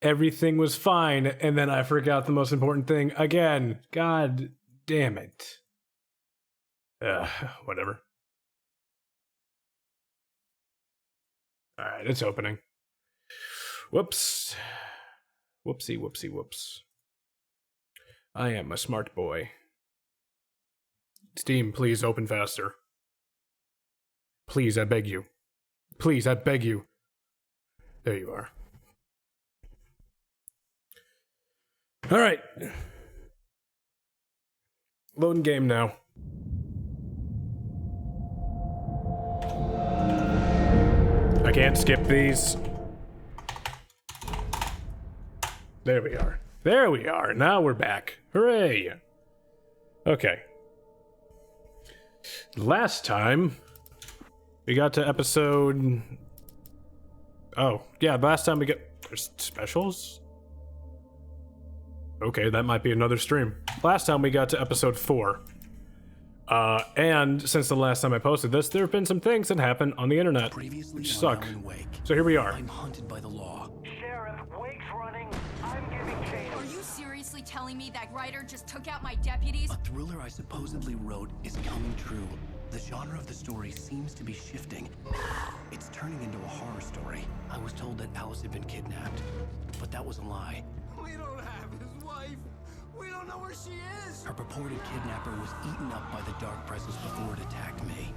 everything was fine, and then I forgot the most important thing again. God damn it. Whatever. Alright, it's opening. Whoops. Whoopsie, whoopsie, whoops. I am a smart boy. Steam, please open faster. Please, I beg you. Please, I beg you. There you are. Alright. Loading game now. I can't skip these. There we are. There we are. Now we're back. Hooray! Okay. Last time, we got to episode... Oh, yeah, last time we got... There's specials? Okay, that might be another stream. Last time we got to episode 4. And since the last time I posted this, there have been some things that happened on the internet, which suck. So here we are. I'm hunted by the law. Sheriff, Wake's running. I'm giving chase. Are you seriously telling me that writer just took out my deputies? A thriller I supposedly wrote is coming true. The genre of the story seems to be shifting. It's turning into a horror story. I was told that Alice had been kidnapped, but that was a lie. We don't have his wife. We don't know where she is. Her purported kidnapper was eaten up by the dark presence before it attacked me.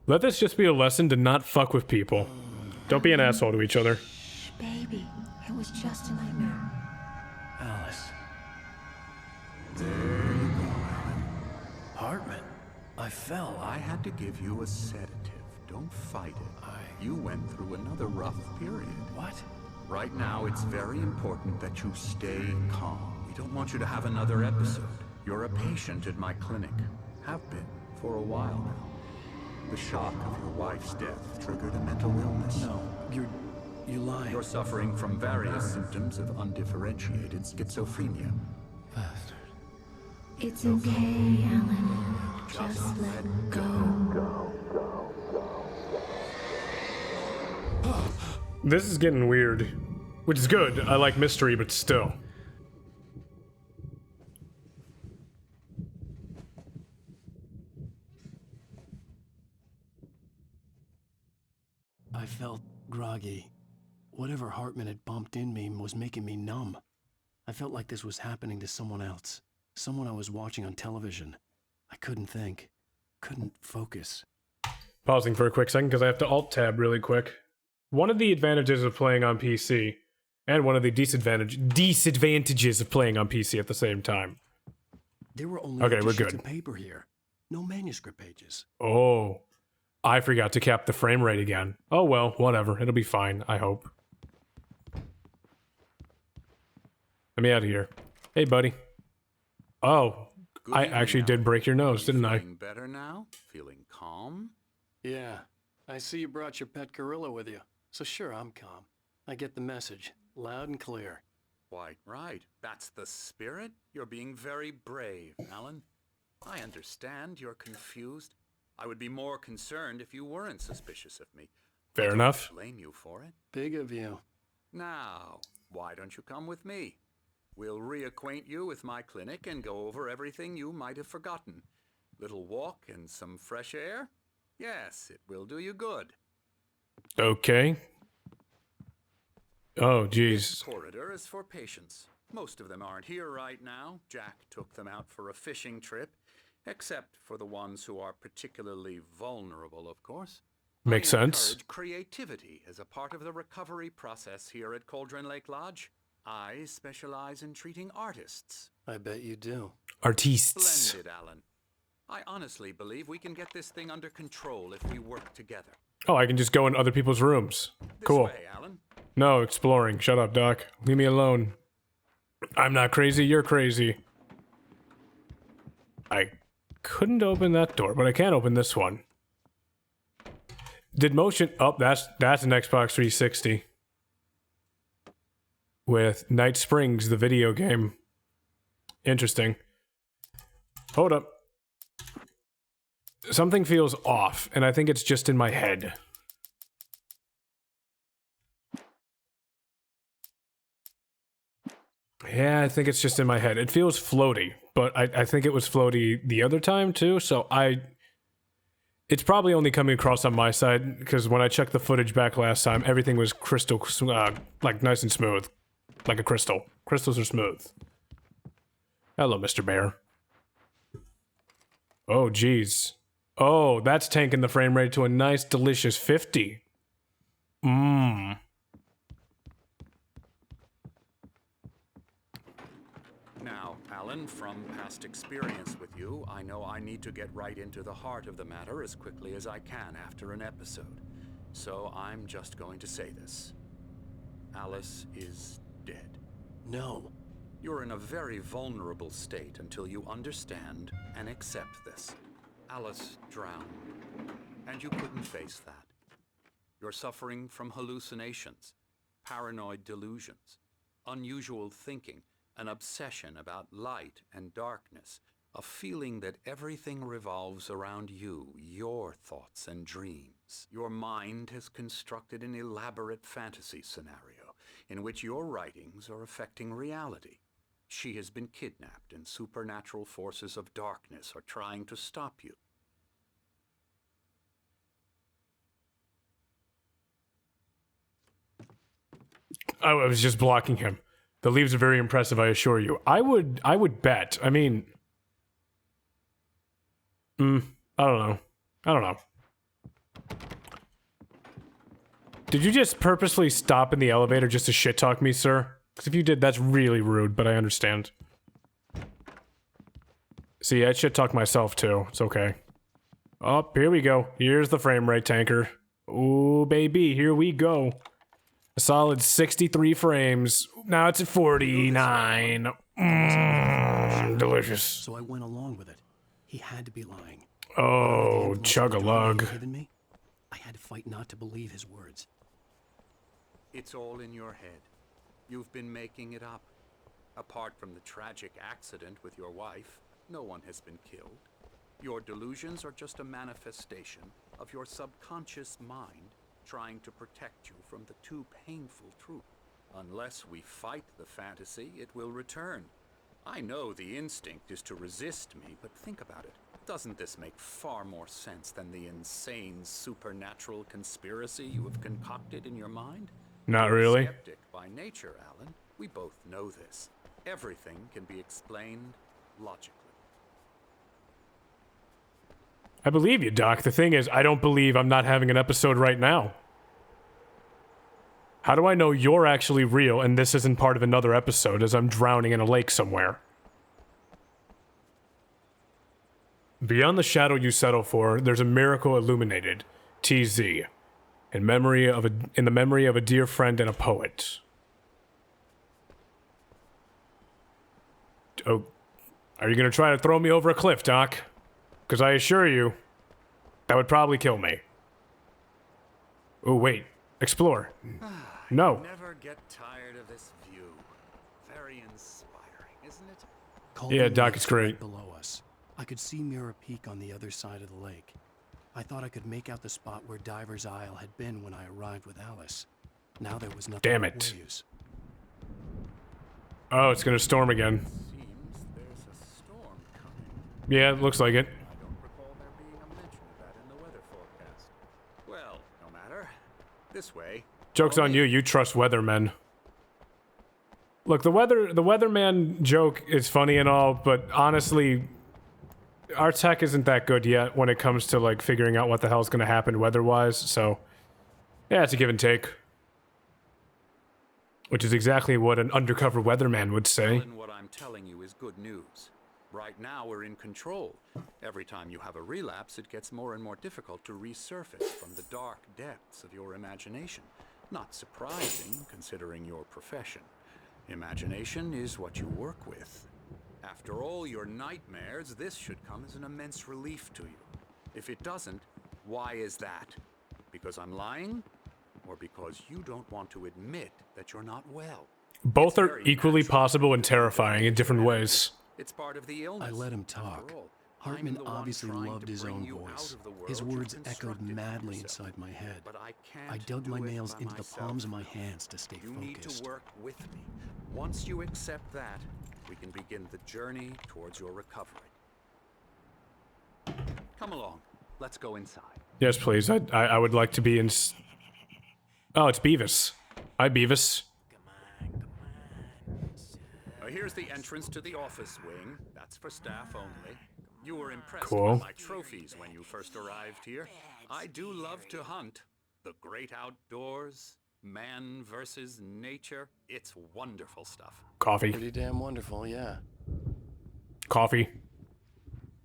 Let this just be a lesson to not fuck with people. Don't be an asshole to each other. Shh, baby. It was just a nightmare. Alice. There you go, Alan. Hartman. I fell. I had to give you a sedative. Don't fight it. You went through another rough period. What? Right now, it's very important that you stay calm. We don't want you to have another episode. You're a patient at my clinic. Have been for a while now. The shock of your wife's death triggered a mental illness. No, you lying. You're suffering from various symptoms of undifferentiated schizophrenia. Bastard. It's okay, Alan. Just let go. This is getting weird. Which is good. I like mystery, but still. I felt groggy. Whatever Hartman had bumped in me was making me numb. I felt like this was happening to someone else. Someone I was watching on television. I couldn't think. Couldn't focus. Pausing for a quick second because I have to alt-tab really quick. One of the advantages of playing on PC, and one of the disadvantages of playing on PC at the same time. There were only Okay, empty we're sheets good. of paper here. No manuscript pages. Oh, I forgot to cap the frame rate again. Oh well, whatever. It'll be fine, I hope. Let me out of here. Hey, buddy. Oh, Good I evening, actually Alan. did break your nose, didn't I? Feeling better now? Feeling calm? Yeah, I see you brought your pet gorilla with you. So sure, I'm calm. I get the message, loud and clear. Quite right. That's the spirit. You're being very brave, Alan. I understand you're confused. I would be more concerned if you weren't suspicious of me. Fair enough. Blame you for it. Big of you. Now, why don't you come with me? We'll reacquaint you with my clinic and go over everything you might have forgotten. Little walk and some fresh air? Yes, it will do you good. Okay. Oh, This jeez. corridor is for patients. Most of them aren't here right now. Jack took them out for a fishing trip, except for the ones who are particularly vulnerable, of course. Makes I sense. encourage creativity as a part of the recovery process here at Cauldron Lake Lodge. I specialize in treating artists. I bet you do. Artistes. Splendid, Alan. I honestly believe we can get this thing under control if we work together. Oh, I can just go in other people's rooms. This Cool. way, Alan. No, exploring. Shut up, Doc. Leave me alone. I'm not crazy, you're crazy. I couldn't open that door, but I can open this one. Did motion... Oh, that's an Xbox 360. With Night Springs, the video game. Interesting. Hold up. Something feels off, and I think it's just in my head. Yeah, I think it's just in my head. It feels floaty, but I think it was floaty the other time too, so it's probably only coming across on my side, because when I checked the footage back last time, everything was crystal, like nice and smooth. Like a crystal. Crystals are smooth. Hello, Mr. Bear. Oh, jeez. Oh, that's tanking the frame rate to a nice, delicious 50. Mmm. Now, Alan, from past experience with you, I know I need to get right into the heart of the matter as quickly as I can after an episode. So I'm just going to say this. Alice is dead. No. You're in a very vulnerable state until you understand and accept this. Alice drowned, and you couldn't face that. You're suffering from hallucinations, paranoid delusions, unusual thinking, an obsession about light and darkness, a feeling that everything revolves around you, your thoughts and dreams. Your mind has constructed an elaborate fantasy scenario in which your writings are affecting reality. She has been kidnapped, and supernatural forces of darkness are trying to stop you. I was just blocking him. The leaves are very impressive, I assure you. I would bet. I mean, I don't know. Did you just purposely stop in the elevator just to shit talk me, sir? Because if you did, that's really rude, but I understand. See, I shit talk myself too. It's okay. Oh, here we go. Here's the frame rate tanker. Ooh, baby, here we go. A solid 63 frames. Now it's at 49. Delicious. So I went along with it. He had to be lying. Oh, chug-a-lug. Given me, I had to fight not to believe his words. It's all in your head. You've been making it up. Apart from the tragic accident with your wife, no one has been killed. Your delusions are just a manifestation of your subconscious mind trying to protect you from the too painful truth. Unless we fight the fantasy, it will return. I know the instinct is to resist me, but think about it. Doesn't this make far more sense than the insane supernatural conspiracy you have concocted in your mind? Not You're a really. skeptic by nature, Alan. We both know this. Everything can be explained logically. I believe you, Doc. The thing is, I don't believe I'm not having an episode right now. How do I know you're actually real and this isn't part of another episode as I'm drowning in a lake somewhere? Beyond the shadow you settle for, there's a miracle illuminated. TZ. In the memory of a dear friend and a poet. Oh, are you gonna try to throw me over a cliff, Doc? Because I assure you, that would probably kill me. Oh, wait. Explore. No. Never get tired of this view. Very inspiring, isn't it? Yeah, Doc, Lake it's great. right below us. I could see Mirror Peak on the other side of the lake. I thought I could make out the spot where Diver's Isle had been when I arrived with Alice. Now there was nothing Damn but it. waves. Oh, it's gonna storm again. Seems there's a storm coming. Yeah, it looks like it. I don't recall there being a mention of that in the weather forecast. Well, no matter. This way. Joke's on you, you trust weathermen. Look, the weatherman joke is funny and all, but honestly, our tech isn't that good yet when it comes to, like, figuring out what the hell's gonna happen weather-wise, so... yeah, it's a give and take. Which is exactly what an undercover weatherman would say. Alan, what I'm telling you is good news. Right now, we're in control. Every time you have a relapse, it gets more and more difficult to resurface from the dark depths of your imagination. Not surprising, considering your profession. Imagination is what you work with. After all your nightmares, this should come as an immense relief to you. If it doesn't, why is that? Because I'm lying? Or because you don't want to admit that you're not well? Both It's are very equally natural possible and to feel terrifying in different ways. It's part of the illness. I let him After talk. all, Hartman I'm the one obviously trying loved to his bring own you out voice. of the world His you've words echoed constructed for madly yourself. inside my head. But I can't I dug my do it nails by into the myself. palms of my hands to stay You need focused. to work with me. Once you accept that, we can begin the journey towards your recovery. Come along. Let's go inside. Yes, please. I would like to be in. Oh, it's Beavis. Hi, Beavis. Here's the entrance to the office wing. That's for staff only. You were impressed Cool. by my trophies when you first arrived here. I do love to hunt. The great outdoors, man versus nature. It's wonderful stuff. Coffee. Pretty damn wonderful, yeah. Coffee.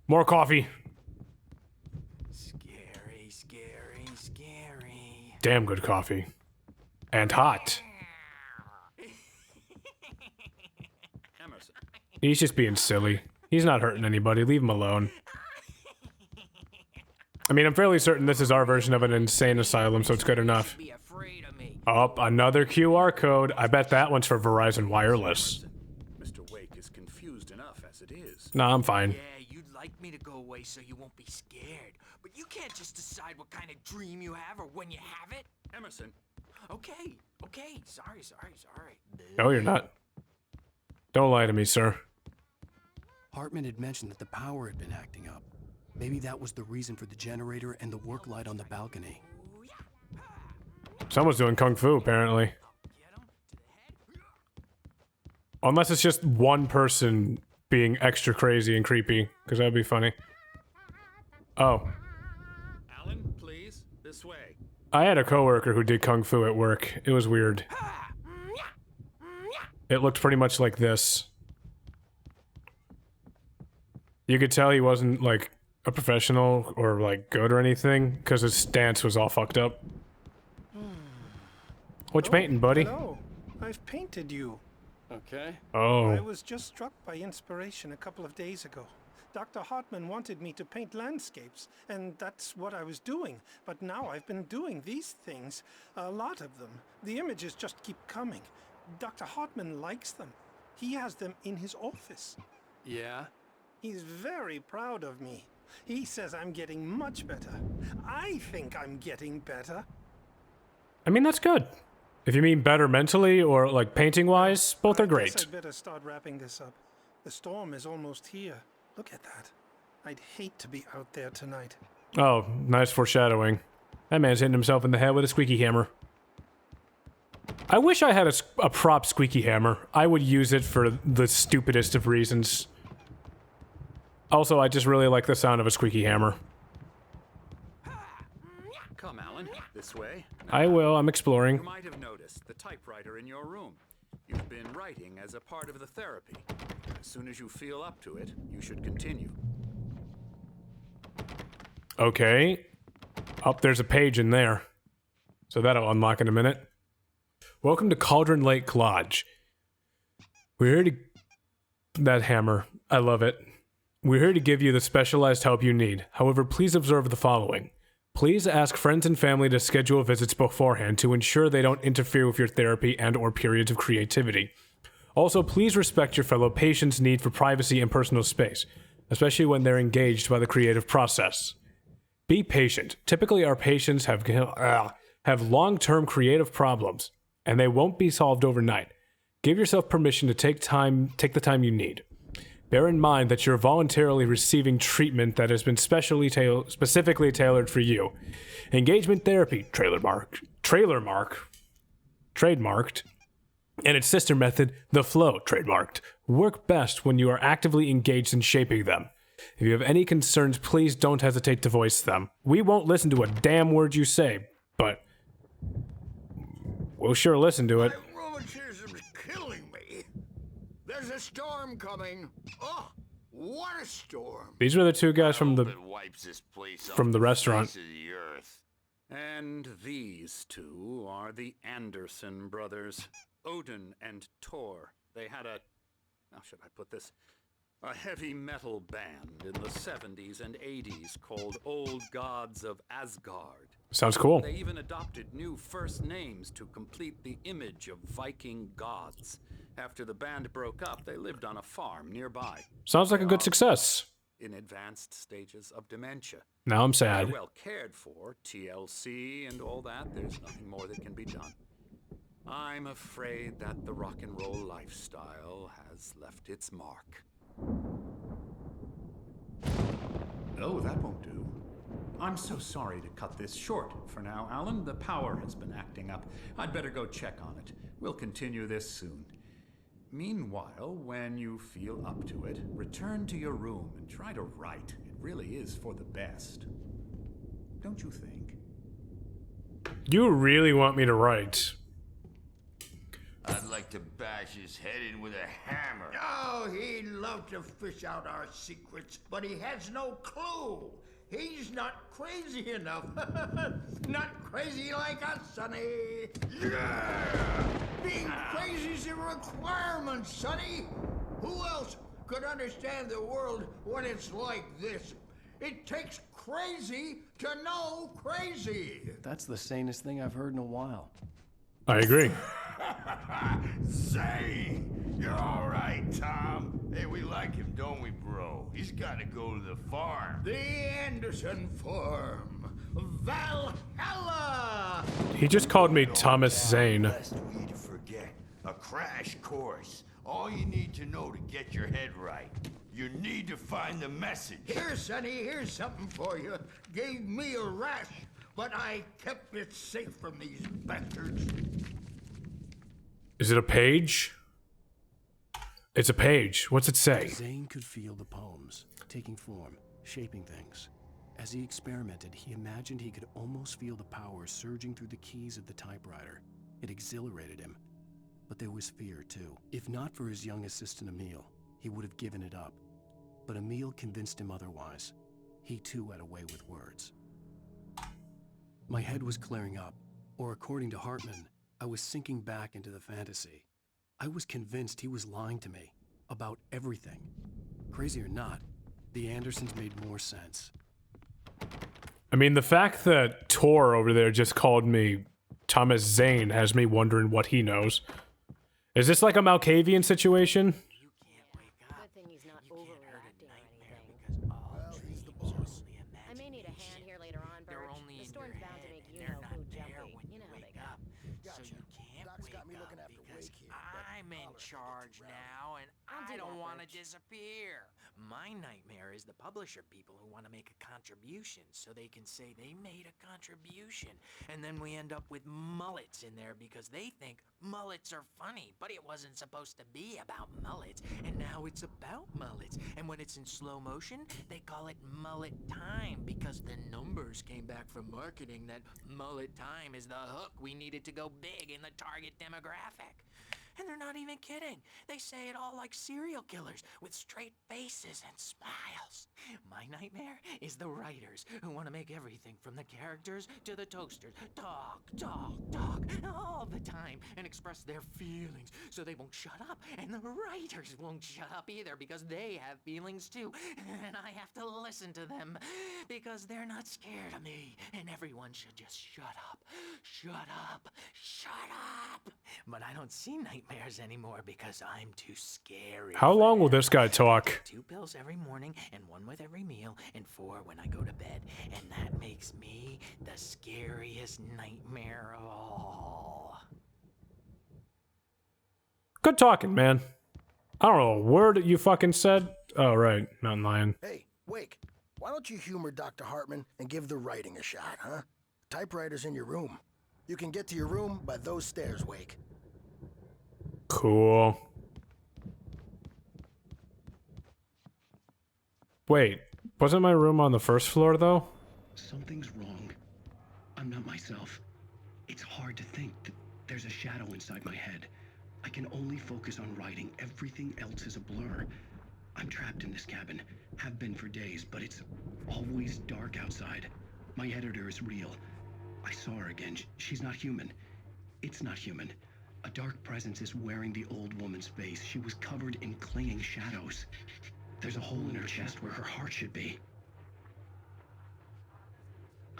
More coffee. Scary, scary, scary. Damn good coffee. And hot. Emerson. He's just being silly. He's not hurting anybody. Leave him alone. I mean, I'm fairly certain this is our version of an insane asylum, so it's good enough. Be afraid of me. Up, another QR code. I bet that one's for Verizon Wireless. Mr. Wake is confused enough as it is. Nah, I'm fine. Yeah, you'd like me to go away so you won't be scared. But you can't just decide what kind of dream you have or when you have it. Emerson, Okay, sorry. No, you're not. Don't lie to me, sir. Hartman had mentioned that the power had been acting up. Maybe that was the reason for the generator and the work light on the balcony. Someone's doing kung fu, apparently. Get him to the head. Unless it's just one person being extra crazy and creepy, because that'd be funny. Oh. Alan, please, this way. I had a coworker who did kung fu at work. It was weird. It looked pretty much like this. You could tell he wasn't, like, a professional or, like, good or anything, because his stance was all fucked up. What you painting, buddy? Hello, I've painted you. Okay. I Oh. was just struck by inspiration a couple of days ago. Dr. Hartman wanted me to paint landscapes, and that's what I was doing. But now I've been doing these things, a lot of them. The images just keep coming. Dr. Hartman likes them. He has them in his office. Yeah? He's very proud of me. He says I'm getting much better. I think I'm getting better. I mean, that's good. If you mean better mentally or, like, painting-wise, both are I guess great. I'd better start wrapping this up. The storm is almost here. Look at that. I'd hate to be out there tonight. Oh, nice foreshadowing. That man's hitting himself in the head with a squeaky hammer. I wish I had a prop squeaky hammer. I would use it for the stupidest of reasons. Also, I just really like the sound of a squeaky hammer. Come, Alan, this way. I will, I'm You exploring. might have noticed the typewriter in your room. You've been writing as a part of the therapy. As soon as you feel up to it, you should continue. Okay. Oh, there's a page in there. So that'll unlock in a minute. Welcome to Cauldron Lake Lodge. We're here to... That hammer. I love it. We're here to give you the specialized help you need. However, please observe the following. Please ask friends and family to schedule visits beforehand to ensure they don't interfere with your therapy and or periods of creativity. Also, please respect your fellow patients' need for privacy and personal space, especially when they're engaged by the creative process. Be patient. Typically, our patients have long-term creative problems, and they won't be solved overnight. Give yourself permission to take the time you need. Bear in mind that you're voluntarily receiving treatment that has been specifically tailored for you. Engagement therapy, trademarked, and its sister method, the flow, trademarked, work best when you are actively engaged in shaping them. If you have any concerns, please don't hesitate to voice them. We won't listen to a damn word you say, but we'll sure listen to it. My rheumatism's killing me. There's a storm coming. Oh, what a storm. These are the two guys from the It wipes this place off from the restaurant. face of the earth. And these two are the Anderson brothers, Odin and Tor. They had how should I put this? A heavy metal band in the 70s and 80s called Old Gods of Asgard. Sounds cool. They even adopted new first names to complete the image of Viking gods. After the band broke up, they lived on a farm nearby. Sounds like a good success. in advanced stages of dementia. Now I'm They're sad. well cared for, TLC and all that. There's nothing more that can be done. I'm afraid that the rock and roll lifestyle has left its mark. Oh, that won't do. I'm so sorry to cut this short for now, Alan. The power has been acting up. I'd better go check on it. We'll continue this soon. Meanwhile, when you feel up to it, return to your room and try to write. It really is for the best. Don't you think? You really want me to write? I'd like to bash his head in with a hammer. Oh, he'd love to fish out our secrets, but he has no clue. He's not crazy enough. Not crazy like us, Sonny. Yeah! Being crazy's a requirement, Sonny. Who else could understand the world when it's like this? It takes crazy to know crazy. That's the sanest thing I've heard in a while. I agree. Zane! You're all right, Tom. Hey, we like him, don't we, bro? He's got to go to the farm. The Anderson Farm. Valhalla! He just called me Thomas Zane. Lest we to forget. A crash course. All you need to know to get your head right. You need to find the message. Here, Sonny, here's something for you. Gave me a rash, but I kept it safe from these bastards. Is it a page? It's a page. What's it say? Zane could feel the poems, taking form, shaping things. As he experimented, he imagined he could almost feel the power surging through the keys of the typewriter. It exhilarated him. But there was fear, too. If not for his young assistant Emil, he would have given it up. But Emil convinced him otherwise. He, too, had a way with words. My head was clearing up, or according to Hartman, I was sinking back into the fantasy. I was convinced he was lying to me about everything. Crazy or not, the Andersons made more sense. I mean, the fact that Tor over there just called me Thomas Zane has me wondering what he knows. Is this like a Malkavian situation? Good thing he's not overreacting or anything. I may need a hand here later on, Birch. The storm's bound to make you know who jumpy. You know how they go. So you can't wake up because I'm in charge now, and I don't want to disappear. My nightmare is the publisher people who want to make a contribution so they can say they made a contribution. And then we end up with mullets in there because they think mullets are funny, but it wasn't supposed to be about mullets. And now it's about mullets. And when it's in slow motion, they call it mullet time because the numbers came back from marketing that mullet time is the hook we needed to go big in the target demographic. And they're not even kidding. They say it all like serial killers with straight faces and smiles. My nightmare is the writers who want to make everything from the characters to the toasters talk all the time and express their feelings so they won't shut up. And the writers won't shut up either because they have feelings too. And I have to listen to them because they're not scared of me. And everyone should just shut up. Shut up. Shut up. But I don't see nightmares anymore because I'm too scary. How long will this guy talk? 2 pills every morning and 1 with every meal and 4 when I go to bed. And that makes me the scariest nightmare of all. Good talking, man. I don't know a word you fucking said. Oh, right. Mountain Lion. Hey, Wake, why don't you humor Dr. Hartman and give the writing a shot, huh? Typewriter's in your room. You can get to your room by those stairs, Wake. Cool. Wait, wasn't my room on the first floor, though? Something's wrong. I'm not myself. It's hard to think that there's a shadow inside my head. I can only focus on writing. Everything else is a blur. I'm trapped in this cabin. Have been for days, but it's always dark outside. My editor is real. I saw her again. She's not human. It's not human. A dark presence is wearing the old woman's face. She was covered in clinging shadows. There's a hole in her chest where her heart should be.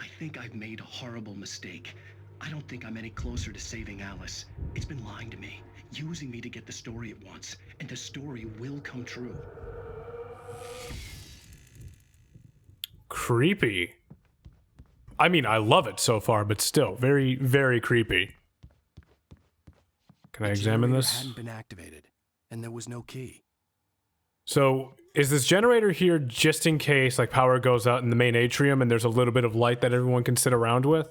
I think I've made a horrible mistake. I don't think I'm any closer to saving Alice. It's been lying to me, using me to get the story it wants, and the story will come true. creepy. I mean, I love it so far, but still, very, very creepy. Can I examine Generator this? hadn't been activated, and there was no key. So, is this generator here just in case, like, power goes out in the main atrium and there's a little bit of light that everyone can sit around with?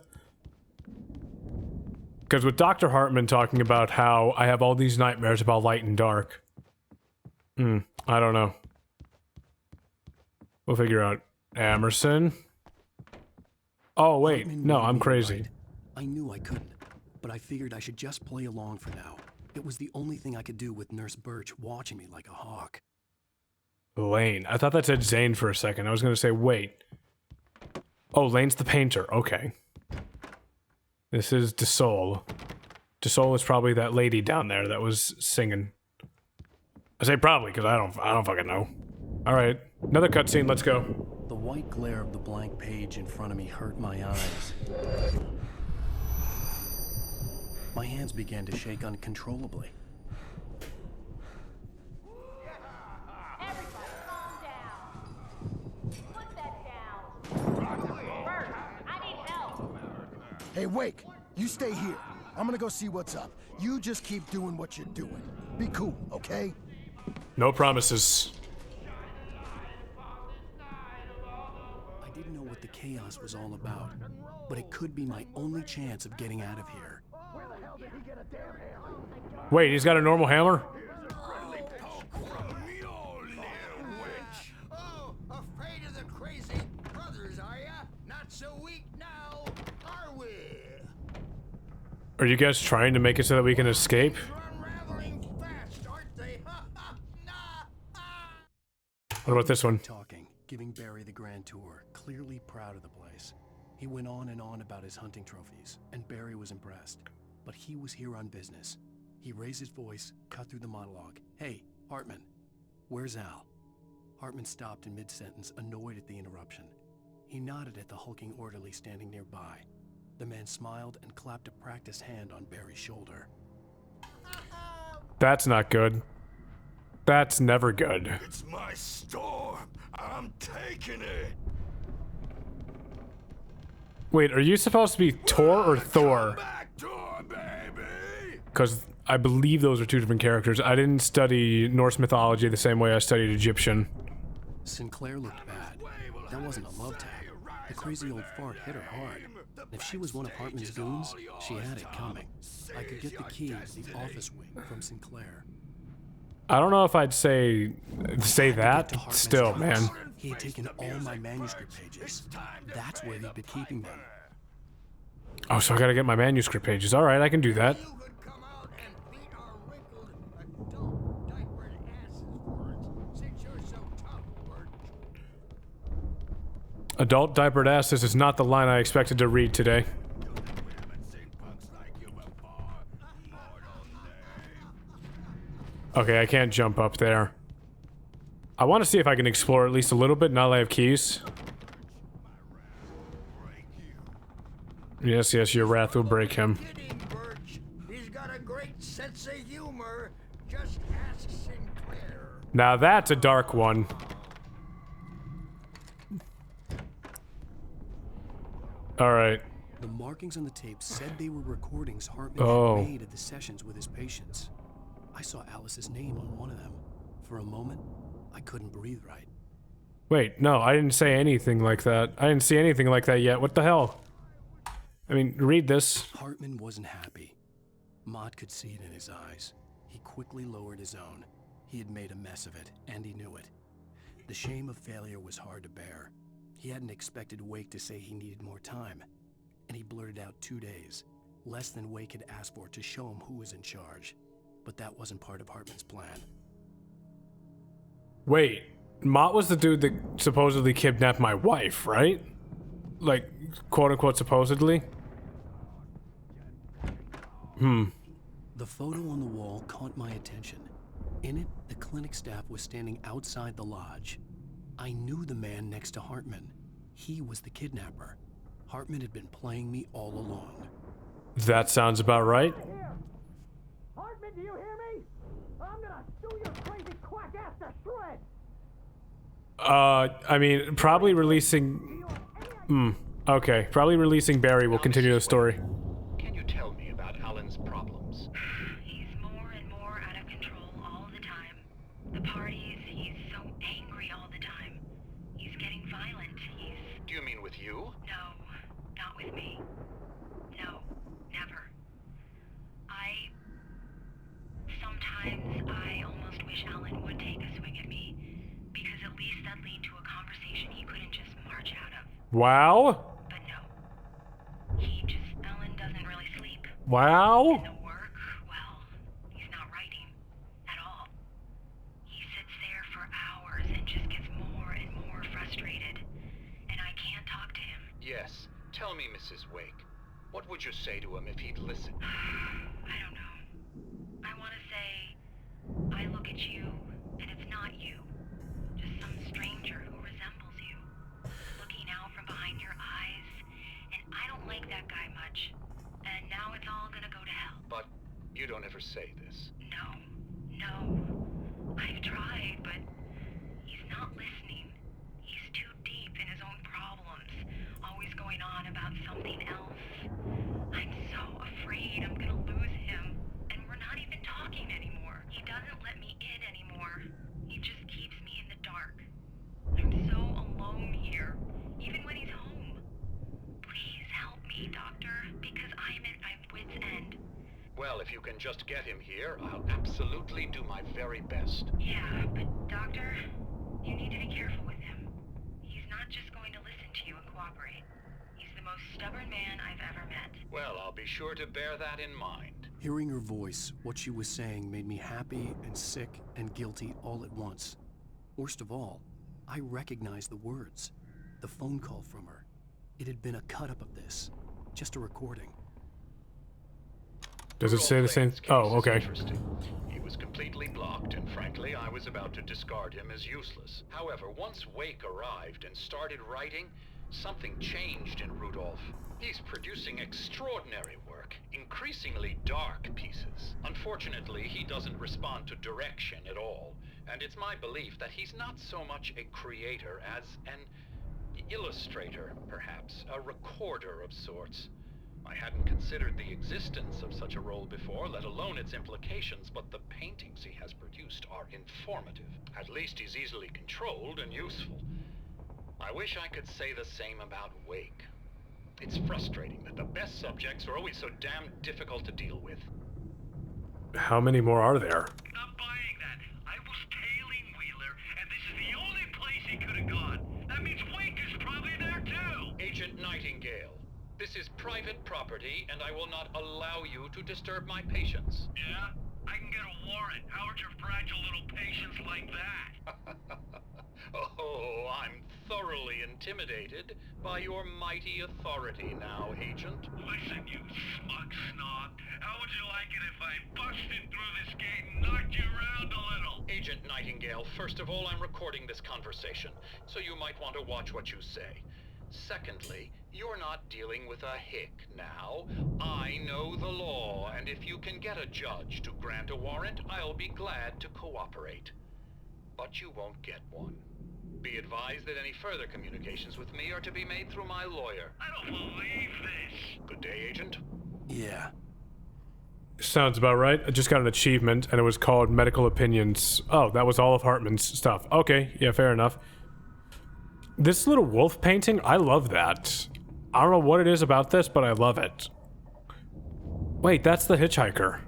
Because with Dr. Hartman talking about how I have all these nightmares about light and dark. I don't know. We'll figure out. Emerson? Oh, wait. Hartman No, wanted I'm me to crazy. write. I knew I couldn't, but I figured I should just play along for now. It was the only thing I could do with Nurse Birch watching me like a hawk. Lane. I thought that said Zane for a second. I was going to say, wait. Oh, Lane's the painter. Okay. This is DeSol. DeSol is probably that lady down there that was singing. I say probably because I don't fucking know. All right, another cutscene. Let's go. The white glare of the blank page in front of me hurt my eyes. My hands began to shake uncontrollably. Everybody, calm down. Put that down. Bert, I need help. Hey, Wake, you stay here. I'm gonna go see what's up. You just keep doing what you're doing. Be cool, okay? No promises. I didn't know what the chaos was all about, but it could be my only chance of getting out of here. Wait, he's got a normal hammer? Oh, afraid of the crazy brothers, are ya? Not so weak now, are we? Are you guys trying to make it so that we can escape? Unraveling fast, aren't they? What about this one? Talking, giving Barry the grand tour, clearly proud of the place. He went on and on about his hunting trophies, and Barry was impressed. But he was here on business. He raised his voice, cut through the monologue. Hey, Hartman, where's Al? Hartman stopped in mid-sentence, annoyed at the interruption. He nodded at the hulking orderly standing nearby. The man smiled and clapped a practiced hand on Barry's shoulder. That's not good. That's never good. It's my storm. I'm taking it. Wait, are you supposed to be Tor or Thor? Because I believe those are two different characters. I didn't study Norse mythology the same way I studied Egyptian. Sinclair looked bad. That wasn't a love tap. The crazy old fart hit her hard. And if she was one of Hartman's goons, she had it coming. I could get the key to the office wing from Sinclair. I don't know if I'd say that. Still, man. He had taken all my manuscript pages. That's where he'd been keeping them. Oh, so I gotta get my manuscript pages. All right, I can do that. Adult diapered asses is not the line I expected to read today. Okay, I can't jump up there. I want to see if I can explore at least a little bit now that I have keys. Yes, yes, your wrath will break him. He's got a great sense of humor. Just ask Sinclair. Now that's a dark one. Alright. The markings on the tape said they were recordings Hartman had made at the sessions with his patients. I saw Alice's name on one of them. For a moment, I couldn't breathe right. Wait, no, I didn't say anything like that. I didn't see anything like that yet. What the hell? I mean, read this. Hartman wasn't happy. Mott could see it in his eyes. He quickly lowered his own. He had made a mess of it, and he knew it. The shame of failure was hard to bear. He hadn't expected Wake to say he needed more time, and he blurted out 2 days, less than Wake had asked for to show him who was in charge. But that wasn't part of Hartman's plan. Wait, Mott was the dude that supposedly kidnapped my wife, right? Like, quote-unquote supposedly? The photo on the wall caught my attention. In it, the clinic staff was standing outside the lodge. I knew the man next to Hartman. He was the kidnapper. Hartman had been playing me all along. That sounds about right. Hartman, do you hear me? I'm gonna sue your crazy quack ass to shreds. I mean, probably releasing Okay, probably releasing Barry will continue the story. Can you tell me about Alan's problems? He's more and more out of control all the time. The parties, he's so angry all the time. He's getting violent. Do you mean with you? No, not with me. No, never. Sometimes I almost wish Alan would take a swing at me, because at least that'd lead to a conversation he couldn't just march out of. Wow. But no. Alan doesn't really sleep. Wow. And the work, well, he's not writing at all. He sits there for hours and just gets more and more frustrated. And I can't talk to him. Yes. Tell me, Mrs. Wake. What would you say to him if he'd listen? I don't know. I want to say, I look at you, and it's not you. Just some stranger who resembles you. Looking out from behind your eyes. And I don't like that guy much. And now it's all gonna go to hell. But you don't ever say this. No. I've tried, but he's not listening. He's too deep in his own problems. Always going on about something else. I'm so afraid I'm gonna lose him. And we're not even talking anymore. He doesn't let me in anymore. He just keeps me in the dark. I'm so alone here, even when he's home. Please help me, Doctor, because I'm at my wit's end. Well, if you can just get him here, I'll absolutely do my very best. Yeah, but Doctor, you need to be careful with him. He's not just going to listen to you and cooperate. He's the most stubborn man I've ever met. Well, I'll be sure to bear that in mind. Hearing her voice, what she was saying made me happy and sick and guilty all at once. Worst of all, I recognized the words. The phone call from her. It had been a cut-up of this. Just a recording. Does it say the same? Oh, okay. He was completely blocked, and frankly, I was about to discard him as useless. However, once Wake arrived and started writing, something changed in Rudolph. He's producing extraordinary work, increasingly dark pieces. Unfortunately, he doesn't respond to direction at all, and it's my belief that he's not so much a creator as an illustrator, perhaps, a recorder of sorts. I hadn't considered the existence of such a role before, let alone its implications, but the paintings he has produced are informative. At least he's easily controlled and useful. I wish I could say the same about Wake. It's frustrating that the best subjects are always so damn difficult to deal with. How many more are there? Not buying that. I was tailing Wheeler, and this is the only place he could have gone. That means Wake is probably there too! Agent Nightingale, this is private property, and I will not allow you to disturb my patients. Yeah? I can get a warrant. How would your fragile little patients like that? Oh, I'm thoroughly intimidated by your mighty authority now, Agent. Listen, you smug snob. How would you like it if I busted through this gate and knocked you around a little? Agent Nightingale, first of all, I'm recording this conversation, so you might want to watch what you say. Secondly, you're not dealing with a hick now. I know the law, and if you can get a judge to grant a warrant, I'll be glad to cooperate. But you won't get one. Be advised that any further communications with me are to be made through my lawyer. I don't believe this. Good day, Agent. Yeah. Sounds about right. I just got an achievement, and it was called Medical Opinions. Oh, that was all of Hartman's stuff. Okay, yeah, fair enough. This little wolf painting, I love that. I don't know what it is about this, but I love it. Wait, that's the hitchhiker.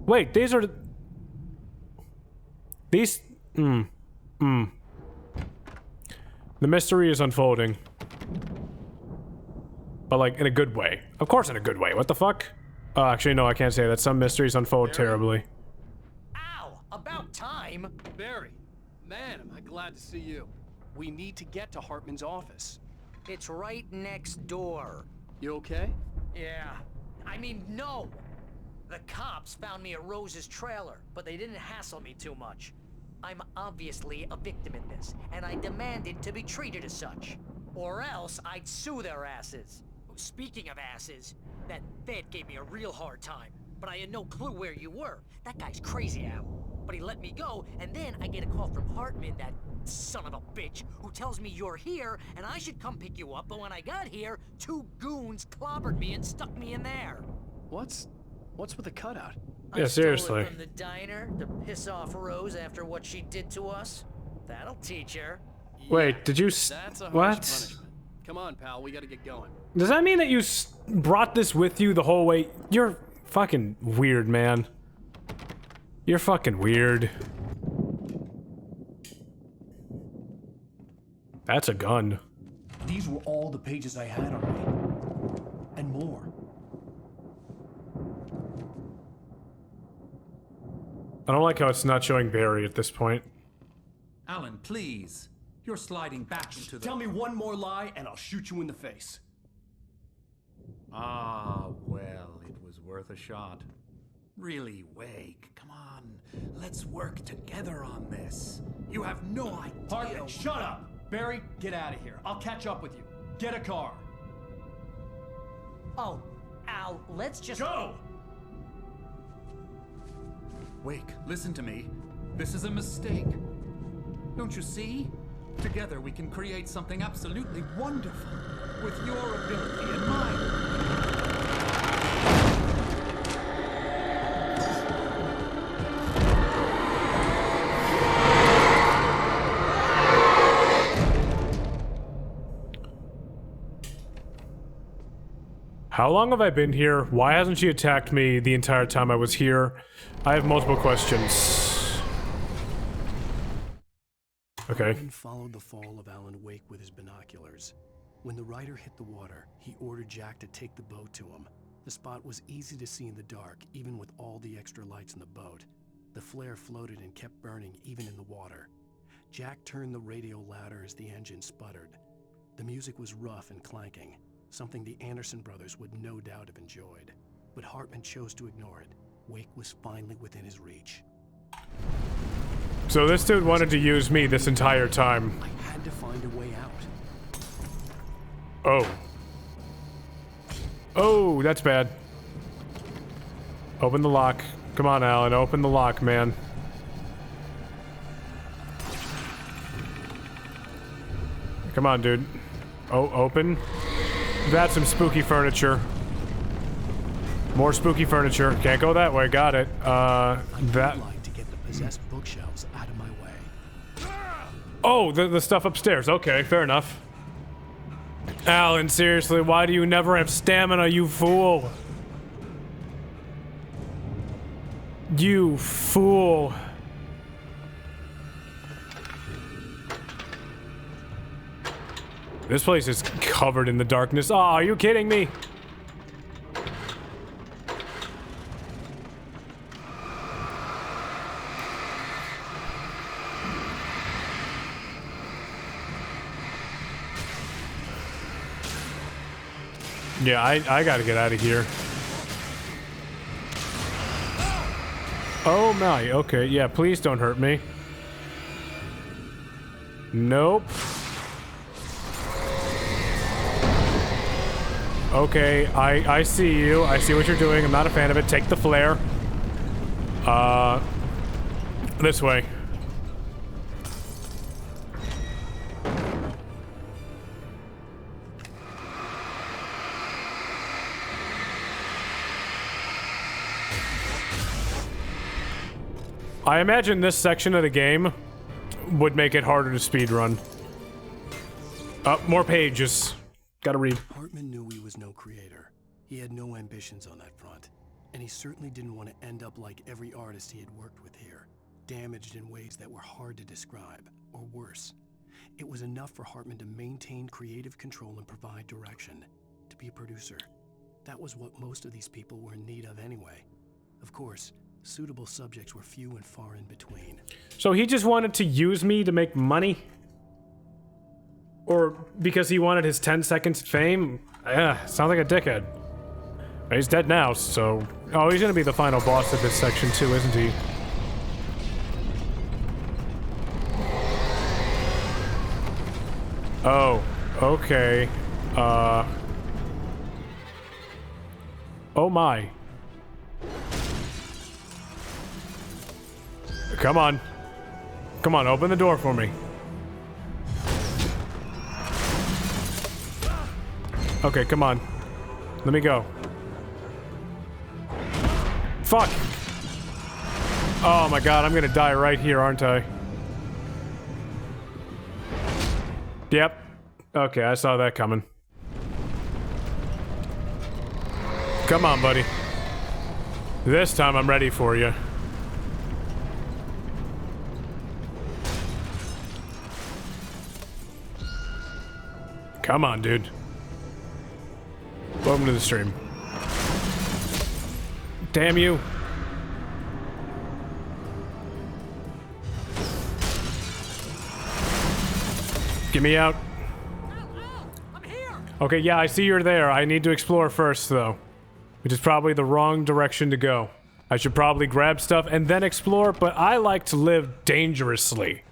Wait, these are... These... The mystery is unfolding. But, like, in a good way. Of course in a good way. What the fuck? Oh, actually, no, I can't say that. Some mysteries unfold terribly. Ow! About time! Barry, man, am I glad to see you. We need to get to Hartman's office. It's right next door. You okay? Yeah. I mean, no! The cops found me at Rose's trailer, but they didn't hassle me too much. I'm obviously a victim in this, and I demanded to be treated as such. Or else I'd sue their asses. Speaking of asses, that Fed gave me a real hard time, but I had no clue where you were. That guy's crazy, Al. but he let me go, and then I get a call from Hartman, that son of a bitch, who tells me you're here, and I should come pick you up, but when I got here, 2 goons clobbered me and stuck me in there. What's with the cutout? Yeah, seriously. I stole it from the diner to piss off Rose after what she did to us. That'll teach her. Wait, did you That's a harsh what? punishment. Come on, pal, we gotta get going. Does that mean that you brought this with you the whole way? You're fucking weird, man. You're fucking weird. That's a gun. These were all the pages I had on me. And more. I don't like how it's not showing Barry at this point. Alan, please. You're sliding back into the... Tell me one more lie and I'll shoot you in the face. Ah, well, it was worth a shot. Really, Wake, come on. Let's work together on this. You have no idea... Hartman, shut up! Barry, get out of here. I'll catch up with you. Get a car. Oh, Al, let's just... Go! Wake, listen to me. This is a mistake. Don't you see? Together we can create something absolutely wonderful. With your ability and mine. How long have I been here? Why hasn't she attacked me the entire time I was here? I have multiple questions. Okay. Hartman followed the fall of Alan Wake with his binoculars. When the rider hit the water, he ordered Jack to take the boat to him. The spot was easy to see in the dark, even with all the extra lights in the boat. The flare floated and kept burning, even in the water. Jack turned the radio louder as the engine sputtered. The music was rough and clanking, something the Anderson brothers would no doubt have enjoyed. But Hartman chose to ignore it. Wake was finally within his reach. So this dude wanted to use me this entire time. I had to find a way out. Oh. Oh, that's bad. Open the lock. Come on, Alan. Open the lock, man. Come on, dude. Oh, open. That's some spooky furniture. More spooky furniture. Can't go that way. Got it. That. To get the possessed bookshelves out of my way. Oh, the stuff upstairs. Okay, fair enough. Alan, seriously, why do you never have stamina, you fool? You fool. This place is covered in the darkness. Oh, are you kidding me? Yeah, I gotta get out of here. Oh my, okay, yeah, please don't hurt me. Nope. Okay, I see you. I see what you're doing. I'm not a fan of it. Take the flare. This way. I imagine this section of the game would make it harder to speedrun. More pages. Gotta read. Hartman knew he was no creator. He had no ambitions on that front. And he certainly didn't want to end up like every artist he had worked with here, damaged in ways that were hard to describe, or worse. It was enough for Hartman to maintain creative control and provide direction, to be a producer. That was what most of these people were in need of anyway. Of course, suitable subjects were few and far in between. So he just wanted to use me to make money? Or because he wanted his 10 seconds fame? Yeah, sounds like a dickhead. He's dead now, so... Oh, he's gonna be the final boss of this section too, isn't he? Oh, okay. Oh my. Come on. Come on, open the door for me. Okay, come on. Let me go. Fuck! Oh my god, I'm gonna die right here, aren't I? Yep. Okay, I saw that coming. Come on, buddy. This time I'm ready for you. Come on, dude. Welcome to the stream. Damn you. Get me out. Okay, yeah, I see you're there. I need to explore first, though. Which is probably the wrong direction to go. I should probably grab stuff and then explore, but I like to live dangerously.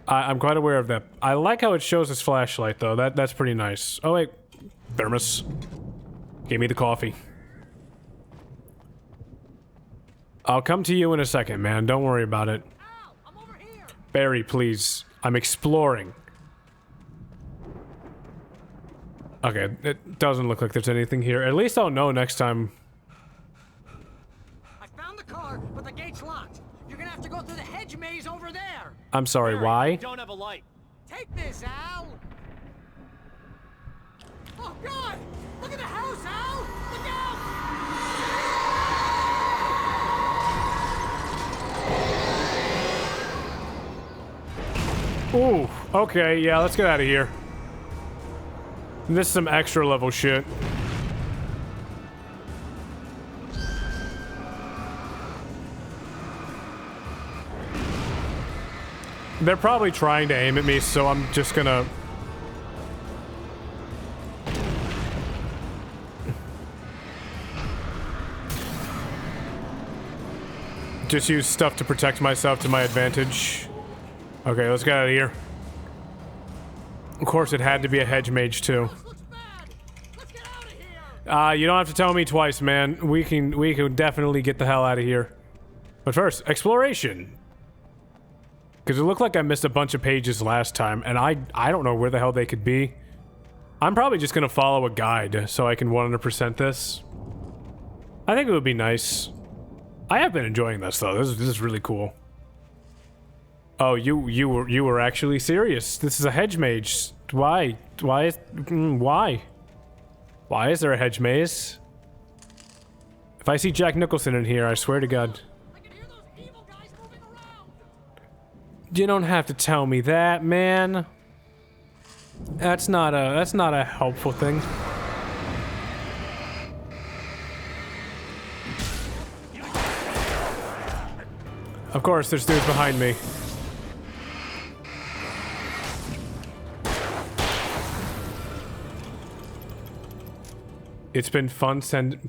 I'm quite aware of that. I like how it shows his flashlight, though. That's pretty nice. Oh, wait. Thermos. Give me the coffee. I'll come to you in a second, man. Don't worry about it. Barry, please. I'm exploring. Okay, it doesn't look like there's anything here. At least I'll know next time. I found the car, but the gate's locked. You're gonna have to go through the hedge maze over there. I'm sorry, why? Don't have a light. Take this, Al. Oh God! Look at the house, Al! Look out! Ooh, okay, yeah, let's get out of here. This is some extra level shit. They're probably trying to aim at me, so I'm just gonna... just use stuff to protect myself to my advantage. Okay, let's get out of here. Of course, it had to be a hedge mage, too. You don't have to tell me twice, man. We can definitely get the hell out of here. But first, exploration. Because it looked like I missed a bunch of pages last time, and I don't know where the hell they could be. I'm probably just gonna follow a guide so I can 100% this. I think it would be nice. I have been enjoying this, though. This is really cool. Oh, you were actually serious. This is a hedge mage. Why? Why is there a hedge maze? If I see Jack Nicholson in here, I swear to God. You don't have to tell me that, man. That's not a helpful thing. Of course, there's dudes behind me. It's been fun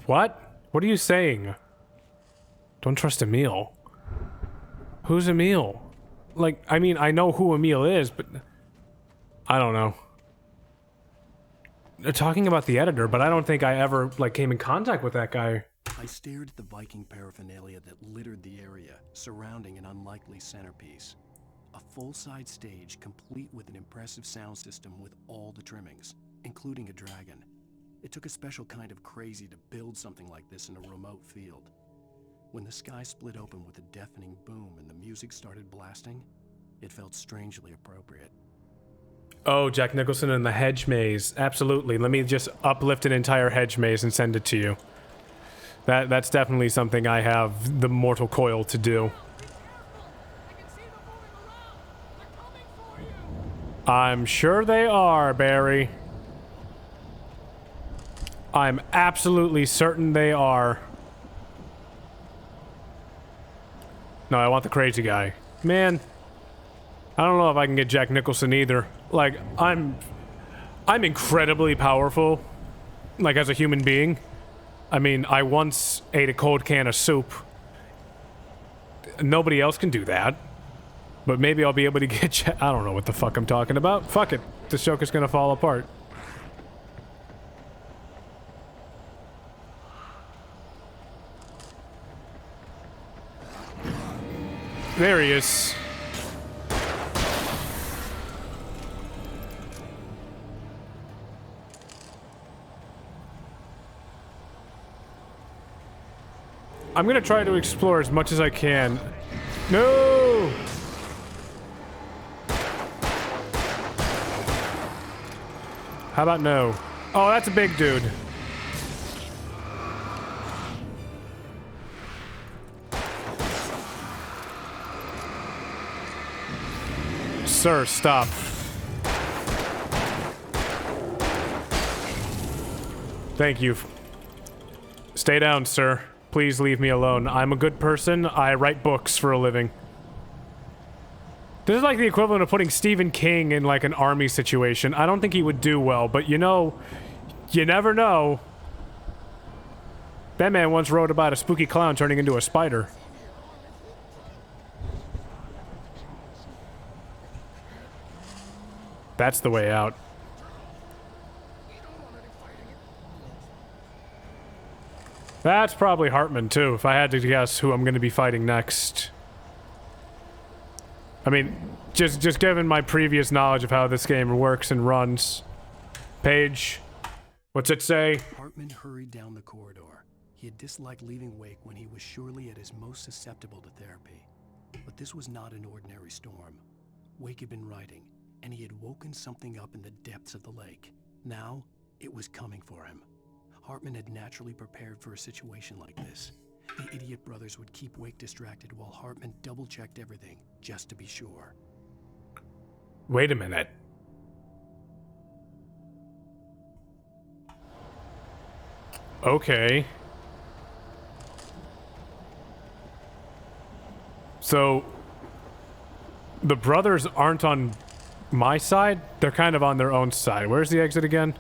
what? What are you saying? Don't trust Emil. Who's Emil? Like, I mean, I know who Emil is, but... I don't know. They're talking about the editor, but I don't think I ever, like, came in contact with that guy. I stared at the Viking paraphernalia that littered the area, surrounding an unlikely centerpiece. A full-size stage complete with an impressive sound system with all the trimmings, including a dragon. It took a special kind of crazy to build something like this in a remote field. When the sky split open with a deafening boom and the music started blasting, it felt strangely appropriate. Oh, Jack Nicholson and the hedge maze. Absolutely. Let me just uplift an entire hedge maze and send it to you. That's definitely something I have the mortal coil to do. I'm sure they are, Barry. I'm absolutely certain they are. No, I want the crazy guy. Man, I don't know if I can get Jack Nicholson either. Like, I'm incredibly powerful, like, as a human being. I mean, I once ate a cold can of soup. Nobody else can do that. But maybe I'll be able to get Jack. I don't know what the fuck I'm talking about. Fuck it. This joke is gonna fall apart. There he is. I'm gonna try to explore as much as I can. No! How about no? Oh, that's a big dude. Sir, stop. Thank you. Stay down, sir. Please leave me alone. I'm a good person. I write books for a living. This is like the equivalent of putting Stephen King in like an army situation. I don't think he would do well, but you know, you never know. That man once wrote about a spooky clown turning into a spider. That's the way out. That's probably Hartman, too, if I had to guess who I'm going to be fighting next. I mean, just given my previous knowledge of how this game works and runs. Paige, what's it say? Hartman hurried down the corridor. He had disliked leaving Wake when he was surely at his most susceptible to therapy. But this was not an ordinary storm. Wake had been writing, and he had woken something up in the depths of the lake. Now, it was coming for him. Hartman had naturally prepared for a situation like this. The idiot brothers would keep Wake distracted while Hartman double-checked everything, just to be sure. Wait a minute. Okay. So, the brothers aren't on my side? They're kind of on their own side. Where's the exit again?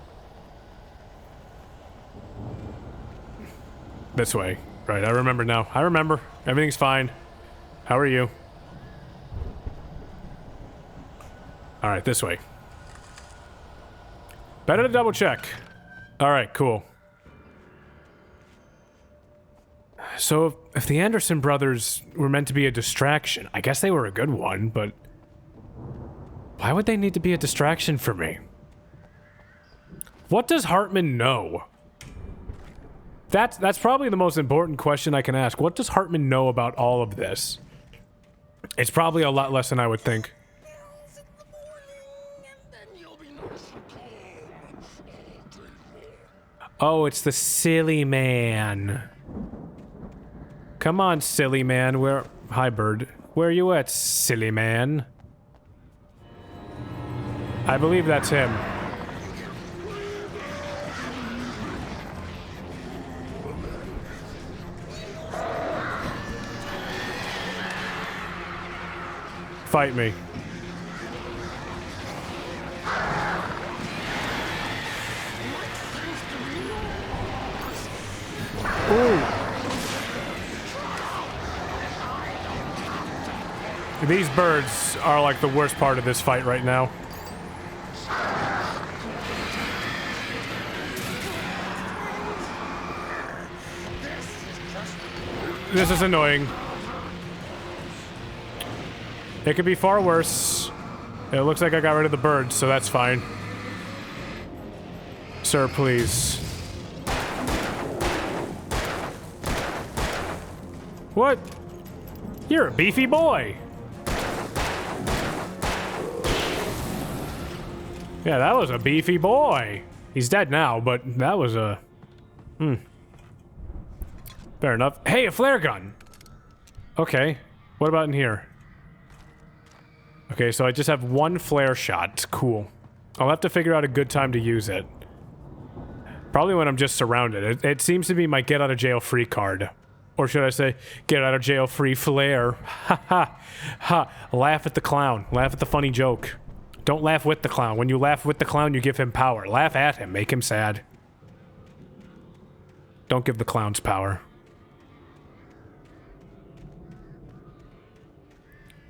This way. Right, I remember now. I remember. Everything's fine. How are you? Alright, this way. Better to double check. Alright, cool. So, if the Anderson brothers were meant to be a distraction, I guess they were a good one, but... why would they need to be a distraction for me? What does Hartman know? That's probably the most important question I can ask. What does Hartman know about all of this? It's probably a lot less than I would think. Oh, it's the silly man. Come on, silly man. Where... hi, bird. Where are you at, silly man? I believe that's him. Fight me. Ooh. These birds are like the worst part of this fight right now. This is annoying. It could be far worse. It looks like I got rid of the birds, so that's fine. Sir, please. What? You're a beefy boy. Yeah, that was a beefy boy. He's dead now, but that was a... fair enough. Hey, a flare gun! Okay. What about in here? Okay, so I just have one flare shot. Cool. I'll have to figure out a good time to use it. Probably when I'm just surrounded. It seems to be my get out of jail free card. Or should I say, get out of jail free flare. Ha ha. Ha. Laugh at the clown. Laugh at the funny joke. Don't laugh with the clown. When you laugh with the clown, you give him power. Laugh at him. Make him sad. Don't give the clowns power.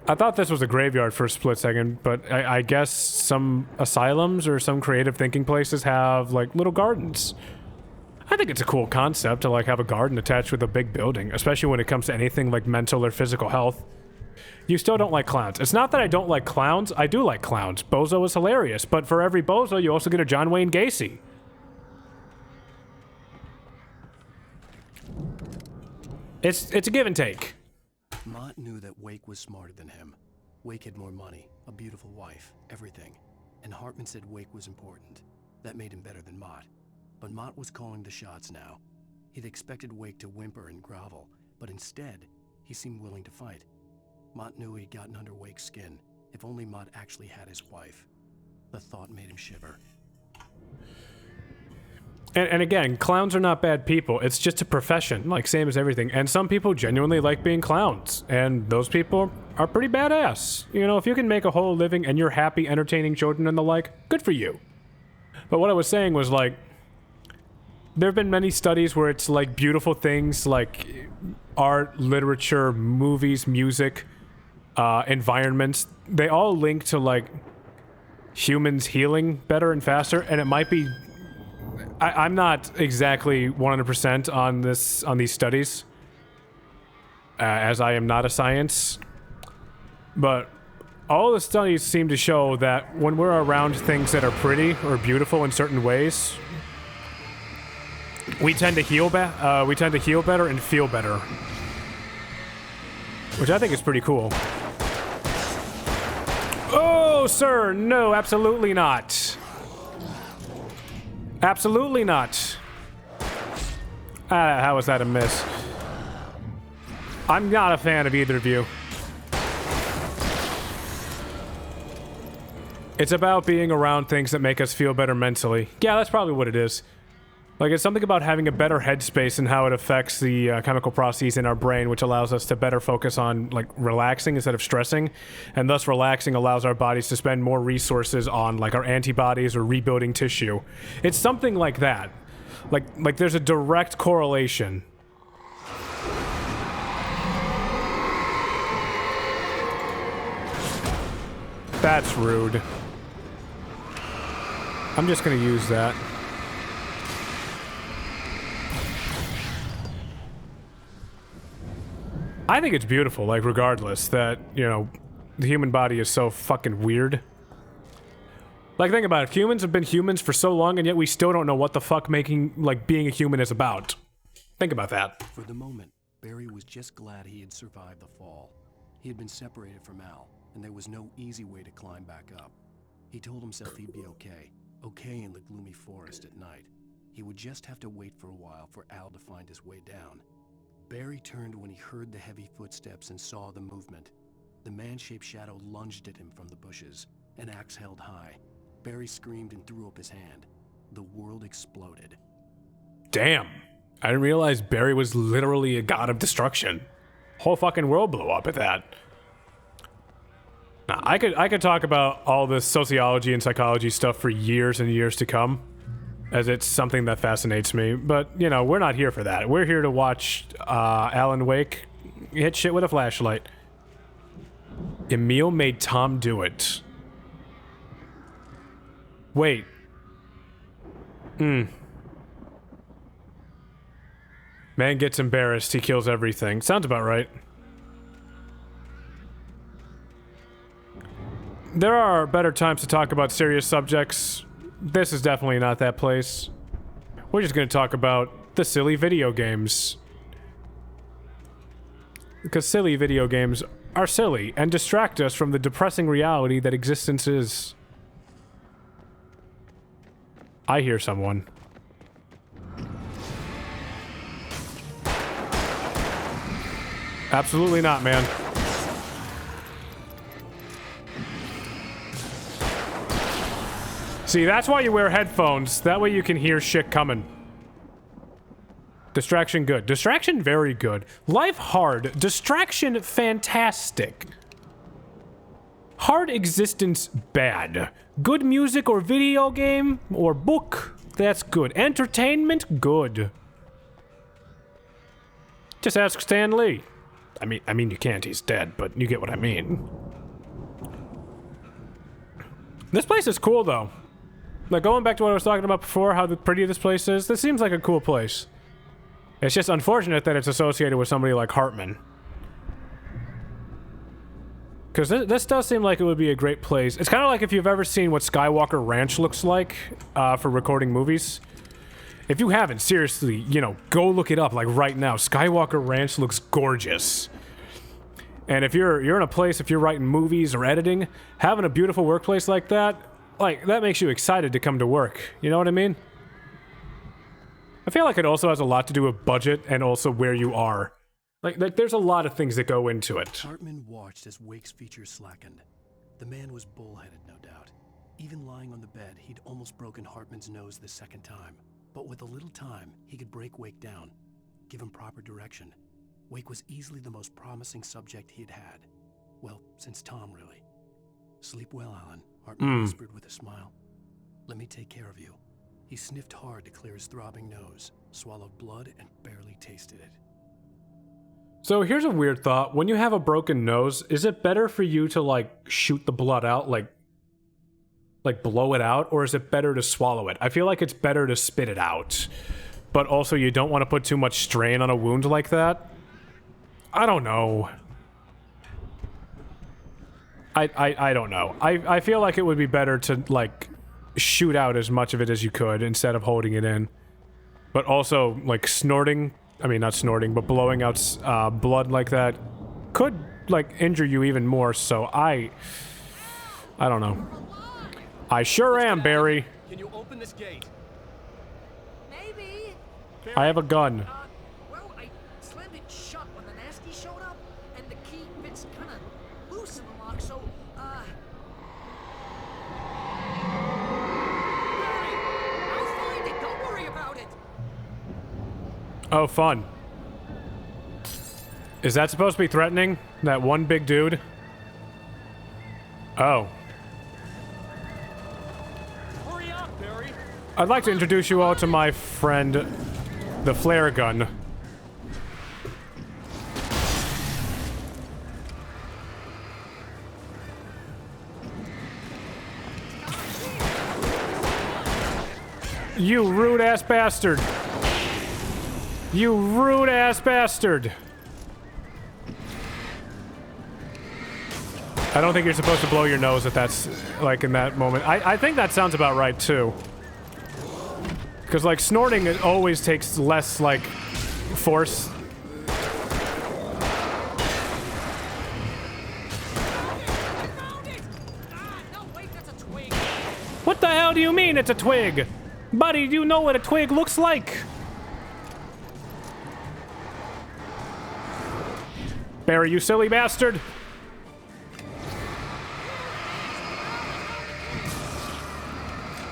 I thought this was a graveyard for a split second, but I guess some asylums or some creative thinking places have, like, little gardens. I think it's a cool concept to, like, have a garden attached with a big building, especially when it comes to anything like mental or physical health. You still don't like clowns. It's not that I don't like clowns. I do like clowns. Bozo is hilarious. But for every Bozo, you also get a John Wayne Gacy. It's a give and take. Mott knew that Wake was smarter than him. Wake had more money, a beautiful wife, everything. And Hartman said Wake was important. That made him better than Mott. But Mott was calling the shots now. He'd expected Wake to whimper and grovel, but instead, he seemed willing to fight. Mott knew he'd gotten under Wake's skin. If only Mott actually had his wife. The thought made him shiver. And again, clowns are not bad people. It's just a profession, like same as everything. And some people genuinely like being clowns. And those people are pretty badass. You know, if you can make a whole living and you're happy entertaining children and the like, good for you. But what I was saying was like, there have been many studies where it's like beautiful things like art, literature, movies, music, environments. They all link to like humans healing better and faster. And it might be... I'm not exactly 100% on these studies, as I am not a science, but all the studies seem to show that when we're around things that are pretty or beautiful in certain ways, we tend to heal better and feel better, which I think is pretty cool. Oh, sir, no, absolutely not. Absolutely not. How was that a miss? I'm not a fan of either of you. It's about being around things that make us feel better mentally. Yeah, that's probably what it is. Like, it's something about having a better headspace and how it affects the chemical processes in our brain, which allows us to better focus on, like, relaxing instead of stressing. And thus, relaxing allows our bodies to spend more resources on, like, our antibodies or rebuilding tissue. It's something like that. Like there's a direct correlation. That's rude. I'm just gonna use that. I think it's beautiful, like, regardless, that, you know, the human body is so fucking weird. Like, think about it. Humans have been humans for so long, and yet we still don't know what the fuck being a human is about. Think about that. For the moment, Barry was just glad he had survived the fall. He had been separated from Al, and there was no easy way to climb back up. He told himself he'd be okay. Okay in the gloomy forest at night. He would just have to wait for a while for Al to find his way down. Barry turned when he heard the heavy footsteps and saw the movement. The man-shaped shadow lunged at him from the bushes, an axe held high. Barry screamed and threw up his hand. The world exploded. Damn. I didn't realize Barry was literally a god of destruction. Whole fucking world blew up at that. Now, I could talk about all this sociology and psychology stuff for years and years to come, as it's something that fascinates me. But, you know, we're not here for that. We're here to watch Alan Wake hit shit with a flashlight. Emil made Tom do it. Wait. Man gets embarrassed, he kills everything. Sounds about right. There are better times to talk about serious subjects. This is definitely not that place. We're just gonna talk about the silly video games. Because silly video games are silly and distract us from the depressing reality that existence is. I hear someone. Absolutely not, man. See, that's why you wear headphones. That way you can hear shit coming. Distraction good. Distraction very good. Life hard. Distraction fantastic. Hard existence bad. Good music or video game or book, that's good. Entertainment good. Just ask Stan Lee. I mean you can't, he's dead, but you get what I mean. This place is cool though. Like, going back to what I was talking about before, how pretty this place is, this seems like a cool place. It's just unfortunate that it's associated with somebody like Hartman. Because this does seem like it would be a great place. It's kind of like if you've ever seen what Skywalker Ranch looks like for recording movies. If you haven't, seriously, you know, go look it up like right now. Skywalker Ranch looks gorgeous. And if you're in a place, if you're writing movies or editing, having a beautiful workplace like that makes you excited to come to work. You know what I mean? I feel like it also has a lot to do with budget and also where you are. Like there's a lot of things that go into it. Hartman watched as Wake's features slackened. The man was bullheaded, no doubt. Even lying on the bed, he'd almost broken Hartman's nose the second time. But with a little time, he could break Wake down, give him proper direction. Wake was easily the most promising subject he had had. Well, since Tom, really. Sleep well, Alan, Hartman whispered with a smile. Let me take care of you. He sniffed hard to clear his throbbing nose, swallowed blood, and barely tasted it. So here's a weird thought. When you have a broken nose, is it better for you to, like, shoot the blood out, like blow it out, or is it better to swallow it? I feel like it's better to spit it out. But also, you don't want to put too much strain on a wound like that. I don't know. I don't know. I feel like it would be better to, like, shoot out as much of it as you could instead of holding it in. But also, like, snorting... I mean, not snorting, but blowing out blood like that could, like, injure you even more, so I don't know. I sure am, Barry. Can you open this gate? Maybe. I have a gun. Well, I slammed it shut when the nasty showed up, and the key fits kind of loose in the lock, so, I'll find it, don't worry about it. Oh, fun. Is that supposed to be threatening? That one big dude? Oh. Hurry up, Barry. I'd like to introduce you all to my friend, the flare gun. You rude-ass bastard. You rude-ass bastard! I don't think you're supposed to blow your nose if that's, like, in that moment. I think that sounds about right, too. Because, like, snorting, it always takes less, like, force. What the hell do you mean it's a twig? Buddy, do you know what a twig looks like? Barry, you silly bastard!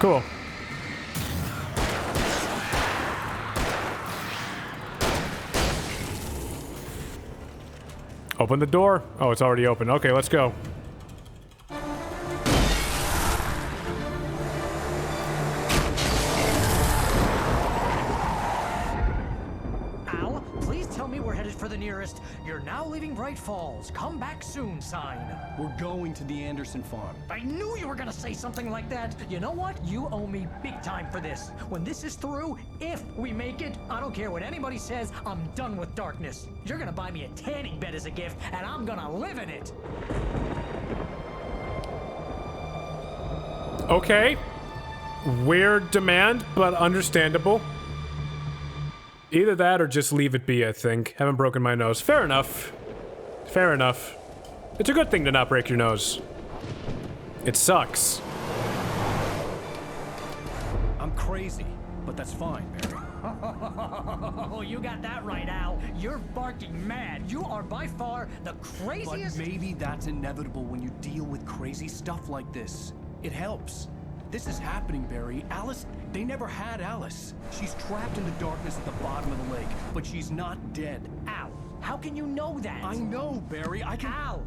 Cool. Open the door. Oh, it's already open. Okay, let's go. Al, please tell me we're headed for the nearest "You're now leaving Bright Falls. Come back soon" sign. We're going to the Anderson farm. I knew you were gonna say something like that. You know what? You owe me big time for this. When this is through, if we make it, I don't care what anybody says, I'm done with darkness. You're gonna buy me a tanning bed as a gift, and I'm gonna live in it. Okay. Weird demand, but understandable. Either that or just leave it be, I think. Haven't broken my nose. Fair enough. Fair enough. It's a good thing to not break your nose. It sucks. I'm crazy, but that's fine, Barry. Oh, you got that right, Al. You're barking mad. You are by far the craziest... But maybe that's inevitable when you deal with crazy stuff like this. It helps. This is happening, Barry. Alice, they never had Alice. She's trapped in the darkness at the bottom of the lake, but she's not dead. Al, how can you know that? I know, Barry. I can... Al,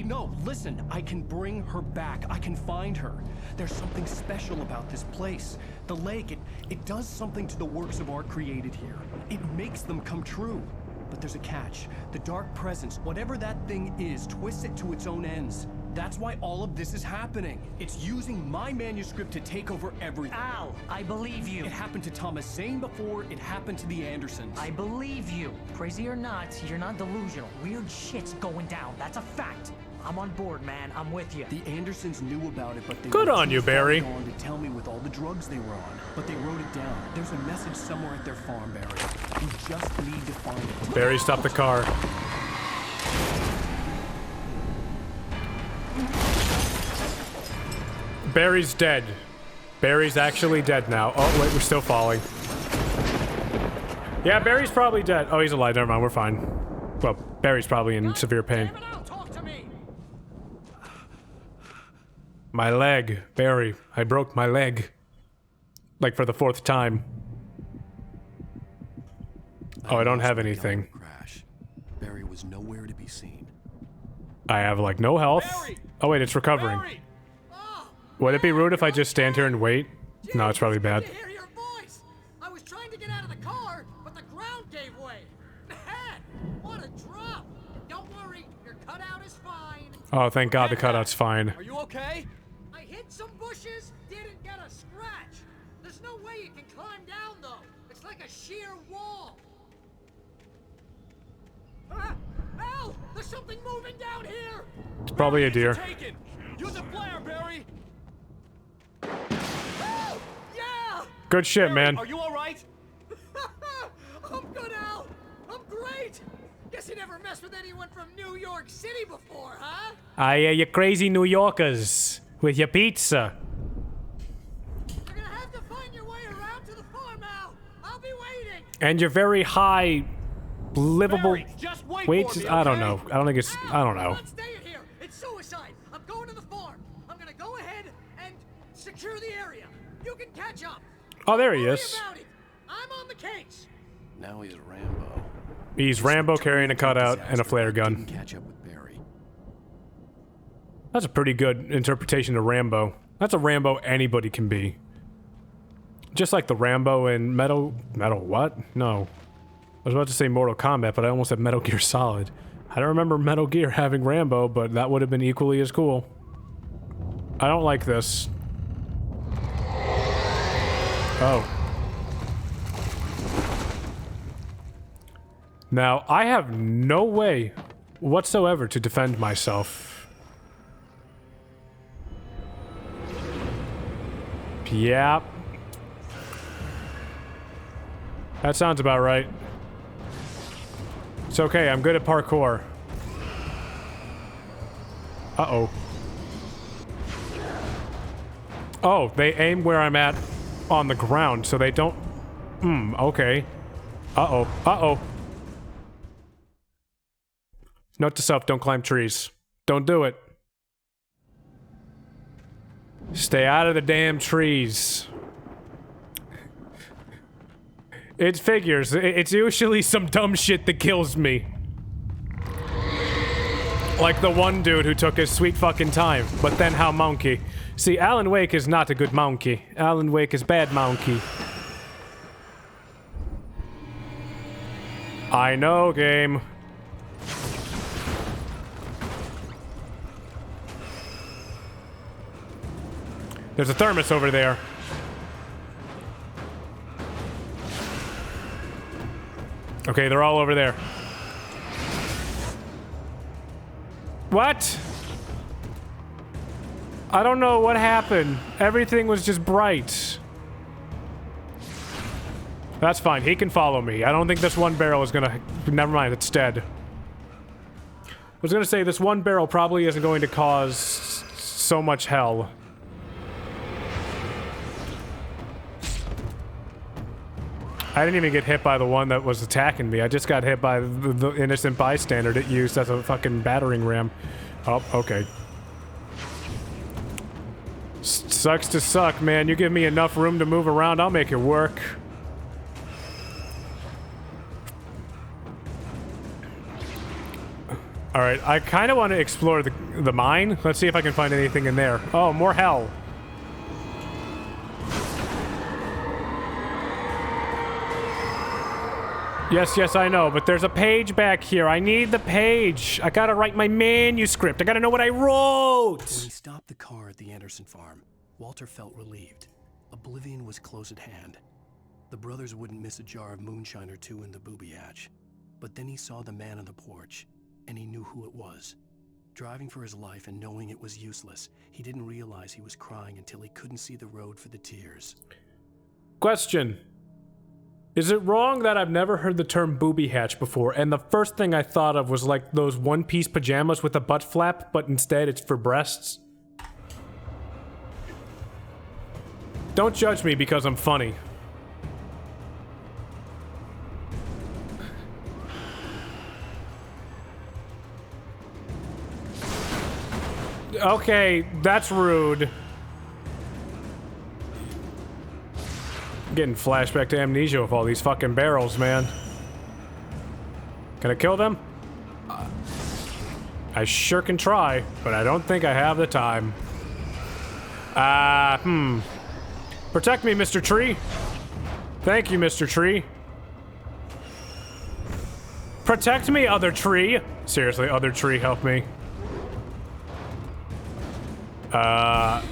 No, listen. I can bring her back. I can find her. There's something special about this place. The lake, it does something to the works of art created here. It makes them come true. But there's a catch. The dark presence, whatever that thing is, twists it to its own ends. That's why all of this is happening. It's using my manuscript to take over everything. Al, I believe you. It happened to Thomas Zane before it happened to the Andersons. I believe you. Crazy or not, you're not delusional. Weird shit's going down. That's a fact. I'm on board, man. I'm with you. The Andersons knew about it, but they Good were on too you, far Barry. gone to tell me with all the drugs they were on. But they wrote it down. There's a message somewhere at their farm, Barry. You just need to find it. Barry, stop the car. Barry's dead. Barry's actually dead now. Oh, wait, we're still falling. Yeah, Barry's probably dead. Oh, he's alive. Never mind, we're fine. Well, Barry's probably in severe pain. My leg. Barry, I broke my leg. Like for the 4th time. Oh, I don't have anything. Crash. Barry was nowhere to be seen. I have, like, no health. Oh, wait, it's recovering. Would it be rude if I just stand here and wait? No, it's probably bad. hear your voice. I was trying to get out of the car, but the ground gave way. Man, what a drop. Don't worry, your cutout is fine. Oh, thank God the cutout's fine. Are you okay? I hit some bushes, didn't get a scratch. There's no way you can climb down, though. It's like a sheer wall. Ah, Al, there's something moving down here. It's probably a deer. Use a flare, Barry. Yeah! Good shit, man. Are you all right? I'm good, Al. I'm great. Guess you never messed with anyone from New York City before, huh? Ah, yeah, you crazy New Yorkers with your pizza. You're gonna have to find your way around to the farm, Al. I'll be waiting. And your very high, livable Barry, just wait weights. for me, I don't okay? know. I don't think it's. I don't know. I'm not staying here. It's suicide. I'm going to the farm. I'm gonna go ahead and secure the area. You can catch up. Oh, there he Worry is. about it. I'm on the case. Now he's Rambo. He's Rambo carrying a cutout and a flare gun. Catch up with Barry. That's a pretty good interpretation of Rambo. That's a Rambo anybody can be. Just like the Rambo in Metal what? No. I was about to say Mortal Kombat, but I almost said Metal Gear Solid. I don't remember Metal Gear having Rambo, but that would have been equally as cool. I don't like this. Oh. Now, I have no way whatsoever to defend myself. Yep. That sounds about right. It's okay, I'm good at parkour. Uh-oh. Oh, they aim where I'm at on the ground, so they don't... okay. Uh-oh. Uh-oh. Note to self, don't climb trees. Don't do it. Stay out of the damn trees. It figures. It's usually some dumb shit that kills me. Like the one dude who took his sweet fucking time. But then how monkey. See, Alan Wake is not a good monkey. Alan Wake is bad monkey. I know, game. There's a thermos over there. Okay, they're all over there. What? I don't know what happened. Everything was just bright. That's fine. He can follow me. I don't think this one barrel is gonna... Never mind, it's dead. I was gonna say, this one barrel probably isn't going to cause so much hell. I didn't even get hit by the one that was attacking me. I just got hit by the innocent bystander that used as a fucking battering ram. Oh, okay. Sucks to suck, man. You give me enough room to move around, I'll make it work. Alright, I kind of want to explore the mine. Let's see if I can find anything in there. Oh, more hell. Yes, yes, I know, but there's a page back here. I need the page. I gotta write my manuscript. I gotta know what I wrote. When he stopped the car at the Anderson farm, Walter felt relieved. Oblivion was close at hand. The brothers wouldn't miss a jar of moonshine or two in the booby hatch. But then he saw the man on the porch, and he knew who it was. Driving for his life and knowing it was useless, he didn't realize he was crying until he couldn't see the road for the tears. Question. Is it wrong that I've never heard the term booby hatch before, and the first thing I thought of was like those one-piece pajamas with a butt flap, but instead it's for breasts? Don't judge me because I'm funny. Okay, that's rude. Getting flashback to amnesia with all these fucking barrels, man. Can I kill them? I sure can try, but I don't think I have the time. Protect me, Mr. Tree. Thank you, Mr. Tree. Protect me, other tree. Seriously, other tree, help me. I'm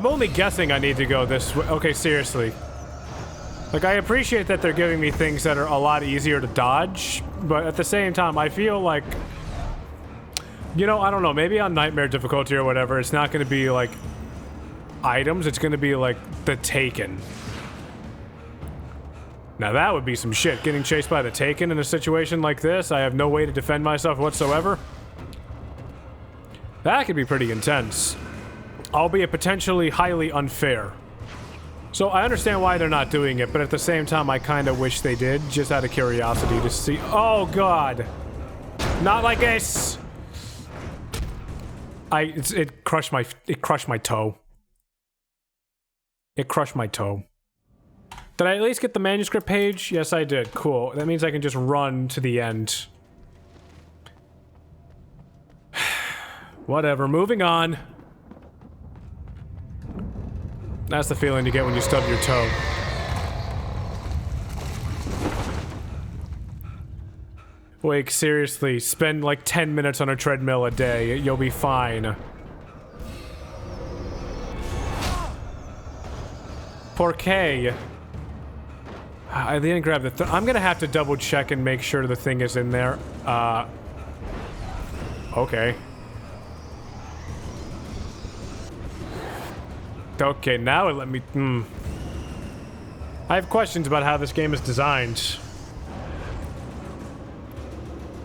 only guessing I need to go this way. Okay, seriously. Like, I appreciate that they're giving me things that are a lot easier to dodge, but at the same time, I feel like... You know, I don't know, maybe on Nightmare difficulty or whatever, it's not gonna be, like, items, it's gonna be, like, the Taken. Now that would be some shit, getting chased by the Taken in a situation like this. I have no way to defend myself whatsoever. That could be pretty intense. Albeit potentially highly unfair. So I understand why they're not doing it, but at the same time I kinda wish they did, just out of curiosity to see- Oh god! Not like this! It crushed my toe. It crushed my toe. Did I at least get the manuscript page? Yes, I did. Cool. That means I can just run to the end. Whatever, moving on. That's the feeling you get when you stub your toe. Wake, seriously, spend like 10 minutes on a treadmill a day. You'll be fine. Porqué? I didn't grab the I'm gonna have to double check and make sure the thing is in there. Okay. Okay, now it let me... I have questions about how this game is designed.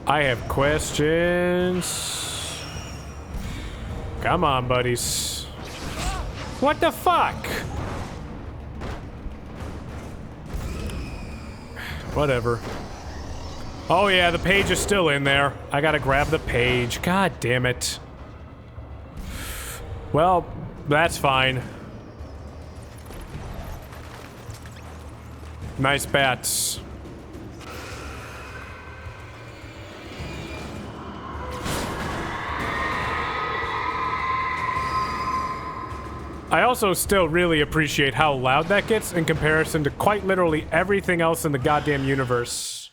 I have questions. Come on, buddies. What the fuck? Whatever. Oh yeah, the page is still in there. I gotta grab the page. God damn it. Well, that's fine. Nice bats. I also still really appreciate how loud that gets in comparison to quite literally everything else in the goddamn universe.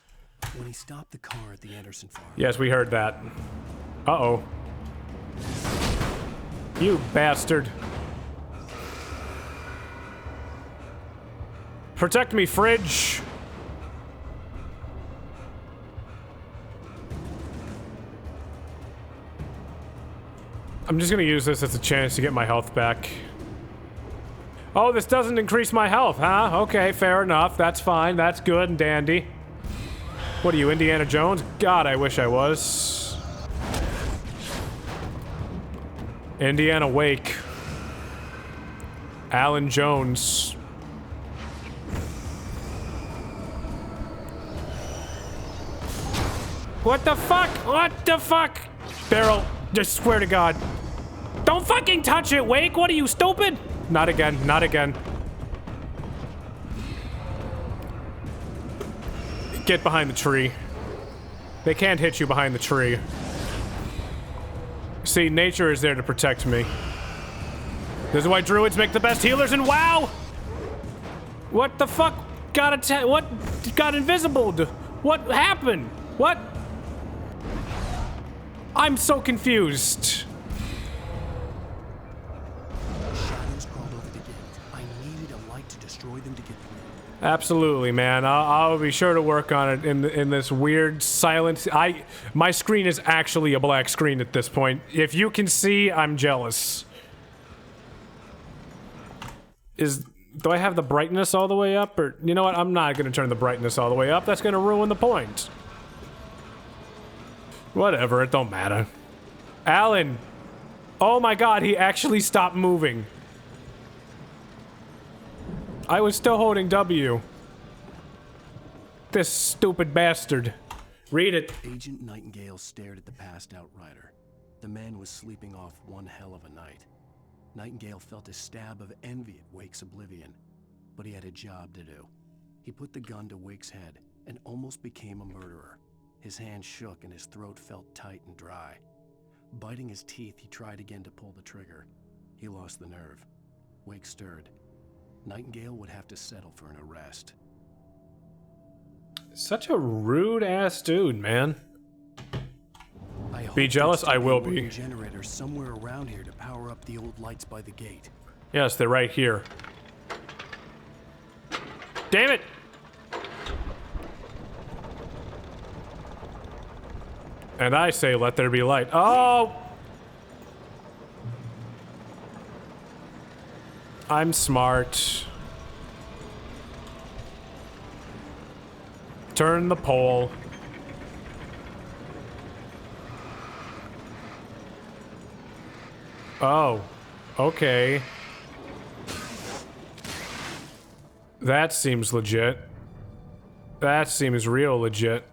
When he stopped the car at the Anderson farm. Yes, we heard that. Uh-oh. You bastard. Protect me, fridge! I'm just gonna use this as a chance to get my health back. Oh, this doesn't increase my health, huh? Okay, fair enough. That's fine. That's good and dandy. What are you, Indiana Jones? God, I wish I was. Indiana Wake. Alan Jones. What the fuck? What the fuck? Barrel, just swear to God. Don't fucking touch it, Wake! What are you, stupid? Not again, not again. Get behind the tree. They can't hit you behind the tree. See, nature is there to protect me. This is why druids make the best healers, and wow! What the fuck what got invisible? What happened? What? I'm so confused. Shadows crawled over the gate. I needed a light to destroy them to get through. Absolutely, man. I'll be sure to work on it in this weird silent. My screen is actually a black screen at this point. If you can see, I'm jealous. Do I have the brightness all the way up, or you know what? I'm not gonna turn the brightness all the way up. That's gonna ruin the point. Whatever, it don't matter. Alan! Oh my god, he actually stopped moving. I was still holding W. This stupid bastard. Read it. Agent Nightingale stared at the passed out rider. The man was sleeping off one hell of a night. Nightingale felt a stab of envy at Wake's oblivion, but he had a job to do. He put the gun to Wake's head and almost became a murderer. His hand shook and his throat felt tight and dry. Biting his teeth, he tried again to pull the trigger. He lost the nerve. Wake stirred. Nightingale would have to settle for an arrest. Such a rude ass dude, man. Be jealous? I will be. Generator somewhere around here to power up the old lights by the gate. Yes, they're right here. Damn it! And I say, let there be light. Oh! I'm smart. Turn the pole. Oh, okay. That seems legit. That seems real legit.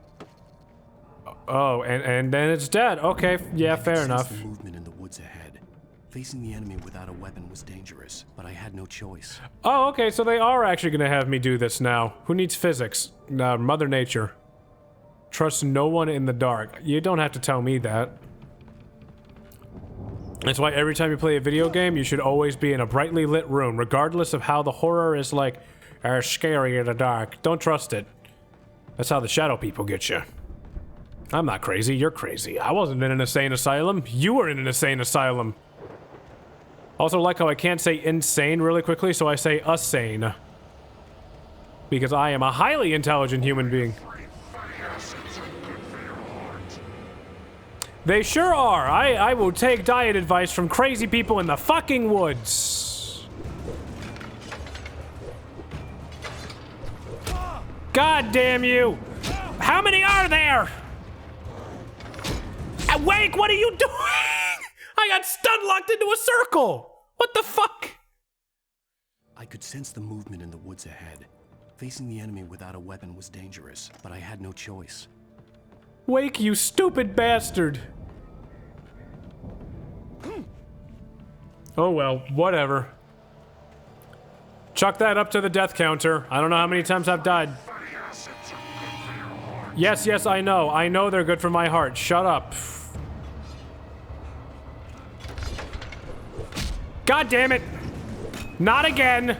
Oh, and then it's dead. Okay, yeah, fair enough. The movement in the woods ahead. Facing the enemy without a weapon was dangerous, but I had no choice. Oh, okay, so they are actually gonna have me do this now. Who needs physics? Mother Nature. Trust no one in the dark. You don't have to tell me that. That's why every time you play a video game, you should always be in a brightly lit room, regardless of how the horror is like, scary in the dark. Don't trust it. That's how the shadow people get you. I'm not crazy, you're crazy. I wasn't in an insane asylum. You were in an insane asylum. Also like how I can't say insane really quickly, so I say insane. Because I am a highly intelligent human being. They sure are. I will take diet advice from crazy people in the fucking woods. God damn you! How many are there? Wake, what are you doing? I got stun locked into a circle. What the fuck? I could sense the movement in the woods ahead. Facing the enemy without a weapon was dangerous, but I had no choice. Wake, you stupid bastard. Oh well, whatever. Chuck that up to the death counter. I don't know how many times I've died. Yes, yes, I know. I know they're good for my heart. Shut up. God damn it! Not again!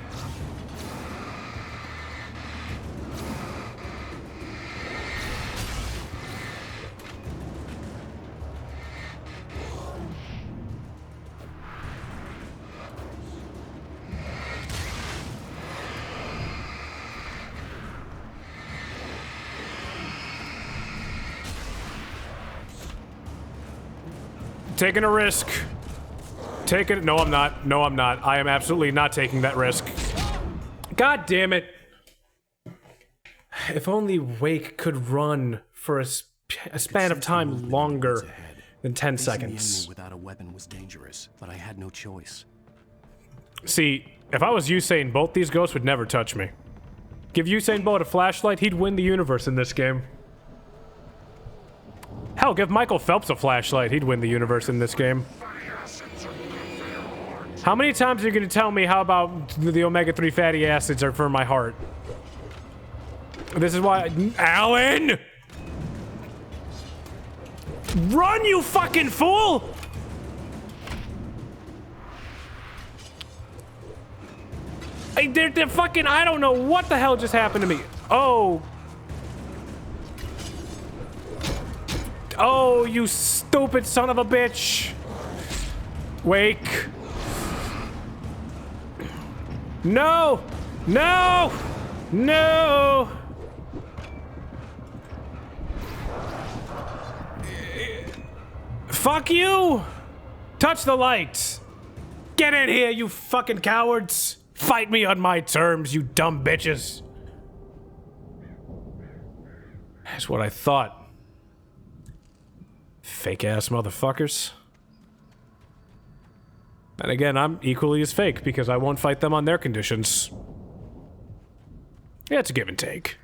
Taking a risk. No, I'm not. No, I'm not. I am absolutely not taking that risk. God damn it. If only Wake could run for a span of time longer than 10 seconds. Without a weapon was dangerous, but I had no choice. See, if I was Usain Bolt, these ghosts would never touch me. Give Usain Bolt a flashlight, he'd win the universe in this game. Hell, give Michael Phelps a flashlight, he'd win the universe in this game. How many times are you going to tell me how about the omega-3 fatty acids are for my heart? This is why... Alan! Run, you fucking fool! They're fucking... I don't know what the hell just happened to me. Oh. Oh, you stupid son of a bitch. Wake. No! No! No! Fuck you! Touch the light! Get in here, you fucking cowards! Fight me on my terms, you dumb bitches! That's what I thought. Fake-ass motherfuckers. And again, I'm equally as fake, because I won't fight them on their conditions. Yeah, it's a give and take.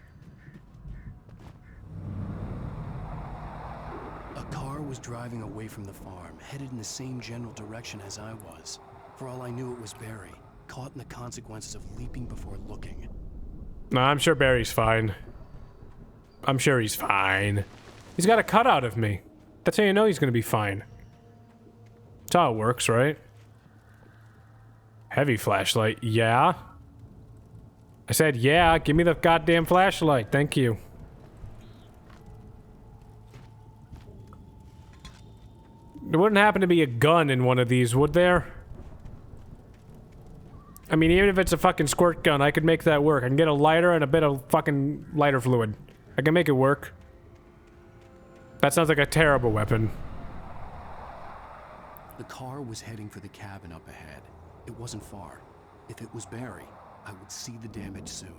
A car was driving away from the farm, headed in the same general direction as I was. For all I knew, it was Barry, caught in the consequences of leaping before looking. No, I'm sure Barry's fine. I'm sure he's fine. He's got a cutout of me. That's how you know he's gonna be fine. That's how it works, right? Heavy flashlight, yeah. I said, yeah, give me the goddamn flashlight, thank you. There wouldn't happen to be a gun in one of these, would there? I mean, even if it's a fucking squirt gun, I could make that work. I can get a lighter and a bit of fucking lighter fluid. I can make it work. That sounds like a terrible weapon. The car was heading for the cabin up ahead. It wasn't far. If it was Barry, I would see the damage soon.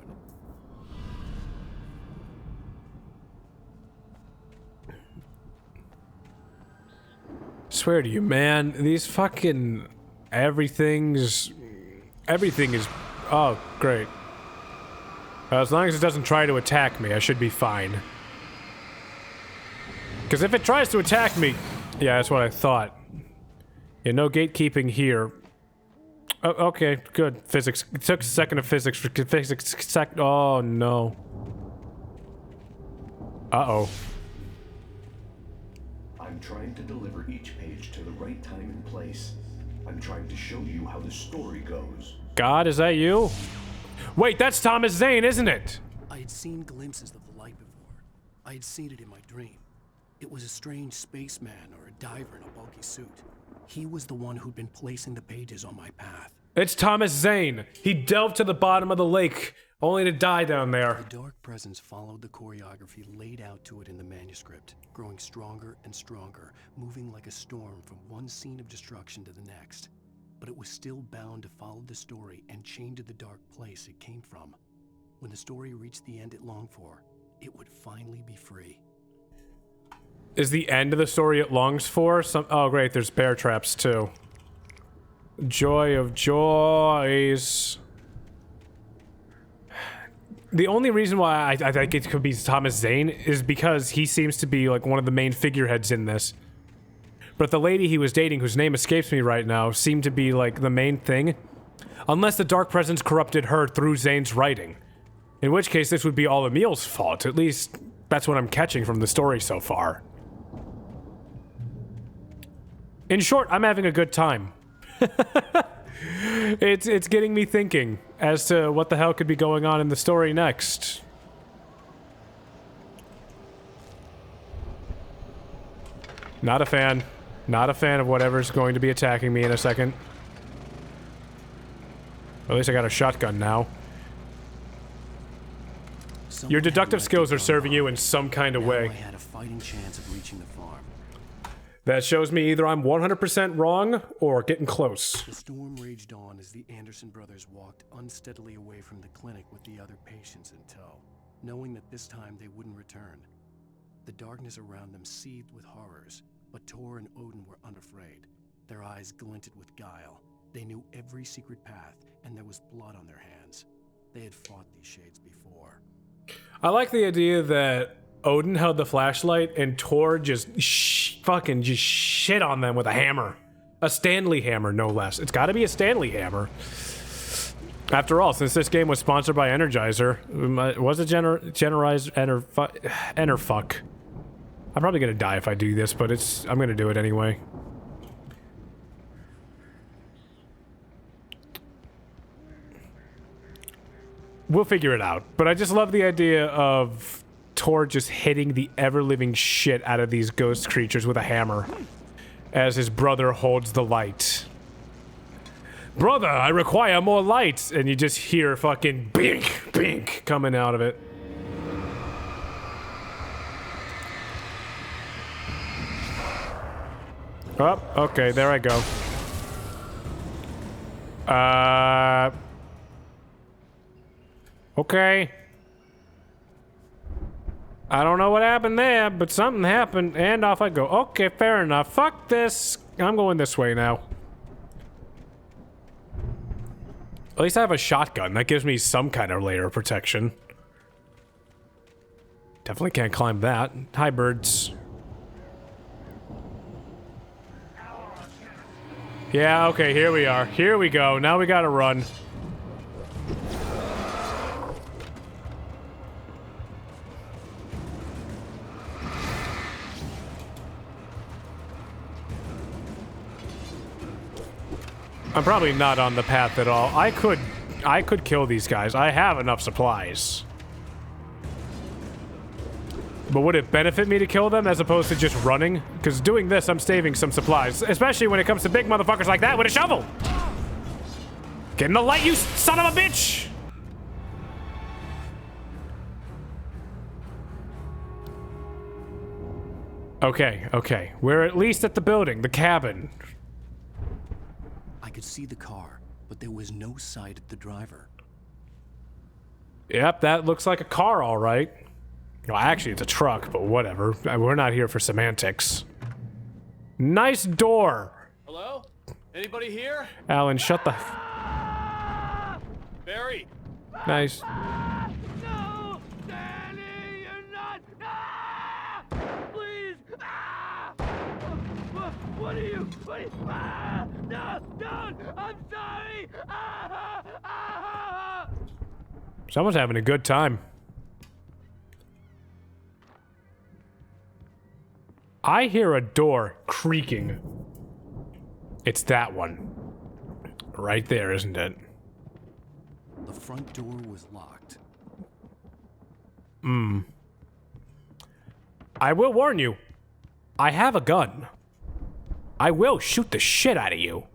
Swear to you, man, these fucking everything is, oh, great. As long as it doesn't try to attack me, I should be fine. Because if it tries to attack me, yeah, that's what I thought. Yeah, no gatekeeping here. Oh, okay, good. Physics. It took a second of physics for physics. Oh no. Uh-oh. I'm trying to deliver each page to the right time and place. I'm trying to show you how the story goes. God, is that you? Wait, that's Thomas Zane, isn't it? I had seen glimpses of the light before. I had seen it in my dream. It was a strange spaceman or a diver in a bulky suit. He was the one who'd been placing the pages on my path. It's Thomas Zane. He delved to the bottom of the lake, only to die down there. The dark presence followed the choreography laid out to it in the manuscript, growing stronger and stronger, moving like a storm from one scene of destruction to the next. But it was still bound to follow the story and chained to the dark place it came from. When the story reached the end it longed for, it would finally be free. Is the end of the story it longs for? Oh great, there's bear traps too. Joy of joys. The only reason why I think it could be Thomas Zane is because he seems to be like one of the main figureheads in this. But the lady he was dating, whose name escapes me right now, seemed to be like the main thing. Unless the Dark Presence corrupted her through Zane's writing. In which case this would be all Emil's fault. At least that's what I'm catching from the story so far. In short, I'm having a good time. It's getting me thinking as to what the hell could be going on in the story next. Not a fan. Not a fan of whatever's going to be attacking me in a second. At least I got a shotgun now. Your deductive skills are serving you in some kind of way. I had a fighting chance of reaching the farm. That shows me either I'm 100% wrong or getting close. The storm raged on as the Anderson brothers walked unsteadily away from the clinic with the other patients in tow, knowing that this time they wouldn't return. The darkness around them seethed with horrors, but Tor and Odin were unafraid. Their eyes glinted with guile. They knew every secret path, and there was blood on their hands. They had fought these shades before. I like the idea that Odin held the flashlight and Tor just fucking shit on them with a hammer. A Stanley hammer, no less. It's gotta be a Stanley hammer. After all, since this game was sponsored by Energizer, was it Enerfuck? I'm probably gonna die if I do this, but I'm gonna do it anyway. We'll figure it out, but I just love the idea of Tor just hitting the ever-living shit out of these ghost creatures with a hammer as his brother holds the light. brother, I require more lights. And you just hear fucking bink, bink coming out of it. Oh, okay, there I go. Okay. I don't know what happened there, but something happened, and off I go. Okay, fair enough. Fuck this. I'm going this way now. At least I have a shotgun. That gives me some kind of layer of protection. Definitely can't climb that. Hi, birds. Yeah, okay, here we are. Here we go. Now we gotta run. I'm probably not on the path at all. I could kill these guys. I have enough supplies. But would it benefit me to kill them as opposed to just running? Because doing this, I'm saving some supplies. Especially when it comes to big motherfuckers like that with a shovel! Get in the light, you son of a bitch! Okay, okay. We're at least at the building, the cabin. I could see the car, but there was no sight of the driver. Yep, that looks like a car, all right. Well, actually, it's a truck, but whatever. We're not here for semantics. Nice door! Hello? Anybody here? Alan, shut the... Barry! Nice. No! Danny, you're not! Ah! Please! Ah! What are you? Ah! No! Don't! I'm sorry! Ah! Ah! Someone's having a good time. I hear a door creaking. It's that one. Right there, isn't it? The front door was locked. I will warn you. I have a gun. I will shoot the shit out of you.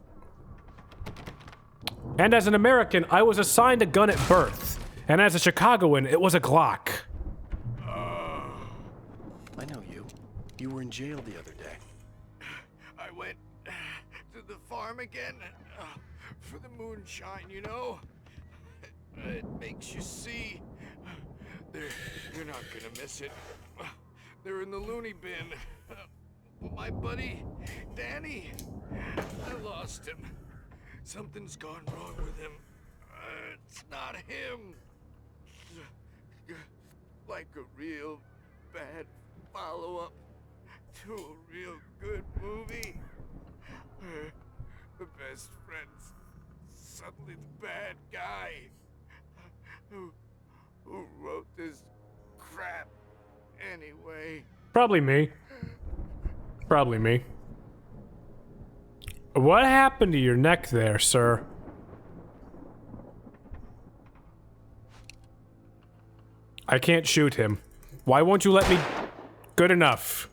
And as an American, I was assigned a gun at birth. And as a Chicagoan, it was a Glock. I know you. You were in jail the other day. I went to the farm again for the moonshine, you know? It makes you see. You're not gonna miss it. They're in the loony bin. But my buddy, Danny, I lost him. Something's gone wrong with him. It's not him. Like a real bad follow-up to a real good movie. The best friend's suddenly the bad guy. Who wrote this crap anyway? Probably me. Probably me. What happened to your neck there, sir? I can't shoot him. Why won't you let me... Good enough.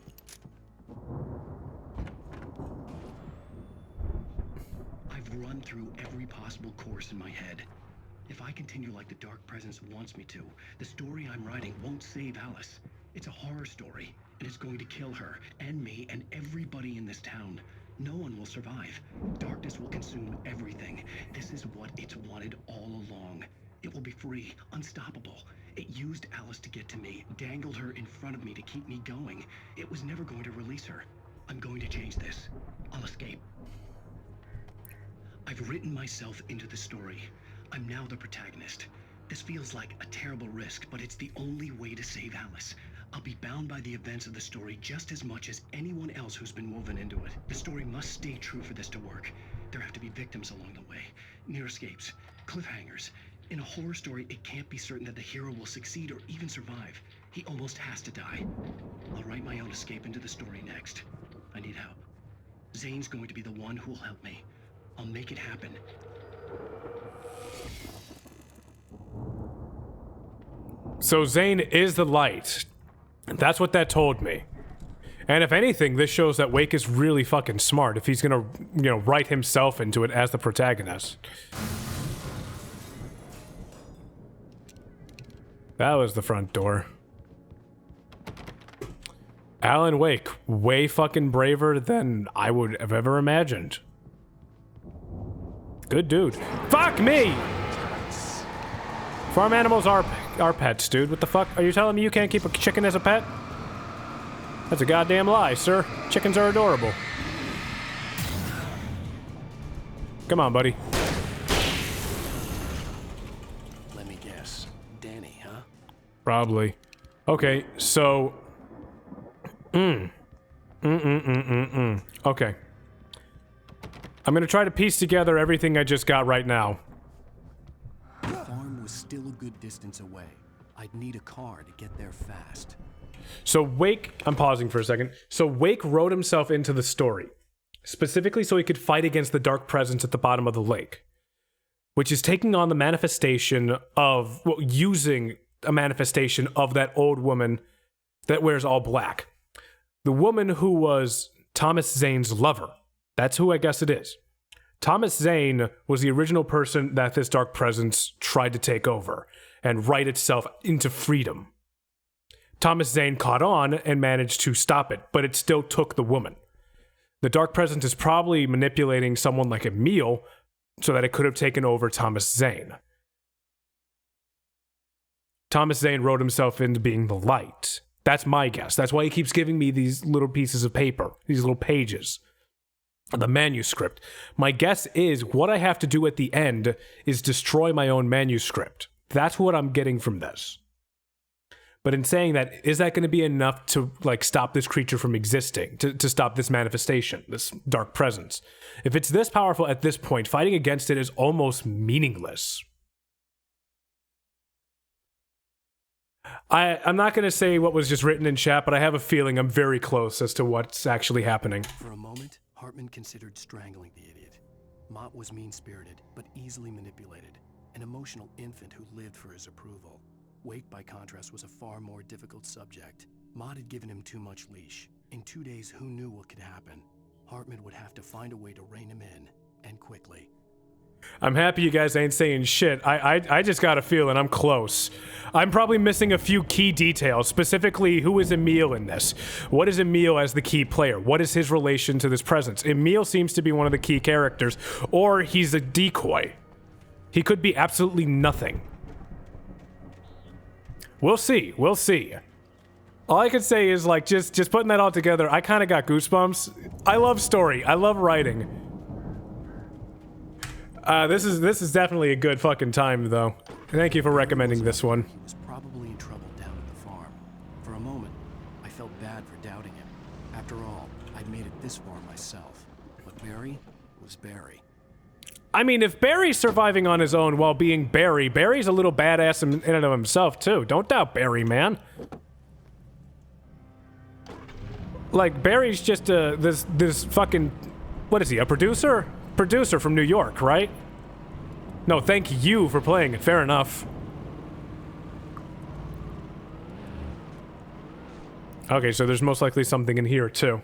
I've run through every possible course in my head. If I continue like the Dark Presence wants me to, the story I'm writing won't save Alice. It's a horror story, and it's going to kill her, and me, and everybody in this town. No one will survive. Darkness will consume everything. This is what it's wanted all along. It will be free, unstoppable. It used Alice to get to me, dangled her in front of me to keep me going. It was never going to release her. I'm going to change this. I'll escape. I've written myself into the story. I'm now the protagonist. This feels like a terrible risk, but it's the only way to save Alice. I'll be bound by the events of the story just as much as anyone else who's been woven into it. The story must stay true for this to work. There have to be victims along the way, near escapes, cliffhangers. In a horror story, it can't be certain that the hero will succeed or even survive. He almost has to die. I'll write my own escape into the story next. I need help. Zane's going to be the one who will help me. I'll make it happen. So Zane is the light. That's what that told me. And if anything, this shows that Wake is really fucking smart if he's gonna, you know, write himself into it as the protagonist. That was the front door. Alan Wake, way fucking braver than I would have ever imagined. Good dude. Fuck me! Farm animals are pets, dude. What the fuck? Are you telling me you can't keep a chicken as a pet? That's a goddamn lie, sir. Chickens are adorable. Come on, buddy. Let me guess. Danny, huh? Probably. Okay, so... Okay. I'm gonna try to piece together everything I just got right now. The farm was still a good distance away. I'd need a car to get there fast. So Wake... I'm pausing for a second. So Wake wrote himself into the story. Specifically so he could fight against the dark presence at the bottom of the lake. Which is taking on the manifestation of... Well, using a manifestation of that old woman that wears all black. The woman who was Thomas Zane's lover. That's who I guess it is. Thomas Zane was the original person that this dark presence tried to take over and write itself into freedom. Thomas Zane caught on and managed to stop it, but it still took the woman. The dark presence is probably manipulating someone like Emil so that it could have taken over Thomas Zane. Thomas Zane wrote himself into being the light. That's my guess. That's why he keeps giving me these little pieces of paper, these little pages. The manuscript. My guess is what I have to do at the end is destroy my own manuscript. That's what I'm getting from this. But in saying that, is that going to be enough to, like, stop this creature from existing? To stop this manifestation, this dark presence? If it's this powerful at this point, fighting against it is almost meaningless. I'm not going to say what was just written in chat, but I have a feeling I'm very close as to what's actually happening. For a moment, Hartman considered strangling the idiot. Mott was mean-spirited, but easily manipulated. An emotional infant who lived for his approval. Wake, by contrast, was a far more difficult subject. Mott had given him too much leash. In 2 days, who knew what could happen? Hartman would have to find a way to rein him in, and quickly. I'm happy you guys ain't saying shit. I just got a feeling I'm close. I'm probably missing a few key details, specifically who is Emil in this? What is Emil as the key player? What is his relation to this presence? Emil seems to be one of the key characters, or he's a decoy. He could be absolutely nothing. We'll see. We'll see. All I can say is, like, just putting that all together, I kind of got goosebumps. I love story. I love writing. This is definitely a good fucking time, though. Thank you for recommending this one. He was probably in trouble down at the farm. For a moment, I felt bad for doubting him. After all, I'd made it this far myself. But Barry was Barry. I mean, if Barry's surviving on his own while being Barry, Barry's a little badass in and of himself, too. Don't doubt Barry, man. Like, Barry's just this fucking... What is he, a producer? Producer from New York, right? No, thank you for playing it. Fair enough. Okay, so there's most likely something in here, too.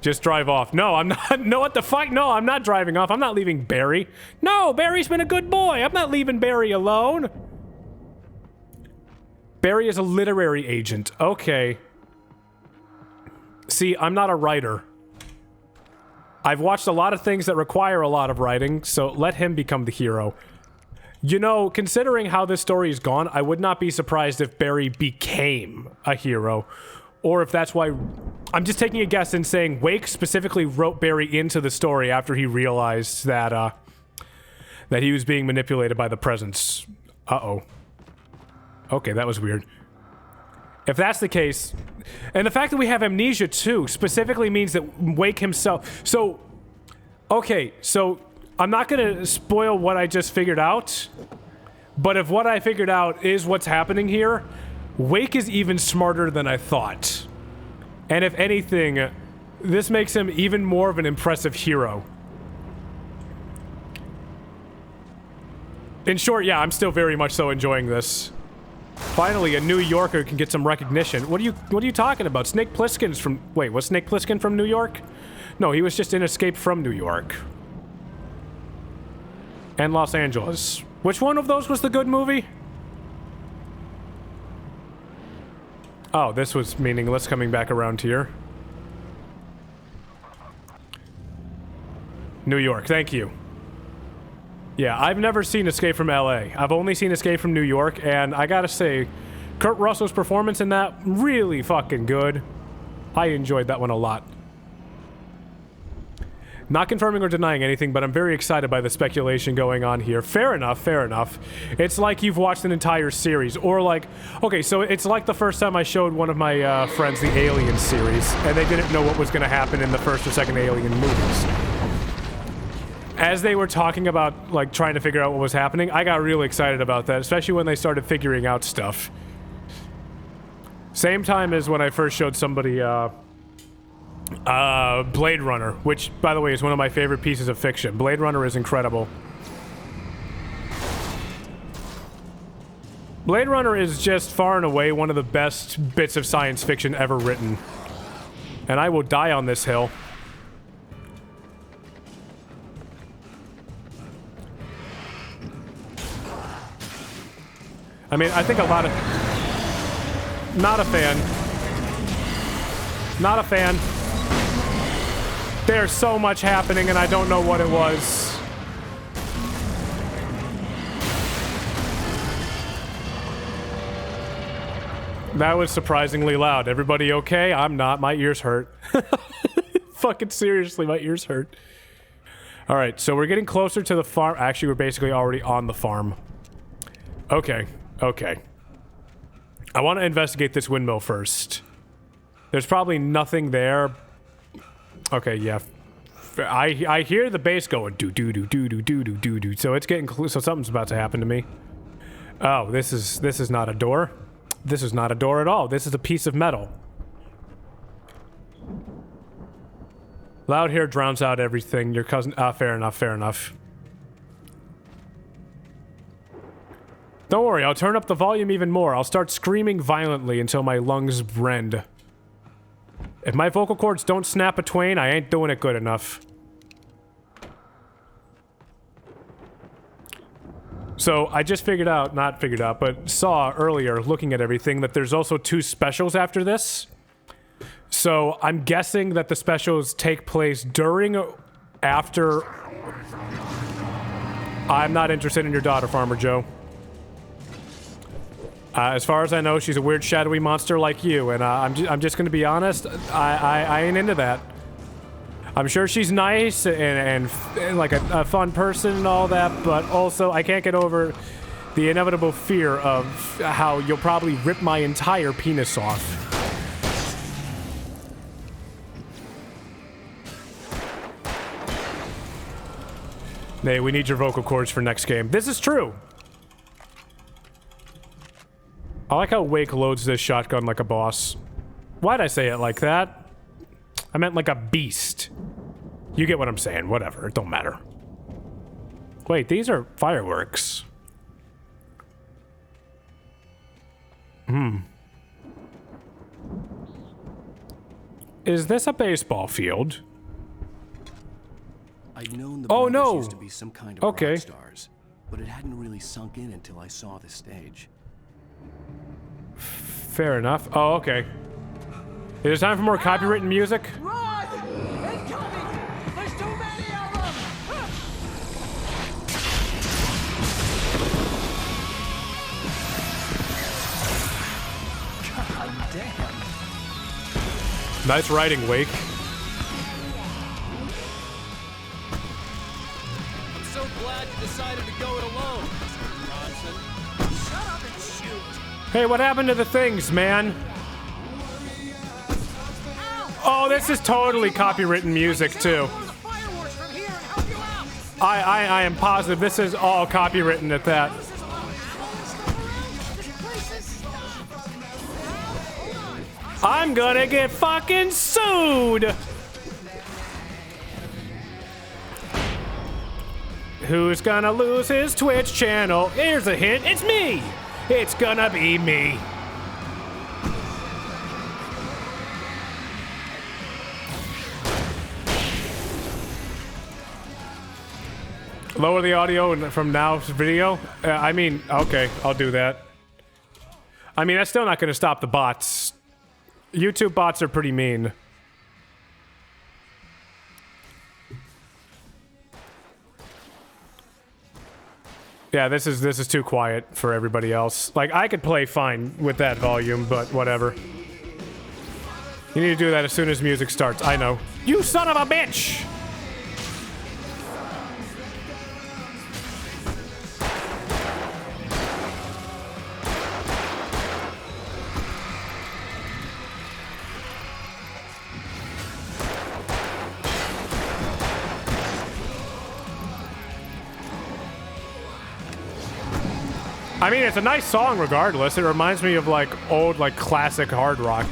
Just drive off. No, I'm not. No, what the fuck? No, I'm not driving off. I'm not leaving Barry. No, Barry's been a good boy. I'm not leaving Barry alone. Barry is a literary agent. Okay. See, I'm not a writer. I've watched a lot of things that require a lot of writing, so let him become the hero. You know, considering how this story is gone, I would not be surprised if Barry became a hero. Or if that's why... I'm just taking a guess and saying Wake specifically wrote Barry into the story after he realized that, that he was being manipulated by the presence. Uh-oh. Okay, that was weird. If that's the case... And the fact that we have amnesia, too, specifically means that Wake himself... So... Okay, so... I'm not gonna spoil what I just figured out. But if what I figured out is what's happening here... Wake is even smarter than I thought. And if anything, this makes him even more of an impressive hero. In short, yeah, I'm still very much so enjoying this. Finally, a New Yorker can get some recognition. What are you talking about? Snake Plissken's from... Wait, was Snake Plissken from New York? No, he was just in Escape from New York. And Los Angeles. Which one of those was the good movie? Oh, this was meaningless coming back around here. New York, thank you. Yeah, I've never seen Escape from LA. I've only seen Escape from New York, and I gotta say, Kurt Russell's performance in that, really fucking good. I enjoyed that one a lot. Not confirming or denying anything, but I'm very excited by the speculation going on here. Fair enough, fair enough. It's like you've watched an entire series, or like... Okay, so it's like the first time I showed one of my friends the Alien series, and they didn't know what was gonna happen in the first or second Alien movies. As they were talking about, like, trying to figure out what was happening, I got really excited about that, especially when they started figuring out stuff. Same time as when I first showed somebody, Blade Runner, which, by the way, is one of my favorite pieces of fiction. Blade Runner is incredible. Blade Runner is just far and away one of the best bits of science fiction ever written. And I will die on this hill. I mean, I think a lot of... Not a fan. Not a fan. There's so much happening and I don't know what it was. That was surprisingly loud. Everybody okay? I'm not. My ears hurt. Fucking seriously, my ears hurt. Alright, so we're getting closer to the farm. Actually, we're basically already on the farm. Okay. Okay. I want to investigate this windmill first. There's probably nothing there. Okay, yeah. I hear the bass going do do do do do do do do do. So it's getting close. So something's about to happen to me. Oh, this is not a door. This is not a door at all. This is a piece of metal. Loud hair drowns out everything. Your cousin. Ah, fair enough. Fair enough. Don't worry, I'll turn up the volume even more. I'll start screaming violently until my lungs rend. If my vocal cords don't snap a twain, I ain't doing it good enough. So, I just figured out, not figured out, but saw earlier, looking at everything, that there's also 2 specials after this. So, I'm guessing that the specials take place during, after... I'm not interested in your daughter, Farmer Joe. As far as I know, she's a weird shadowy monster like you, and I'm just gonna be honest, I ain't into that. I'm sure she's nice and like a fun person and all that, but also I can't get over the inevitable fear of how you'll probably rip my entire penis off. Hey, we need your vocal cords for next game. This is true! I like how Wake loads this shotgun like a boss. Why'd I say it like that? I meant like a beast. You get what I'm saying, whatever, it don't matter. Wait, these are fireworks. Is this a baseball field? I'd known the oh brothers no! used to be some kind of rock stars, but it hadn't really sunk in until I saw the stage. Fair enough. Oh, okay. Is it time for more copywritten music? Run! Incoming! There's too many of them! God damn. Nice writing, Wake. I'm so glad you decided to go it alone, Mr. Bronson. Shut up and shoot! Hey, what happened to the things, man? Oh, this is totally copywritten music, too. I am positive this is all copywritten at that. I'm gonna get fucking sued! Who's gonna lose his Twitch channel? Here's a hint, it's me! It's gonna be me. Lower the audio from now's video? I mean, okay, I'll do that. I mean, that's still not gonna stop the bots. YouTube bots are pretty mean. Yeah, this is too quiet for everybody else. Like, I could play fine with that volume, but whatever. You need to do that as soon as music starts. I know. You son of a bitch! I mean, it's a nice song regardless. It reminds me of, like, old, like, classic hard rock.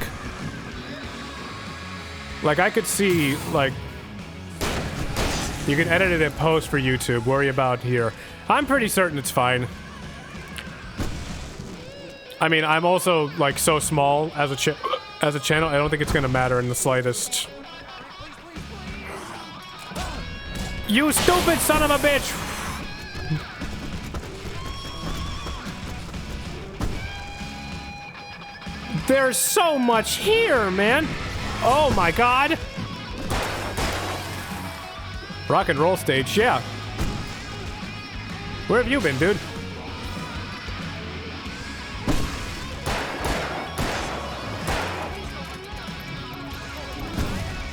Like, I could see, like... You can edit it in post for YouTube. Worry about here. I'm pretty certain it's fine. I mean, I'm also, like, so small as a channel, I don't think it's gonna matter in the slightest. You stupid son of a bitch! There's so much here, man! Oh my god! Rock and roll stage, yeah. Where have you been, dude?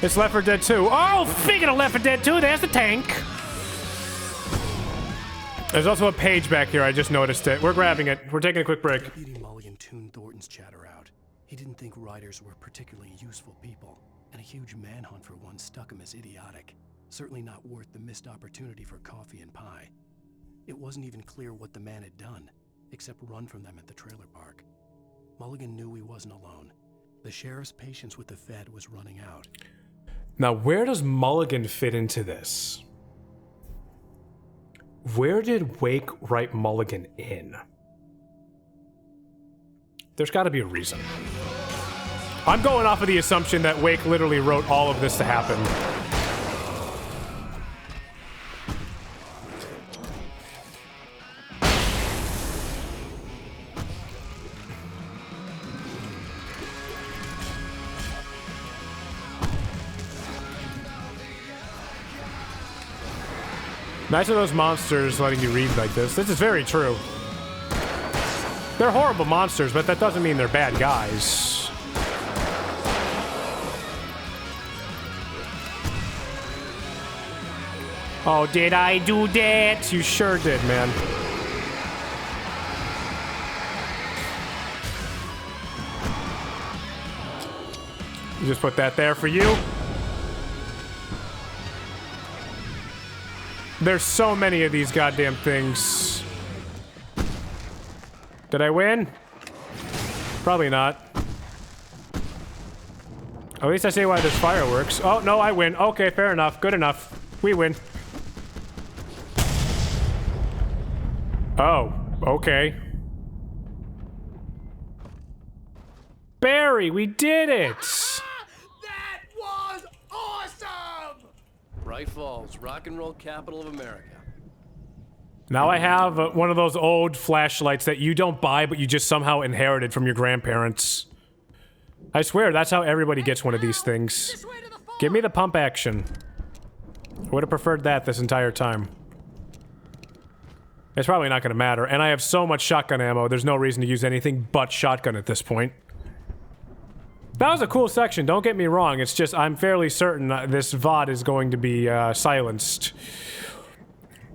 It's Left 4 Dead 2. Oh, speaking of Left 4 Dead 2, there's the tank! There's also a page back here, I just noticed it. We're grabbing it. We're taking a quick break. Deputy Mulligan tuned Thornton's chatter out. He didn't think riders were particularly useful people, and a huge manhunt for one struck him as idiotic. Certainly not worth the missed opportunity for coffee and pie. It wasn't even clear what the man had done, except run from them at the trailer park. Mulligan knew he wasn't alone. The sheriff's patience with the Fed was running out. Now, where does Mulligan fit into this? Where did Wake write Mulligan in? There's got to be a reason. I'm going off of the assumption that Wake literally wrote all of this to happen. Nice of those monsters letting you read like this. This is very true. They're horrible monsters, but that doesn't mean they're bad guys. Oh, did I do that? You sure did, man. You just put that there for you. There's so many of these goddamn things. Did I win? Probably not. At least I see why there's fireworks. Oh, no, I win. Okay, fair enough. Good enough. We win. Oh, okay. Barry, we did it! That was awesome! Bright Falls, rock and roll capital of America. Now I have one of those old flashlights that you don't buy, but you just somehow inherited from your grandparents. I swear, that's how everybody gets one of these things. Give me the pump action. I would have preferred that this entire time. It's probably not going to matter, and I have so much shotgun ammo, there's no reason to use anything but shotgun at this point. That was a cool section, don't get me wrong, it's just I'm fairly certain that this VOD is going to be silenced.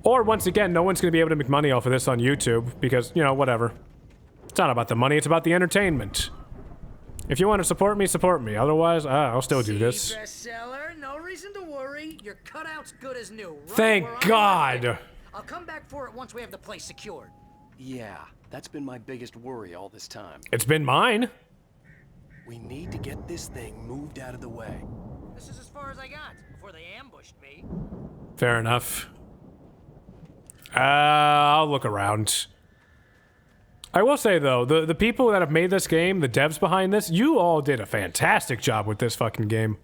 Or, once again, no one's going to be able to make money off of this on YouTube, because, you know, whatever. It's not about the money, it's about the entertainment. If you want to support me, otherwise, I'll still do this. Bestseller, no reason to worry. Your cutout's good as new. Right Thank God! I'll come back for it once we have the place secured. Yeah, that's been my biggest worry all this time. It's been mine. We need to get this thing moved out of the way. This is as far as I got before they ambushed me. Fair enough. I'll look around. I will say, though, the people that have made this game, the devs behind this, you all did a fantastic job with this fucking game.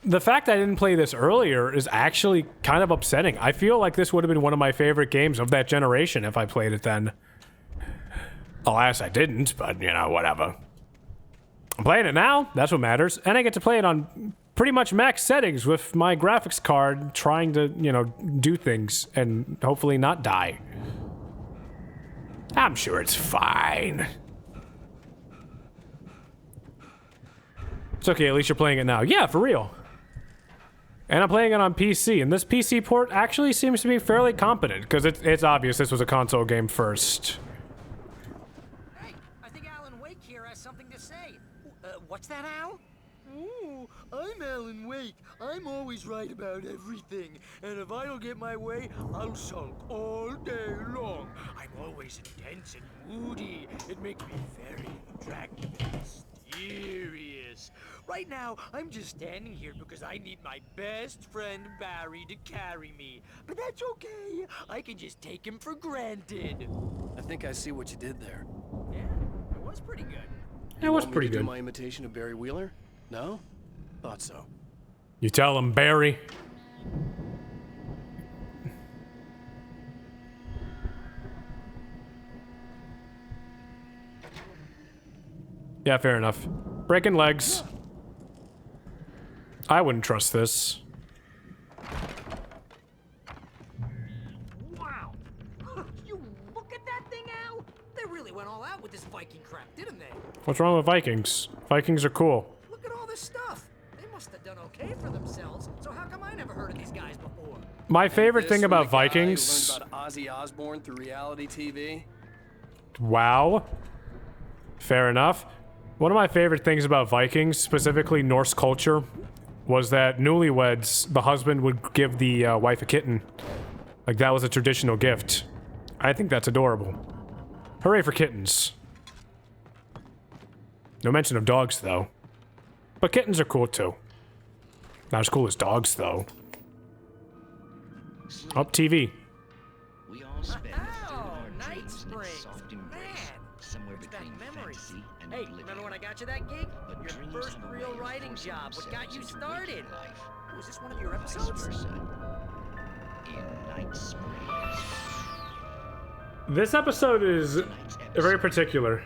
The fact I didn't play this earlier is actually kind of upsetting. I feel like this would have been one of my favorite games of that generation if I played it then. Alas, I didn't, but, you know, whatever. I'm playing it now, that's what matters, and I get to play it on pretty much max settings with my graphics card trying to, you know, do things and hopefully not die. I'm sure it's fine. It's okay, at least you're playing it now. Yeah, for real. And I'm playing it on PC, and this PC port actually seems to be fairly competent, because it's obvious this was a console game first. Hey, I think Alan Wake here has something to say. What's that, Al? Ooh, I'm Alan Wake. I'm always right about everything. And if I don't get my way, I'll sulk all day long. I'm always intense and moody. It makes me very attractive and mysterious. Right now, I'm just standing here because I need my best friend Barry to carry me. But that's okay. I can just take him for granted. I think I see what you did there. Yeah, it was pretty good. It was pretty good. Do my imitation of Barry Wheeler? No? Thought so. You tell him, Barry. Yeah, fair enough. Breaking legs. I wouldn't trust this. Wow! You look at that thing, Al! They really went all out with this Viking crap, didn't they? What's wrong with Vikings? Vikings are cool. Look at all this stuff. They must have done okay for themselves. So how come I never heard of these guys before? My favorite thing about Who Vikings... learned about Ozzy Osbourne through reality TV? Wow. Fair enough. One of my favorite things about Vikings, specifically Norse culture, was that newlyweds, the husband would give the wife a kitten. Like, that was a traditional gift. I think that's adorable. Hooray for kittens. No mention of dogs, though. But kittens are cool, too. Not as cool as dogs, though. Up TV. We all spend a third of our Night dreams in a Springs. soft embrace, somewhere between fantasy and Hey, oblivion. remember when I got you that gig? But Your dreams first have a real way of writing forcing job. What got you themselves into started? waking life. Was this one of your Vice episodes? versa. In Night Springs. This episode is very particular.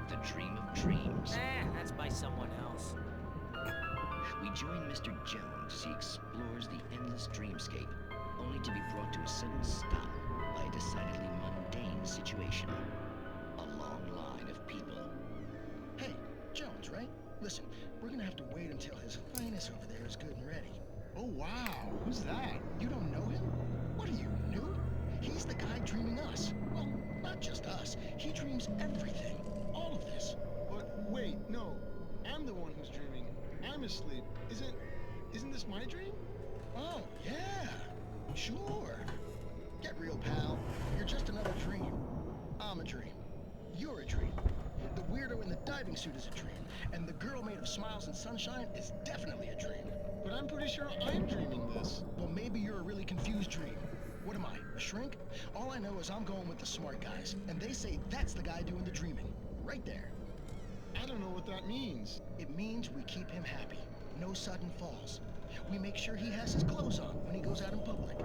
The dream of dreams. That's by someone else. We join Mr. Jones as he explores the endless dreamscape, only to be brought to a sudden stop by a decidedly mundane situation. A long line of people. Hey, Jones, right? Listen, we're gonna have to wait until His Highness over there is good and ready. Oh, wow. Who's that? You don't know him? What are you, new? He's the guy dreaming us. Well, not just us. He dreams everything. All of this. But wait, no. I'm the one who's dreaming. I'm asleep. Isn't this my dream? Oh, yeah. Sure. Get real, pal. You're just another dream. I'm a dream. You're a dream. The weirdo in the diving suit is a dream. And the girl made of smiles and sunshine is definitely a dream. But I'm pretty sure I'm dreaming this. Well, maybe you're a really confused dream. What am I, a shrink? All I know is I'm going with the smart guys, and they say that's the guy doing the dreaming. Right there. I don't know what that means. It means we keep him happy. No sudden falls. We make sure he has his clothes on when he goes out in public.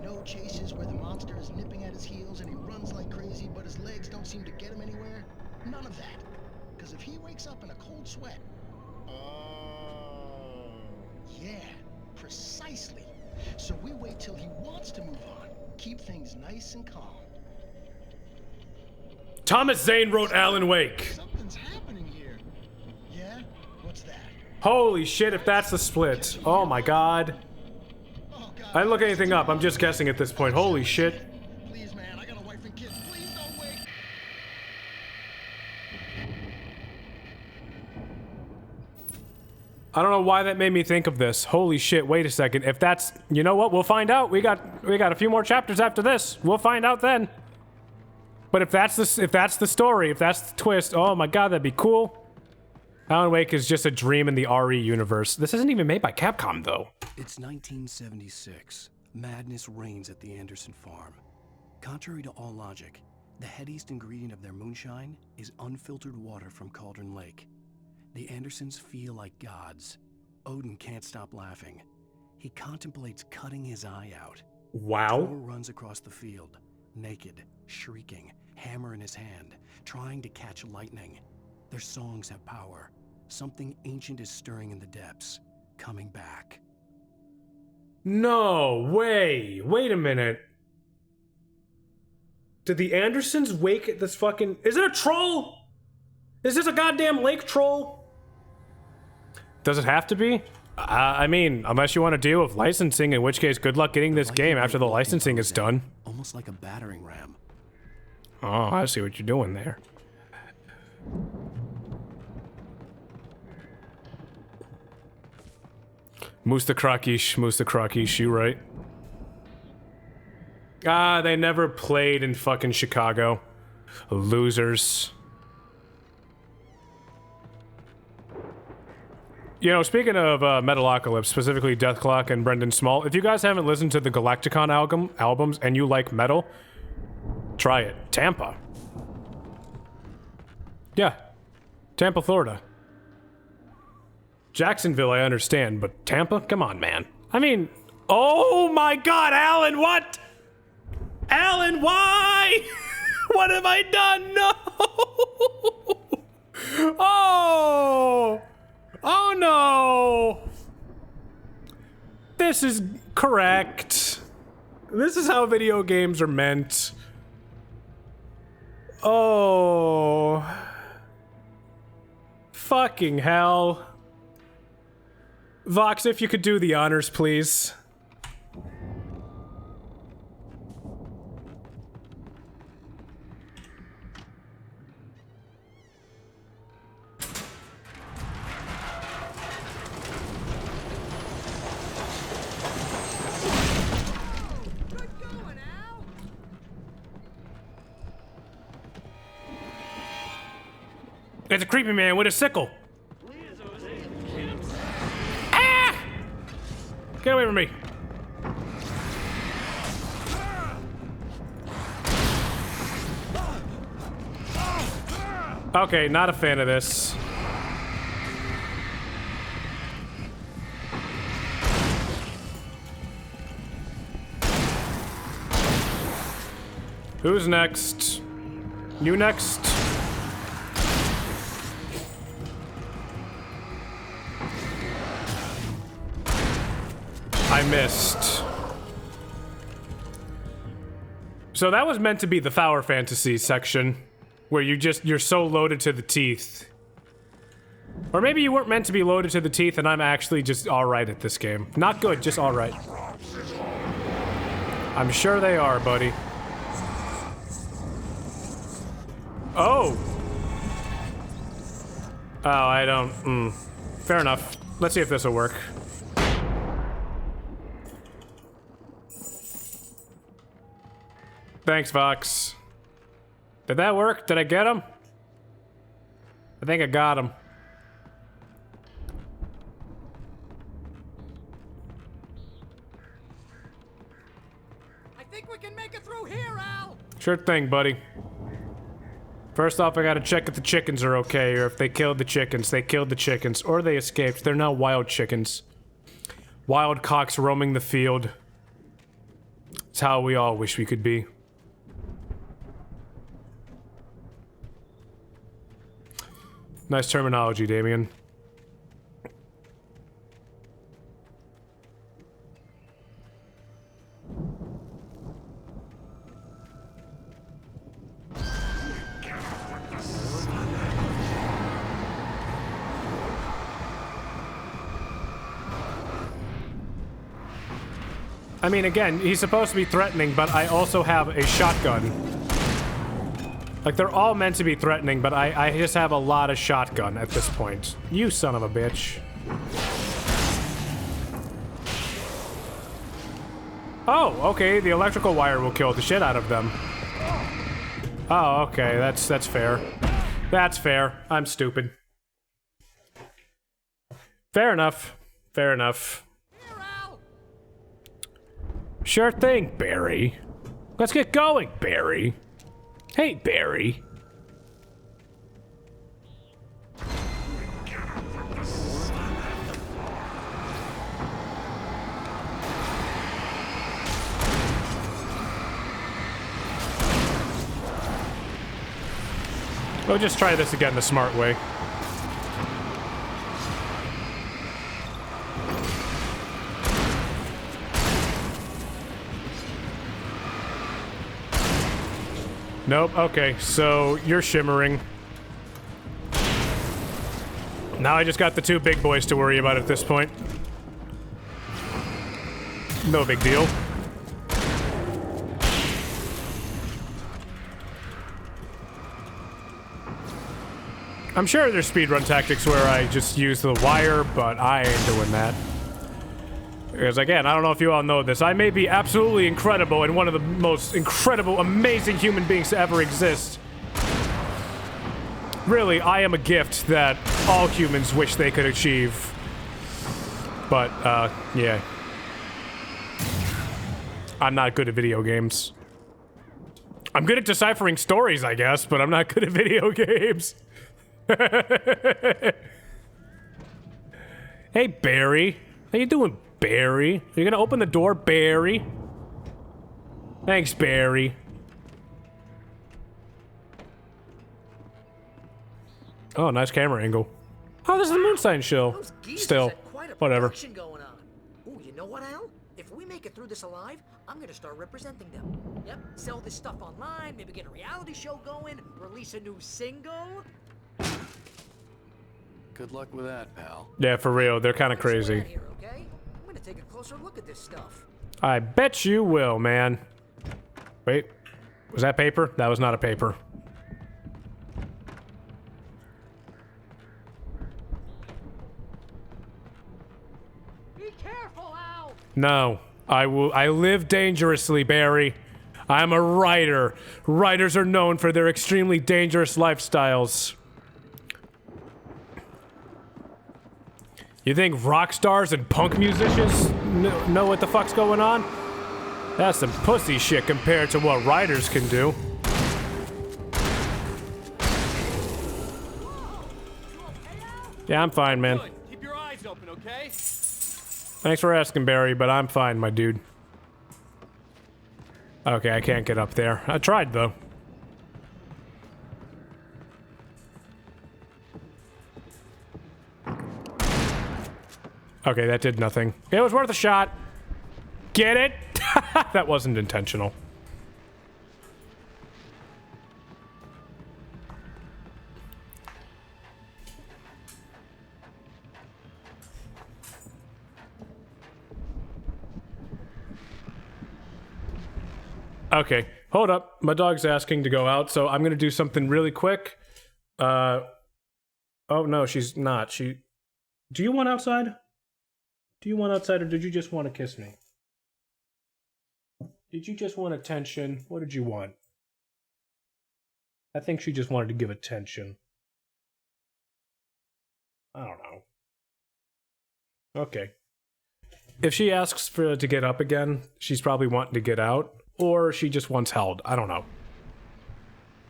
No chases where the monster is nipping at his heels and he runs like crazy, but his legs don't seem to get him anywhere. None of that. Because if he wakes up in a cold sweat... Yeah, precisely. So we wait till he wants to move on. Keep things nice and calm. Thomas Zane wrote Alan Wake. Something's happening here. Yeah? What's that? Holy shit, if that's the split. Oh my god. I didn't look anything up, I'm just guessing at this point. Holy shit. Please, man, I got a wife and kids. Please don't wait. I don't know why that made me think of this. Holy shit, wait a second. If that's... You know what? We'll find out. We got a few more chapters after this. We'll find out then. But if that's the story, if that's the twist, oh my god, that'd be cool. Alan Wake is just a dream in the RE universe. This isn't even made by Capcom, though. It's 1976. Madness reigns at the Anderson farm. Contrary to all logic, The headiest ingredient of their moonshine is unfiltered water from Cauldron Lake. The Andersons feel like gods. Odin can't stop laughing. He contemplates cutting his eye out. Wow. Thor runs across the field, naked, shrieking, hammer in his hand, trying to catch lightning. Their songs have power. Something ancient is stirring in the depths, coming back. No way. Wait a minute. Did the Andersons wake this fucking... Is it a troll? Is this a goddamn lake troll? Does it have to be? I mean, unless you want to deal with licensing, in which case, good luck getting this game after the licensing is done. Almost like a battering ram. Oh, I see what you're doing there. Moose the Croquish, you right. Ah, they never played in fucking Chicago. Losers. You know, speaking of Metalocalypse, specifically Deathclock and Brendan Small, if you guys haven't listened to the Galacticon albums and you like metal, try it. Tampa. Yeah. Tampa, Florida. Jacksonville, I understand, but Tampa? Come on, man. I mean, oh my god, Alan, what? Alan, why? What have I done? No! Oh! Oh no! This is correct. This is how video games are meant. Oh. Fucking hell. Vox, if you could do the honors, please. It's a creepy man with a sickle. Ah! Get away from me. Okay, not a fan of this. Who's next? You next? I missed. So that was meant to be the Tower Fantasy section, where you're so loaded to the teeth. Or maybe you weren't meant to be loaded to the teeth and I'm actually just alright at this game. Not good, just alright. I'm sure they are, buddy. Oh! Oh, I don't... Fair enough. Let's see if this will work. Thanks, Vox. Did that work? Did I get him? I think I got him. I think we can make it through here, Al! Sure thing, buddy. First off, I gotta check if the chickens are okay, or if they killed the chickens. They killed the chickens, or they escaped. They're now wild chickens. Wild cocks roaming the field. It's how we all wish we could be. Nice terminology, Damien. I mean, again, he's supposed to be threatening, but I also have a shotgun. Like, they're all meant to be threatening, but I just have a lot of shotgun at this point. You son of a bitch. Oh, okay, the electrical wire will kill the shit out of them. Oh, okay, that's fair. That's fair. I'm stupid. Fair enough. Fair enough. Sure thing, Barry. Let's get going, Barry. Hey, Barry. We'll just try this again the smart way. Nope, okay, so you're shimmering. Now I just got the two big boys to worry about at this point. No big deal. I'm sure there's speedrun tactics where I just use the wire, but I ain't doing that. Because again, I don't know if you all know this, I may be absolutely incredible and one of the most incredible, amazing human beings to ever exist. Really, I am a gift that all humans wish they could achieve. But, yeah. I'm not good at video games. I'm good at deciphering stories, I guess, but I'm not good at video games. Hey, Barry. How you doing, Barry? Are you gonna open the door, Barry? Thanks, Barry. Oh, nice camera angle. Oh, this is the Moonshine show. Still, whatever. Going on. Ooh, you know what, Al? If we make it through this alive, I'm gonna start representing them. Yep, sell this stuff online, maybe get a reality show going, release a new single. Good luck with that, pal. Yeah, for real, they're kind of crazy. Here, okay? I'm gonna take a closer look at this stuff. I bet you will, man. Wait, was that paper? That was not a paper. Be careful, Al! No, I live dangerously, Barry. I'm a writer. Writers are known for their extremely dangerous lifestyles. You think rock stars and punk musicians know what the fuck's going on? That's some pussy shit compared to what writers can do. Yeah, I'm fine, man. Keep your eyes open, okay? Thanks for asking, Barry, but I'm fine, my dude. Okay, I can't get up there. I tried, though. Okay, that did nothing. It was worth a shot. Get it? That wasn't intentional. Okay, hold up. My dog's asking to go out, so I'm gonna do something really quick. Oh no, she's not. Do you want outside? Do you want outside, or did you just want to kiss me? Did you just want attention? What did you want? I think she just wanted to give attention. I don't know. Okay. If she asks to get up again, she's probably wanting to get out, or she just wants held. I don't know.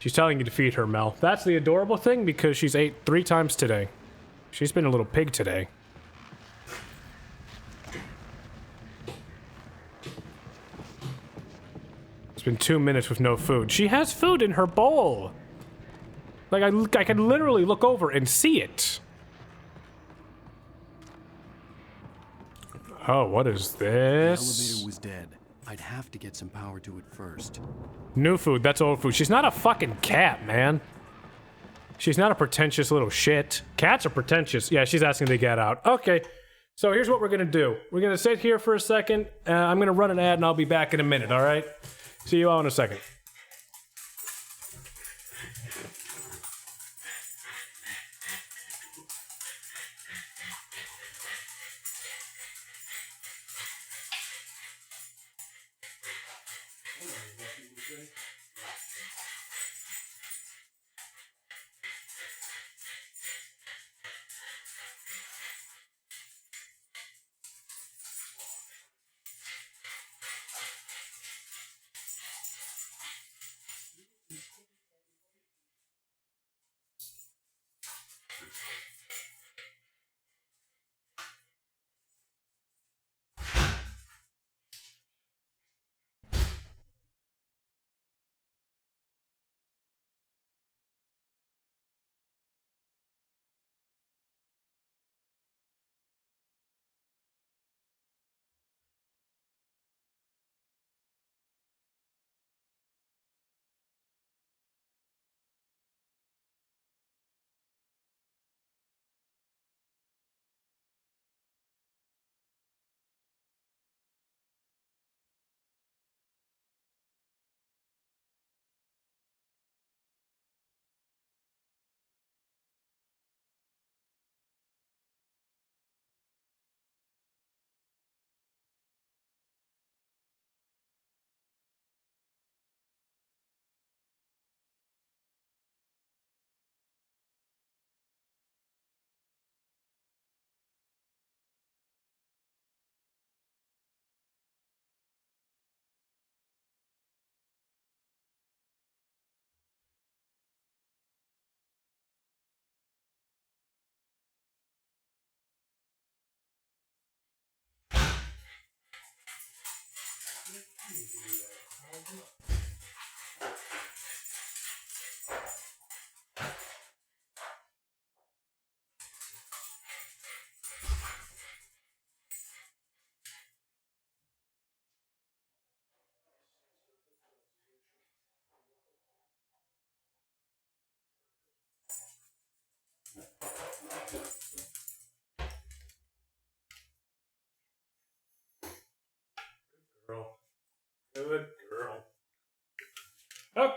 She's telling you to feed her, Mel. That's the adorable thing, because she's ate 3 times today. She's been a little pig today. It's been 2 minutes with no food. She has food in her bowl. Like, I can literally look over and see it. Oh, what is this? The elevator was dead. I'd have to get some power to it first. New food, that's old food. She's not a fucking cat, man. She's not a pretentious little shit. Cats are pretentious. Yeah, she's asking to get out. Okay, so here's what we're gonna do. We're gonna sit here for a second. I'm gonna run an ad and I'll be back in a minute, alright? See you all in a second.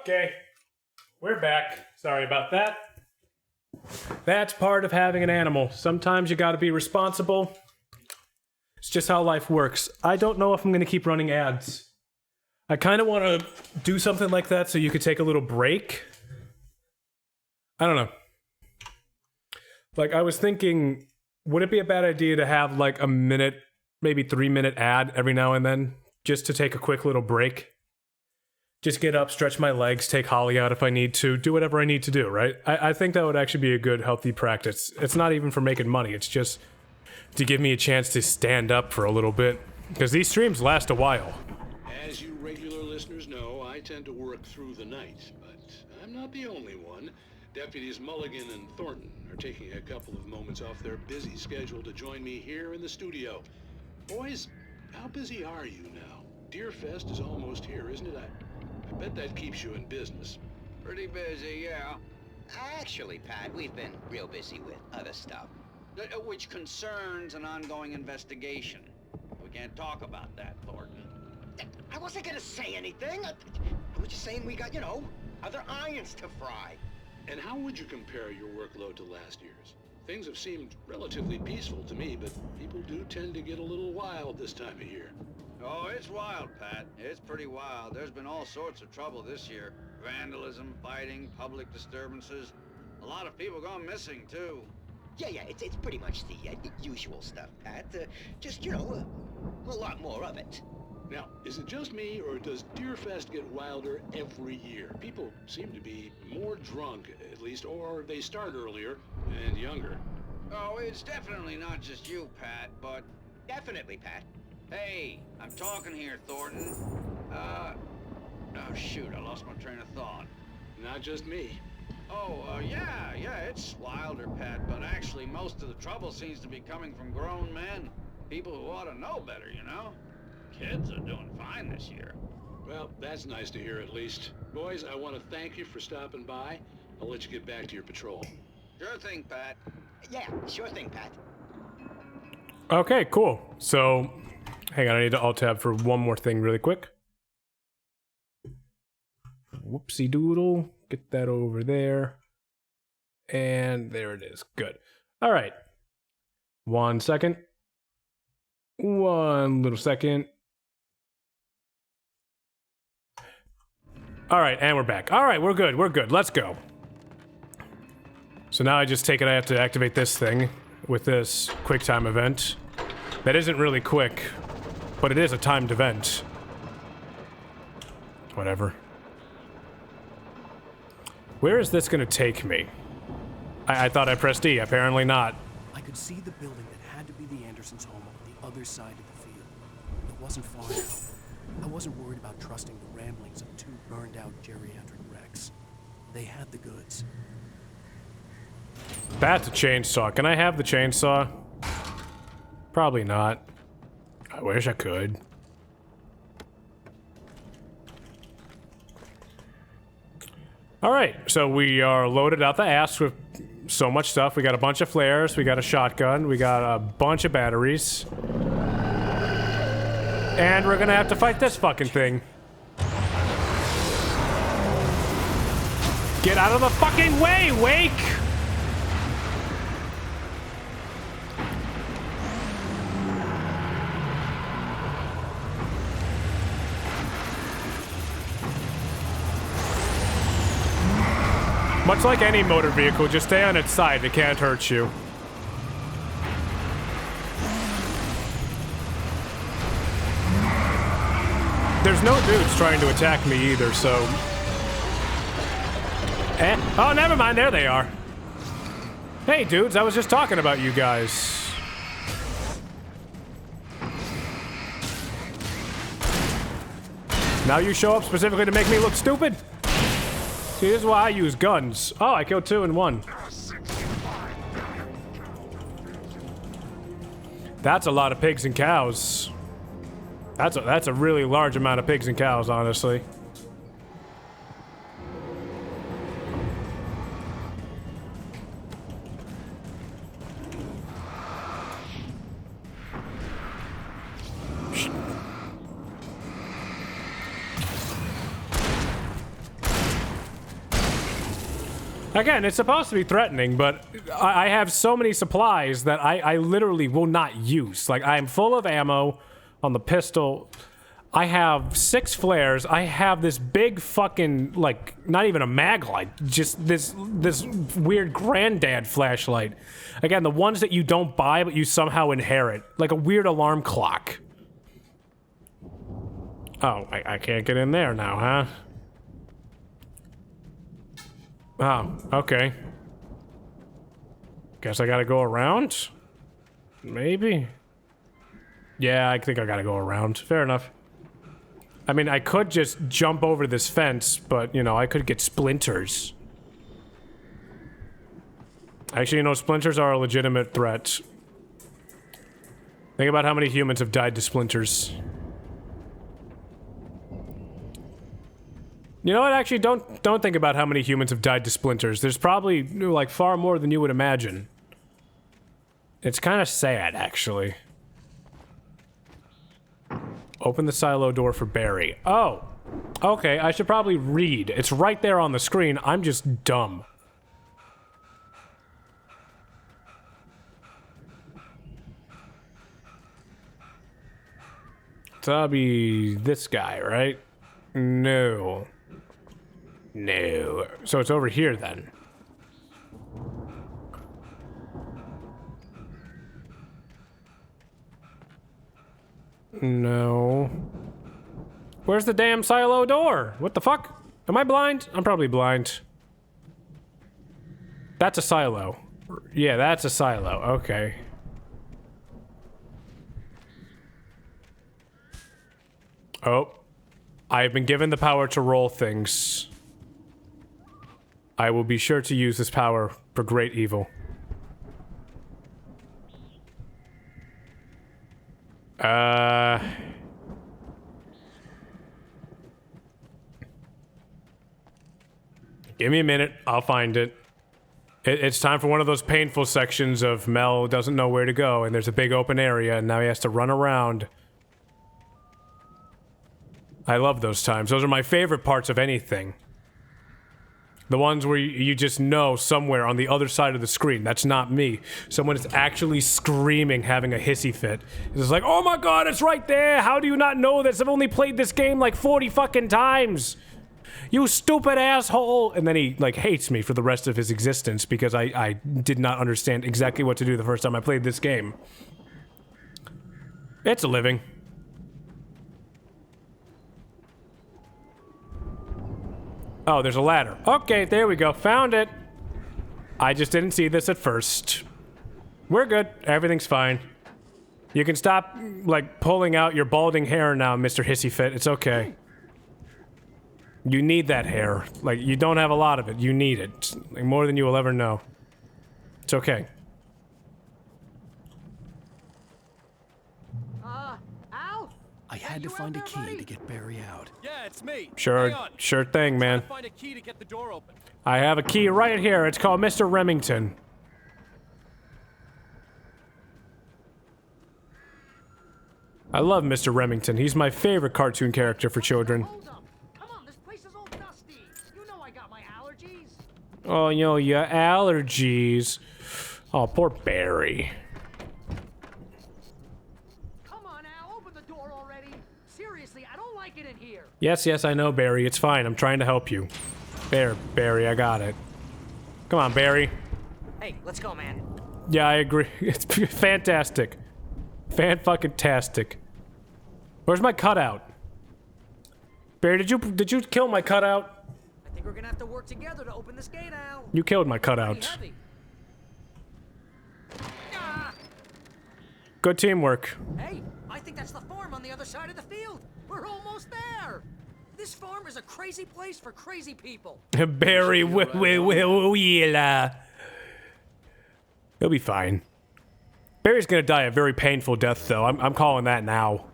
Okay. We're back. Sorry about that. That's part of having an animal. Sometimes you gotta be responsible. It's just how life works. I don't know if I'm gonna keep running ads. I kind of want to do something like that so you could take a little break. I don't know. Like, I was thinking, would it be a bad idea to have like a minute, maybe 3-minute ad every now and then, just to take a quick little break? Just get up, stretch my legs, take Holly out if I need to, do whatever I need to do, right? I think that would actually be a good, healthy practice. It's not even for making money, it's just to give me a chance to stand up for a little bit. Because these streams last a while. As you regular listeners know, I tend to work through the night, but I'm not the only one. Deputies Mulligan and Thornton are taking a couple of moments off their busy schedule to join me here in the studio. Boys, how busy are you now? Deerfest is almost here, isn't it? I bet that keeps you in business. Pretty busy, yeah. Actually, Pat, we've been real busy with other stuff, which concerns an ongoing investigation. We can't talk about that, Thornton. I wasn't gonna say anything. I was just saying we got, other irons to fry. And how would you compare your workload to last year's? Things have seemed relatively peaceful to me, but people do tend to get a little wild this time of year. Oh, it's wild, Pat. It's pretty wild. There's been all sorts of trouble this year. Vandalism, fighting, public disturbances. A lot of people gone missing, too. Yeah, it's pretty much the usual stuff, Pat. Just, a lot more of it. Now, is it just me, or does Deerfest get wilder every year? People seem to be more drunk, at least, or they start earlier and younger. Oh, it's definitely not just you, Pat, but... Definitely, Pat. Hey, I'm talking here, Thornton. Oh, shoot, I lost my train of thought. Not just me. Oh, yeah, it's wilder, Pat, but actually most of the trouble seems to be coming from grown men. People who ought to know better, Kids are doing fine this year. Well, that's nice to hear at least. Boys, I want to thank you for stopping by. I'll let you get back to your patrol. Sure thing, Pat. Yeah, sure thing, Pat. Okay, cool. So, hang on, I need to alt-tab for one more thing really quick. Whoopsie doodle. Get that over there. And there it is. Good. All right. 1 second. 1 little second. All right, and we're back. All right, we're good. Let's go. So now I just take it I have to activate this thing with this quick time event. That isn't really quick, but it is a timed event. Whatever. Where is this gonna take me? I thought I pressed E, apparently not. I could see the building that had to be the Andersons' home on the other side of the field. It wasn't far enough. I wasn't worried about trusting the ramblings of 2 burned-out geriatric wrecks. They had the goods. That's a chainsaw. Can I have the chainsaw? Probably not. I wish I could. Alright, so we are loaded out the ass with so much stuff. We got a bunch of flares, we got a shotgun, we got a bunch of batteries. And we're gonna have to fight this fucking thing. Get out of the fucking way, Wake! Much like any motor vehicle, just stay on its side, it can't hurt you. There's no dudes trying to attack me either, so... Oh, never mind, there they are. Hey dudes, I was just talking about you guys. Now you show up specifically to make me look stupid? See, this is why I use guns. Oh, I killed 2 in 1. That's a lot of pigs and cows. That's a really large amount of pigs and cows, honestly. Again, it's supposed to be threatening, but I have so many supplies that I literally will not use. Like, I'm full of ammo on the pistol. I have 6 flares. I have this big fucking, like, not even a mag light, just this weird granddad flashlight. Again, the ones that you don't buy, but you somehow inherit. Like a weird alarm clock. Oh, I can't get in there now, huh? Oh, okay. Guess I gotta go around? Maybe? Yeah, I think I gotta go around. Fair enough. I mean, I could just jump over this fence, but, you know, I could get splinters. Actually, you know, splinters are a legitimate threat. Think about how many humans have died to splinters. You know what? Actually, don't think about how many humans have died to splinters. There's probably, like, far more than you would imagine. It's kind of sad, actually. Open the silo door for Barry. Oh! Okay, I should probably read. It's right there on the screen. I'm just dumb. So that'll be this guy, right? No. No. So it's over here then. No. Where's the damn silo door? What the fuck? Am I blind? I'm probably blind. That's a silo. Yeah, that's a silo. Okay. Oh. I've been given the power to roll things. I will be sure to use this power for great evil. Give me a minute. I'll find it. It's time for one of those painful sections of Mel doesn't know where to go, and there's a big open area, and now he has to run around. I love those times. Those are my favorite parts of anything. The ones where you just know somewhere on the other side of the screen, that's not me. Someone is actually screaming, having a hissy fit. It's like, oh my god, it's right there! How do you not know this? I've only played this game like 40 fucking times! You stupid asshole! And then he, like, hates me for the rest of his existence because I did not understand exactly what to do the first time I played this game. It's a living. Oh, there's a ladder. Okay, there we go. Found it. I just didn't see this at first. We're good. Everything's fine. You can stop, like, pulling out your balding hair now, Mr. Hissy Fit. It's okay. You need that hair. Like, you don't have a lot of it. You need it. Like, more than you will ever know. It's okay. Al? I had to find a key to get Barry out. Yeah, it's me. Sure thing, man. Find a key to get the door open. I have a key right here. It's called Mr. Remington. I love Mr. Remington. He's my favorite cartoon character for children. Come on, this place is all dusty. You know I got my allergies. Oh, you know, your allergies. Oh, poor Barry. Come on, Al, open the door already. Seriously, I don't like it in here. Yes, I know, Barry. It's fine. I'm trying to help you. There, Barry, I got it. Come on, Barry. Hey, let's go, man. Yeah, I agree. It's fantastic. Fan-fucking-tastic. Where's my cutout? Barry, did you kill my cutout? I think we're gonna have to work together to open this gate, Al. You killed my cutout. Good teamwork. Hey, I think that's the farm on the other side of the field. We're almost there. This farm is a crazy place for crazy people. Barry, he'll be fine. Barry's gonna die a very painful death, though. I'm calling that now.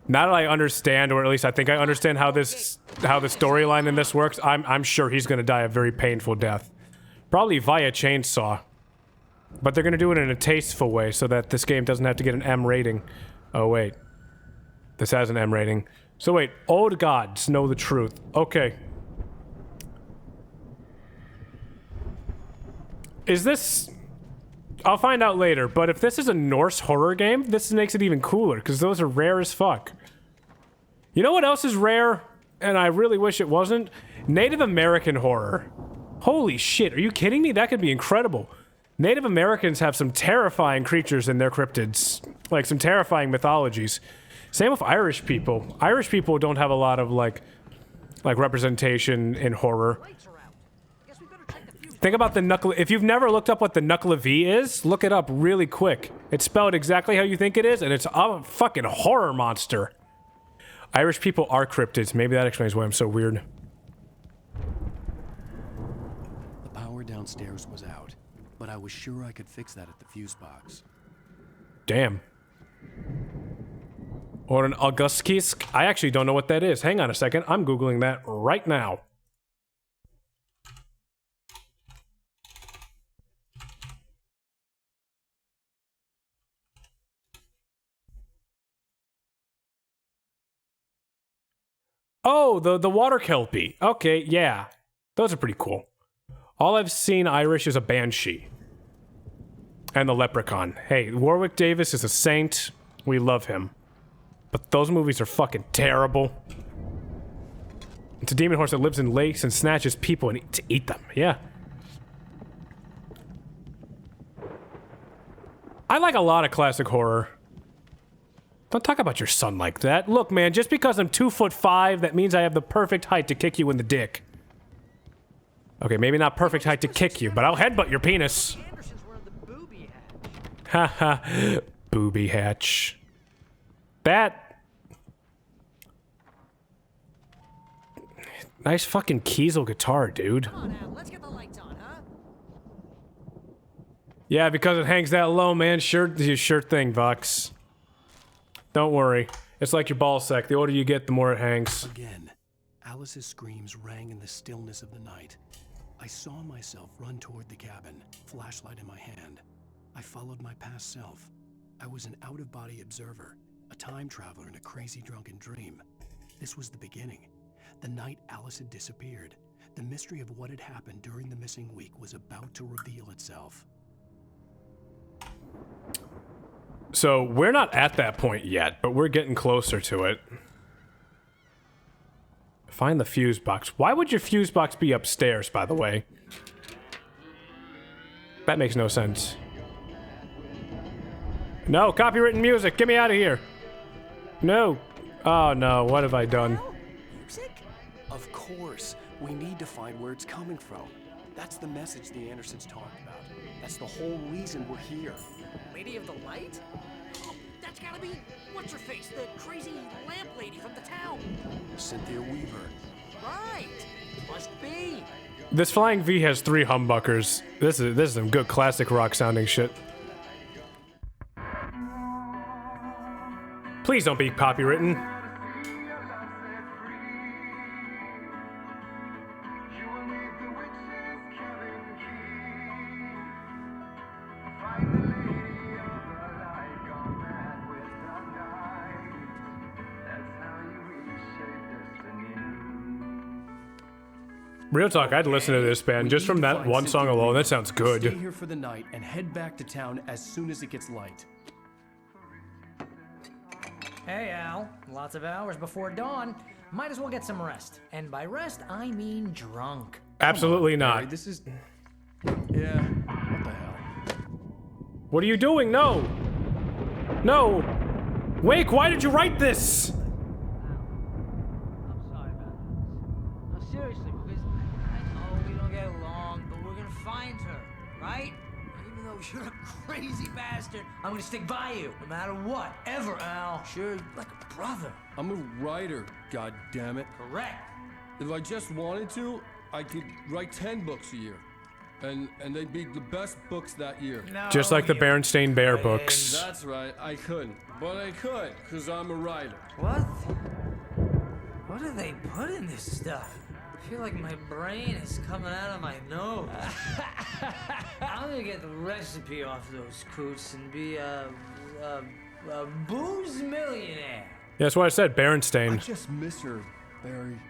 Now that I understand, or at least I think I understand how the storyline in this works, I'm sure he's gonna die a very painful death. Probably via chainsaw. But they're gonna do it in a tasteful way so that this game doesn't have to get an M rating. Oh wait. This has an M rating. So wait, old gods know the truth. Okay. is this... I'll find out later, but if this is a Norse horror game, this makes it even cooler, because those are rare as fuck. You know what else is rare? And I really wish it wasn't? Native American horror. Holy shit, are you kidding me? That could be incredible. Native Americans have some terrifying creatures in their cryptids. Like, some terrifying mythologies. Same with Irish people. Irish people don't have a lot of, like representation in horror. Think about the knuckle. If you've never looked up what the knuckle of V is, look it up really quick. It's spelled exactly how you think it is, and it's a fucking horror monster. Irish people are cryptids. Maybe that explains why I'm so weird. The power downstairs was out, but I was sure I could fix that at the fuse box. Damn. Or an Auguskisk? I actually don't know what that is. Hang on a second. I'm Googling that right now. Oh, the water kelpie. Okay, yeah. Those are pretty cool. All I've seen Irish is a banshee. And the leprechaun. Hey, Warwick Davis is a saint. We love him. But those movies are fucking terrible. It's a demon horse that lives in lakes and snatches people and to eat them. Yeah. I like a lot of classic horror. Don't talk about your son like that. Look, man, just because I'm 2'5", that means I have the perfect height to kick you in the dick. Okay, maybe not perfect height to kick you, but I'll headbutt your penis. Haha, booby hatch. That... Nice fucking Kiesel guitar, dude. Come on, Al, let's get the lights on, huh? Yeah, because it hangs that low, man. Sure thing, Vox. Don't worry. It's like your ball sack. The older you get, the more it hangs. Again, Alice's screams rang in the stillness of the night. I saw myself run toward the cabin, flashlight in my hand. I followed my past self. I was an out-of-body observer, a time traveler in a crazy drunken dream. This was the beginning. The night Alice had disappeared. The mystery of what had happened during the missing week was about to reveal itself. So, we're not at that point yet, but we're getting closer to it. Find the fuse box. Why would your fuse box be upstairs, by the way? That makes no sense. No, copywritten music! Get me out of here! No! Oh no, what have I done? Music? Of course. We need to find where it's coming from. That's the message the Andersons talked about. That's the whole reason we're here. Lady of the Light? Oh, that's gotta be... What's-her-face? The crazy lamp lady from the town. Cynthia Weaver. Right! Must be. This flying V has 3 humbuckers. This is some good classic rock sounding shit. Please don't be copywritten. Real talk, I'd listen to this band just from that one song alone. That sounds good. Stay here for the night and head back to town as soon as it gets light. Hey, Al. Lots of hours before dawn. Might as well get some rest. And by rest, I mean drunk. Absolutely not. Barry, this is... Yeah, what the hell? What are you doing? No! No! Wake, why did you write this? I'm sorry about this. No, seriously, because I know we don't get along, but we're gonna find her, right? Even though you're a crazy bastard, I'm gonna stick by you, no matter what, ever, Al. Sure, like a brother. I'm a writer, god damn it. Correct. If I just wanted to, I could write 10 books a year. And they'd be the best books that year. No, Just like the Berenstain Bear books. That's right, I couldn't. But I could, because I'm a writer. What? What do they put in this stuff? I feel like my brain is coming out of my nose. I'm gonna get the recipe off those coots and be a booze millionaire. Yeah, that's why I said Berenstain. I just miss her, Barry.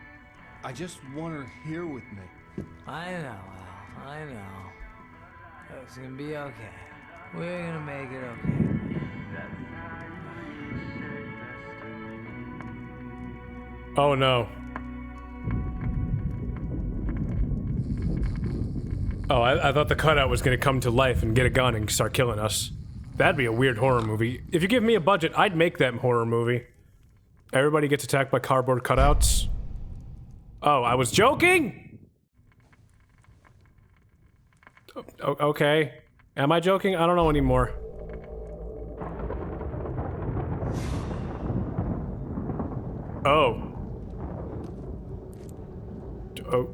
I just want her here with me. I know, Al. I know. It's gonna be okay. We're gonna make it okay. Oh no. Oh, I thought the cutout was gonna come to life and get a gun and start killing us. That'd be a weird horror movie. If you give me a budget, I'd make that horror movie. Everybody gets attacked by cardboard cutouts. Oh, I was joking? Okay. Am I joking? I don't know anymore. Oh.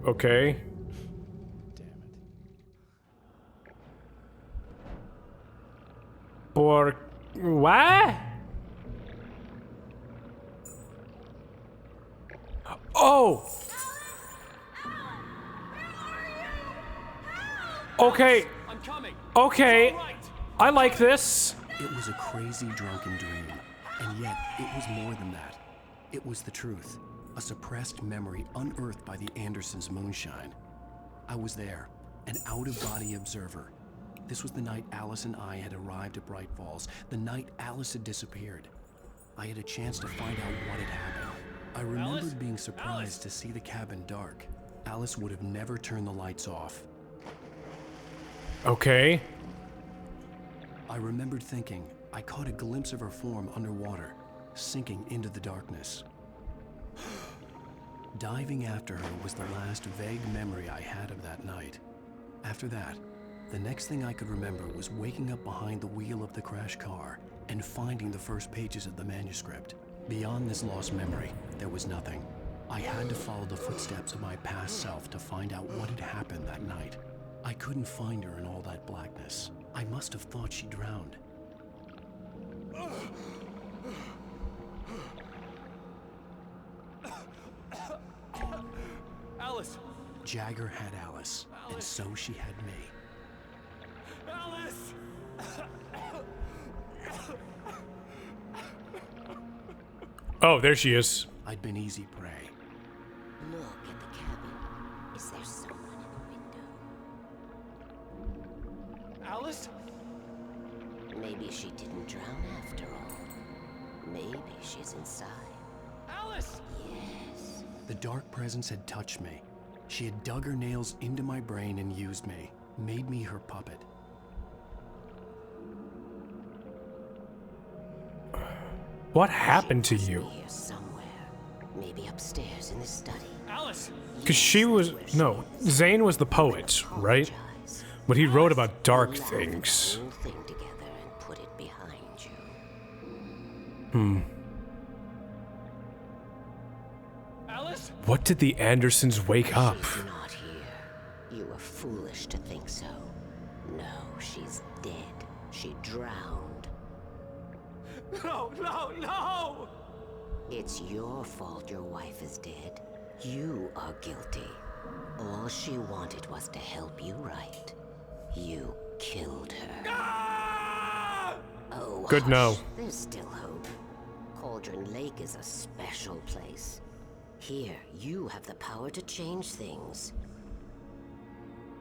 Okay. Or what? Oh. Okay. I'm coming. Okay. I like this. It was a crazy drunken dream, and yet it was more than that. It was the truth, a suppressed memory unearthed by the Andersons' moonshine. I was there, an out-of-body observer. This was the night Alice and I had arrived at Bright Falls, the night Alice had disappeared. I had a chance to find out what had happened. I remembered being surprised to see the cabin dark. Alice would have never turned the lights off. Okay. I remembered thinking I caught a glimpse of her form underwater, sinking into the darkness. Diving after her was the last vague memory I had of that night. After that, the next thing I could remember was waking up behind the wheel of the crashed car and finding the first pages of the manuscript. Beyond this lost memory, there was nothing. I had to follow the footsteps of my past self to find out what had happened that night. I couldn't find her in all that blackness. I must have thought she drowned. Alice! Jagger had Alice, and so she had me. Alice! Oh, there she is. I'd been easy prey. Look at the cabin. Is there someone in the window? Alice? Maybe she didn't drown after all. Maybe she's inside. Alice! Yes. The dark presence had touched me. She had dug her nails into my brain and used me, made me her puppet. What happened to you? Here somewhere. Maybe upstairs in the study. Alice! Because she was... No, Zane was the poet, right? But he wrote about dark things. Whole thing together and put it behind you. Alice? What did the Andersons wake up? She's not here. You were foolish to think so. No, she's dead. She drowned. No, no, no! It's your fault your wife is dead. You are guilty. All she wanted was to help you right. You killed her. Ah! Oh, Good hush. no. There's still hope. Cauldron Lake is a special place. Here, you have the power to change things.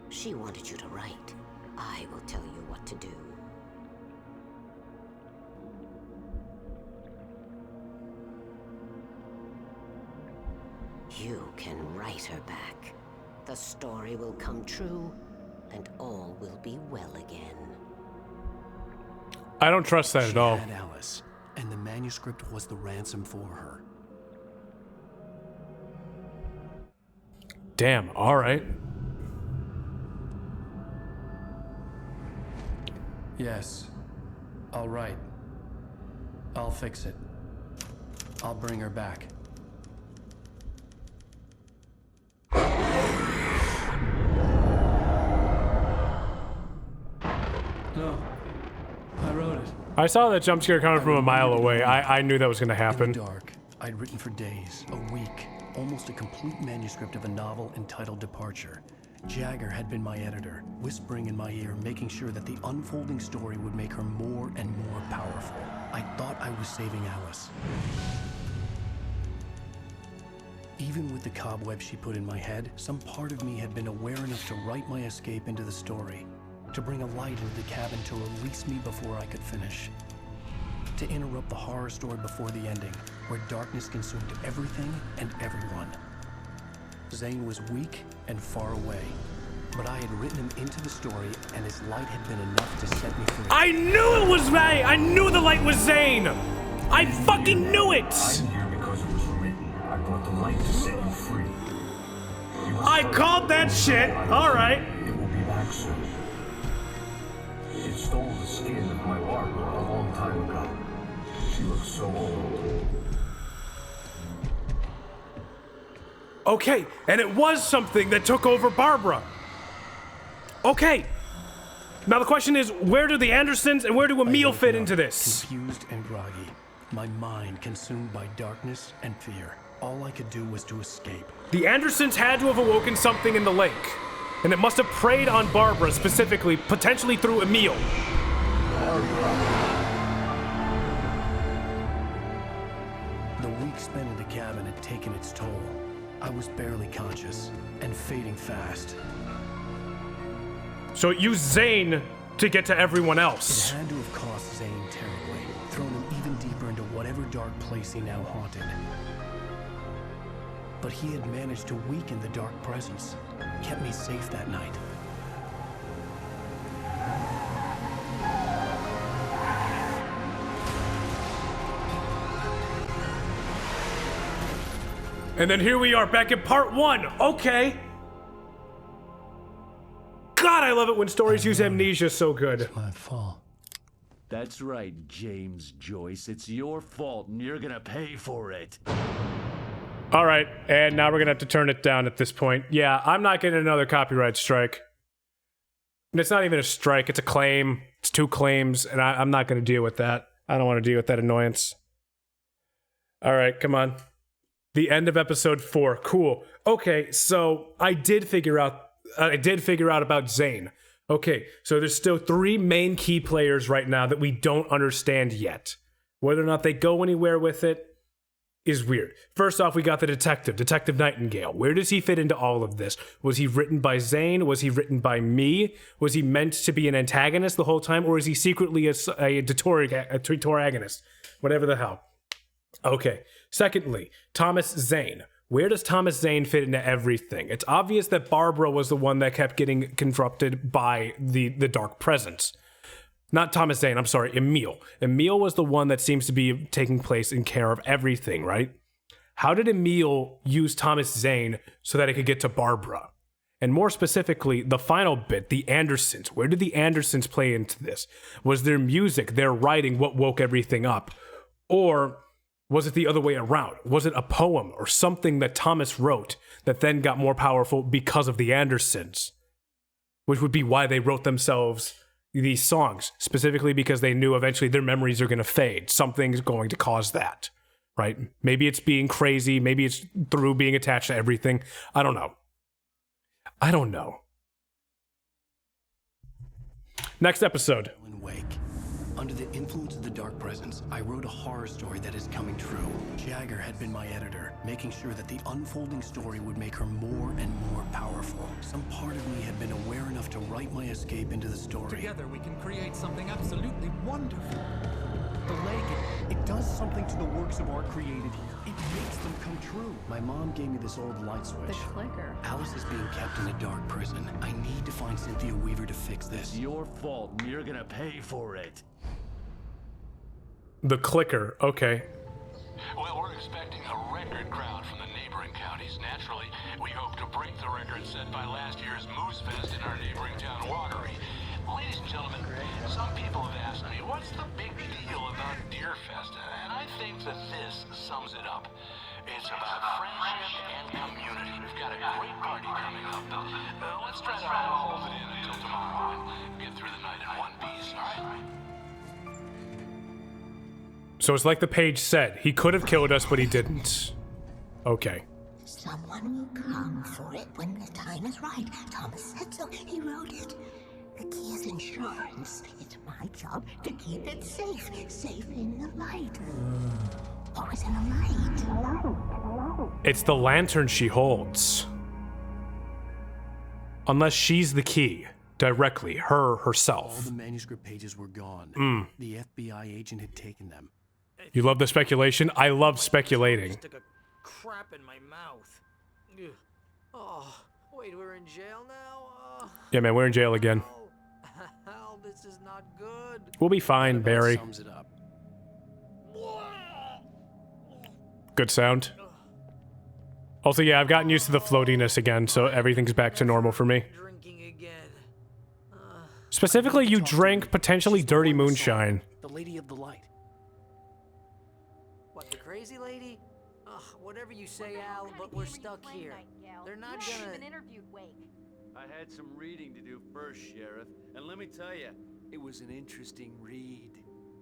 She wanted you to write. I will tell you what to do. You can write her back. The story will come true, and all will be well again. I don't trust that at all. She had Alice, and the manuscript was the ransom for her. Damn, alright. Yes. All right. I'll fix it. I'll bring her back. No. I wrote it. I saw that jump scare coming from a mile away. I knew that was going to happen. In the dark, I'd written for days, a week, almost a complete manuscript of a novel entitled Departure. Jagger had been my editor, whispering in my ear, making sure that the unfolding story would make her more and more powerful. I thought I was saving Alice. Even with the cobweb she put in my head, some part of me had been aware enough to write my escape into the story. to bring a light into the cabin to release me before I could finish. To interrupt the horror story before the ending, where darkness consumed everything and everyone. Zane was weak and far away, but I had written him into the story, and his light had been enough to set me free. I knew it was Zane! I knew the light was Zane! I fucking knew it! I'm here because it was written. I brought the light to set you free. I called that shit! Alright. It will be back soon. It stole the skin of my Barbara a long time ago. She looks so old. Okay, and it was something that took over Barbara. Okay. Now the question is, where do the Andersons and where do Emil fit into this? Confused and groggy, my mind consumed by darkness and fear. All I could do was to escape. The Andersons had to have awoken something in the lake, and it must have preyed on Barbara specifically, potentially through Emil. The week spent in the cabin had taken its toll. I was barely conscious and fading fast. So it used Zane to get to everyone else. It had to have cost Zane terribly, thrown him even deeper into whatever dark place he now haunted. But he had managed to weaken the dark presence, kept me safe that night. And then here we are back in part 1. Okay. God, I love it when stories use amnesia so good. It's my fault. That's right, James Joyce. It's your fault, and you're gonna pay for it. All right, and now we're gonna have to turn it down at this point. Yeah, I'm not getting another copyright strike. And it's not even a strike, it's a claim. It's 2 claims, and I'm not gonna deal with that. I don't want to deal with that annoyance. All right, come on. The end of episode 4. Cool. Okay, so I did figure out about Zane. Okay, so there's still 3 main key players right now that we don't understand yet. Whether or not they go anywhere with it is weird. First off, we got the detective, Detective Nightingale. Where does he fit into all of this? Was he written by Zane? Was he written by me? Was he meant to be an antagonist the whole time? Or is he secretly a tutoragonist? Whatever the hell. Okay. Secondly, Thomas Zane. Where does Thomas Zane fit into everything? It's obvious that Barbara was the one that kept getting corrupted by the dark presence. Not Thomas Zane, I'm sorry, Emil. Emil was the one that seems to be taking place in care of everything, right? How did Emil use Thomas Zane so that it could get to Barbara? And more specifically, the final bit, the Andersons. Where did the Andersons play into this? Was their music, their writing, what woke everything up? Or was it the other way around? Was it a poem or something that Thomas wrote that then got more powerful because of the Andersons? Which would be why they wrote themselves these songs, specifically because they knew eventually their memories are going to fade. Something's going to cause that, right? Maybe it's being crazy. Maybe it's through being attached to everything. I don't know. Next episode. Wake. Under the influence of the dark presence, I wrote a horror story that is coming true. Jagger had been my editor, making sure that the unfolding story would make her more and more powerful. Some part of me had been aware enough to write my escape into the story. Together we can create something absolutely wonderful. The lake, it does something to the works of art created here. It makes them come true. My mom gave me this old light switch. The clicker. Alice is being kept in a dark prison. I need to find Cynthia Weaver to fix this. It's your fault, and you're gonna pay for it. The clicker, okay. Well, we're expecting a record crowd from the neighboring counties. Naturally, we hope to break the record set by last year's Moose Fest in our neighboring town, Watery. Ladies and gentlemen, some people have asked me, what's the big deal about Deer Fest? And I think that this sums it up. It's about friendship and community. We've got a great party coming up, but let's try to hold it in until tomorrow and get through the night in one piece, all right? So it's like the page said. He could have killed us, but he didn't. Okay. Someone will come for it when the time is right. Thomas said so. He wrote it. The key is insurance. It's my job to keep it safe. Safe in the light. Always in the light. It's the lantern she holds. Unless she's the key. directly, All herself. the manuscript pages were gone. Mm. The FBI agent had taken them. You love the speculation? I love speculating. Stick a crap in my mouth. Ugh. Oh, wait, we're in jail now? Yeah, man, we're in jail again. Hell, this is not good. We'll be fine, That Barry. sums it up. Good sound. Also, yeah, I've gotten used to the floatiness again, so everything's back to normal for me. Specifically, you drank potentially dirty moonshine. The Lady of the Light. What, the crazy lady? Ugh, whatever you say, Al, but we're stuck here. They're not gonna... interviewed Wake. I had some reading to do first, Sheriff, and let me tell you, it was an interesting read.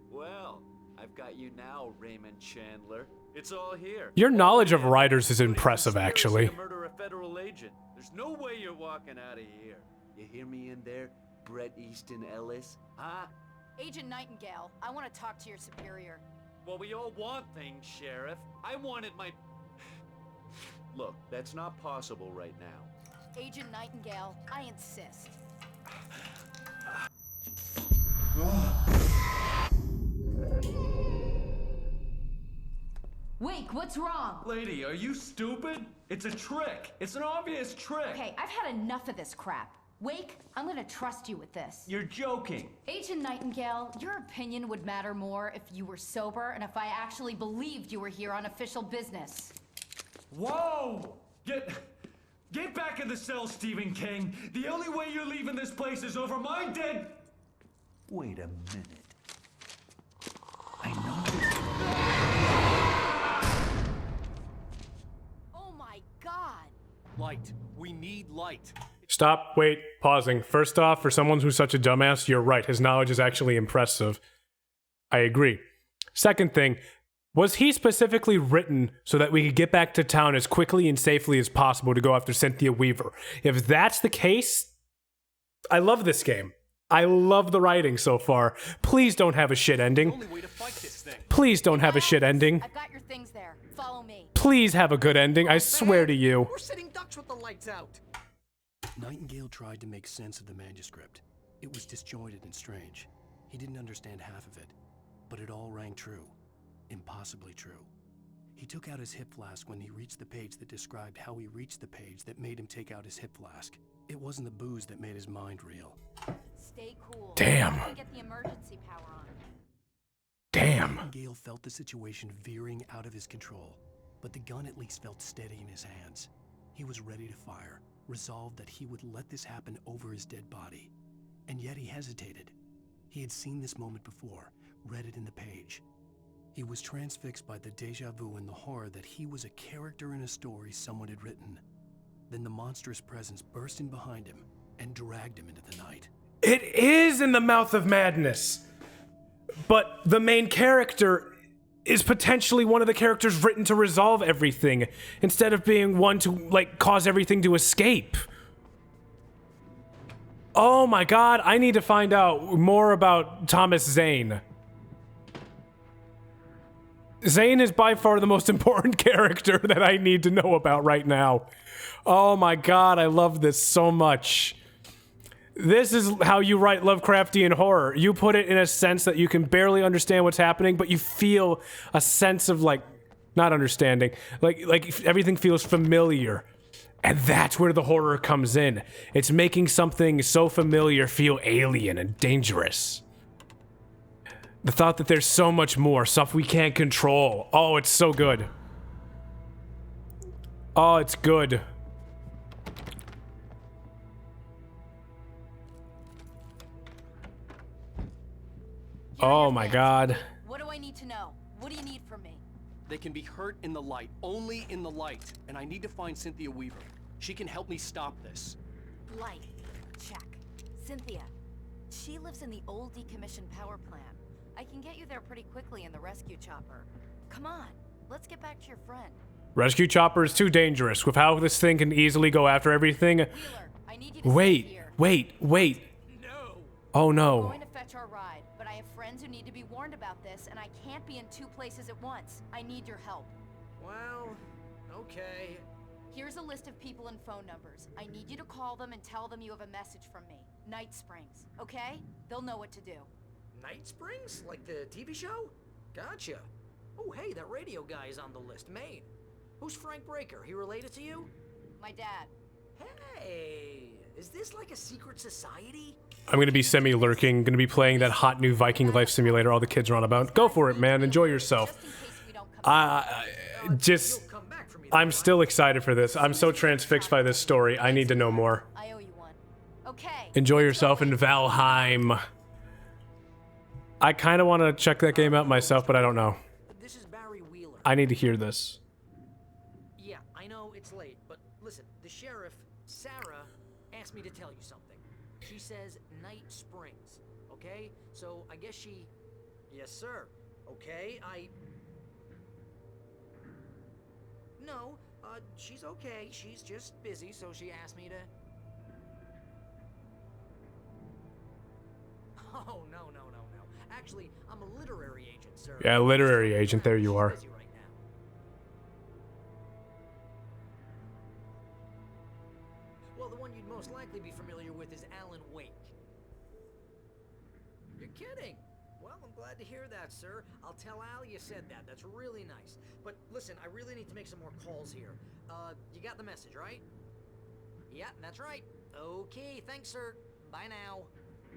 Well, I've got you now, Raymond Chandler. It's all here. Your knowledge of writers is impressive, actually. To murder a federal agent. There's no way you're walking out of here. You hear me in there, Bret Easton Ellis? Huh? Agent Nightingale, I want to talk to your superior. Well, we all want things, Sheriff. I wanted my... Look, that's not possible right now. Agent Nightingale, I insist. Wake, what's wrong? Lady, are you stupid? It's a trick. It's an obvious trick. Okay, I've had enough of this crap. Wake, I'm gonna trust you with this. You're joking. Agent Nightingale, your opinion would matter more if you were sober and if I actually believed you were here on official business. Whoa! Get back in the cell, Stephen King. The only way you're leaving this place is over my dead... Wait a minute. I know. Oh my god! Light. We need light. Stop, wait, pausing. First off, for someone who's such a dumbass, you're right. His knowledge is actually impressive. I agree. Second thing, was he specifically written so that we could get back to town as quickly and safely as possible to go after Cynthia Weaver? If that's the case, I love this game. I love the writing so far. Please don't have a shit ending. Please don't have a shit ending. I've got your things there. Follow me. Please have a good ending, I swear to you. We're sitting ducks with the lights out. Nightingale tried to make sense of the manuscript. It was disjointed and strange. He didn't understand half of it, but it all rang true. Impossibly true. He took out his hip flask when he reached the page that described how he reached the page that made him take out his hip flask. It wasn't the booze that made his mind reel. Stay cool. Damn. I can get the emergency power on. Damn. Nightingale felt the situation veering out of his control, but the gun at least felt steady in his hands. He was ready to fire, resolved that he would let this happen over his dead body. And yet he hesitated. He had seen this moment before, read it in the page. He was transfixed by the déjà vu and the horror that he was a character in a story someone had written. Then the monstrous presence burst in behind him and dragged him into the night. It is in the mouth of madness. But the main character is potentially one of the characters written to resolve everything, instead of being one to, like, cause everything to escape. Oh my god, I need to find out more about Thomas Zane. Zane is by far the most important character that I need to know about right now. Oh my god, I love this so much. This is how you write Lovecraftian horror. You put it in a sense that you can barely understand what's happening, but you feel a sense of, like, not understanding. Like everything feels familiar. And that's where the horror comes in. It's making something so familiar feel alien and dangerous. The thought that there's so much more, stuff we can't control. Oh, it's so good. Oh, it's good. Oh my god. What do I need to know? What do you need from me? They can be hurt in the light, only in the light. And I need to find Cynthia Weaver. She can help me stop this. Light. Check. Cynthia. She lives in the old decommissioned power plant. I can get you there pretty quickly in the rescue chopper. Come on, let's get back to your friend. Rescue chopper is too dangerous. With how this thing can easily go after everything. Wheeler, I need you to stay here. Wait. No. Oh no. I'm going to fetch our ride, but I have friends who need to be warned about this, and I can't be in two places at once. I need your help. Well, okay. Here's a list of people and phone numbers. I need you to call them and tell them you have a message from me. Night Springs, okay? They'll know what to do. Night Springs? Like the TV show? Gotcha. Oh, hey, that radio guy is on the list, Maine. Who's Frank Breaker? He related to you? My dad. Hey, is this like a secret society? I'm gonna be semi-lurking, gonna be playing that hot new Viking life simulator all the kids are on about. Go for it, man. Enjoy yourself. I'm still excited for this. I'm so transfixed by this story. I need to know more. I owe you one. Okay. Enjoy yourself in Valheim. I kind of want to check that game out myself, but I don't know. This is Barry Wheeler. I need to hear this. Yeah, I know it's late, but listen, the sheriff, Sarah, asked me to tell you something. She says Night Springs, okay? So I guess she... Yes, sir. Okay, No, she's okay. She's just busy, so she asked me to... Oh, no. Actually, I'm a literary agent, sir. Yeah, literary agent. There you are. Well, the one you'd most likely be familiar with is Alan Wake. You're kidding. Well, I'm glad to hear that, sir. I'll tell Al you said that. That's really nice. But listen, I really need to make some more calls here. You got the message, right? Yeah, that's right. Okay, thanks, sir. Bye now.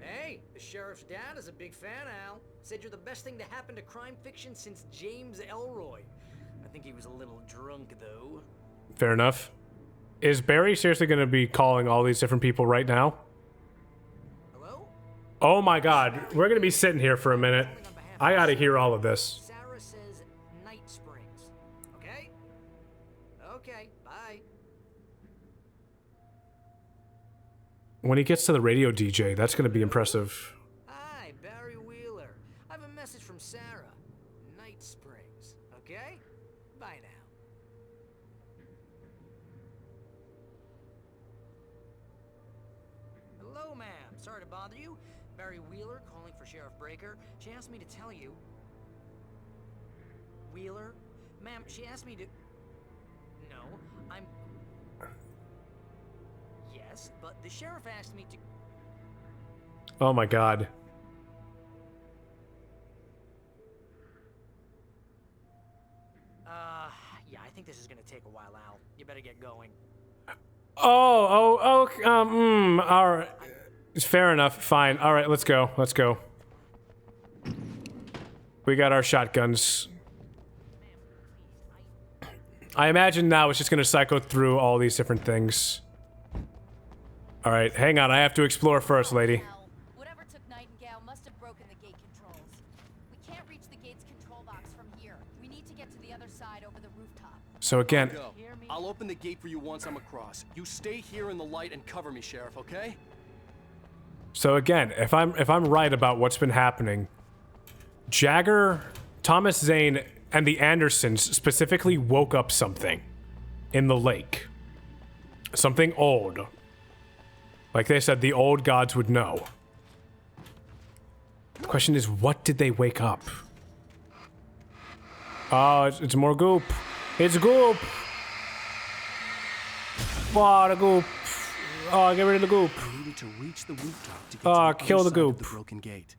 Hey, the sheriff's dad is a big fan, Al. Said you're the best thing to happen to crime fiction since James Elroy. I think he was a little drunk, though. Fair enough. Is Barry seriously going to be calling all these different people right now? Hello? Oh my god. We're going to be sitting here for a minute. I got to hear all of this. Sarah says Night Springs. Okay? Okay, bye. When he gets to the radio DJ, that's going to be impressive. Hi, Barry Wheeler. I have a message from Sarah. Night Springs. Okay? Bye now. Hello, ma'am. Sorry to bother you. Barry Wheeler calling for Sheriff Breaker. She asked me to tell you... Wheeler? Ma'am, she asked me to... No, I'm... Yes, but the sheriff asked me to... Oh my god. Yeah, I think this is gonna take a while, Al. You better get going. Alright. Fair enough, fine. Alright, let's go. We got our shotguns. I imagine now it's just gonna cycle through all these different things. Alright, hang on, I have to explore first, lady. Whatever took Nightingale must have broken the gate controls. We can't reach the gate's control box from here. We need to get to the other side over the rooftop. So again... I'll open the gate for you once I'm across. You stay here in the light and cover me, Sheriff, okay? So again, if I'm right about what's been happening, Jagger, Thomas Zane, and the Andersons specifically woke up something in the lake. Something old. Like they said, the old gods would know. The question is, what did they wake up? Oh, it's more goop. It's goop! Oh, the goop. Oh, get rid of the goop. I needed to reach the rooftop to get Oh, to the kill other the side of goop. the broken gate.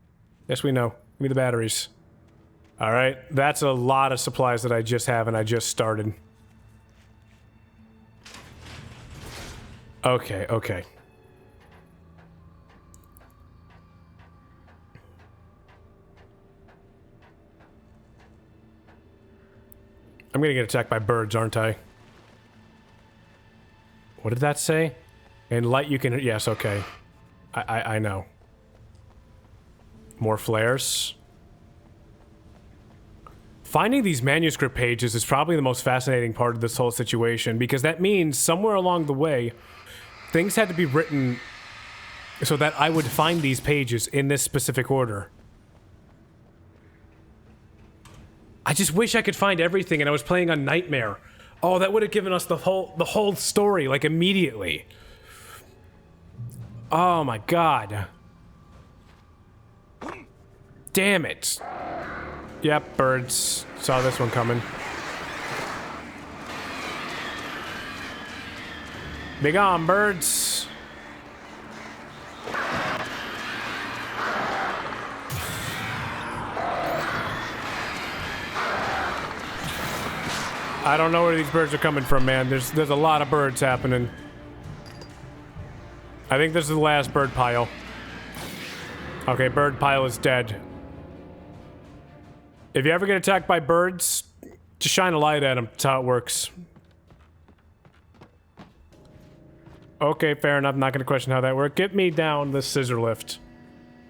Yes, we know. Give me the batteries. Alright, that's a lot of supplies that I just have and I just started. Okay. I'm gonna get attacked by birds, aren't I? What did that say? In light you can... Yes, okay. I know. More flares. Finding these manuscript pages is probably the most fascinating part of this whole situation, because that means somewhere along the way, things had to be written so that I would find these pages in this specific order. I just wish I could find everything and I was playing on Nightmare. Oh, that would have given us the whole story, like, immediately. Oh my god. Damn it. Yep, birds. Saw this one coming. Be gone, birds. I don't know where these birds are coming from, man. There's a lot of birds happening. I think this is the last bird pile. Okay, bird pile is dead. If you ever get attacked by birds, just shine a light at them. That's how it works. Okay, fair enough. Not gonna question how that worked. Get me down the scissor lift.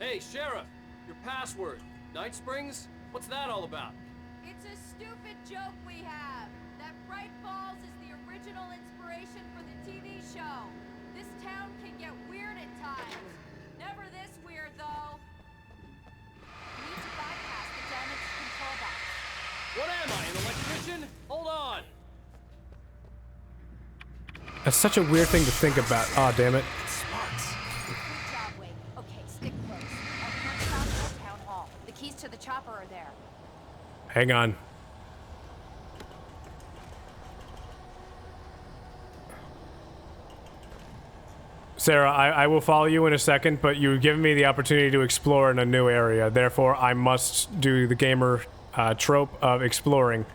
Hey, Sheriff, your password. Night Springs? What's that all about? It's a stupid joke we have. That Bright Falls is the original inspiration for the TV show. This town can get weird at times. Never this weird, though. We need to bypass the damaged control box. What am I, an electrician? Hold on. That's such a weird thing to think about. Aw, oh, damn it. Good job, Wade. Okay, stick close. Our current stop is Town Hall. The keys to the chopper are there. Hang on. Sarah, I will follow you in a second, but you've given me the opportunity to explore in a new area. Therefore, I must do the gamer trope of exploring.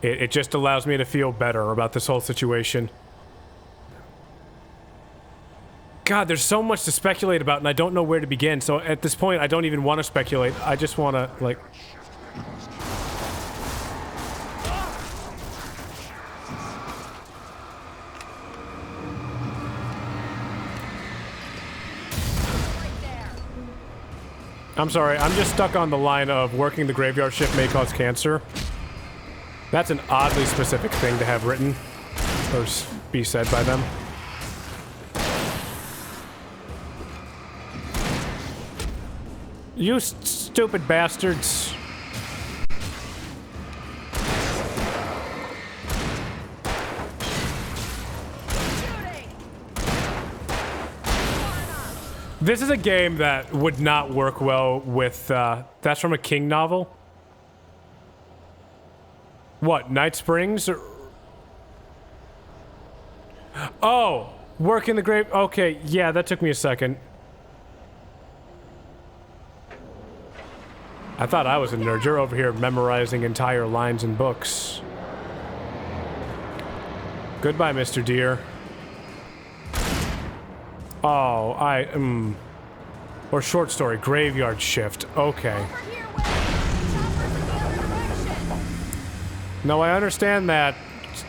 It just allows me to feel better about this whole situation. God, there's so much to speculate about, and I don't know where to begin. So at this point, I don't even want to speculate. I just want to, like... I'm sorry, I'm just stuck on the line of working the graveyard shift may cause cancer. That's an oddly specific thing to have written, or be said by them. You stupid bastards. This is a game that would not work well with, that's from a King novel? What, Night Springs? Or... Oh! Work in the grave... Okay, yeah, that took me a second. I thought I was a nerd. You're over here memorizing entire lines in books. Goodbye, Mr. Deer. Oh, or short story, graveyard shift. Okay. No, I understand that.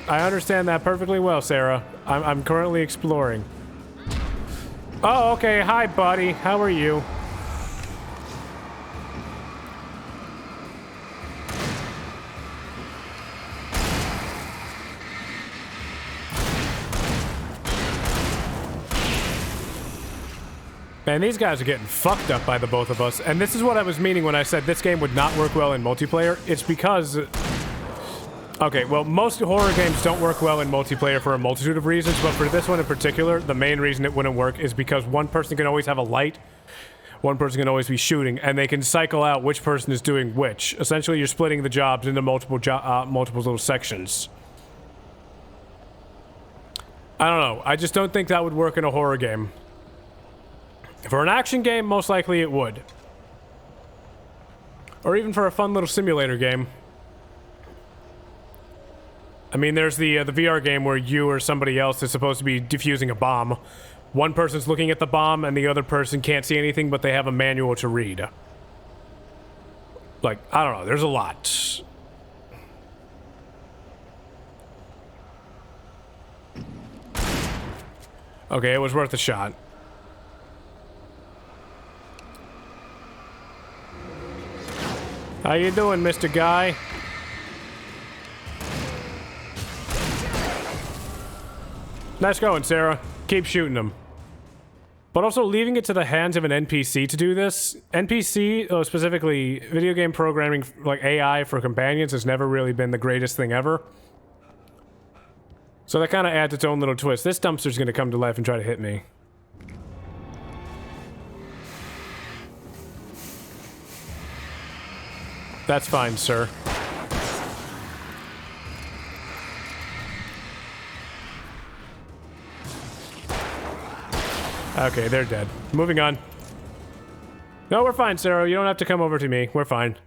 I understand that perfectly well, Sarah. I'm currently exploring. Oh, okay. Hi, buddy. How are you? Man, these guys are getting fucked up by the both of us. And this is what I was meaning when I said this game would not work well in multiplayer. It's because... Okay, well, most horror games don't work well in multiplayer for a multitude of reasons, but for this one in particular, the main reason it wouldn't work is because one person can always have a light, one person can always be shooting, and they can cycle out which person is doing which. Essentially, you're splitting the jobs into multiple little sections. I don't know. I just don't think that would work in a horror game. For an action game, most likely it would. Or even for a fun little simulator game. I mean, there's the VR game where you or somebody else is supposed to be defusing a bomb. One person's looking at the bomb and the other person can't see anything, but they have a manual to read. Like, I don't know, there's a lot. Okay, it was worth a shot. How you doing, Mr. Guy? Nice going, Sarah. Keep shooting them. But also leaving it to the hands of an NPC to do this. NPC, specifically video game programming, like AI for companions, has never really been the greatest thing ever. So that kind of adds its own little twist. This dumpster's gonna come to life and try to hit me. That's fine, sir. Okay, they're dead. Moving on. No, we're fine, Sarah. You don't have to come over to me. We're fine.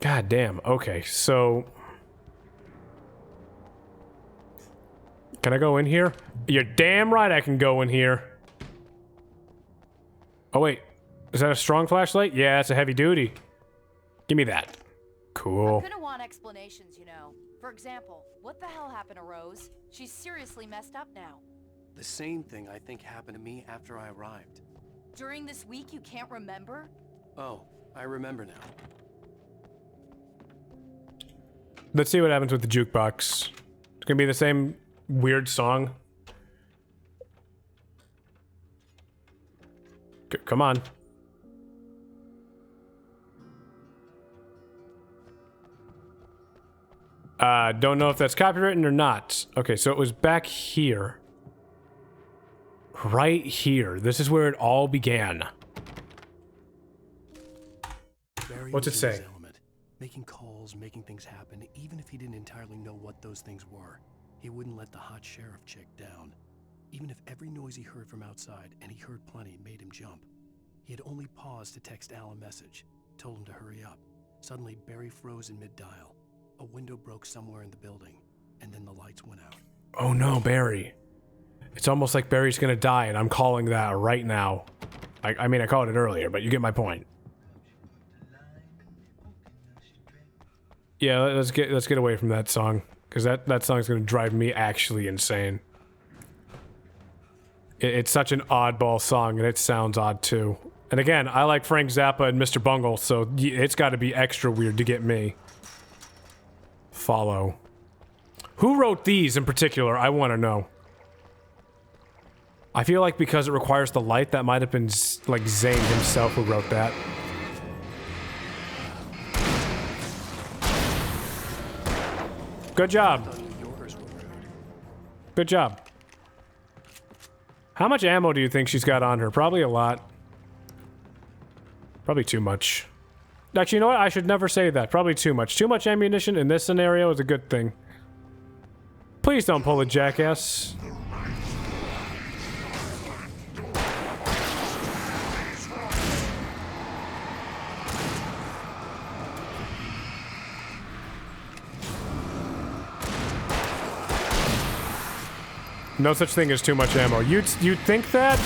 God damn. Okay, so... Can I go in here? You're damn right I can go in here. Oh, wait. Is that a strong flashlight? Yeah, it's a heavy duty. Give me that. Cool. I'm gonna want explanations, you know. For example, what the hell happened to Rose? She's seriously messed up now. The same thing I think happened to me after I arrived. During this week, you can't remember? Oh, I remember now. Let's see what happens with the jukebox. It's gonna be the same weird song. Come on. Don't know if that's copywritten or not. Okay, so it was back here. Right here. This is where it all began. Barry What's it was in say? his element, making calls, making things happen, even if he didn't entirely know what those things were. He wouldn't let the hot sheriff chick down. Even if every noise he heard from outside, and he heard plenty, made him jump. He had only paused to text Al a message, told him to hurry up. Suddenly, Barry froze in mid-dial. A window broke somewhere in the building, and then the lights went out. Oh no, Barry. It's almost like Barry's gonna die, and I'm calling that right now. I mean, I called it earlier, but you get my point. Yeah, let's get away from that song, because that song's gonna drive me actually insane. It's such an oddball song, and it sounds odd too. And again, I like Frank Zappa and Mr. Bungle, so it's got to be extra weird to get me. Follow. Who wrote these in particular? I want to know. I feel like because it requires the light, that might have been like Zane himself who wrote that. Good job. Good job. How much ammo do you think she's got on her? Probably a lot. Probably too much. Actually, you know what? I should never say that. Probably too much. Too much ammunition in this scenario is a good thing. Please don't pull a jackass. No such thing as too much ammo. You'd think that?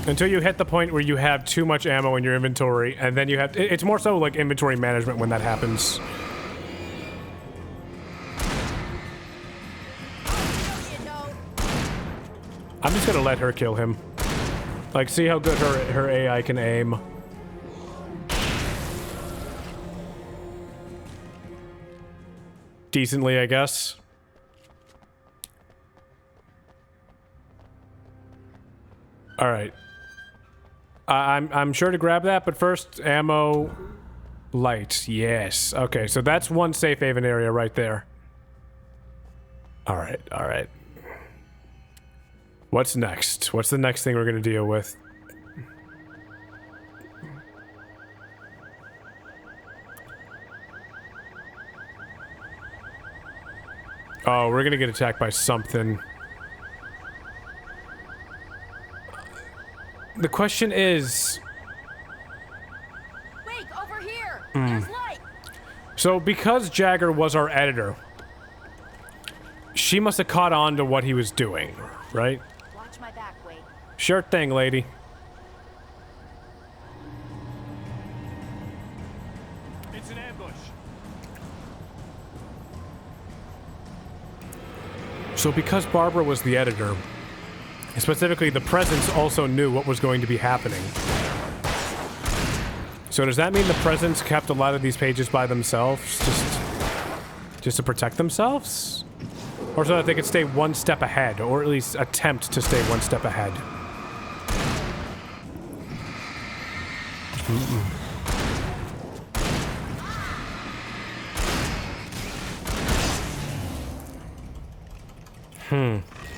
Until you hit the point where you have too much ammo in your inventory, and then you have... It's more so like inventory management when that happens. I'm just gonna let her kill him. Like, see how good her AI can aim. Decently, I guess. Alright. I'm sure to grab that, but first, ammo, light. Yes. Okay, so that's one safe haven area right there. Alright, alright. What's next? What's the next thing we're gonna deal with? Oh, we're gonna get attacked by something. The question is... Wait, over here! There's light! So, because Jagger was our editor, she must have caught on to what he was doing, right? Watch my back, wait. Sure thing, lady. It's an ambush. So because Barbara was the editor, specifically the Presence also knew what was going to be happening. So does that mean the Presence kept a lot of these pages by themselves, just to protect themselves? Or so that they could stay one step ahead, or at least attempt to stay one step ahead?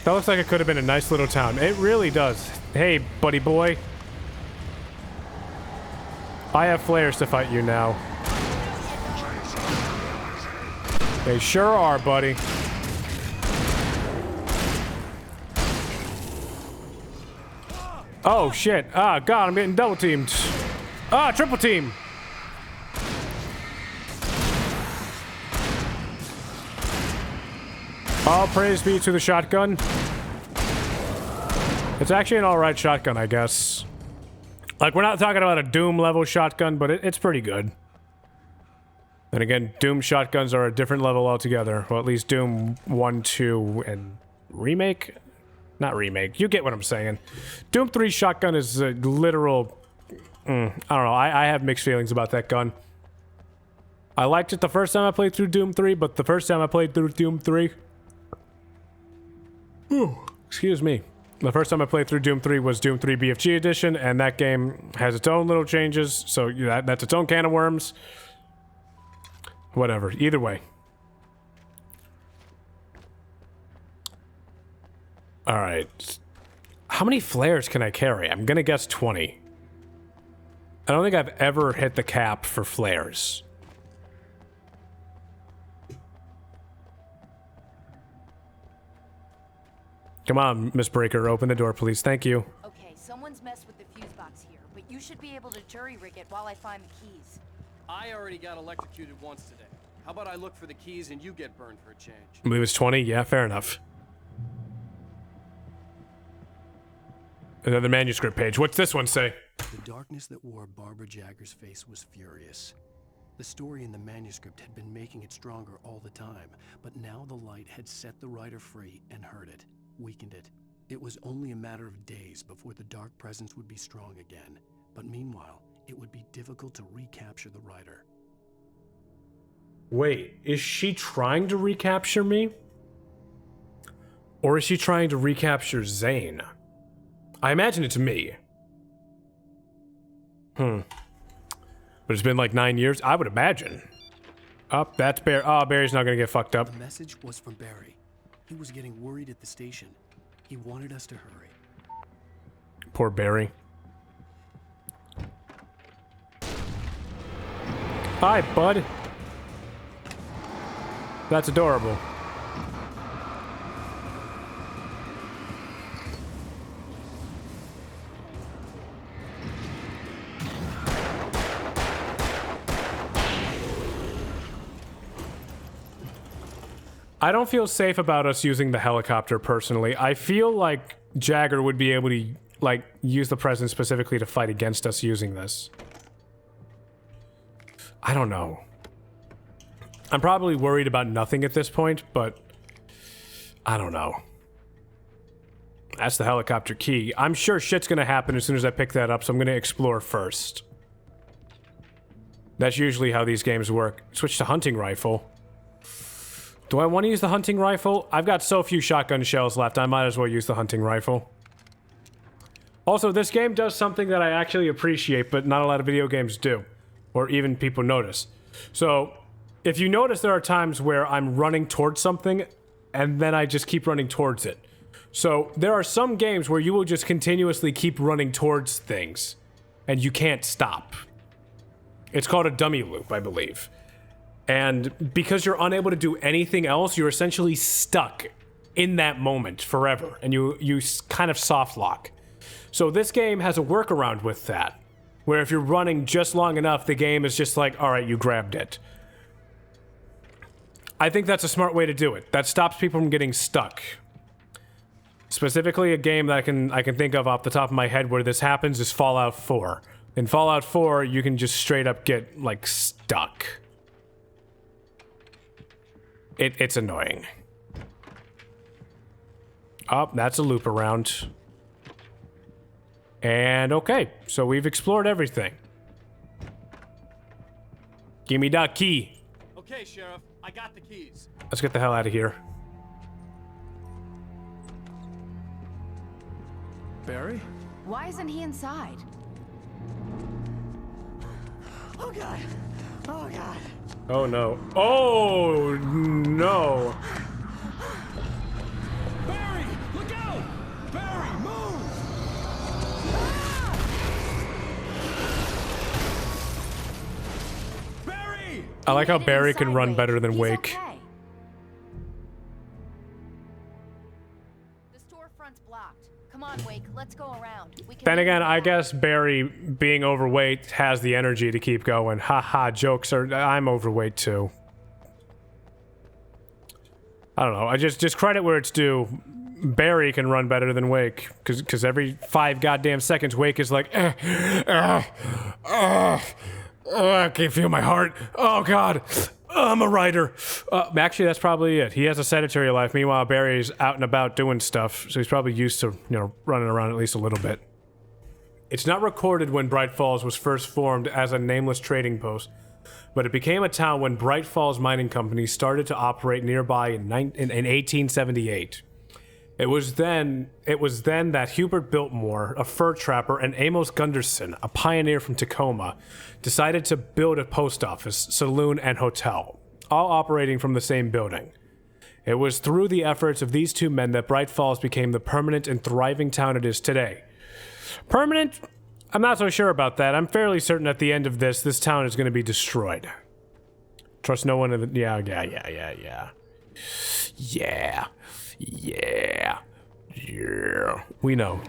That looks like it could have been a nice little town. It really does. Hey, buddy boy. I have flares to fight you now. They sure are, buddy. Oh shit. Ah, God, I'm getting double teamed. Ah, triple team. All praise be to the shotgun. It's actually an alright shotgun, I guess. Like, we're not talking about a Doom level shotgun, but it's pretty good. And again, Doom shotguns are a different level altogether. Well, at least Doom 1, 2, and Remake? Not Remake. You get what I'm saying. Doom 3 shotgun is a literal... I don't know. I have mixed feelings about that gun. I liked it the first time I played through Doom 3, but the first time I played through Doom 3... Ooh, excuse me. The first time I played through Doom 3 was Doom 3 BFG Edition, and that game has its own little changes, so that's its own can of worms. Whatever. Either way. Alright. How many flares can I carry? I'm gonna guess 20. I don't think I've ever hit the cap for flares. Come on, Miss Breaker, open the door, please. Thank you. Okay, someone's messed with the fuse box here, but you should be able to jury-rig it while I find the keys. I already got electrocuted once today. How about I look for the keys and you get burned for a change? I believe it's 20. Yeah, fair enough. Another manuscript page. What's this one say? The darkness that wore Barbara Jagger's face was furious. The story in the manuscript had been making it stronger all the time, but now the light had set the writer free and hurt it, weakened it. It was only a matter of days before the dark presence would be strong again, but meanwhile, it would be difficult to recapture the writer. Wait, is she trying to recapture me? Or is she trying to recapture Zane? I imagine it's me. But it's been like 9 years, I would imagine. Oh, that's Barry. Oh, Barry's not gonna get fucked up. The message was from Barry. He was getting worried at the station. He wanted us to hurry. Poor Barry. Hi, bud. That's adorable. I don't feel safe about us using the helicopter personally. I feel like Jagger would be able to, like, use the presence specifically to fight against us using this. I don't know. I'm probably worried about nothing at this point, but I don't know. That's the helicopter key. I'm sure shit's gonna happen as soon as I pick that up, so I'm gonna explore first. That's usually how these games work. Switch to hunting rifle. Do I want to use the hunting rifle? I've got so few shotgun shells left, I might as well use the hunting rifle. Also, this game does something that I actually appreciate, but not a lot of video games do. Or even people notice. So, if you notice, there are times where I'm running towards something, and then I just keep running towards it. So, there are some games where you will just continuously keep running towards things, and you can't stop. It's called a dummy loop, I believe. And because you're unable to do anything else, you're essentially stuck in that moment forever, and you kind of soft lock. So this game has a workaround with that, where if you're running just long enough, the game is just like, all right, you grabbed it. I think that's a smart way to do it. That stops people from getting stuck. Specifically, a game that I can think of off the top of my head where this happens is Fallout 4. In Fallout 4, you can just straight up get, like, stuck. It's annoying. Oh, that's a loop around. And okay, so we've explored everything. Give me that key. Okay, Sheriff, I got the keys. Let's get the hell out of here. Barry? Why isn't he inside? Oh god! Oh god! Oh no. Oh no. Barry, look out! Barry, move! Barry! I like how Barry can run better than Wake. Okay. The storefront's blocked. Come on, Wake, let's go around. We can Then again, I guess Barry being overweight has the energy to keep going. Haha, jokes are... I'm overweight too. I don't know. I just credit where it's due. Barry can run better than Wake, because every 5 goddamn seconds, Wake is like, I can't feel my heart. Oh god, I'm a writer. Actually, that's probably it. He has a sedentary life. Meanwhile, Barry's out and about doing stuff, so he's probably used to, you know, running around at least a little bit. It's not recorded when Bright Falls was first formed as a nameless trading post, but it became a town when Bright Falls Mining Company started to operate nearby in 1878. It was then that Hubert Biltmore, a fur trapper, and Amos Gunderson, a pioneer from Tacoma, decided to build a post office, saloon, and hotel, all operating from the same building. It was through the efforts of these two men that Bright Falls became the permanent and thriving town it is today. Permanent? I'm not so sure about that. I'm fairly certain at the end of this town is going to be destroyed. Trust no one in the... Yeah. We know.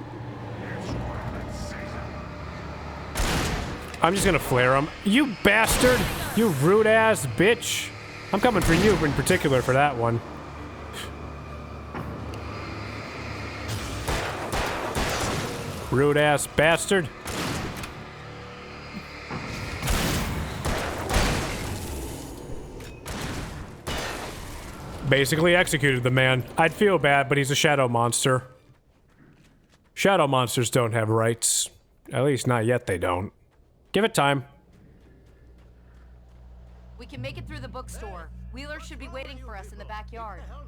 I'm just gonna flare him. You bastard! You rude ass bitch! I'm coming for you in particular for that one. Rude ass bastard. Basically executed the man. I'd feel bad, but he's a shadow monster. Shadow monsters don't have rights. At least not yet they don't. Give it time. We can make it through the bookstore. Wheeler should be waiting for us in the backyard. Oh,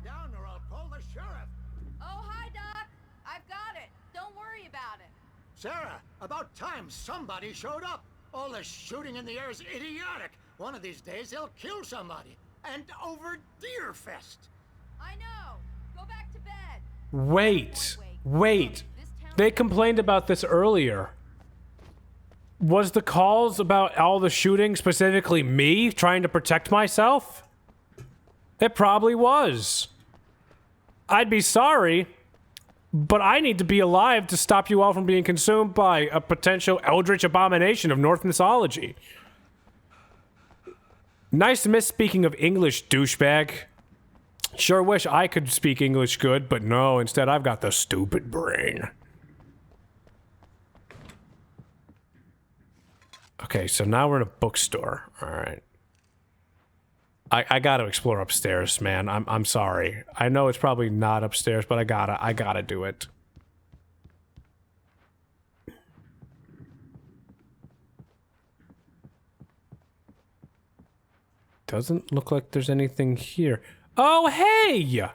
hi, Doc. I've got it. Don't worry about it. Sarah, about time somebody showed up. All this shooting in the air is idiotic. One of these days they'll kill somebody. And over Deerfest. I know. Go back to bed. Wait. They complained about this earlier. Was the calls about all the shooting specifically me trying to protect myself? It probably was. I'd be sorry, but I need to be alive to stop you all from being consumed by a potential eldritch abomination of Norse mythology. Nice misspeaking of English, douchebag. Sure wish I could speak English good, but no, instead I've got the stupid brain. Okay, so now we're in a bookstore. Alright. I gotta explore upstairs, man. I'm sorry. I know it's probably not upstairs, but I gotta do it. Doesn't look like there's anything here. Oh, hey!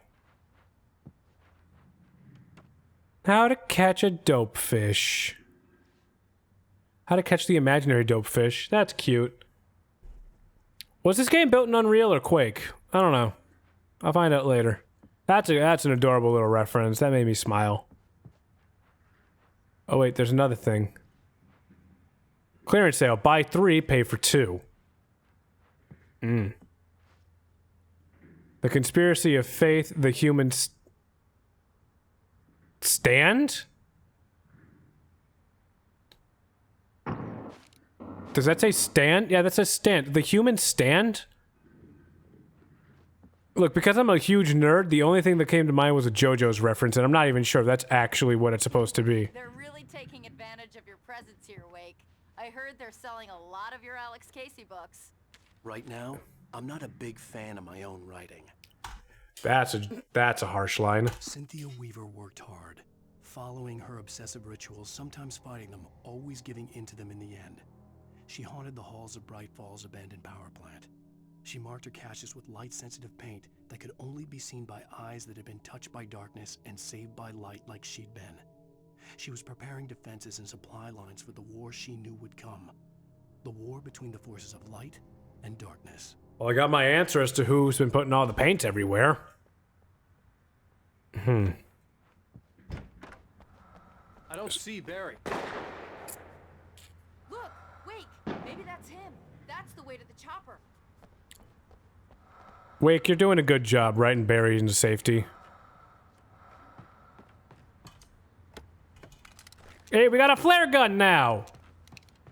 How to catch a dope fish. How to catch the imaginary dope fish. That's cute. Was this game built in Unreal or Quake? I don't know. I'll find out later. That's an adorable little reference. That made me smile. Oh wait, there's another thing. Clearance sale. Buy 3, pay for 2. The Conspiracy of Faith, the Human Stand? Does that say stand? Yeah, that says stand. The Human Stand? Look, because I'm a huge nerd, the only thing that came to mind was a JoJo's reference, and I'm not even sure if that's actually what it's supposed to be. They're really taking advantage of your presence here, Wake. I heard they're selling a lot of your Alex Casey books. Right now, I'm not a big fan of my own writing. That's a harsh line. Cynthia Weaver worked hard, following her obsessive rituals, sometimes fighting them, always giving in to them in the end. She haunted the halls of Bright Falls' abandoned power plant. She marked her caches with light-sensitive paint that could only be seen by eyes that had been touched by darkness and saved by light like she'd been. She was preparing defenses and supply lines for the war she knew would come. The war between the forces of light and darkness. Well, I got my answer as to who's been putting all the paint everywhere. I don't see Barry. Look, Wake, maybe that's him. That's the way to the chopper. Wake, you're doing a good job riding Barry into safety. Hey, we got a flare gun now.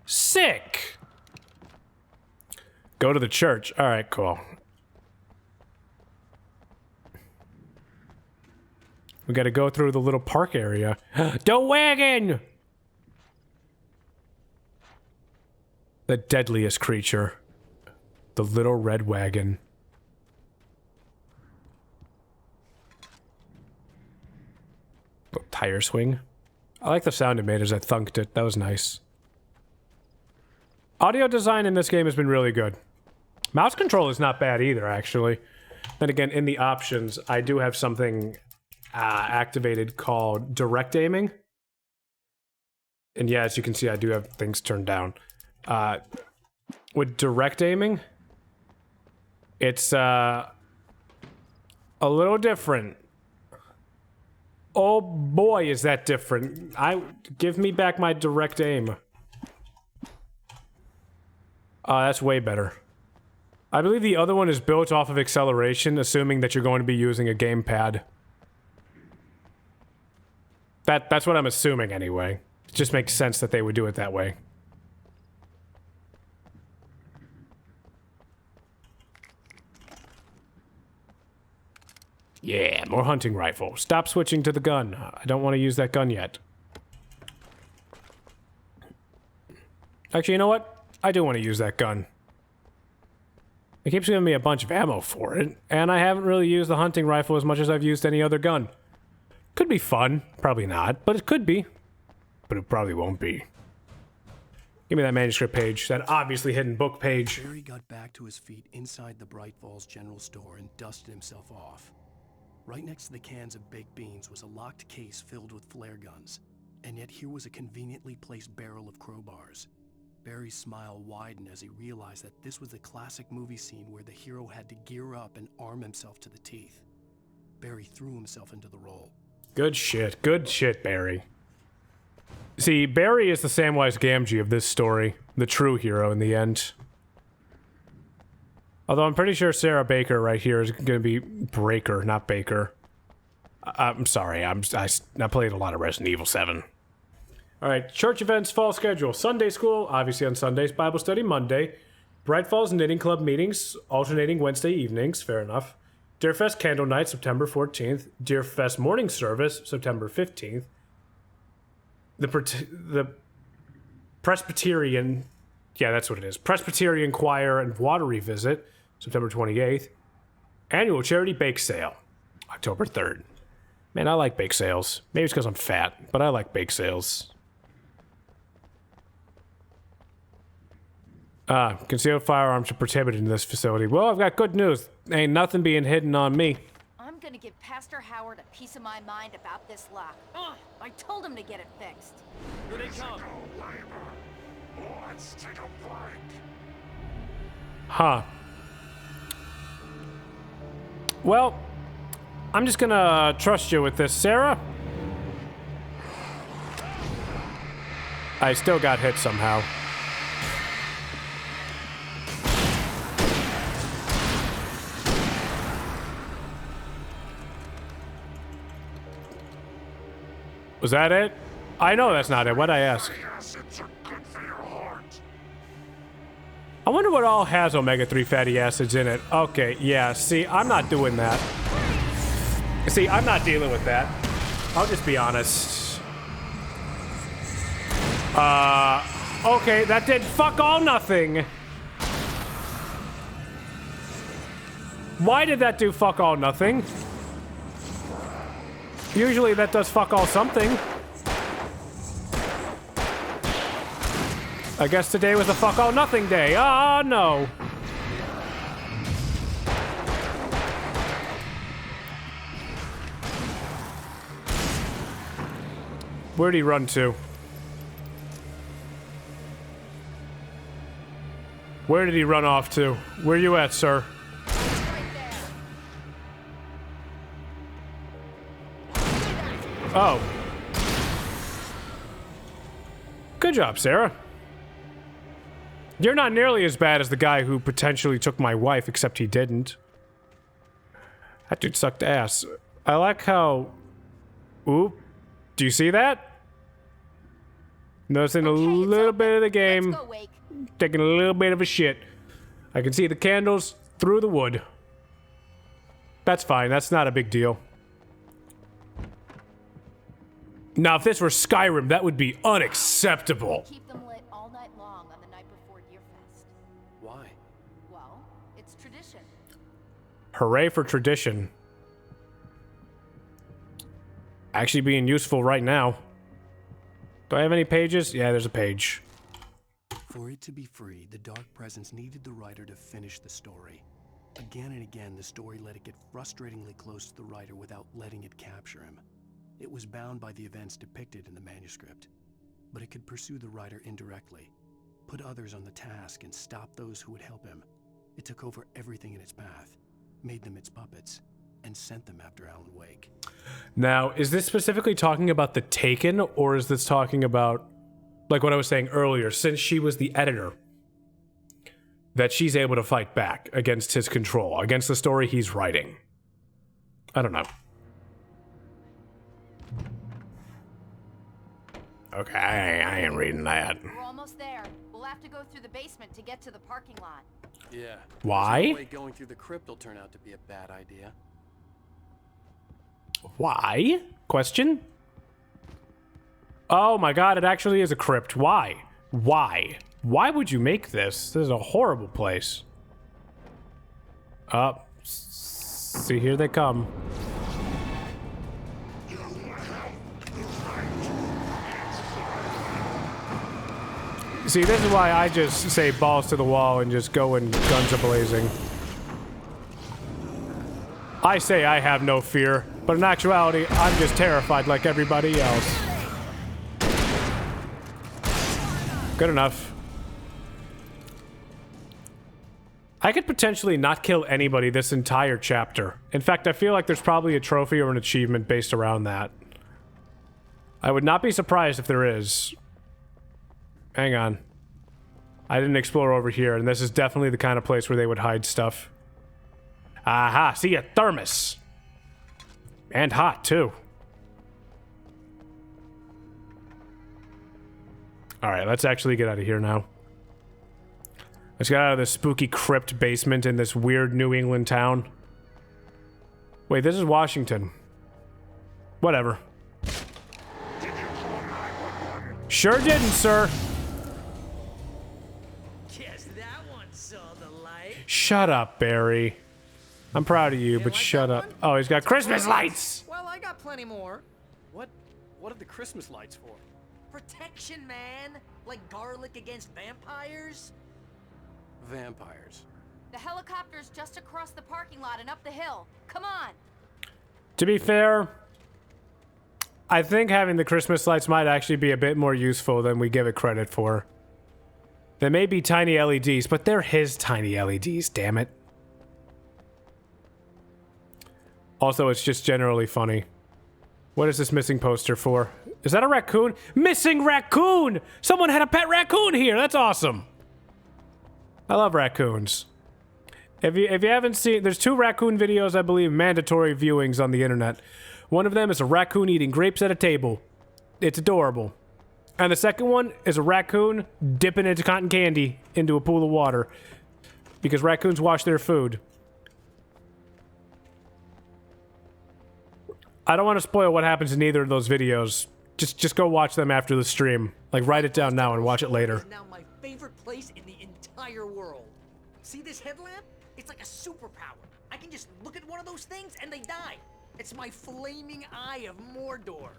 Sick. Go to the church. All right, cool. We got to go through the little park area. The wagon! The deadliest creature. The little red wagon. Little tire swing. I like the sound it made as I thunked it. That was nice. Audio design in this game has been really good. Mouse control is not bad either, actually. Then again, in the options, I do have something activated called direct aiming. And yeah, as you can see, I do have things turned down. With direct aiming, it's a little different. Oh boy, is that different. Give me back my direct aim. That's way better. I believe the other one is built off of acceleration, assuming that you're going to be using a gamepad. That's what I'm assuming anyway. It just makes sense that they would do it that way. Yeah, more hunting rifle. Stop switching to the gun. I don't want to use that gun yet. Actually, you know what? I do want to use that gun. It keeps giving me a bunch of ammo for it, and I haven't really used the hunting rifle as much as I've used any other gun. Could be fun. Probably not, but it could be. But it probably won't be. Give me that manuscript page, that obviously hidden book page. Barry got back to his feet inside the Bright Falls General Store and dusted himself off. Right next to the cans of baked beans was a locked case filled with flare guns, and yet here was a conveniently placed barrel of crowbars. Barry's smile widened as he realized that this was the classic movie scene where the hero had to gear up and arm himself to the teeth. Barry threw himself into the role. Good shit, Barry. See, Barry is the Samwise Gamgee of this story, the true hero in the end. Although I'm pretty sure Sarah Baker right here is going to be Breaker, not Baker. I'm sorry, I played a lot of Resident Evil 7. Alright, church events, fall schedule. Sunday school, obviously on Sundays. Bible study, Monday. Bright Falls Knitting Club meetings, alternating Wednesday evenings, fair enough. Deerfest Candle Night, September 14th. Deerfest Morning Service, September 15th. The Presbyterian, yeah, that's what it is. Presbyterian Choir and Watery Visit, September 28th. Annual Charity Bake Sale, October 3rd. Man, I like bake sales. Maybe it's because I'm fat, but I like bake sales. Concealed firearms are prohibited in this facility. Well, I've got good news. Ain't nothing being hidden on me. I'm gonna give Pastor Howard a piece of my mind about this lock. I told him to get it fixed. Here they come. Let's take a break. Huh. Well, I'm just gonna trust you with this, Sarah. I still got hit somehow. Was that it? I know that's not it. What'd I ask? I wonder what all has omega-3 fatty acids in it. Okay, yeah, see, I'm not doing that. See, I'm not dealing with that. I'll just be honest. Okay, that did fuck all nothing. Why did that do fuck all nothing? Usually that does fuck all something. I guess today was a fuck all nothing day. Oh no. Where'd he run to? Where did he run off to? Where you at, sir? Oh. Good job, Sarah. You're not nearly as bad as the guy who potentially took my wife, except he didn't. That dude sucked ass. I like how... Oop. Do you see that? Noticing a little bit of the game. Let's go, Wake. Taking a little bit of a shit. I can see the candles through the wood. That's fine. That's not a big deal. Now, if this were Skyrim, that would be unacceptable. Keep them lit all night long on the night before Deerfest. Why? Well, it's tradition. Hooray for tradition. Actually being useful right now. Do I have any pages? Yeah, there's a page. For it to be free, the Dark Presence needed the writer to finish the story. Again and again, the story let it get frustratingly close to the writer without letting it capture him. It was bound by the events depicted in the manuscript, but it could pursue the writer indirectly, put others on the task, and stop those who would help him. It took over everything in its path, made them its puppets, and sent them after Alan Wake. Now, is this specifically talking about the Taken, or is this talking about, like what I was saying earlier, since she was the editor, that she's able to fight back against his control, against the story he's writing? I don't know. Okay, I ain't reading that. We're almost there. We'll have to go through the basement to get to the parking lot. Yeah. Why? There's no way going through the crypt will turn out to be a bad idea. Why? Question? Oh my god, it actually is a crypt. Why? Why? Why would you make this? This is a horrible place. See, here they come. See, this is why I just say balls to the wall and just go in guns a-blazing. I say I have no fear, but in actuality, I'm just terrified like everybody else. Good enough. I could potentially not kill anybody this entire chapter. In fact, I feel like there's probably a trophy or an achievement based around that. I would not be surprised if there is. Hang on. I didn't explore over here, and this is definitely the kind of place where they would hide stuff. Aha, see a thermos. And hot, too. Alright, let's actually get out of here now. Let's get out of this spooky crypt basement in this weird New England town. Wait, this is Washington. Whatever. Sure didn't, sir. Guess that one saw the light. Shut up, Barry. I'm proud of you, but shut up. Oh, he's got Christmas lights! Well, I got plenty more. What are the Christmas lights for? Protection, man. Like garlic against vampires. Vampires. The helicopter's just across the parking lot and up the hill. Come on. To be fair, I think having the Christmas lights might actually be a bit more useful than we give it credit for. They may be tiny LEDs, but they're his tiny LEDs, damn it. Also, it's just generally funny. What is this missing poster for? Is that a raccoon? Missing raccoon! Someone had a pet raccoon here! That's awesome! I love raccoons. If you haven't seen, there's 2 raccoon videos, I believe, mandatory viewings on the internet. One of them is a raccoon eating grapes at a table. It's adorable. And the second one is a raccoon dipping into cotton candy into a pool of water. Because raccoons wash their food. I don't want to spoil what happens in either of those videos. Just go watch them after the stream. Like, write it down now and watch it later. It's now my favorite place in the entire world. See this headlamp? It's like a superpower. I can just look at one of those things and they die. It's my flaming eye of Mordor.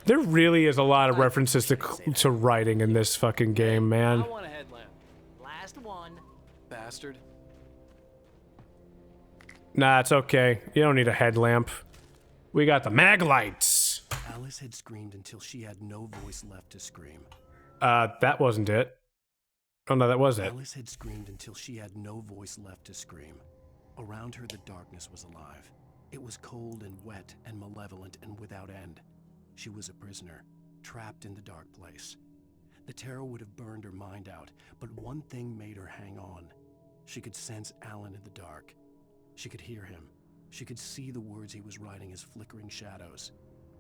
There really is a lot of references to writing in this fucking game, man. I want a headlamp. Last one. Bastard. Nah, it's okay. You don't need a headlamp. We got the mag lights. Alice had screamed until she had no voice left to scream. That wasn't it. Oh no, that was it. Alice had screamed until she had no voice left to scream. Around her, the darkness was alive. It was cold and wet and malevolent and without end. She was a prisoner, trapped in the dark place. The terror would have burned her mind out, but one thing made her hang on. She could sense Alan in the dark. She could hear him. She could see the words he was writing as flickering shadows.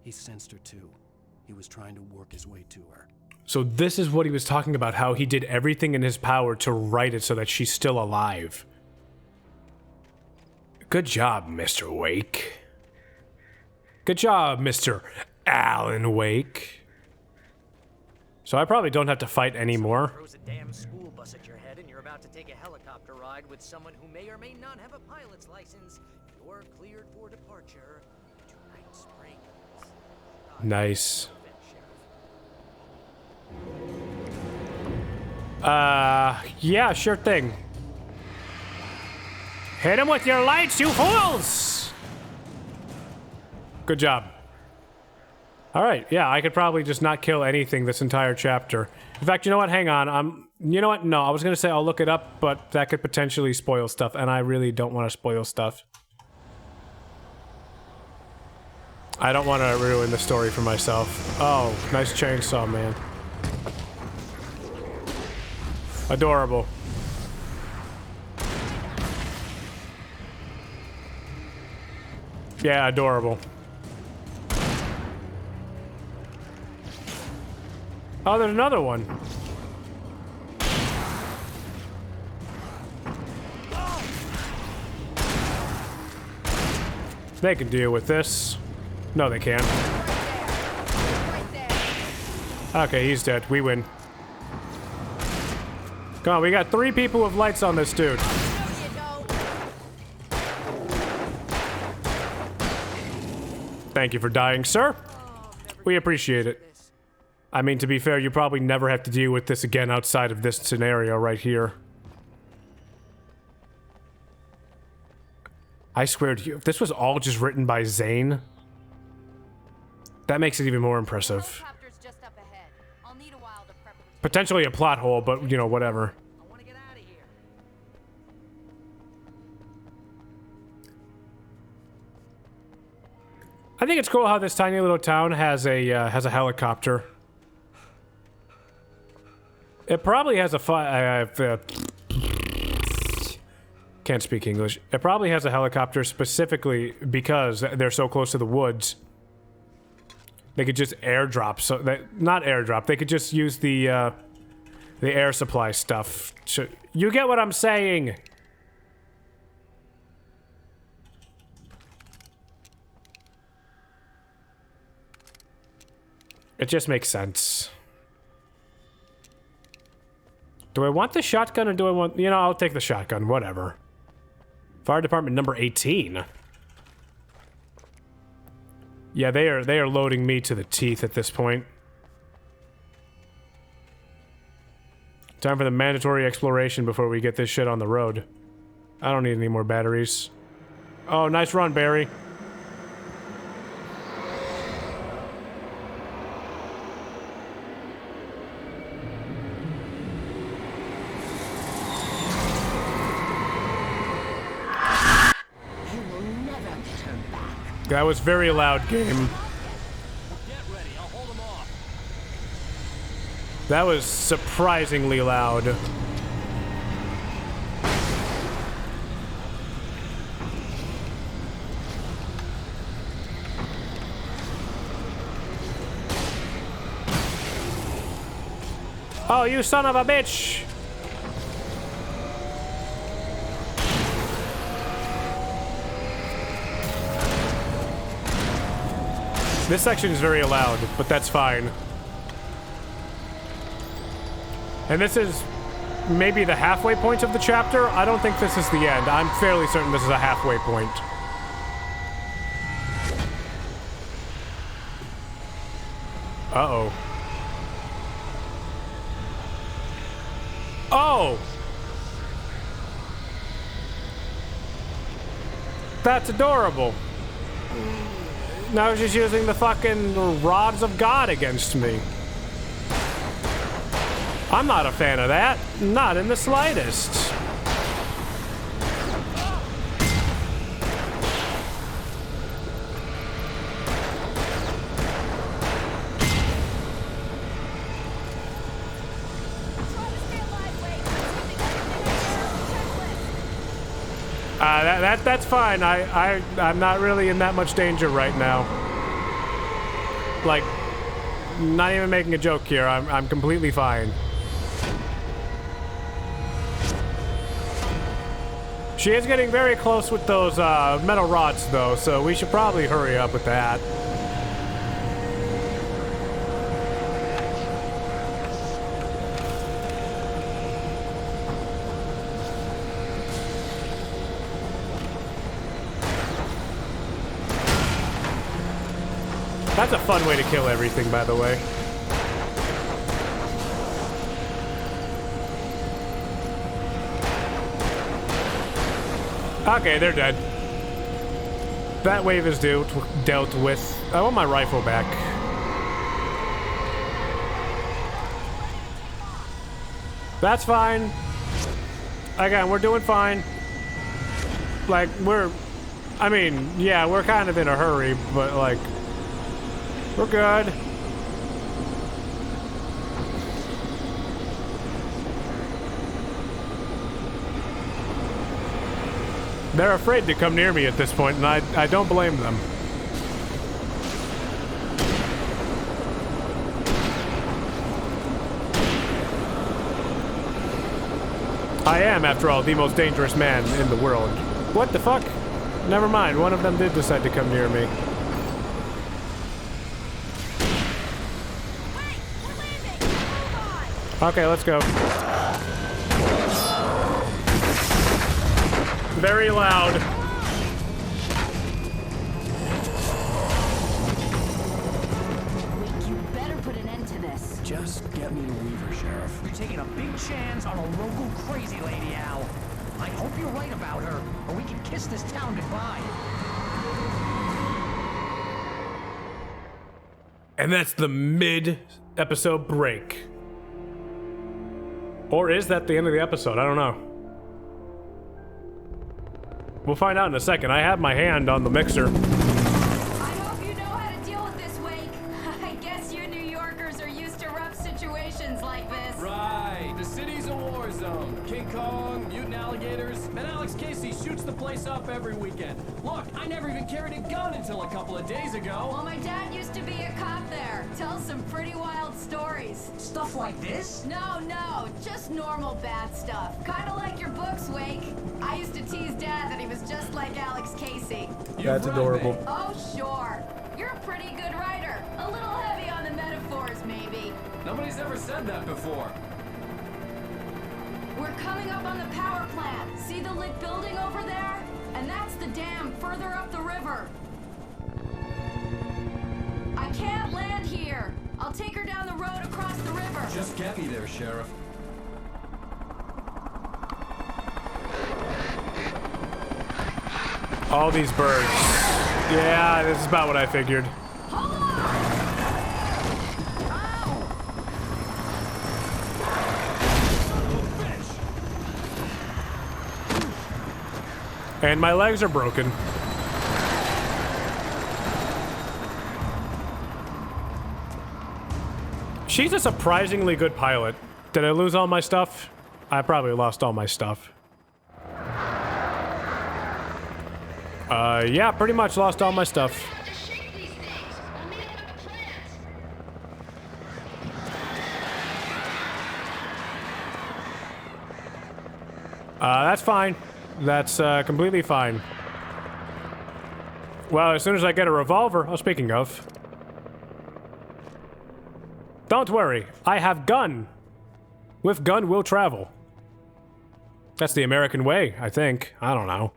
He sensed her too. He was trying to work his way to her. So this is what he was talking about, how he did everything in his power to write it so that she's still alive. Good job, Mr. Wake. Good job, Mr. Alan Wake. So I probably don't have to fight anymore. Throws a damn school bus at your head and you're about to take a helicopter ride with someone who may or may not have a pilot's license. You're cleared for departure to Night Springs. Nice. Yeah, sure thing. Hit him with your lights, you fools! Good job. Alright, yeah, I could probably just not kill anything this entire chapter. In fact, you know what? Hang on. You know what? No, I was gonna say I'll look it up, but that could potentially spoil stuff, and I really don't want to spoil stuff. I don't want to ruin the story for myself. Oh, nice chainsaw, man. Adorable. Yeah, adorable. Oh, there's another one. They can deal with this. No, they can't. Okay, he's dead. We win. Come on, we got 3 people with lights on this dude. Thank you for dying, sir. We appreciate it. I mean, to be fair, you probably never have to deal with this again outside of this scenario right here. I swear to you, if this was all just written by Zane, that makes it even more impressive. Potentially a plot hole, but, you know, whatever. I think it's cool how this tiny little town has a helicopter. It probably has a can't speak English. It probably has a helicopter specifically because they're so close to the woods. They could just airdrop, so that not airdrop. They could just use the air supply stuff. You get what I'm saying? It just makes sense. Do I want the shotgun or do I want... You know, I'll take the shotgun, whatever. Fire department number 18. Yeah, they are loading me to the teeth at this point. Time for the mandatory exploration before we get this shit on the road. I don't need any more batteries. Oh, nice run, Barry. That was very loud, game. That was surprisingly loud. Oh, you son of a bitch! This section is very loud, but that's fine. And this is maybe the halfway point of the chapter. I don't think this is the end. I'm fairly certain this is a halfway point. Uh-oh. Oh! That's adorable. Now she's using the fucking rods of God against me. I'm not a fan of that. Not in the slightest. That's fine. I'm not really in that much danger right now. Like, Not even making a joke here. I'm completely fine. She is getting very close with those metal rods, though, so we should probably hurry up with that. That's a fun way to kill everything, by the way. Okay, they're dead. That wave is dealt with. I want my rifle back. That's fine. Again, we're doing fine. Like, I mean, yeah, we're kind of in a hurry, but like, we're good. They're afraid to come near me at this point, and I don't blame them. I am, after all, the most dangerous man in the world. What the fuck? Never mind, one of them did decide to come near me. Okay, let's go. Very loud. Wait, you better put an end to this. Just get me to Weaver, Sheriff. You're taking a big chance on a local crazy lady, Al. I hope you're right about her, or we can kiss this town goodbye. And that's the mid-episode break. Or is that the end of the episode? I don't know. We'll find out in a second. I have my hand on the mixer. I hope you know how to deal with this, Wake. I guess you New Yorkers are used to rough situations like this. Right. The city's a war zone. King Kong, mutant alligators, and Alex Casey shoots the place up every weekend. Look, I never even carried a gun until a couple of days ago. Well, my dad used to be a cop there. Tells some pretty wild stories. Stuff like this? No, just normal bad stuff. Kind of like your books, Wake. I used to tease Dad that he was just like Alex Casey. That's adorable. Oh, sure. You're a pretty good writer. A little heavy on the metaphors, maybe. Nobody's ever said that before. We're coming up on the power plant. See the lit building over there? And that's the dam further up the river. I can't land here. I'll take her down the road across the river. Just get me there, Sheriff. All these birds. Yeah, this is about what I figured. And my legs are broken. She's a surprisingly good pilot. Did I lose all my stuff? I probably lost all my stuff. Yeah, pretty much lost all my stuff. That's fine. That's completely fine. Well, as soon as I get a revolver, oh, speaking of. Don't worry, I have gun. With gun, we'll travel. That's the American way, I think. I don't know.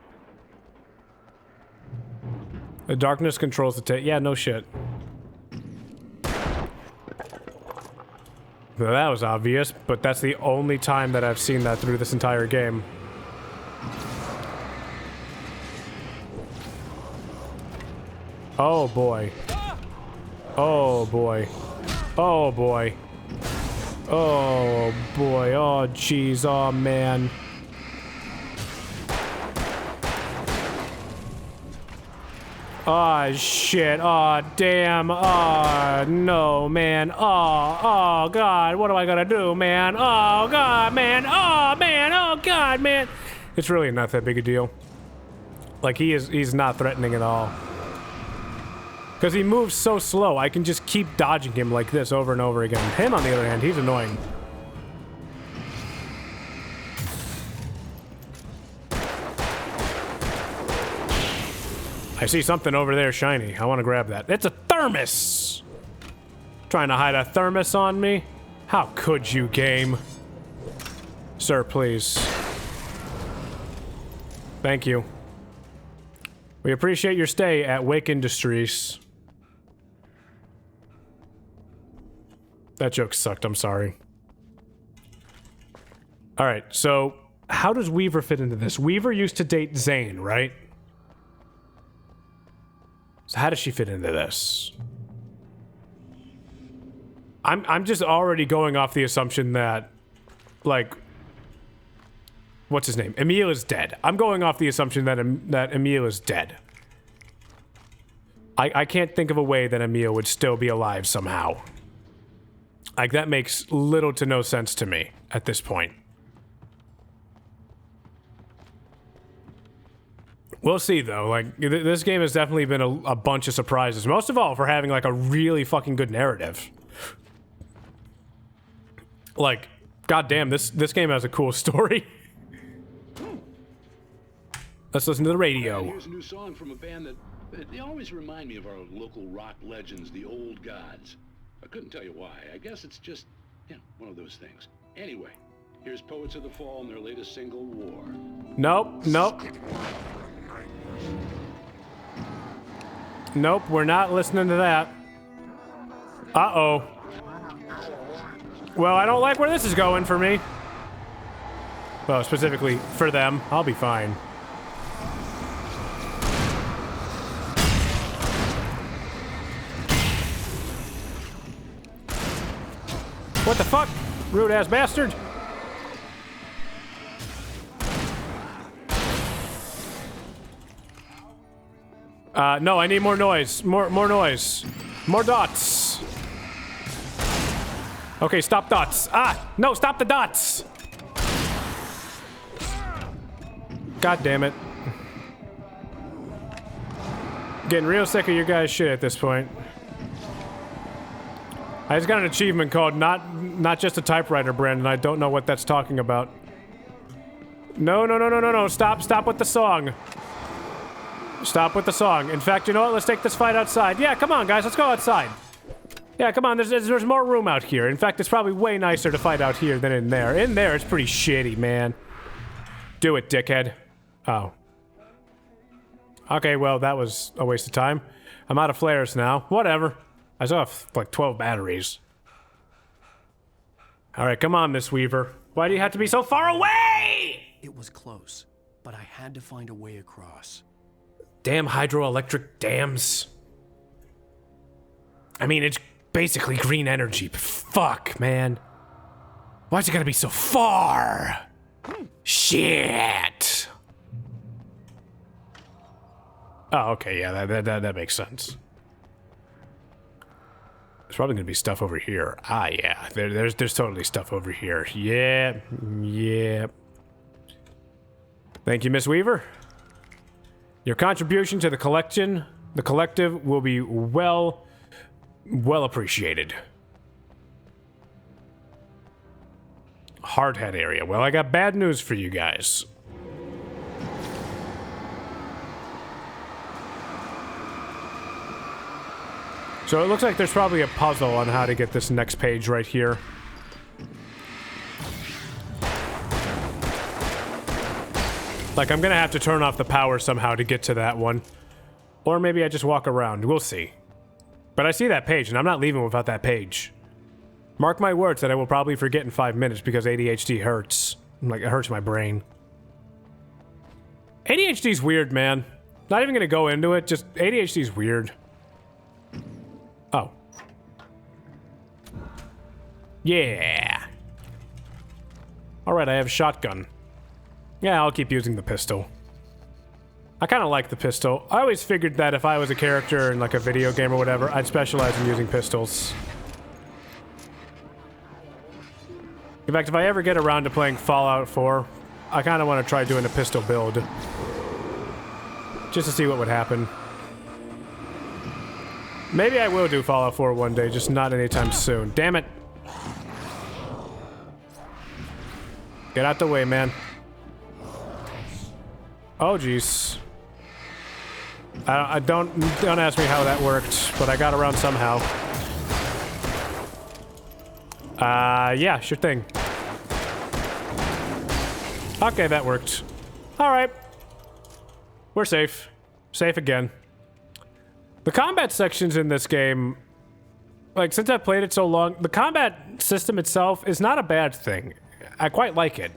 The darkness controls the tape. Yeah, no shit. Well, that was obvious, but that's the only time that I've seen that through this entire game. Oh boy. Oh boy. Oh boy. Oh boy. Oh jeez. Oh man. Oh shit. Oh damn. Oh no, man. Oh god. What am I gonna do, man? Oh god, man. Oh man. Oh god, man. It's really not that big a deal. Like he's not threatening at all. Because he moves so slow, I can just keep dodging him like this over and over again. Him, on the other hand, he's annoying. I see something over there shiny. I want to grab that. It's a thermos! Trying to hide a thermos on me? How could you, game? Sir, please. Thank you. We appreciate your stay at Wake Industries. That joke sucked, I'm sorry. Alright, so how does Weaver fit into this? Weaver used to date Zane, right? So how does she fit into this? I'm just already going off the assumption that, like, what's his name? Emile is dead. I'm going off the assumption that that Emile is dead. I can't think of a way that Emile would still be alive somehow. Like, that makes little to no sense to me at this point. We'll see, though. Like, this game has definitely been a bunch of surprises. Most of all, for having, like, a really fucking good narrative. Like, goddamn, this game has a cool story. Let's listen to the radio. Here's a new song from a band that they always remind me of our local rock legends, the Old Gods. I couldn't tell you why. I guess it's just, you know, one of those things. Anyway, here's Poets of the Fall and their latest single, War. Nope, nope. Nope, we're not listening to that. Uh-oh. Well, I don't like where this is going for me. Well, specifically for them. I'll be fine. What the fuck? Rude-ass bastard. No, I need more noise. More noise. More dots. Okay, stop dots. Ah! No, stop the dots! God damn it. Getting real sick of your guys' shit at this point. I just got an achievement called not just a typewriter, Brandon. I don't know what that's talking about. No. Stop with the song. Stop with the song. In fact, you know what? Let's take this fight outside. Yeah, come on, guys. Let's go outside. Yeah, come on. There's more room out here. In fact, it's probably way nicer to fight out here than in there. In there, it's pretty shitty, man. Do it, dickhead. Oh. Okay, well, that was a waste of time. I'm out of flares now. Whatever. I still have, like, 12 batteries. Alright, come on, Miss Weaver. Why do you have to be so far away? It was close, but I had to find a way across. Damn hydroelectric dams. I mean, it's basically green energy, but fuck, man. Why's it gotta be so far? Shit. Oh, okay, yeah, that makes sense. There's probably gonna be stuff over here. Ah, yeah, there's totally stuff over here. Yeah. Thank you, Miss Weaver. Your contribution to the collective will be well appreciated. Hardhead area. Well, I got bad news for you guys. So it looks like there's probably a puzzle on how to get this next page right here. Like, I'm gonna have to turn off the power somehow to get to that one. Or maybe I just walk around. We'll see. But I see that page, and I'm not leaving without that page. Mark my words that I will probably forget in 5 minutes because ADHD hurts. Like, it hurts my brain. ADHD's weird, man. Not even gonna go into it, just ADHD's weird. Oh. Yeah. Alright, I have a shotgun. Yeah, I'll keep using the pistol. I kind of like the pistol. I always figured that if I was a character in like a video game or whatever, I'd specialize in using pistols. In fact, if I ever get around to playing Fallout 4, I kind of want to try doing a pistol build. Just to see what would happen. Maybe I will do Fallout 4 one day, just not anytime soon. Damn it. Get out the way, man. Oh, jeez. I don't ask me how that worked, but I got around somehow. Yeah, sure thing. Okay, that worked. All right. We're safe. Safe again. The combat sections in this game, like, since I've played it so long, the combat system itself is not a bad thing. I quite like it.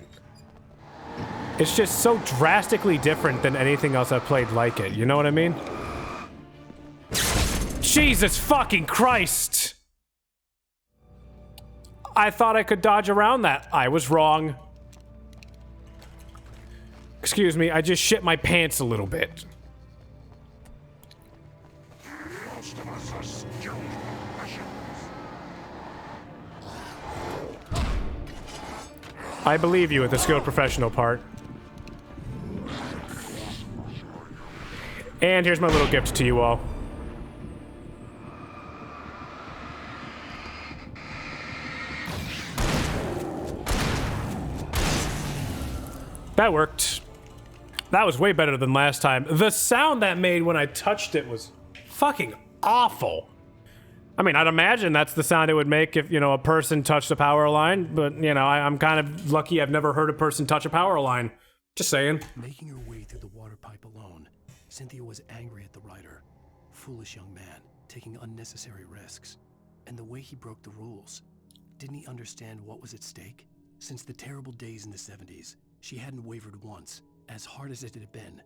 It's just so drastically different than anything else I've played like it. You know what I mean? Jesus fucking Christ! I thought I could dodge around that. I was wrong. Excuse me, I just shit my pants a little bit. I believe you at the skilled professional part. And here's my little gift to you all. That worked. That was way better than last time. The sound that made when I touched it was fucking awful. I mean, I'd imagine that's the sound it would make if, you know, a person touched a power line, but, you know, I'm kind of lucky I've never heard a person touch a power line. Just saying. Making her way through the water pipe alone, Cynthia was angry at the writer. Foolish young man, taking unnecessary risks. And the way he broke the rules. Didn't he understand what was at stake? Since the terrible days in the 70s, she hadn't wavered once, as hard as it had been.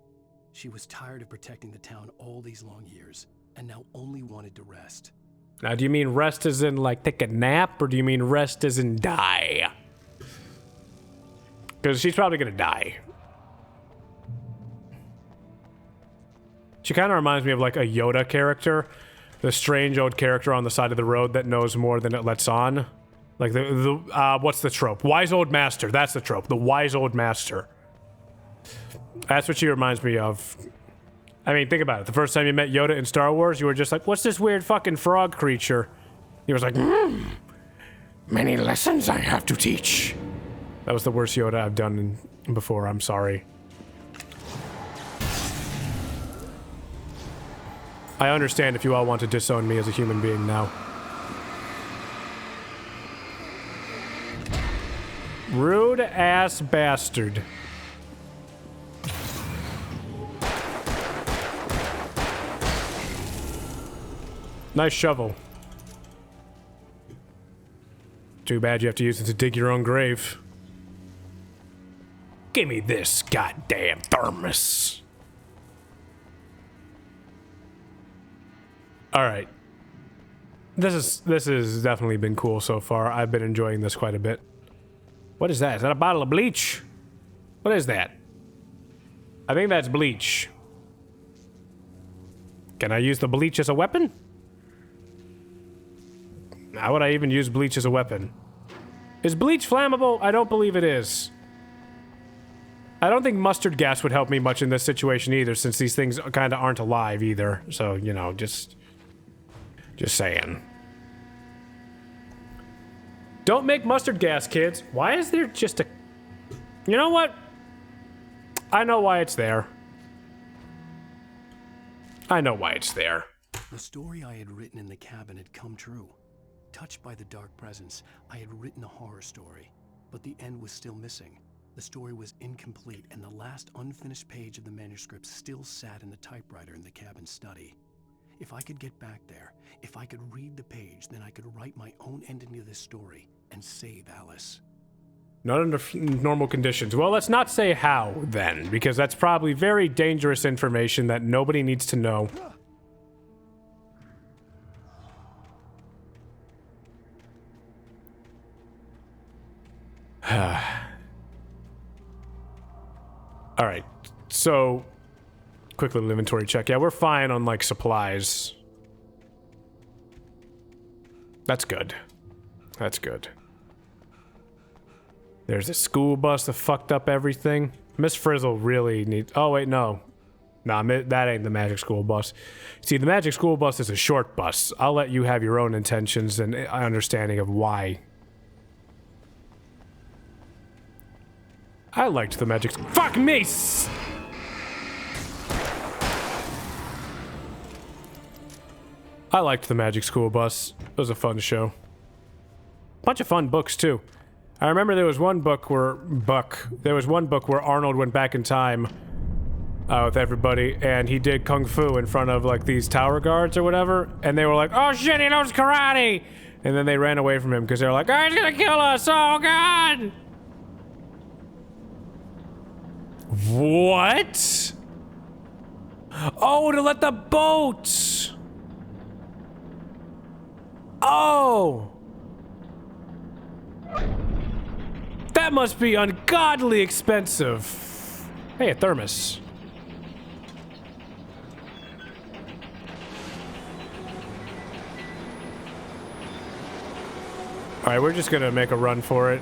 She was tired of protecting the town all these long years, and now only wanted to rest. Now, do you mean rest as in, like, take a nap, or do you mean rest as in die? Because she's probably gonna die. She kind of reminds me of, like, a Yoda character. The strange old character on the side of the road that knows more than it lets on. Like, what's the trope? Wise old master, that's the trope. The wise old master. That's what she reminds me of. I mean, think about it. The first time you met Yoda in Star Wars, you were just like, what's this weird fucking frog creature? He was like, many lessons I have to teach. That was the worst Yoda I've done before, I'm sorry. I understand if you all want to disown me as a human being now. Rude ass bastard. Nice shovel. Too bad you have to use it to dig your own grave. Give me this goddamn thermos. All right. This has definitely been cool so far. I've been enjoying this quite a bit. What is that? Is that a bottle of bleach? What is that? I think that's bleach. Can I use the bleach as a weapon? How would I even use bleach as a weapon? Is bleach flammable? I don't believe it is. I don't think mustard gas would help me much in this situation either, since these things kind of aren't alive either. So, you know, just saying. Don't make mustard gas, kids. Why is there just a... You know what? I know why it's there. I know why it's there. The story I had written in the cabin had come true. Touched by the dark presence, I had written a horror story, but the end was still missing. The story was incomplete, and the last unfinished page of the manuscript still sat in the typewriter in the cabin study. If I could get back there, if I could read the page, then I could write my own ending to this story and save Alice. Not under normal conditions. Well, let's not say how, then, because that's probably very dangerous information that nobody needs to know. Alright, so quick little inventory check. Yeah, we're fine on, like, supplies. That's good. That's good. There's a school bus that fucked up everything. Miss Frizzle really needs... Oh, wait, no. Nah, that ain't the Magic School Bus. See, the Magic School Bus is a short bus. I'll let you have your own intentions and understanding of why. I liked the Magic... Fuck me! I liked the Magic School Bus. It was a fun show. Bunch of fun books, too. I remember there was one book where... Arnold went back in time with everybody, and he did kung fu in front of, like, these tower guards or whatever, and they were like, oh shit, he knows karate! And then they ran away from him because they were like, oh, he's gonna kill us! Oh, God! What? Oh, to let the boat! Oh! That must be ungodly expensive. Hey, a thermos. Alright, we're just gonna make a run for it.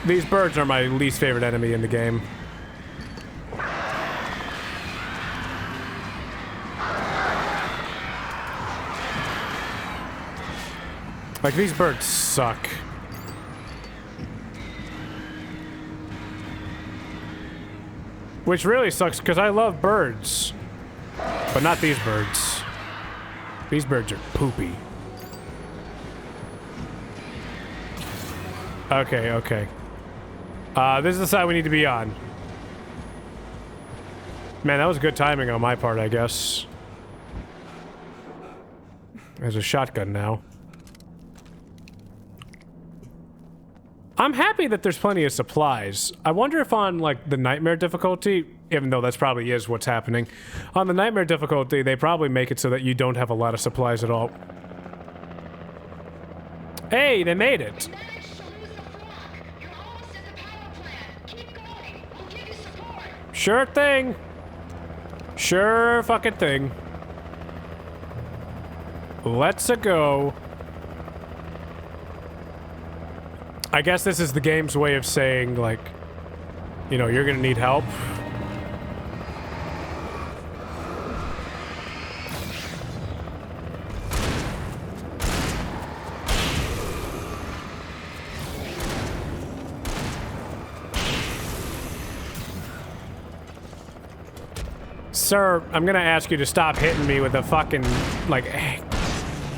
These birds are my least favorite enemy in the game. Like, these birds suck. Which really sucks, because I love birds. But not these birds. These birds are poopy. Okay, okay. This is the side we need to be on. Man, that was good timing on my part, I guess. There's a shotgun now. I'm happy that there's plenty of supplies. I wonder if on, like, the nightmare difficulty, even though that's probably is what's happening, on the nightmare difficulty, they probably make it so that you don't have a lot of supplies at all. Hey, they made it! Sure thing! Sure fucking thing. Let's-a go. I guess this is the game's way of saying, like, you know, you're gonna need help. Sir, I'm gonna ask you to stop hitting me with a fucking, like,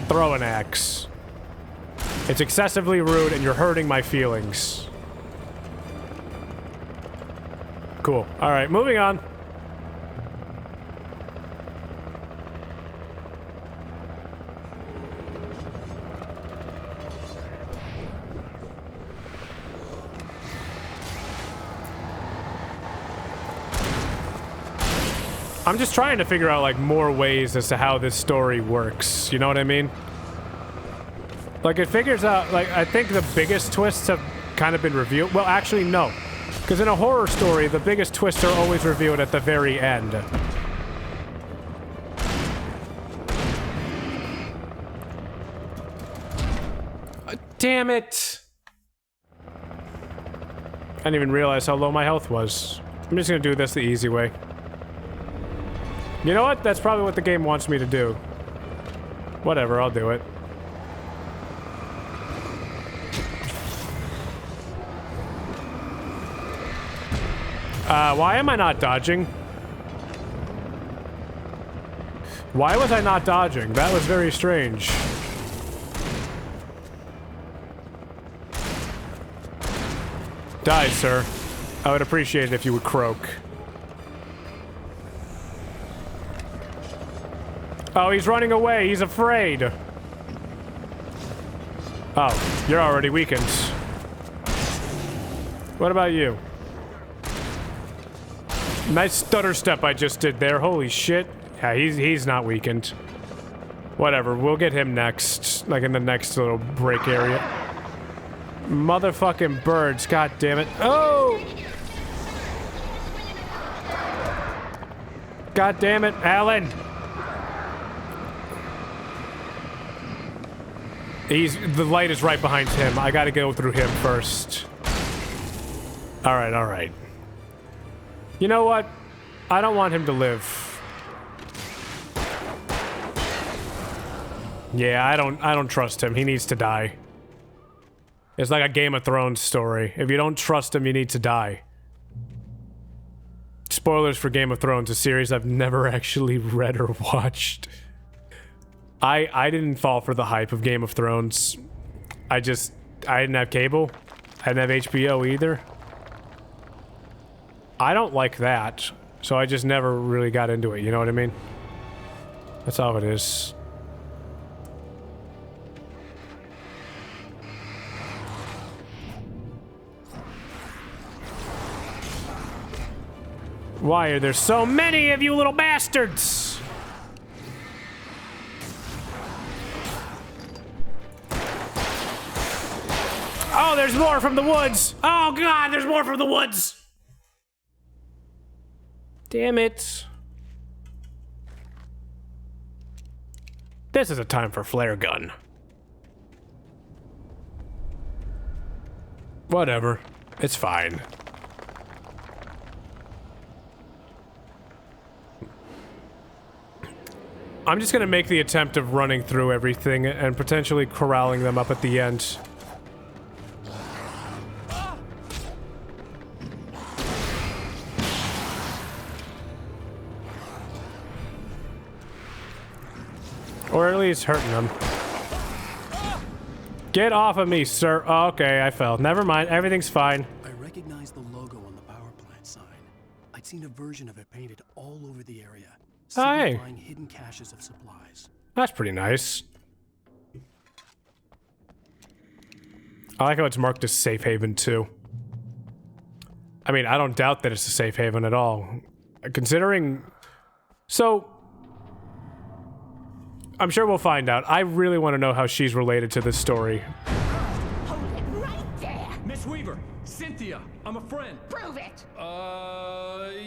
throwing axe. It's excessively rude and you're hurting my feelings. Cool. Alright, moving on. I'm just trying to figure out, like, more ways as to how this story works. You know what I mean? Like, it figures out, like, I think the biggest twists have kind of been revealed. Well, actually, no. Because in a horror story, the biggest twists are always revealed at the very end. Damn it! I didn't even realize how low my health was. I'm just gonna do this the easy way. You know what? That's probably what the game wants me to do. Whatever, I'll do it. Why am I not dodging? Why was I not dodging? That was very strange. Die, sir. I would appreciate it if you would croak. Oh, he's running away. He's afraid. Oh, you're already weakened. What about you? Nice stutter step I just did there. Holy shit. Yeah, he's not weakened. Whatever, we'll get him next. Like in the next little break area. Motherfucking birds, god damn it. Oh! God damn it, Alan! The light is right behind him. I gotta go through him first. Alright, alright. You know what? I don't want him to live. Yeah, I don't trust him. He needs to die. It's like a Game of Thrones story. If you don't trust him, you need to die. Spoilers for Game of Thrones, a series I've never actually read or watched. I didn't fall for the hype of Game of Thrones. I didn't have cable. I didn't have HBO either. I don't like that, so I just never really got into it, you know what I mean? That's all it is. Why are there so many of you little bastards? Oh, there's more from the woods. Oh god, there's more from the woods. Damn it. This is a time for flare gun. Whatever. It's fine. I'm just gonna make the attempt of running through everything and potentially corralling them up at the end. Or at least hurting them. Get off of me, sir. Oh, okay, I fell. Never mind, everything's fine. I recognized the logo on the power plant sign. I'd seen a version of it painted all over the area, signifying hidden caches of supplies. That's pretty nice. I like how it's marked as safe haven too. I mean, I don't doubt that it's a safe haven at all. Considering... So... I'm sure we'll find out. I really want to know how she's related to this story. Hold it right there. Miss Weaver, Cynthia, I'm a friend. Prove it.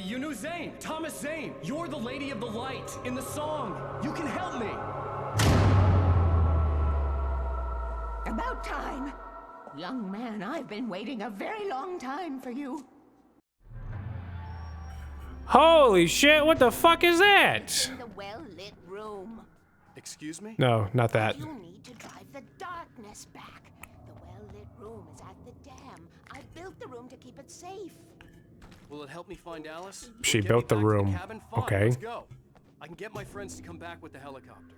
You knew Zane, Thomas Zane. You're the Lady of the Light in the song. You can help me. About time. Young man, I've been waiting a very long time for you. Holy shit, what the fuck is that? In the well-lit room. Excuse me? No, not that. You need to drive the darkness back. The well-lit room is at the dam. I built the room to keep it safe. Will it help me find Alice? She built the room. Okay. Let's go. I can get my friends to come back with the helicopter.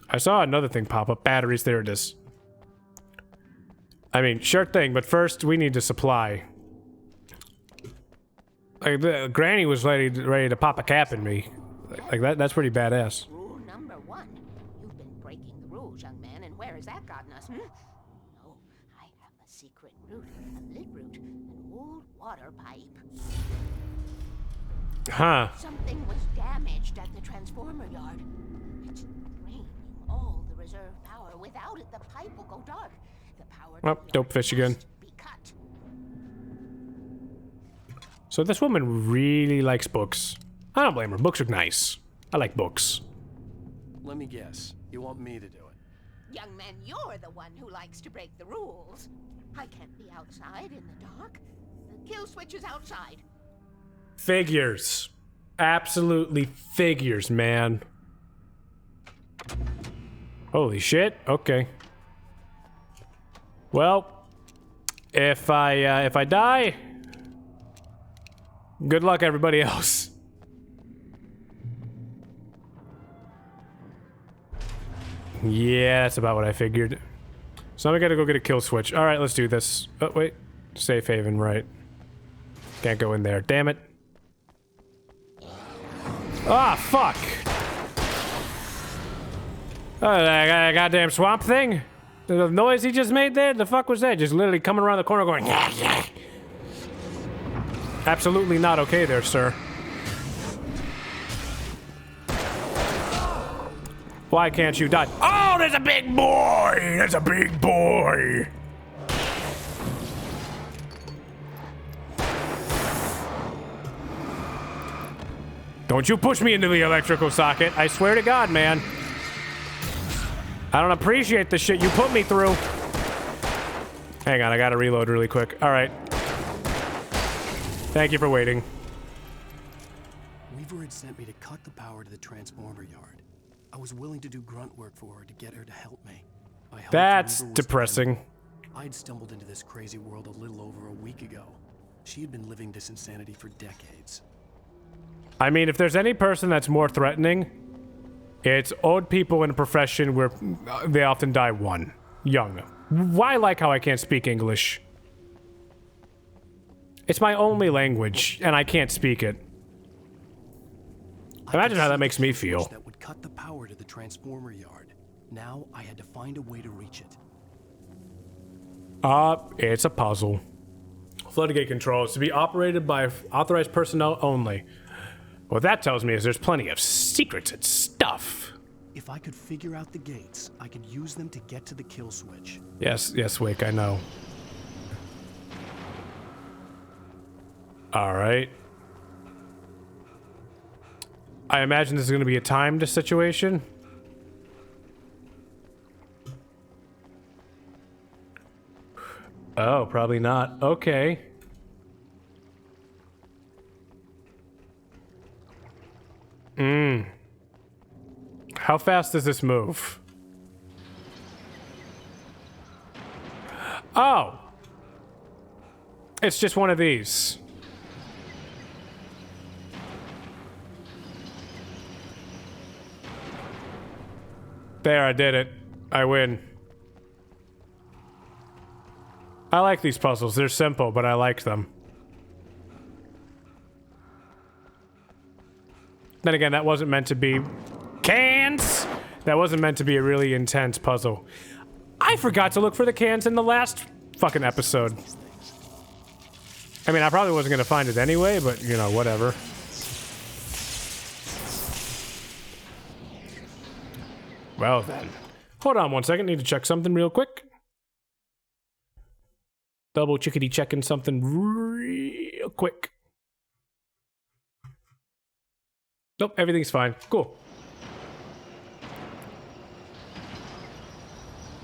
I saw another thing pop up. Batteries, there it is. I mean, sure thing, but first we need to supply. Like, the Granny was ready to pop a cap in me. Like that's pretty badass. Rule number 1. You've been breaking the rules, young man, and where has that gotten us, No, I have a secret route, a lit route, an old water pipe. Huh. Something was damaged at the transformer yard. It's draining all the reserve power. Without it, the pipe will go dark. The power Oh, dope fish again. So this woman really likes books. I don't blame her. Books are nice. I like books. Let me guess. You want me to do it? Young man, you're the one who likes to break the rules. I can't be outside in the dark. The kill switch is outside. Figures. Absolutely figures, man. Holy shit. Okay. Well, if I die, good luck everybody else. Yeah, that's about what I figured. So now we gotta go get a kill switch. Alright, let's do this. Oh, wait. Safe haven, right. Can't go in there. Damn it. Ah, fuck! Oh, that goddamn swamp thing? The noise he just made there? The fuck was that? Just literally coming around the corner going, yeah, yeah. Absolutely not okay there, sir. Why can't you die? Oh, there's a big boy! There's a big boy! Don't you push me into the electrical socket. I swear to God, man. I don't appreciate the shit you put me through. Hang on, I gotta reload really quick. All right. Thank you for waiting. Weaver had sent me to cut the power to the transformer yard. I was willing to do grunt work for her to get her to help me. I hoped That's Weaver was depressing. I'd stumbled into this crazy world a little over a week ago. She had been living this insanity for decades. I mean, if there's any person that's more threatening, it's old people in a profession where they often die young. Why like how I can't speak English? It's my only language, and I can't speak it. Imagine how that makes me feel. That would cut the power to the transformer yard. Now I had to find a way to reach it. It's a puzzle. Floodgate controls to be operated by authorized personnel only. What that tells me is there's plenty of secrets and stuff. If I could figure out the gates, I could use them to get to the kill switch. Yes, Wake, I know. All right. I imagine this is going to be a timed situation. Oh, probably not. Okay. How fast does this move? Oh! It's just one of these. There, I did it. I win. I like these puzzles. They're simple, but I like them. Then again, that wasn't meant to be... Cans! That wasn't meant to be a really intense puzzle. I forgot to look for the cans in the last fucking episode. I mean, I probably wasn't gonna find it anyway, but, you know, whatever. Well then. Hold on one second, need to check something real quick. Double chickadee checking something real quick. Nope, everything's fine. Cool.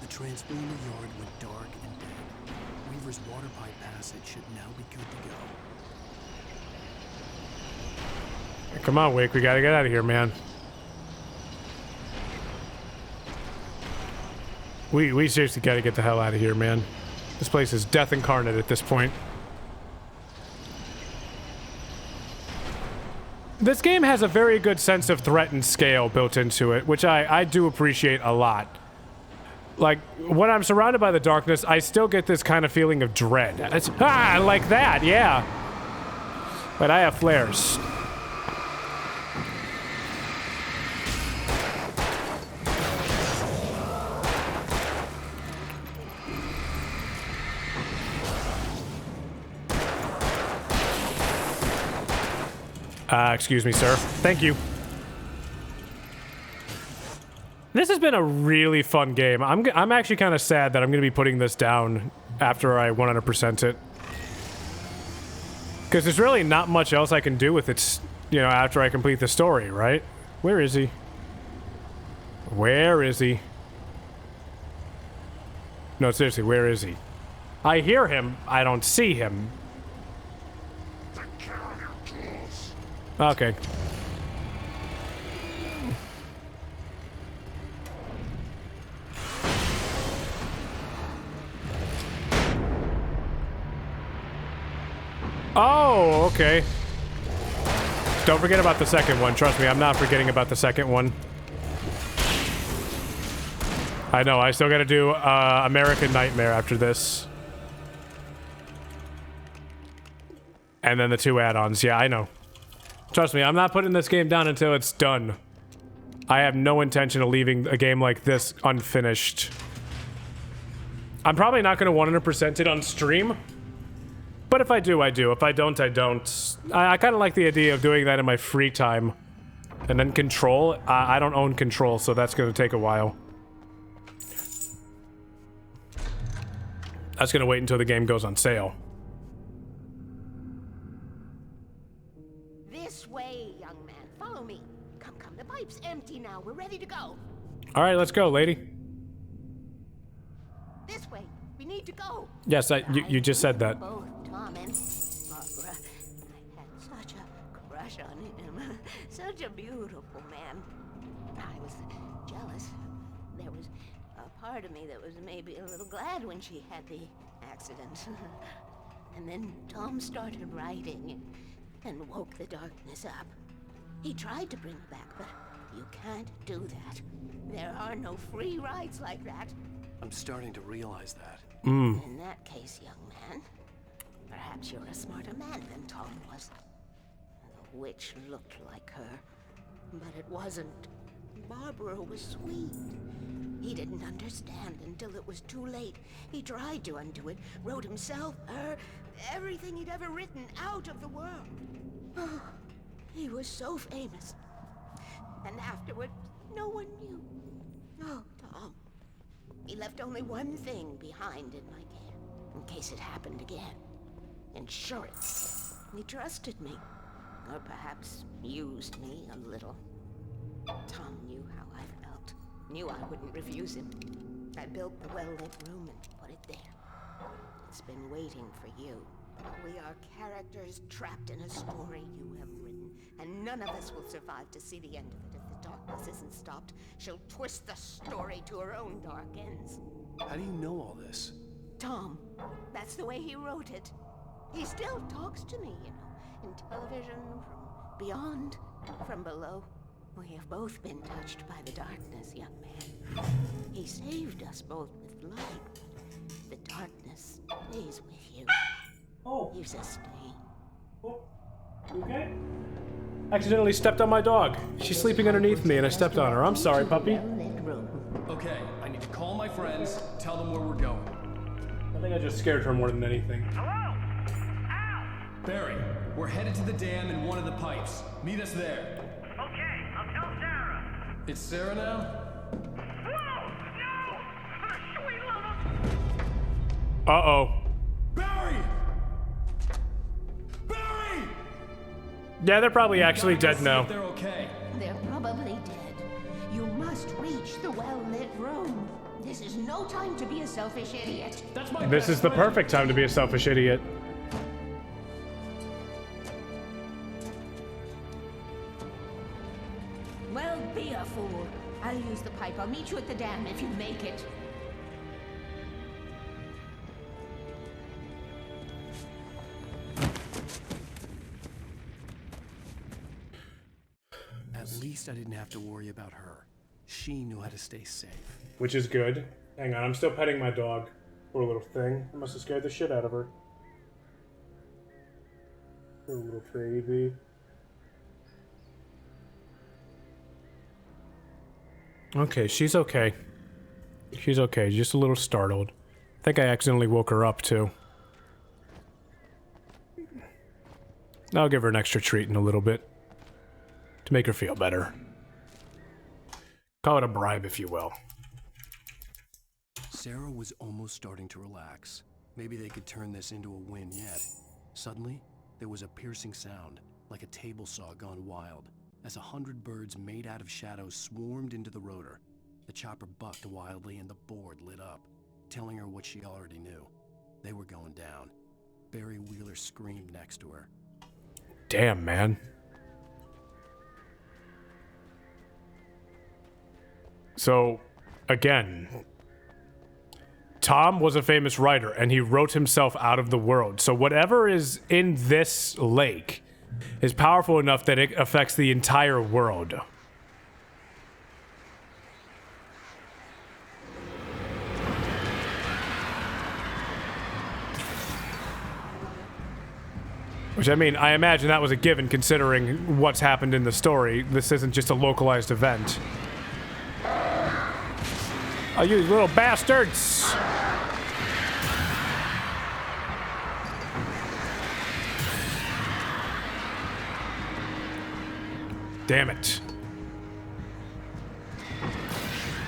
The transformer yard went dark and dead. Weaver's water pipe passage should now be good to go. Come on, Wake, we gotta get out of here, man. We seriously gotta get the hell out of here, man. This place is death incarnate at this point. This game has a very good sense of threat and scale built into it, which I do appreciate a lot. Like, when I'm surrounded by the darkness, I still get this kind of feeling of dread. It's, like that, yeah. But I have flares. Excuse me, sir. Thank you. This has been a really fun game. I'm actually kind of sad that I'm going to be putting this down after I 100% it. Because there's really not much else I can do with it, you know, after I complete the story, right? Where is he? Where is he? No, seriously, where is he? I hear him. I don't see him. Okay. Oh, okay. Don't forget about the second one. Trust me, I'm not forgetting about the second one. I know, I still gotta do American Nightmare after this. And then the 2 add-ons. Yeah, I know. Trust me, I'm not putting this game down until it's done. I have no intention of leaving a game like this unfinished. I'm probably not going to 100% it on stream. But if I do, I do. If I don't, I don't. I kind of like the idea of doing that in my free time. And then Control. I don't own Control, so that's going to take a while. That's going to wait until the game goes on sale. This way, young man. Follow me. Come, the pipe's empty now. We're ready to go. All right, let's go, lady. go. Yes, you just said that. Both Tom and Barbara. I had such a crush on him. Such a beautiful man. I was jealous. There was a part of me that was maybe a little glad when she had the accident. And then Tom started writing and woke the darkness up. He tried to bring her back, but you can't do that. There are no free rides like that. I'm starting to realize that. In that case, young man, perhaps you're a smarter man than Tom was. The witch looked like her, but it wasn't. Barbara was sweet. He didn't understand until it was too late. He tried to undo it, wrote himself, her, everything he'd ever written out of the world. Oh, he was so famous. And afterward, no one knew. Oh, Tom. He left only one thing behind in my care, in case it happened again. Insurance. He trusted me. Or perhaps used me a little. Tom knew how I felt. Knew I wouldn't refuse him. I built the well-lit room and put it there. It's been waiting for you. We are characters trapped in a story you have written, and none of us will survive to see the end of it. If the darkness isn't stopped, she'll twist the story to her own dark ends. How do you know all this? Tom, that's the way he wrote it. He still talks to me, you know, in television, from beyond, from below. We have both been touched by the darkness, young man. He saved us both with light, but the darkness stays with you. Oh. You sustain. Oh. You okay? Accidentally stepped on my dog. She's sleeping underneath me and I stepped on her. I'm sorry, puppy. Okay, I need to call my friends, tell them where we're going. I think I just scared her more than anything. Barry, we're headed to the dam in one of the pipes. Meet us there. Okay, I'll tell Sarah. It's Sarah now? Whoa! No! For the sweet love of... Uh-oh. Barry! Barry! Yeah, they're probably actually dead now. They're okay. They're probably dead. You must reach the well-lit room. This is no time to be a selfish idiot. That's my This is the perfect time to be a selfish idiot. Well, be a fool. I'll use the pipe. I'll meet you at the dam if you make it. At least I didn't have to worry about her. She knew how to stay safe. Which is good. Hang on, I'm still petting my dog. Poor little thing. I must have scared the shit out of her. Poor little baby. Okay, she's okay. She's okay, just a little startled. I think I accidentally woke her up, too. I'll give her an extra treat in a little bit. To make her feel better. Call it a bribe, if you will. Sarah was almost starting to relax. Maybe they could turn this into a win yet. Suddenly, there was a piercing sound, like a table saw gone wild, as 100 birds made out of shadows swarmed into the rotor. The chopper bucked wildly and the board lit up, telling her what she already knew. They were going down. Barry Wheeler screamed next to her. Damn, man. So, again, Tom was a famous writer, and he wrote himself out of the world. So whatever is in this lake is powerful enough that it affects the entire world. Which, I mean, I imagine that was a given considering what's happened in the story. This isn't just a localized event. Oh, you little bastards! Damn it.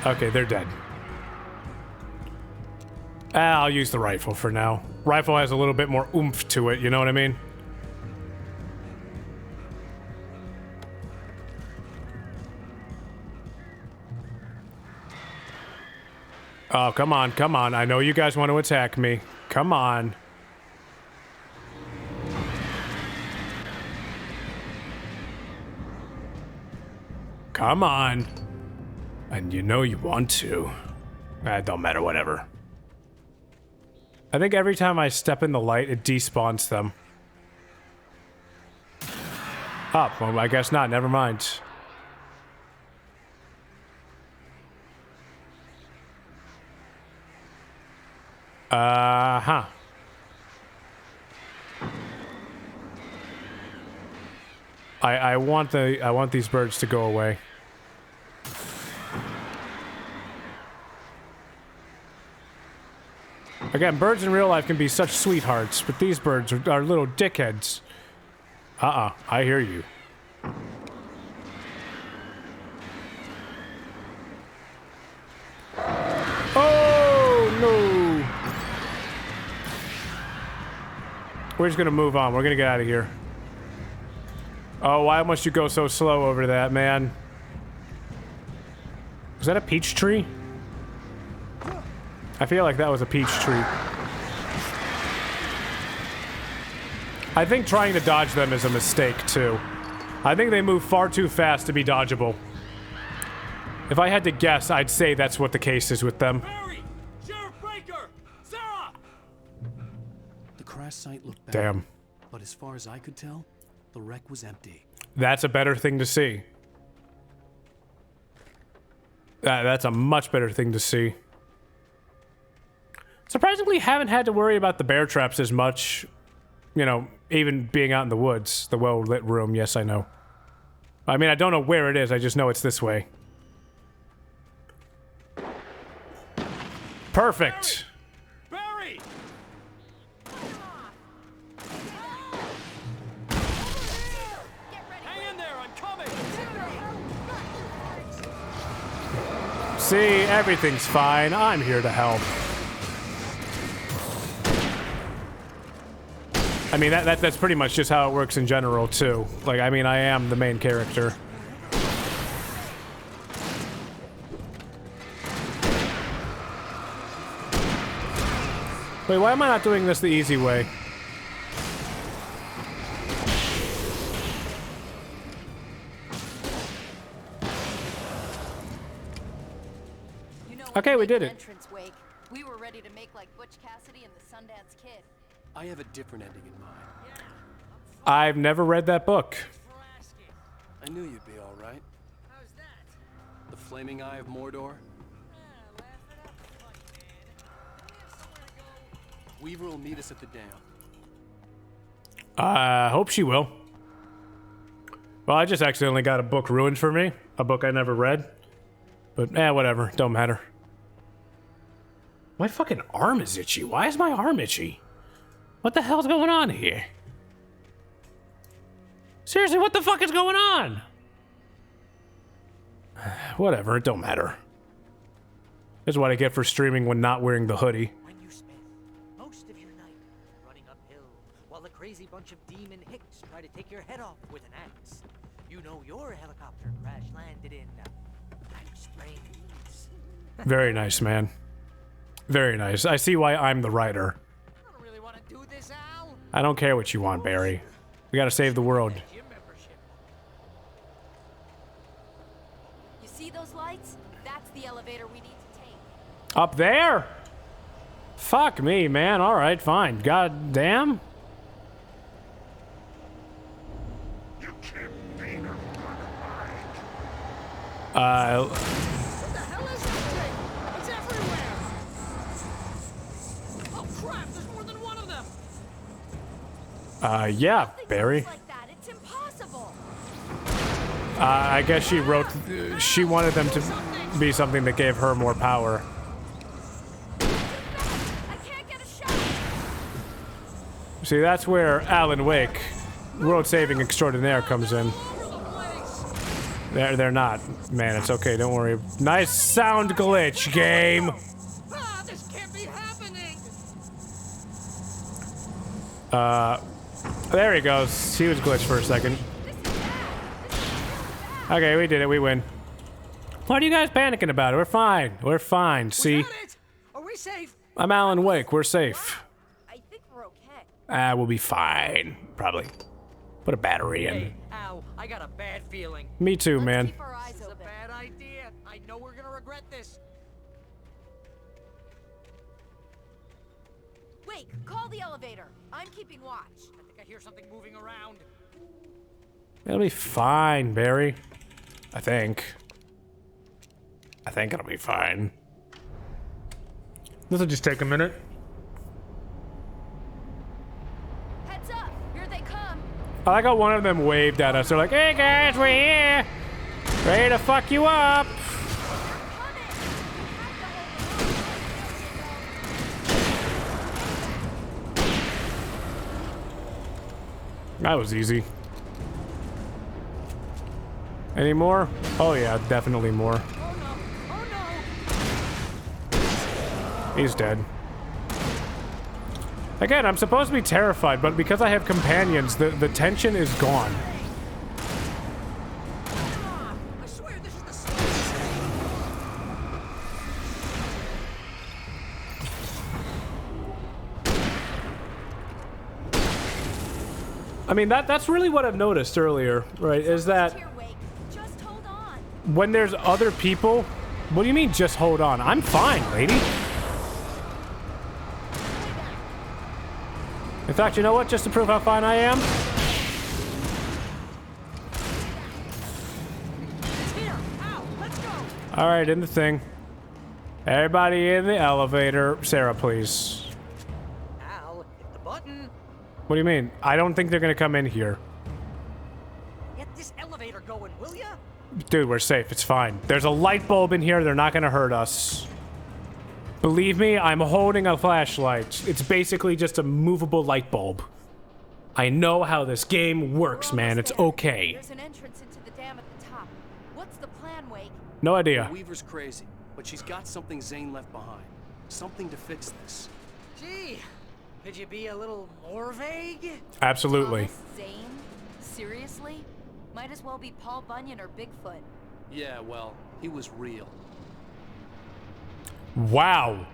Okay, they're dead. I'll use the rifle for now. Rifle has a little bit more oomph to it, you know what I mean? Oh, come on, come on. I know you guys want to attack me. Come on. Come on. And you know you want to. It don't matter, whatever. I think every time I step in the light, it despawns them. Oh, well, I guess not. Never mind. Huh. I want these birds to go away. Again, birds in real life can be such sweethearts, but these birds are little dickheads. I hear you. Oh, no! We're just gonna move on. We're gonna get out of here. Oh, why must you go so slow over that, man? Was that a peach tree? I feel like that was a peach tree. I think trying to dodge them is a mistake, too. I think they move far too fast to be dodgeable. If I had to guess, I'd say that's what the case is with them. Barry! Sheriff Baker! Sarah! The crash site looked bad. Damn. But as far as I could tell, the wreck was empty. That's a better thing to see. That's a much better thing to see. Surprisingly, haven't had to worry about the bear traps as much. You know, even being out in the woods. The well-lit room, yes, I know. I mean, I don't know where it is, I just know it's this way. Perfect! Barry! Hang in there, I'm coming! See, everything's fine. I'm here to help. I mean, that's pretty much just how it works in general, too. Like, I mean, I am the main character. Wait, why am I not doing this the easy way? You know, Okay, we did it. entrance wake, we were ready to make like Butch Cassidy and the Sundance Kid. I have a different ending in mind. I've never read that book. I knew you'd be all right. How's that? The flaming eye of Mordor. Weaver will meet us at the dam. I hope she will. Well, I just accidentally got a book ruined for me. A book I never read. But, whatever. Don't matter. My fucking arm is itchy. Why is my arm itchy? What the hell's going on here? Seriously, what the fuck is going on? Whatever, it don't matter. That's what I get for streaming when not wearing the hoodie. When you spend most of your night running uphill while a crazy bunch of demon hicks try to take your head off with an axe, you know your helicopter crash landed in Black Springs. Very nice, man. Very nice. I see why I'm the writer. I don't really want to do this, Al. I don't care what you want, Barry. We gotta save the world. You see those lights? That's the elevator we need to take. Up there? Fuck me, man. Alright, fine. God damn. What the hell is this thing? It's everywhere! Oh crap, there's more than one of them! Yeah, Barry. Like that, it's impossible. I guess she wrote... she wanted them to be something that gave her more power. I can't get a shot. See, that's where Alan Wake, world-saving extraordinaire, comes in. They're not. Man, it's okay, don't worry. Nice sound glitch, game! Ah, this can't be happening! There he goes. He was glitched for a second. Okay, we did it. We win. What are you guys panicking about? We're fine. We're fine. See? safe? I'm Alan Wake. We're safe. I think we're okay. We'll be fine. Probably. Put a battery in. Hey, Al, I got a bad feeling. Me too, man. Keep our eyes This is a open. bad idea. I know we're gonna regret this. Wait, call the elevator. I'm keeping watch. I think I hear something moving around. It'll be fine, Barry. I think it'll be fine. This'll just take a minute. Heads up, here they come. I like how one of them waved at us. They're like, "Hey guys, we're here. Ready to fuck you up." That was easy. Any more? Oh yeah, definitely more. He's dead. Again, I'm supposed to be terrified, but because I have companions, the tension is gone. I swear this is the slowest. I mean, that's really what I've noticed earlier, right? Is that Just hold on. when there's other people, what do you mean just hold on? I'm fine, lady. In fact, you know what? Just to prove how fine I am. All right, in the thing. Everybody in the elevator. Sarah, please. Al, hit the button. What do you mean? I don't think they're gonna come in here. Get this elevator going, will ya? Dude, we're safe. It's fine. There's a light bulb in here. They're not gonna hurt us. Believe me, I'm holding a flashlight. It's basically just a movable light bulb. I know how this game works, man. It's okay. There's an entrance into the dam at the top. What's the plan, Wake? No idea. Weaver's crazy, but she's got something Zane left behind. Something to fix this. Gee, could you be a little more vague? Absolutely. Thomas Zane? Seriously? Might as well be Paul Bunyan or Bigfoot. Yeah, well, he was real. Wow.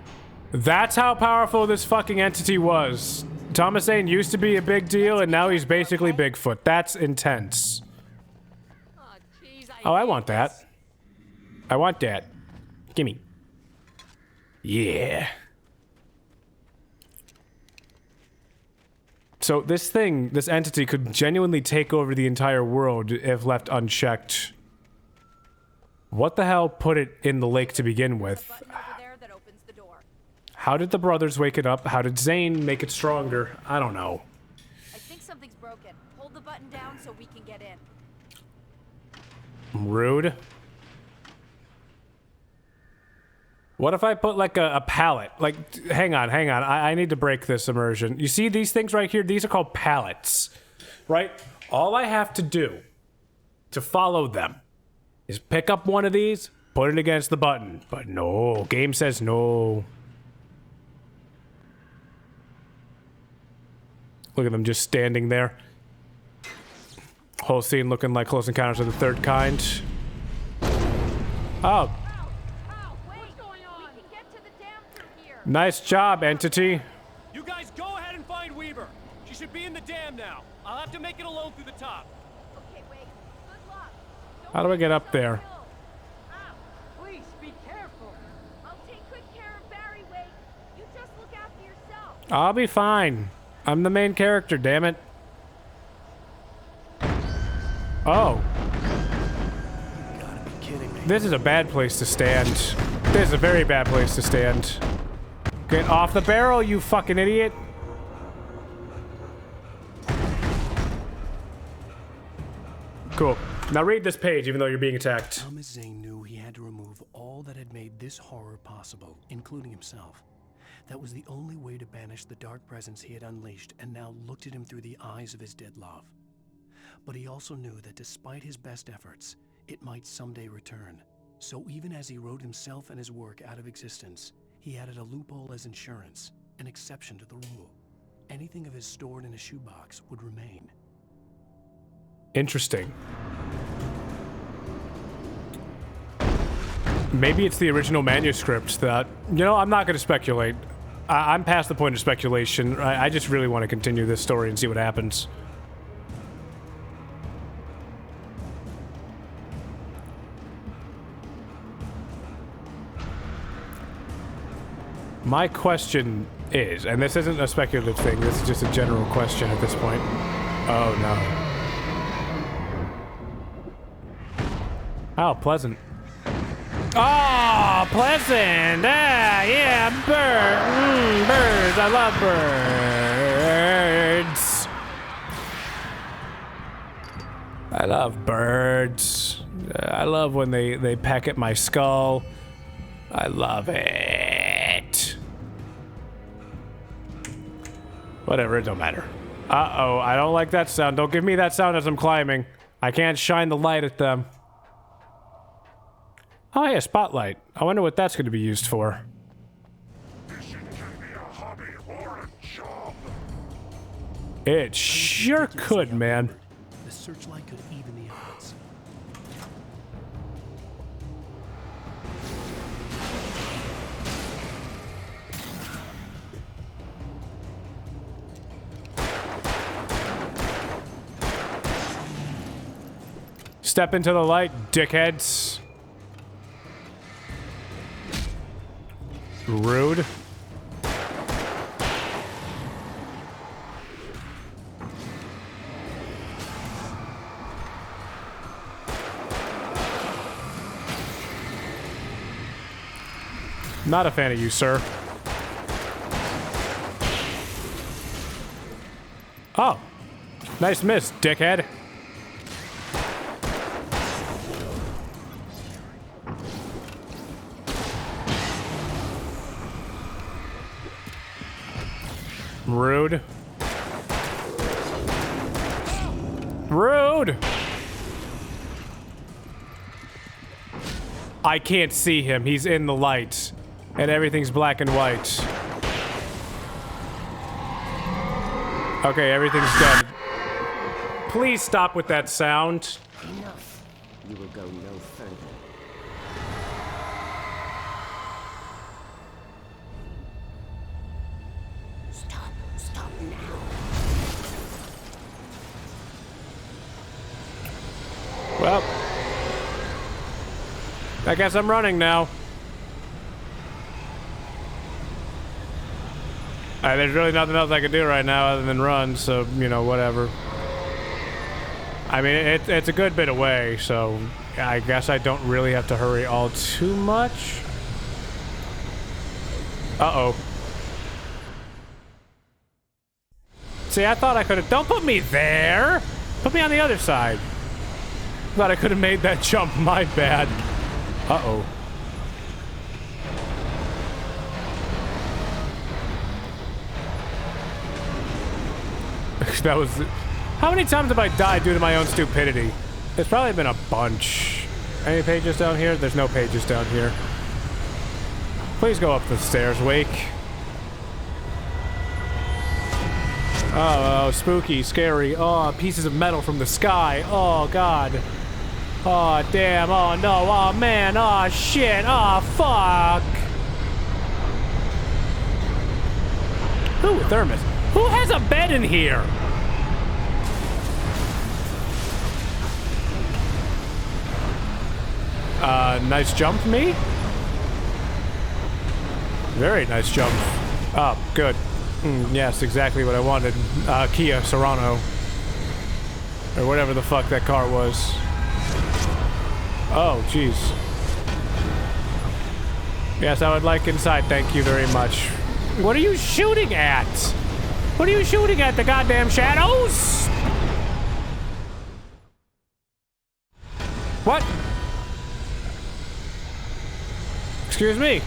That's how powerful this fucking entity was. Thomas Zane used to be a big deal, and now he's basically Bigfoot. That's intense. Oh, I want that. I want that. Gimme. Yeah. So this thing, this entity could genuinely take over the entire world if left unchecked. What the hell put it in the lake to begin with? How did the brothers wake it up? How did Zane make it stronger? I don't know. I think something's broken. Hold the button down so we can get in. Rude. What if I put like a pallet? Like, hang on. I need to break this immersion. You see these things right here? These are called pallets, right? All I have to do to follow them is pick up one of these, put it against the button. But no, game says no. Look at them just standing there. Whole scene looking like Close Encounters of the Third Kind. Oh. Nice job, entity. You guys go ahead and find Weaver. She should be in the dam now. I'll have to make it alone through the top. Okay, wait. Good luck. How do I get up there? Please be careful. I'll take good care of Barry, Wake. You just look after yourself. I'll be fine. I'm the main character, damn it. Oh. You gotta be kidding me. This is a bad place to stand. This is a very bad place to stand. Get off the barrel, you fucking idiot. Cool. Now read this page, even though you're being attacked. Thomas Zane knew he had to remove all that had made this horror possible, including himself. That was the only way to banish the dark presence he had unleashed and now looked at him through the eyes of his dead love. But he also knew that despite his best efforts, it might someday return. So even as he wrote himself and his work out of existence, he added a loophole as insurance, an exception to the rule. Anything of his stored in a shoebox would remain. Interesting. Maybe it's the original manuscript that... You know, I'm not going to speculate. I'm past the point of speculation. I just really want to continue this story and see what happens. My question is, and this isn't a speculative thing, this is just a general question at this point. Oh, no. Oh, pleasant. Oh, pleasant! Ah, yeah, birds! I love birds! I love birds. I love when they peck at my skull. I love it. Whatever, it don't matter. Uh-oh, I don't like that sound. Don't give me that sound as I'm climbing. I can't shine the light at them. Oh, yeah, spotlight. I wonder what that's going to be used for. It sure could, man. The searchlight could even the odds. Step into the light, dickheads. Rude. Not a fan of you, sir. Oh. Nice miss, dickhead. Rude. Rude! I can't see him. He's in the light. And everything's black and white. Okay, everything's done. Please stop with that sound. Enough. You will go no further. Stop now. Well, I guess I'm running now. There's really nothing else I can do right now other than run, so, you know, whatever. I mean, it's a good bit away, so I guess I don't really have to hurry all too much. Uh-oh. See, I thought I could have... Don't put me there! Put me on the other side. Thought I could have made that jump. My bad. Uh-oh. That was... How many times have I died due to my own stupidity? There's probably been a bunch. Any pages down here? There's no pages down here. Please go up the stairs, Wake. Oh, spooky, scary. Oh, pieces of metal from the sky. Oh, God. Oh, damn. Oh, no. Oh, man. Oh, shit. Oh, fuck. Ooh, thermos. Who has a bed in here? Nice jump, me? Very nice jump. Oh, good. Yes, exactly what I wanted. Kia Serrano. Or whatever the fuck that car was. Oh, jeez. Yes, I would like inside, thank you very much. What are you shooting at? What are you shooting at, the goddamn shadows? What? Excuse me.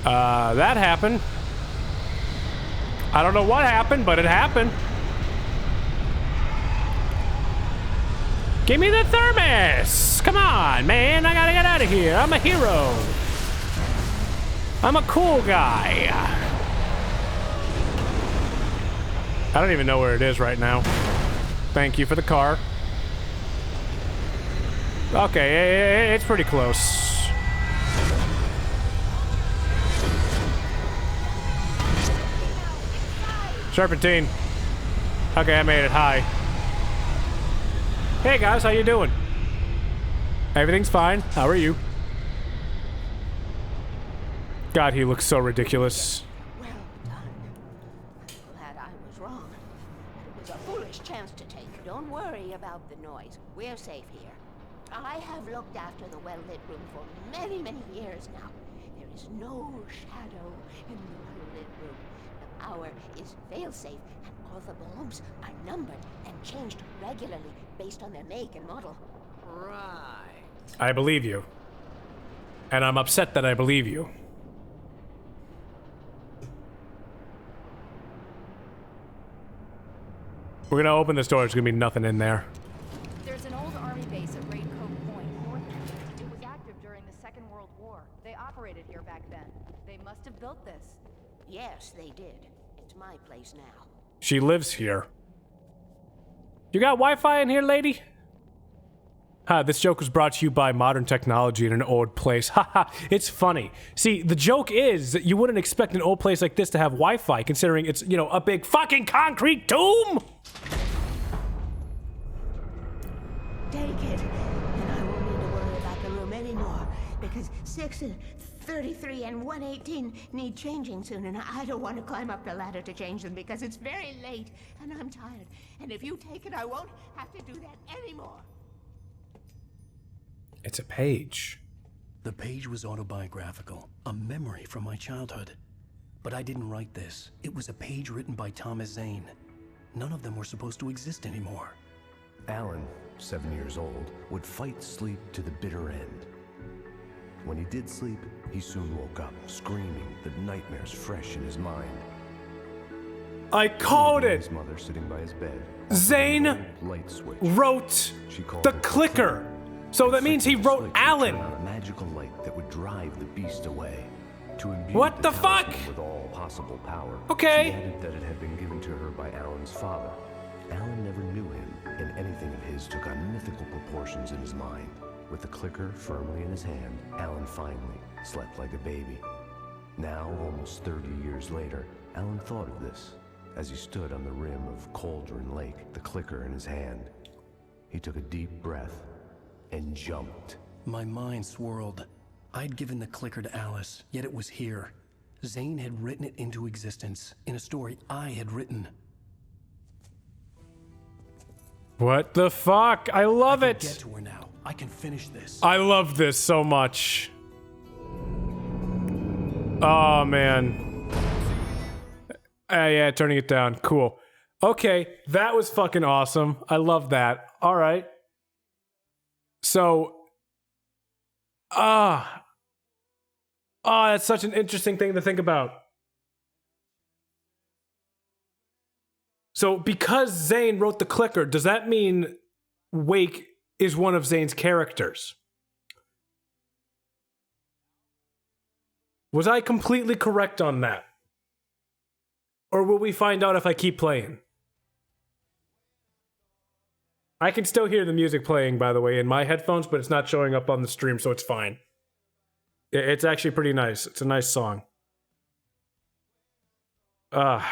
That happened. I don't know what happened, but it happened. Give me the thermos! Come on, man, I gotta get out of here. I'm a hero. I'm a cool guy. I don't even know where it is right now. Thank you for the car. Okay, it's pretty close. Serpentine. Okay, I made it. Hi. Hey guys, how you doing? Everything's fine. How are you? God, he looks so ridiculous. Well done. I'm glad I was wrong. It was a foolish chance to take. Don't worry about the noise. We're safe here. I have looked after the well-lit room for many, many years now. There is no shadow in the well-lit room. The power is fail-safe, and all the bulbs are numbered and changed regularly based on their make and model. Right. I believe you. And I'm upset that I believe you. We're gonna open this door, there's gonna be nothing in there. There's an old army base at Raincoat Point, north. It was active during the Second World War. They operated here back then. They must have built this. Yes, they did. It's my place now. She lives here. You got Wi-Fi in here, lady? This joke was brought to you by modern technology in an old place. Haha, it's funny. See, the joke is that you wouldn't expect an old place like this to have Wi-Fi, considering it's, you know, a big fucking concrete tomb! Take it, and I won't need to worry about the room anymore, because 6 and 33 and 118 need changing soon, and I don't want to climb up the ladder to change them because it's very late, and I'm tired. And if you take it, I won't have to do that anymore. It's a page. The page was autobiographical, a memory from my childhood. But I didn't write this. It was a page written by Thomas Zane. None of them were supposed to exist anymore. Alan, 7 years old, would fight sleep to the bitter end. When he did sleep, he soon woke up, screaming, the nightmares fresh in his mind. I called it! His mother sitting by his bed. Zane Light switch. wrote the clicker. So that means he wrote Alan. A magical light that would drive the beast away. To imbue What the fuck? with all possible power. Okay. She added that it had been given to her by Alan's father. Alan never knew him, and anything of his took on mythical proportions in his mind. With the clicker firmly in his hand, Alan finally slept like a baby. Now, almost 30 years later, Alan thought of this as he stood on the rim of Cauldron Lake, the clicker in his hand. He took a deep breath and jumped. My mind swirled. I'd given the clicker to Alice, yet it was here. Zane had written it into existence in a story I had written. What the fuck? I love it. Get to her now. I can finish this. I love this so much. Oh man. Yeah, turning it down. Cool. Okay, that was fucking awesome. I love that. All right. So, that's such an interesting thing to think about. So, because Zane wrote the clicker, does that mean Wake is one of Zane's characters? Was I completely correct on that? Or will we find out if I keep playing? I can still hear the music playing, by the way, in my headphones, but it's not showing up on the stream, so it's fine. It's actually pretty nice. It's a nice song. God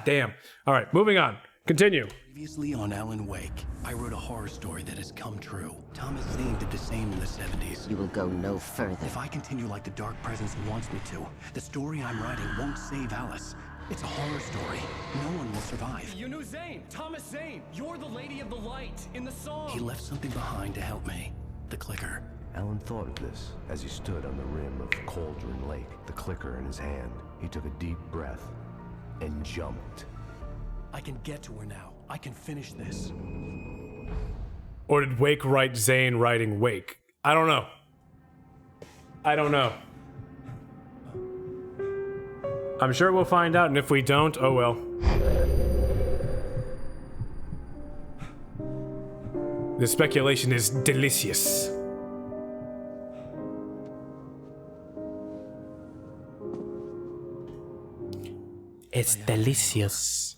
damn. All right, moving on. Continue. Previously on Alan Wake, I wrote a horror story that has come true. Thomas Zane did the same in the 70s. You will go no further. If I continue like the Dark Presence wants me to, the story I'm writing won't save Alice. It's a horror story. No one will survive. You knew Zane, Thomas Zane. You're the Lady of the Light in the song. He left something behind to help me. The clicker. Alan thought of this as he stood on the rim of Cauldron Lake, the clicker in his hand. He took a deep breath and jumped. I can get to her now. I can finish this. Or did Wake write Zane writing Wake? I don't know. I don't know. I'm sure we'll find out, and if we don't, oh well. The speculation is delicious. It's delicious.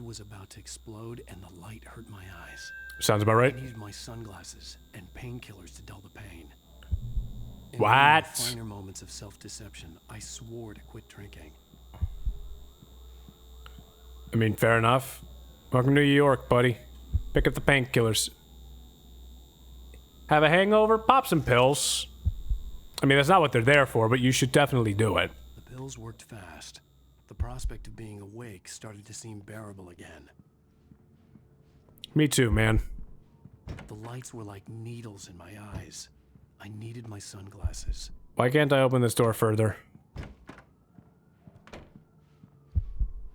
was about to explode and the light hurt my eyes. Sounds about right. I needed my sunglasses and painkillers to dull the pain. In What? the finer moments of self-deception, I swore to quit drinking. I mean, fair enough. Welcome to New York, buddy. Pick up the painkillers. Have a hangover? Pop some pills. I mean, that's not what they're there for, but you should definitely do it. The pills worked fast. The prospect of being awake started to seem bearable again. Me too, man. The lights were like needles in my eyes. I needed my sunglasses. Why can't I open this door further?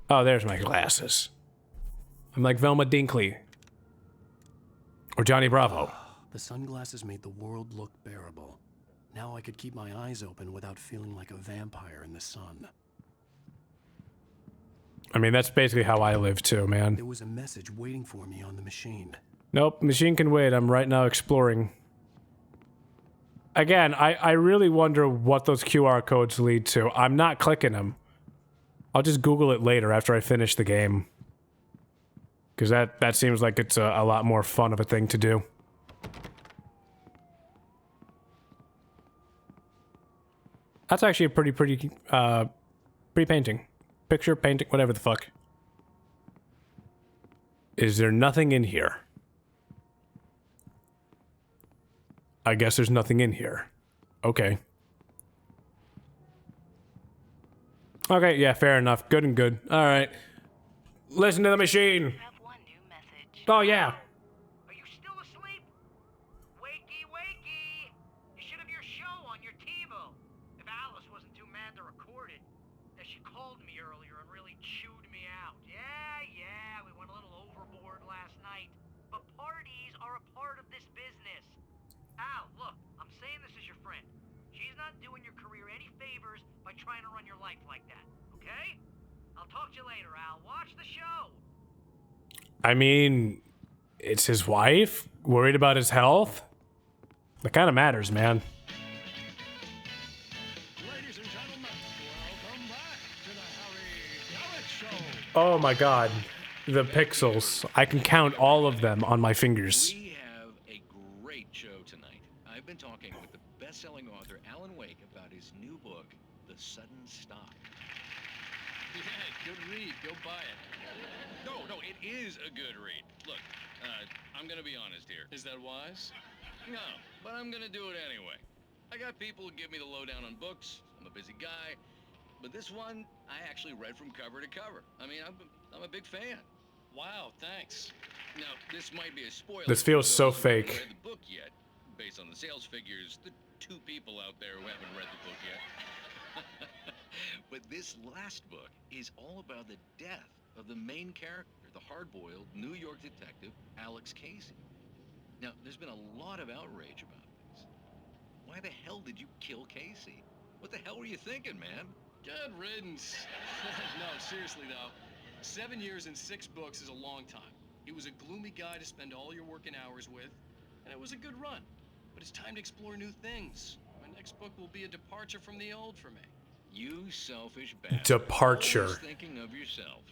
Oh, there's my glasses. I'm like Velma Dinkley. Or Johnny Bravo. The sunglasses made the world look bearable. Now I could keep my eyes open without feeling like a vampire in the sun. I mean, that's basically how I live too, man. There was a message waiting for me on the machine. Nope, machine can wait. I'm right now exploring. Again, I really wonder what those QR codes lead to. I'm not clicking them. I'll just Google it later after I finish the game. Because that seems like it's a lot more fun of a thing to do. That's actually a pretty painting. Picture, painting, whatever the fuck. Is there nothing in here? I guess there's nothing in here. Okay. Okay, yeah, fair enough. Good and good. Alright. Listen to the machine. Oh, yeah. Are you still asleep? Wakey, wakey! You should have your show on your TiVo. If Alice wasn't too mad to record it. As she called me earlier and really chewed me out. Yeah, we went a little overboard last night. But parties are a part of this business. Al, look, I'm saying this as your friend. She's not doing your career any favors by trying to run your life like that, okay? I'll talk to you later, Al. Watch the show. I mean, it's his wife? Worried about his health? That kind of matters, man. Ladies and gentlemen, welcome back to the Harry Garrett Show. Oh my god. The pixels. I can count all of them on my fingers. We have a great show tonight. I've been talking with the best-selling author Alan Wake about his new book, The Sudden Stop. Yeah, good read. Go buy it. No, it is a good read. Look, I'm gonna be honest here. Is that wise? No, but I'm gonna do it anyway. I got people who give me the lowdown on books. I'm a busy guy. But this one, I actually read from cover to cover. I mean, I'm a big fan. Wow, thanks. Now, this might be a spoiler. This feels for so those who haven't fake. read the book yet. Based on the sales figures, the 2 people out there who haven't read the book yet. But this last book is all about the death of the main character, the hard-boiled New York detective, Alex Casey. Now, there's been a lot of outrage about this. Why the hell did you kill Casey? What the hell were you thinking, man? Good riddance. No, seriously though. 7 years and 6 books is a long time. He was a gloomy guy to spend all your working hours with, and it was a good run. But it's time to explore new things. My next book will be a departure from the old for me. You selfish bastard. Departure. Always thinking of yourself.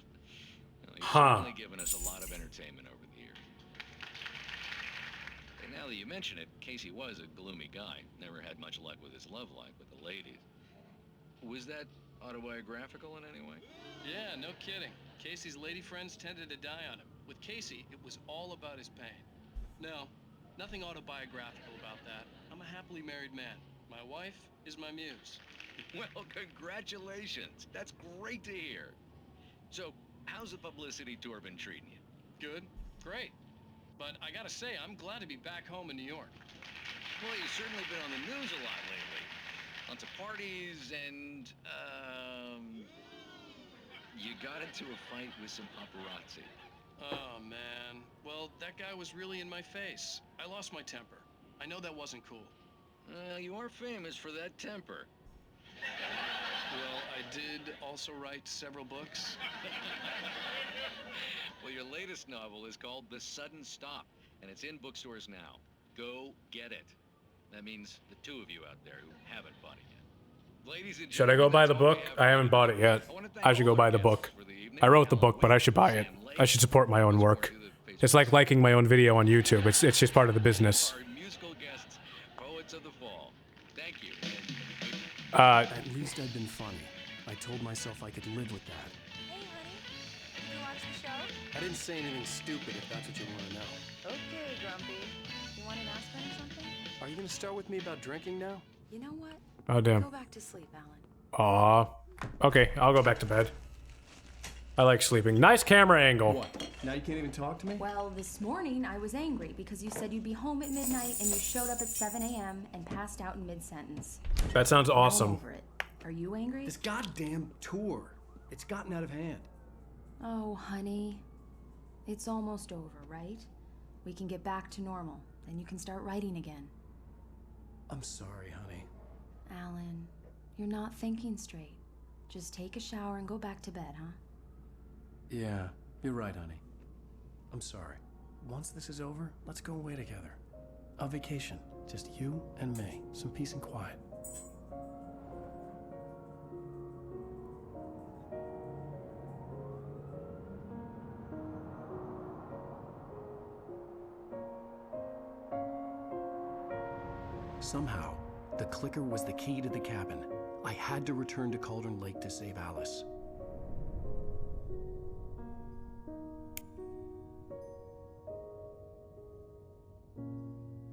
Well, you've Huh. certainly given us a lot of entertainment over the years. And now that you mention it, Casey was a gloomy guy. Never had much luck with his love life with the ladies. Was that autobiographical in any way? Yeah, no kidding. Casey's lady friends tended to die on him. With Casey, it was all about his pain. No, nothing autobiographical about that. I'm a happily married man. My wife is my muse. Well, congratulations. That's great to hear. So, how's the publicity tour been treating you? Good, great. But I gotta say, I'm glad to be back home in New York. Well, you've certainly been on the news a lot lately. Lots of parties and, you got into a fight with some paparazzi. Oh, man. Well, that guy was really in my face. I lost my temper. I know that wasn't cool. You are famous for that temper. Well, I did also write several books. Well, your latest novel is called The Sudden Stop, and it's in bookstores now. Go get it. That means the 2 of you out there who haven't bought it yet. Ladies and Should I go buy the book? I haven't bought it yet. I should go buy the book. I wrote the book, but I should buy it. I should support my own work. It's like liking my own video on YouTube. It's just part of the business. At least I'd been funny. I told myself I could live with that. Hey, honey. Did you watch the show? I didn't say anything stupid if that's what you want to know. Okay, Grumpy. You want an aspirin or something? Are you going to start with me about drinking now? You know what? Oh, damn. Go back to sleep, Alan. Aw. Okay, I'll go back to bed. I like sleeping. Nice camera angle. What? Now you can't even talk to me? Well, this morning I was angry because you said you'd be home at midnight and you showed up at 7 a.m. and passed out in mid-sentence. That sounds awesome. I'm over it. Are you angry? This goddamn tour. It's gotten out of hand. Oh, honey. It's almost over, right? We can get back to normal. Then you can start writing again. I'm sorry, honey. Alan, you're not thinking straight. Just take a shower and go back to bed, huh? Yeah, you're right, honey. I'm sorry. Once this is over, let's go away together. A vacation. Just you and me. Some peace and quiet. Somehow, the clicker was the key to the cabin. I had to return to Cauldron Lake to save Alice.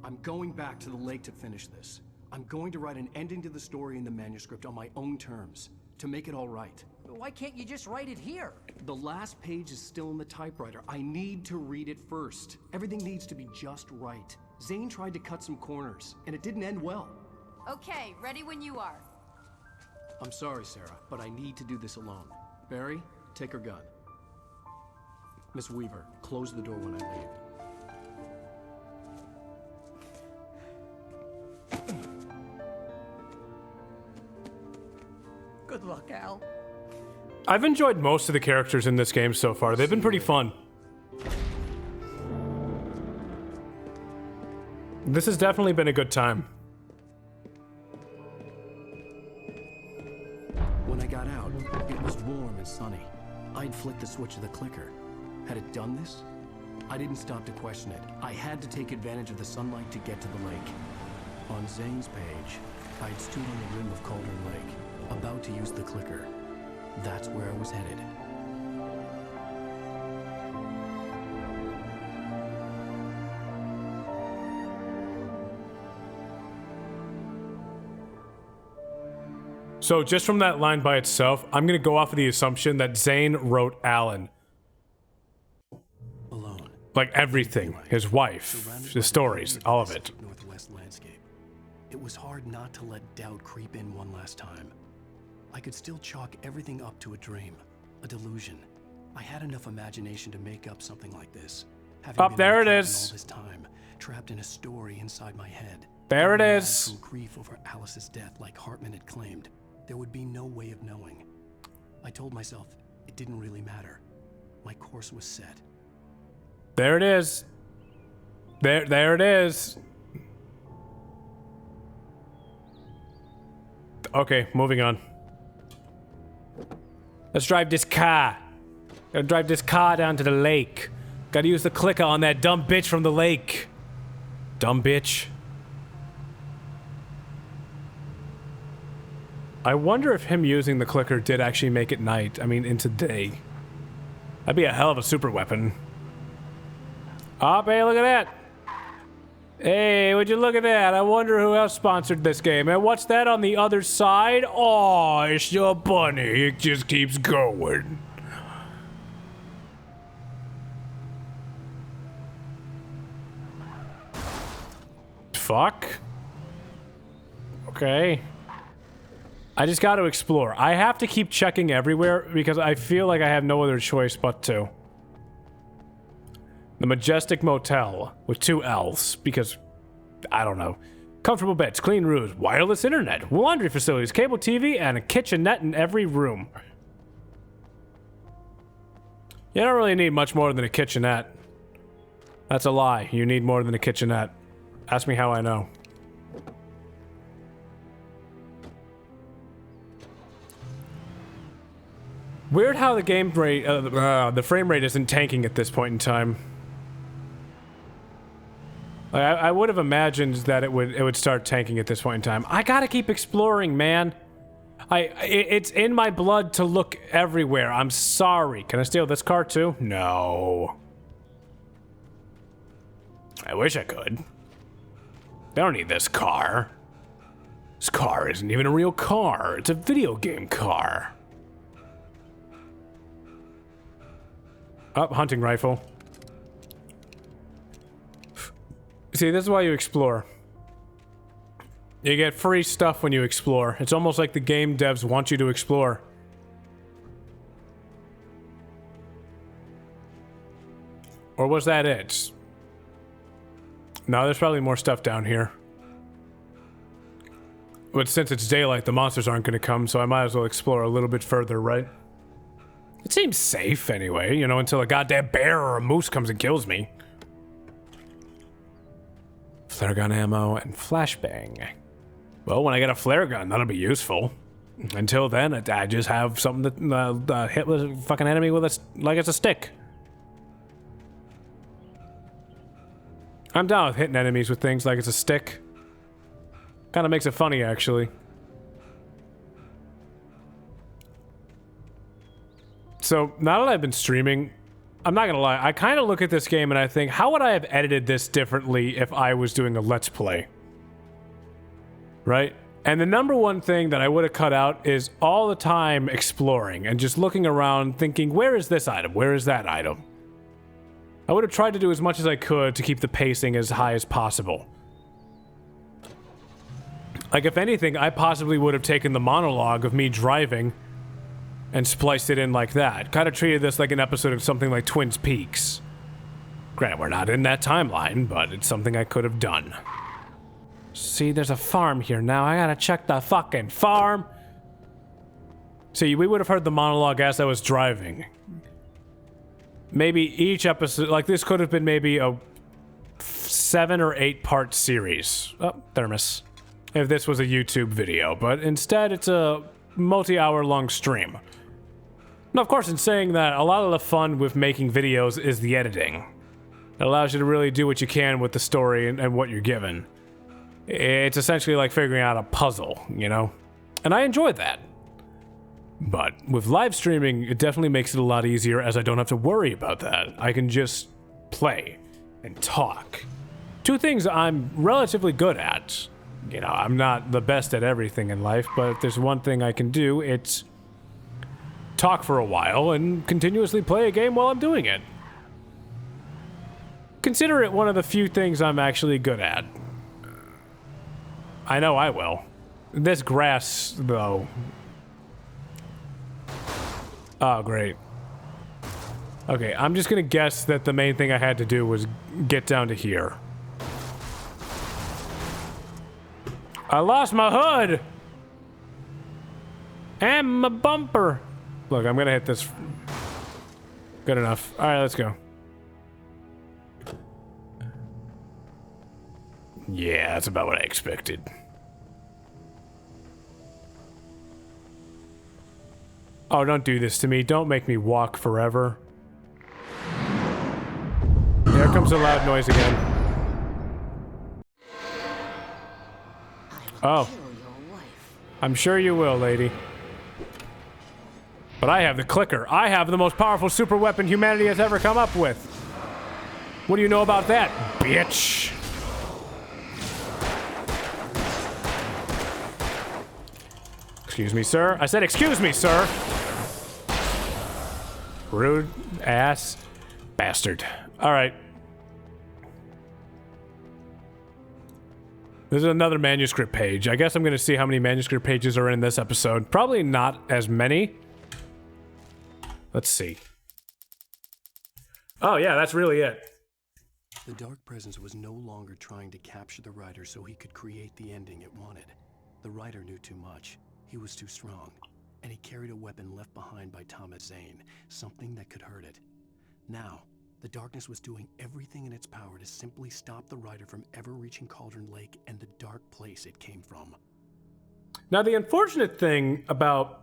I'm going back to the lake to finish this. I'm going to write an ending to the story in the manuscript on my own terms, to make it all right. Why can't you just write it here? The last page is still in the typewriter. I need to read it first. Everything needs to be just right. Zane tried to cut some corners, and it didn't end well. Okay, ready when you are. I'm sorry, Sarah, but I need to do this alone. Barry, take her gun. Miss Weaver, close the door when I leave. Good luck, Al. I've enjoyed most of the characters in this game so far. They've been pretty fun. This has definitely been a good time. When I got out, it was warm and sunny. I'd flicked the switch of the clicker. Had it done this? I didn't stop to question it. I had to take advantage of the sunlight to get to the lake. On Zane's page, I'd stood on the rim of Cauldron Lake, about to use the clicker. That's where I was headed. So just from that line by itself, I'm gonna go off of the assumption that Zane wrote Alan. Alone. Like everything. His wife, the stories, all of it. Northwest landscape. It was hard not to let doubt creep in one last time. I could still chalk everything up to a dream, a delusion. I had enough imagination to make up something like this. Up there it is. All this time, trapped in a story inside my head. There it is. From grief over Alice's death, like Hartman had claimed, there would be no way of knowing. I told myself it didn't really matter. My course was set. There it is. There it is. Okay, moving on. Let's drive this car. Gotta drive this car down to the lake. Gotta use the clicker on that dumb bitch from the lake. Dumb bitch. I wonder if him using the clicker did actually make it night. I mean, into day. That'd be a hell of a super weapon. Oh, hey, look at that. Hey, would you look at that? I wonder who else sponsored this game. And what's that on the other side? Oh, it's your bunny. It just keeps going. Fuck. Okay. I just got to explore. I have to keep checking everywhere because I feel like I have no other choice but to. The Majestic Motel with 2 L's because, I don't know. Comfortable beds, clean rooms, wireless internet, laundry facilities, cable TV, and a kitchenette in every room. You don't really need much more than a kitchenette. That's a lie. You need more than a kitchenette. Ask me how I know. Weird how the game rate, the frame rate isn't tanking at this point in time. Like, I would have imagined that it would start tanking at this point in time. I gotta keep exploring, man. It's in my blood to look everywhere. I'm sorry. Can I steal this car too? No. I wish I could. I don't need this car. This car isn't even a real car. It's a video game car. Oh, hunting rifle. See, this is why you explore. You get free stuff when you explore. It's almost like the game devs want you to explore. Or was that it? No, there's probably more stuff down here. But since it's daylight, the monsters aren't going to come, so I might as well explore a little bit further, right? It seems safe anyway, you know, until a goddamn bear or a moose comes and kills me. Flare gun ammo and flashbang. Well, when I get a flare gun, that'll be useful. Until then, I just have something that hit with a fucking enemy with like it's a stick. I'm down with hitting enemies with things like it's a stick. Kind of makes it funny, actually. So, now that I've been streaming, I'm not gonna lie, I kind of look at this game and I think, how would I have edited this differently if I was doing a Let's Play? Right? And the number one thing that I would have cut out is all the time exploring and just looking around thinking, where is this item? Where is that item? I would have tried to do as much as I could to keep the pacing as high as possible. Like, if anything, I possibly would have taken the monologue of me driving and spliced it in like that. Kind of treated this like an episode of something like Twin Peaks. Granted, we're not in that timeline, but it's something I could have done. See, there's a farm here now. I gotta check the fucking farm. See, we would have heard the monologue as I was driving. Maybe each episode, like this could have been maybe a 7 or 8 part series. Oh, thermos. If this was a YouTube video, but instead it's a multi-hour long stream. Now, of course, in saying that, a lot of the fun with making videos is the editing. It allows you to really do what you can with the story and what you're given. It's essentially like figuring out a puzzle, you know? And I enjoy that. But with live streaming, it definitely makes it a lot easier as I don't have to worry about that. I can just play and talk. Two things I'm relatively good at. You know, I'm not the best at everything in life, but if there's one thing I can do, it's talk for a while and continuously play a game while I'm doing it. Consider it one of the few things I'm actually good at. I know I will. This grass, though. Oh, great. Okay, I'm just gonna guess that the main thing I had to do was get down to here. I lost my hood! And my bumper! Look, I'm gonna hit this. Good enough. Alright, let's go. Yeah, that's about what I expected. Oh, don't do this to me. Don't make me walk forever. There comes a loud noise again. Oh. I'm sure you will, lady. But I have the clicker. I have the most powerful super weapon humanity has ever come up with. What do you know about that, bitch? Excuse me, sir. I said excuse me, sir. Rude ass bastard. All right. This is another manuscript page. I guess I'm going to see how many manuscript pages are in this episode. Probably not as many. Let's see. Oh, yeah, that's really it. The Dark Presence was no longer trying to capture the writer so he could create the ending it wanted. The writer knew too much. He was too strong. And he carried a weapon left behind by Thomas Zane. Something that could hurt it. Now, the darkness was doing everything in its power to simply stop the writer from ever reaching Cauldron Lake and the dark place it came from. Now, the unfortunate thing about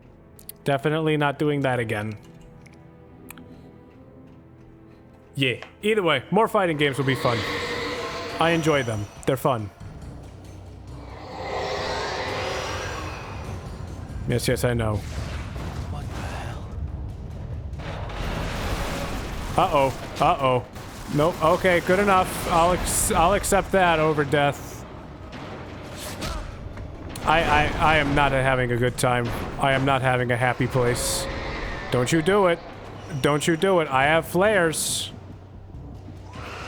Definitely not doing that again. Yeah, either way, more fighting games will be fun. I enjoy them. They're fun. Yes, yes, I know. What the hell? Uh-oh. Uh-oh. Nope. Okay, good enough. I'll accept that over death. I am not having a good time. I am not having a happy place. Don't you do it. Don't you do it. I have flares.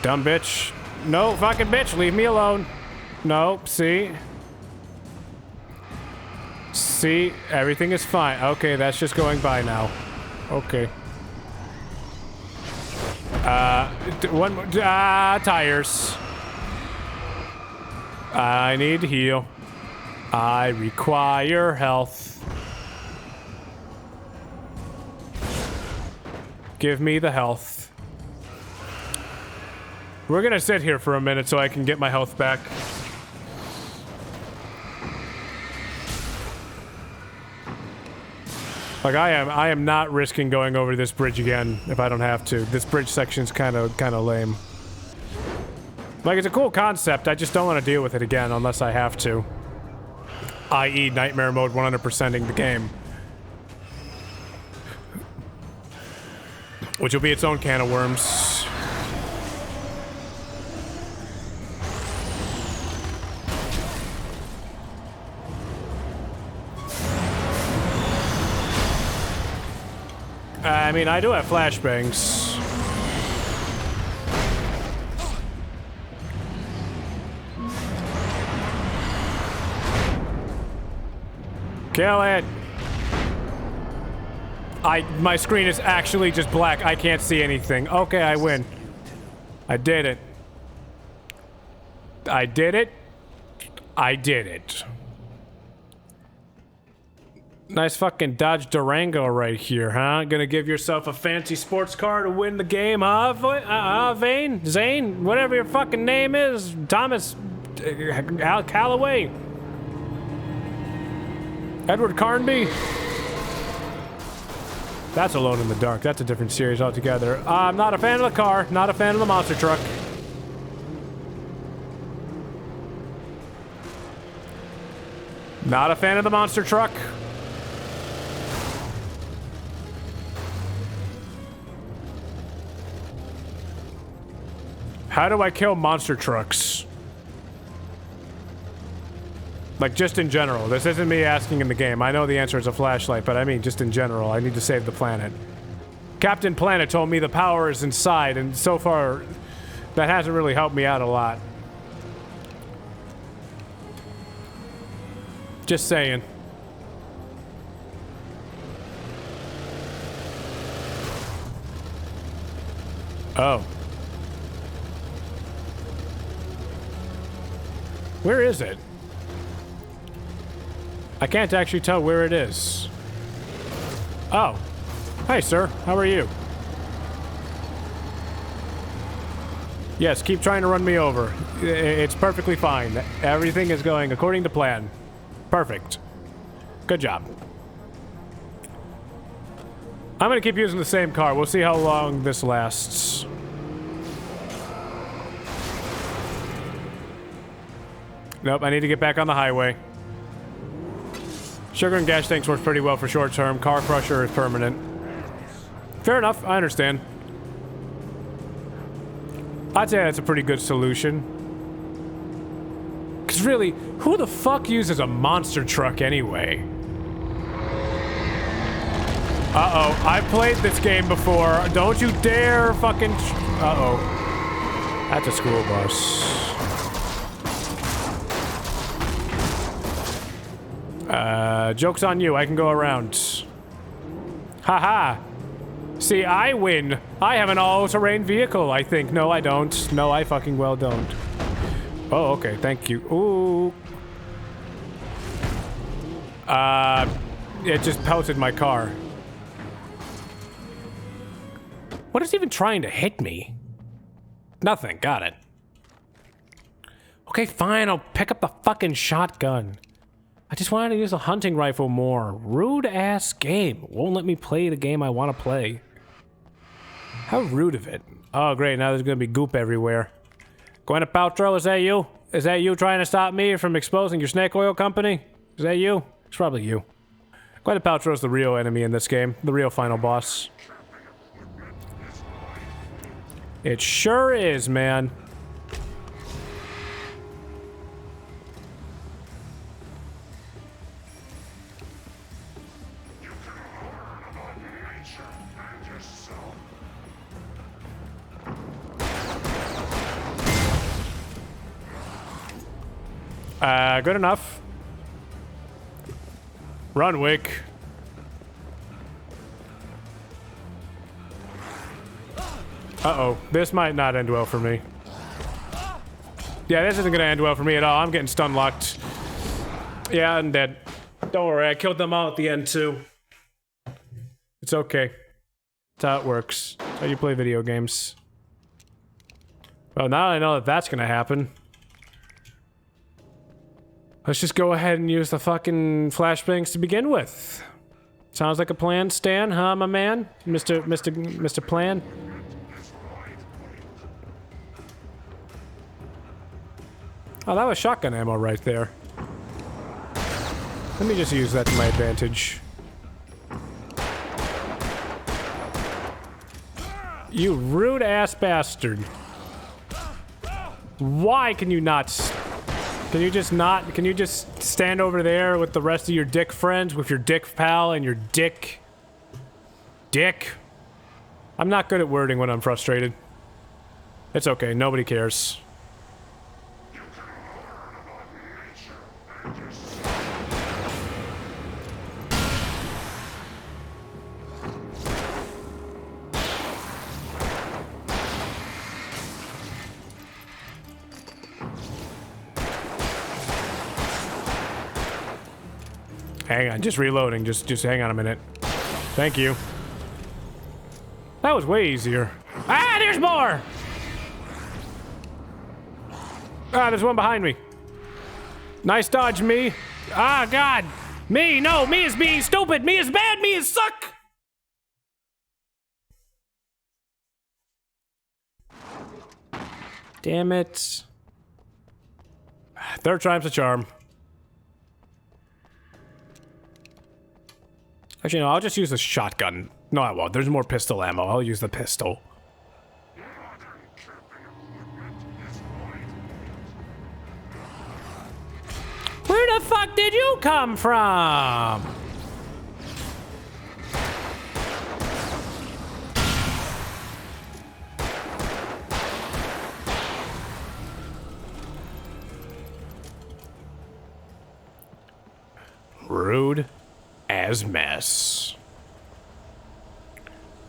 Dumb bitch. No, fucking bitch. Leave me alone. No, see? See? Everything is fine. Okay, that's just going by now. Okay. One more. Tires. I need to heal. I require health. Give me the health. We're gonna sit here for a minute so I can get my health back. Like I am not risking going over this bridge again if I don't have to. This bridge section's kind of lame. Like, it's a cool concept, I just don't want to deal with it again unless I have to. I.e. Nightmare Mode 100%ing the game. Which will be its own can of worms. I mean, I do have flashbangs. Kill it! My screen is actually just black. I can't see anything. Okay, I win. I did it. I did it. I did it. Nice fucking Dodge Durango right here, huh? Gonna give yourself a fancy sports car to win the game, huh? Vane? Zane? Whatever your fucking name is. Thomas... Al Calloway. Edward Carnby. That's Alone in the Dark. That's a different series altogether. I'm not a fan of the car. Not a fan of the monster truck. Not a fan of the monster truck. How do I kill monster trucks? Like, just in general. This isn't me asking in the game. I know the answer is a flashlight, but I mean, just in general. I need to save the planet. Captain Planet told me the power is inside, and so far, that hasn't really helped me out a lot. Just saying. Oh. Where is it? I can't actually tell where it is. Oh. Hey, sir. How are you? Yes, keep trying to run me over. It's perfectly fine. Everything is going according to plan. Perfect. Good job. I'm gonna keep using the same car. We'll see how long this lasts. Nope, I need to get back on the highway. Sugar and gas tanks works pretty well for short term. Car crusher is permanent. Fair enough, I understand. I'd say that's a pretty good solution. Because really, who the fuck uses a monster truck anyway? Uh-oh, I've played this game before. Don't you dare fucking... Uh-oh. That's a school bus. Joke's on you. I can go around. Haha. See, I win. I have an all-terrain vehicle, I think. No, I don't. No, I fucking well don't. Oh, okay. Thank you. Ooh. It just pelted my car. What is even trying to hit me? Nothing. Got it. Okay, fine. I'll pick up the fucking shotgun. I just wanted to use a hunting rifle more. Rude ass game. Won't let me play the game I want to play. How rude of it. Oh great, now there's gonna be goop everywhere. Gwyneth Paltrow, is that you? Is that you trying to stop me from exposing your snake oil company? Is that you? It's probably you. Gwyneth Paltrow's the real enemy in this game. The real final boss. It sure is, man. Good enough. Run, Wick. Uh-oh. This might not end well for me. Yeah, this isn't gonna end well for me at all. I'm getting stun locked. Yeah, I'm dead. Don't worry, I killed them all at the end, too. It's okay. That's how it works. That's how you play video games. Well, now I know that that's gonna happen. Let's just go ahead and use the fucking flashbangs to begin with. Sounds like a plan, Stan, huh, my man? Mr. Plan? Oh, that was shotgun ammo right there. Let me just use that to my advantage. You rude-ass bastard. Why can you not... Can you just stand over there with the rest of your dick friends, with your dick pal and your dick? I'm not good at wording when I'm frustrated. It's okay, nobody cares. Hang on, just reloading. Just hang on a minute. Thank you. That was way easier. Ah, there's more! Ah, there's one behind me. Nice dodge, me. Ah, God. Me, no, me is being stupid. Me is bad. Me is suck. Damn it. Third time's a charm. Actually, no, I'll just use the shotgun. No, I won't. There's more pistol ammo. I'll use the pistol. Where the fuck did you come from? Rude as mess.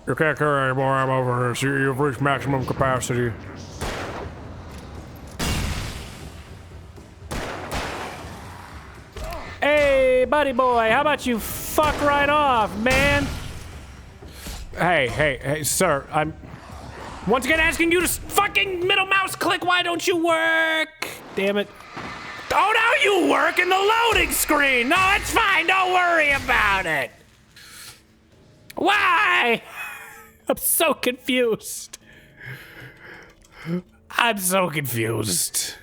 You can't carry any more ammo over here, so you've reached maximum capacity. Hey, buddy boy, how about you fuck right off, man? Hey, sir, I'm once again asking you to fucking middle mouse click. Why don't you work? Damn it. Oh, now you work in the loading screen. No, it's fine. Don't worry about it. Why? I'm so confused. I'm so confused.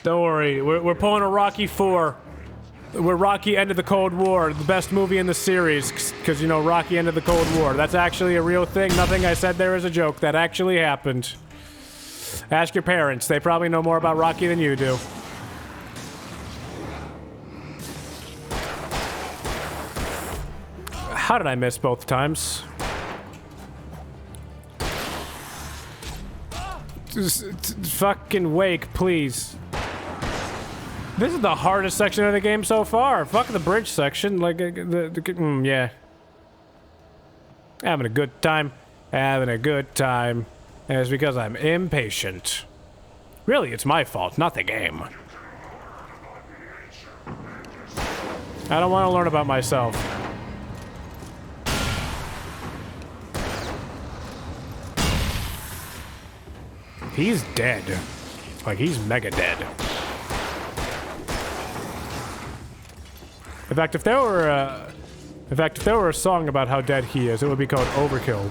Don't worry. We're pulling a Rocky IV. Where Rocky ended the Cold War, the best movie in the series, because, you know, Rocky ended the Cold War. That's actually a real thing. Nothing I said there is a joke. That actually happened. Ask your parents. They probably know more about Rocky than you do. How did I miss both times? Just fucking wake, please. This is the hardest section of the game so far. Fuck the bridge section. Like, yeah. Having a good time. Having a good time. And it's because I'm impatient. Really, it's my fault, not the game. I don't want to learn about myself. He's dead. Like, he's mega dead. In fact, if there were a song about how dead he is, it would be called Overkill.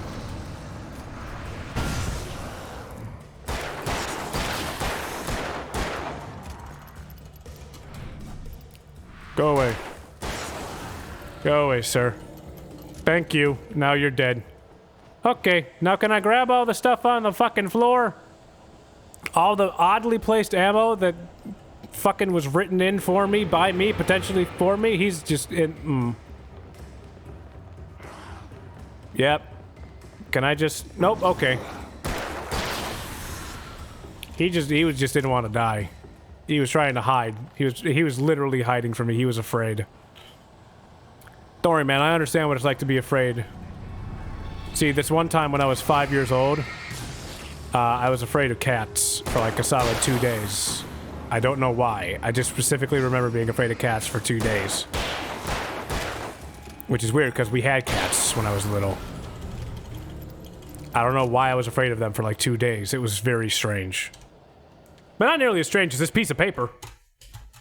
Go away. Go away, sir. Thank you. Now you're dead. Okay, now can I grab all the stuff on the fucking floor? All the oddly placed ammo that fucking was written in for me, by me, potentially for me? He's just in... Yep. Can I just... Nope, okay. He just didn't want to die. He was trying to hide. He was literally hiding from me. He was afraid. Don't worry, man. I understand what it's like to be afraid. See, this one time when I was 5 years old, I was afraid of cats for like a solid 2 days. I don't know why. I just specifically remember being afraid of cats for 2 days. Which is weird, because we had cats when I was little. I don't know why I was afraid of them for like 2 days. It was very strange. But not nearly as strange as this piece of paper.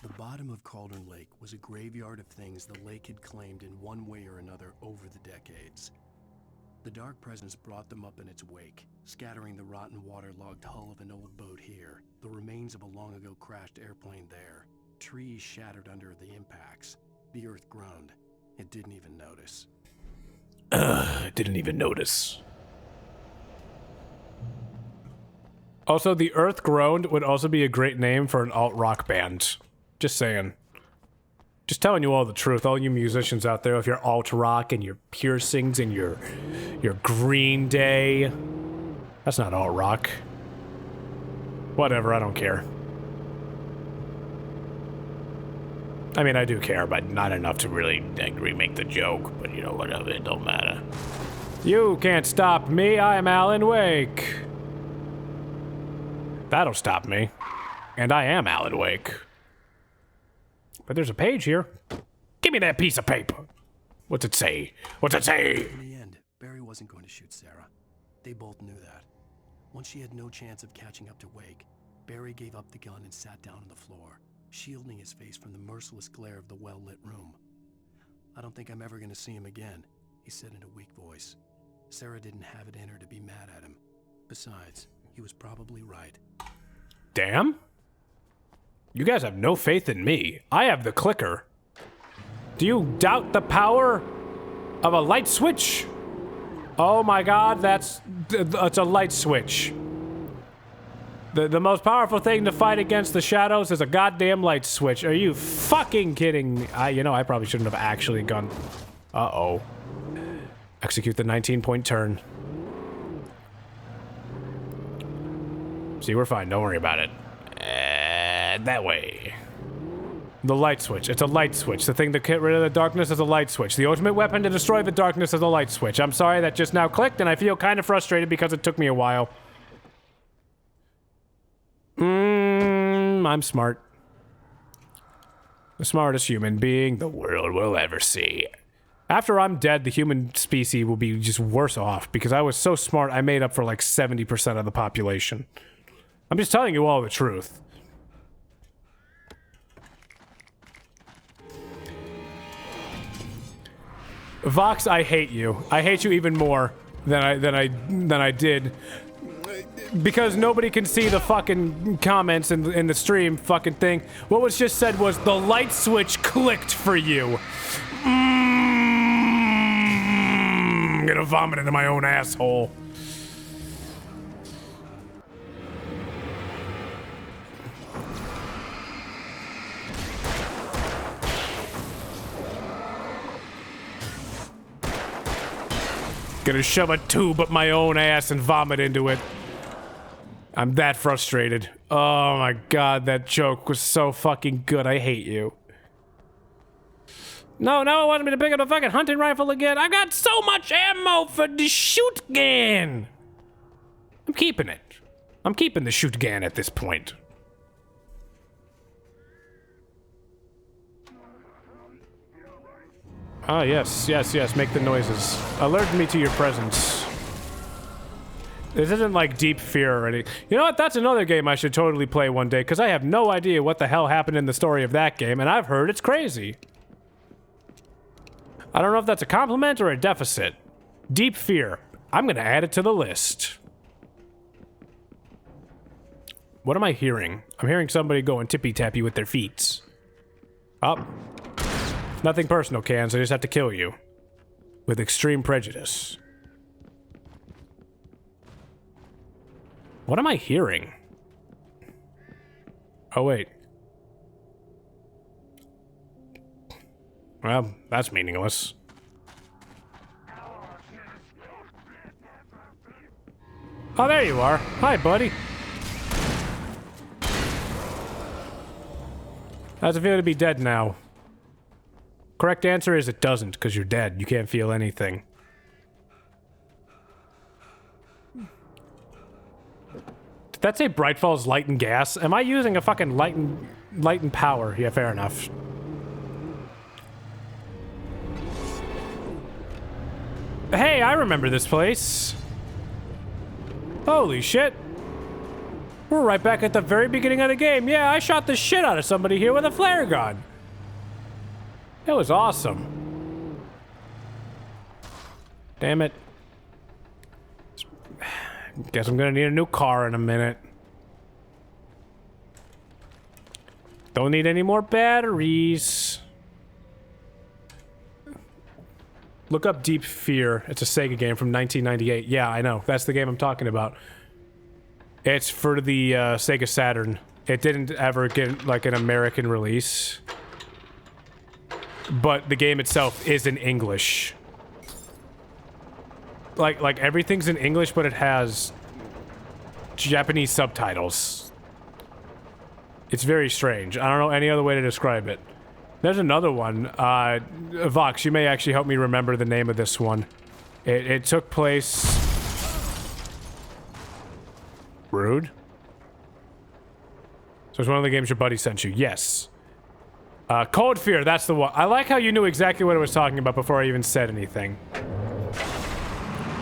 The bottom of Cauldron Lake was a graveyard of things the lake had claimed in one way or another over the decades. The dark presence brought them up in its wake, scattering the rotten waterlogged hull of an old boat here, the remains of a long-ago crashed airplane there, trees shattered under the impacts. The earth groaned. It didn't even notice. Didn't even notice. Also, the Earth Groaned would also be a great name for an alt-rock band. Just saying. Just telling you all the truth, all you musicians out there, if you're alt-rock and your piercings and your Green Day. That's not alt-rock. Whatever, I don't care. I mean, I do care, but not enough to really remake the joke, but you know, whatever, it don't matter. You can't stop me, I'm Alan Wake. That'll stop me. And I am Alan Wake. But there's a page here. Give me that piece of paper. What's it say? What's it say? In the end, Barry wasn't going to shoot Sarah. They both knew that. Once she had no chance of catching up to Wake, Barry gave up the gun and sat down on the floor, shielding his face from the merciless glare of the well-lit room. I don't think I'm ever going to see him again, he said in a weak voice. Sarah didn't have it in her to be mad at him. Besides, he was probably right. Damn. You guys have no faith in me. I have the clicker. Do you doubt the power of a light switch? Oh my god, that's a light switch. The most powerful thing to fight against the shadows is a goddamn light switch. Are you fucking kidding me? I probably shouldn't have actually gone... Uh-oh. Execute the 19-point turn. See, we're fine. Don't worry about it. That way. The light switch. It's a light switch. The thing to get rid of the darkness is a light switch. The ultimate weapon to destroy the darkness is a light switch. I'm sorry that just now clicked, and I feel kind of frustrated because it took me a while. I'm smart. The smartest human being the world will ever see. After I'm dead, the human species will be just worse off because I was so smart I made up for like 70% of the population. I'm just telling you all the truth. Vox, I hate you. I hate you even more than I did. Because nobody can see the fucking comments in the stream fucking thing. What was just said was the light switch clicked for you. I'm gonna vomit into my own asshole. Gonna shove a tube up my own ass and vomit into it. I'm that frustrated. Oh my god, that joke was so fucking good. I hate you. No, I wanted me to pick up a fucking hunting rifle again. I got so much ammo for the shotgun. I'm keeping it. I'm keeping the shotgun at this point. Ah, yes, make the noises. Alert me to your presence. This isn't like Deep Fear or anything. You know what? That's another game I should totally play one day, because I have no idea what the hell happened in the story of that game, and I've heard it's crazy. I don't know if that's a compliment or a deficit. Deep Fear. I'm gonna add it to the list. What am I hearing? I'm hearing somebody going tippy-tappy with their feet. Oh. Nothing personal, Cans. I just have to kill you. With extreme prejudice. What am I hearing? Oh, wait. Well, that's meaningless. Oh, there you are. Hi, buddy. How's it feel to be dead now? Correct answer is it doesn't, because you're dead. You can't feel anything. Did that say Bright Falls Light and Gas? Am I using a fucking light and power? Yeah, fair enough. Hey, I remember this place. Holy shit. We're right back at the very beginning of the game. Yeah, I shot the shit out of somebody here with a flare gun. It was awesome. Damn it. Guess I'm gonna need a new car in a minute. Don't need any more batteries. Look up Deep Fear. It's a Sega game from 1998. Yeah, I know. That's the game I'm talking about. It's for the Sega Saturn. It didn't ever get like an American release. But the game itself is in English. Like everything's in English, but it has Japanese subtitles. It's very strange. I don't know any other way to describe it. There's another one. Vox, you may actually help me remember the name of this one. It took place... Rude? So it's one of the games your buddy sent you. Yes. Cold Fear, that's the one. I like how you knew exactly what I was talking about before I even said anything.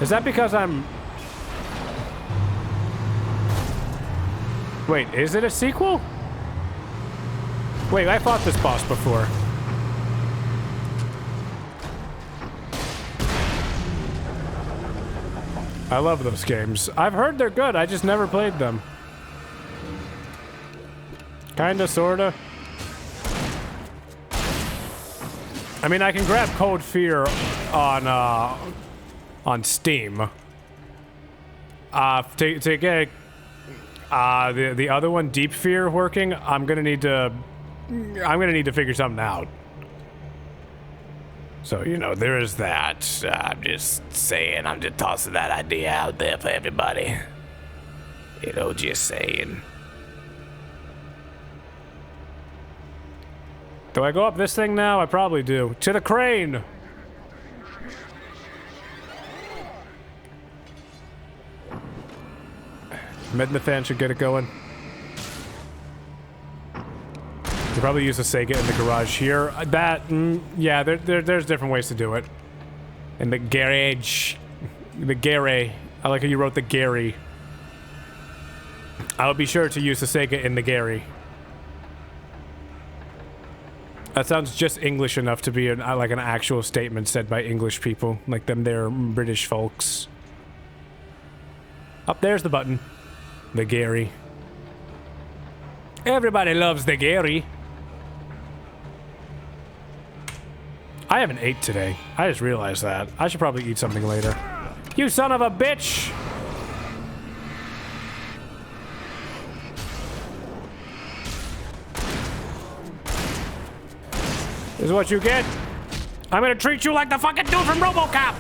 Is that because I'm... Wait, is it a sequel? Wait, I fought this boss before. I love those games. I've heard they're good, I just never played them. Kinda, sorta. I mean, I can grab Cold Fear on Steam. To get the other one, Deep Fear, working, I'm gonna need to figure something out. So, you know, there is that. I'm just saying, I'm just tossing that idea out there for everybody. You know, just saying. Do I go up this thing now? I probably do. To the crane! Mednathan should get it going. You probably use a Sega in the garage here. Yeah, there's different ways to do it. In the garage. The Gary. I like how you wrote the Gary. I would be sure to use the Sega in the Gary. That sounds just English enough to be like an actual statement said by English people. Like them they're British folks. Up there's the button. The Gary. Everybody loves the Gary. I haven't ate today. I just realized that. I should probably eat something later. You son of a bitch! This is what you get. I'm gonna treat you like the fucking dude from RoboCop!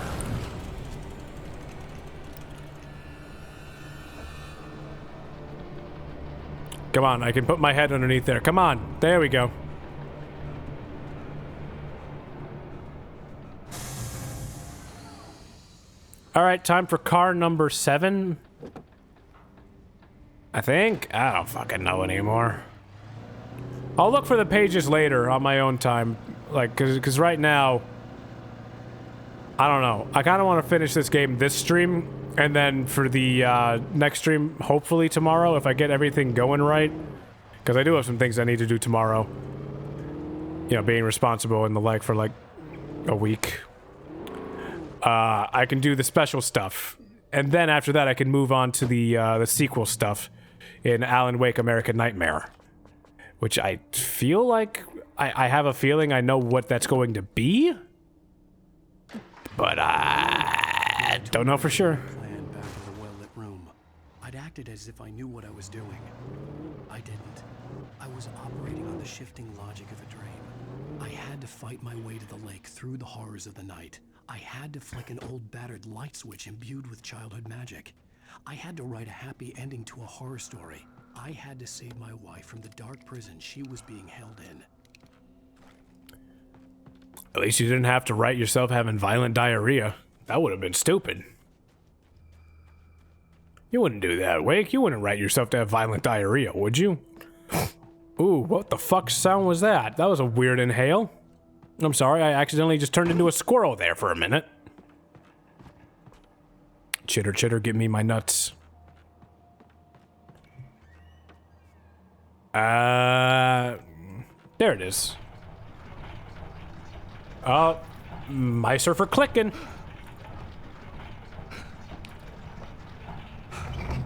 Come on, I can put my head underneath there. Come on. There we go. Alright, time for car number 7. I think? I don't fucking know anymore. I'll look for the pages later on my own time. Like, cause right now... I don't know. I kinda wanna finish this game this stream, And then for the next stream, hopefully tomorrow, if I get everything going right, because I do have some things I need to do tomorrow. You know, being responsible and the like for like a week. I can do the special stuff. And then after that, I can move on to the sequel stuff in Alan Wake American Nightmare. Which I feel like... I have a feeling I know what that's going to be. But I don't know for sure. Plan back in the well-lit room. I'd acted as if I knew what I was doing. I didn't. I was operating on the shifting logic of a dream. I had to fight my way to the lake through the horrors of the night. I had to flick an old battered light switch imbued with childhood magic. I had to write a happy ending to a horror story. I had to save my wife from the dark prison she was being held in. At least you didn't have to write yourself having violent diarrhea. That would have been stupid. You wouldn't do that, Wake. You wouldn't write yourself to have violent diarrhea, would you? Ooh, what the fuck sound was that? That was a weird inhale. I'm sorry, I accidentally just turned into a squirrel there for a minute. Chitter, chitter, give me my nuts. There it is. Oh, mice are for clicking.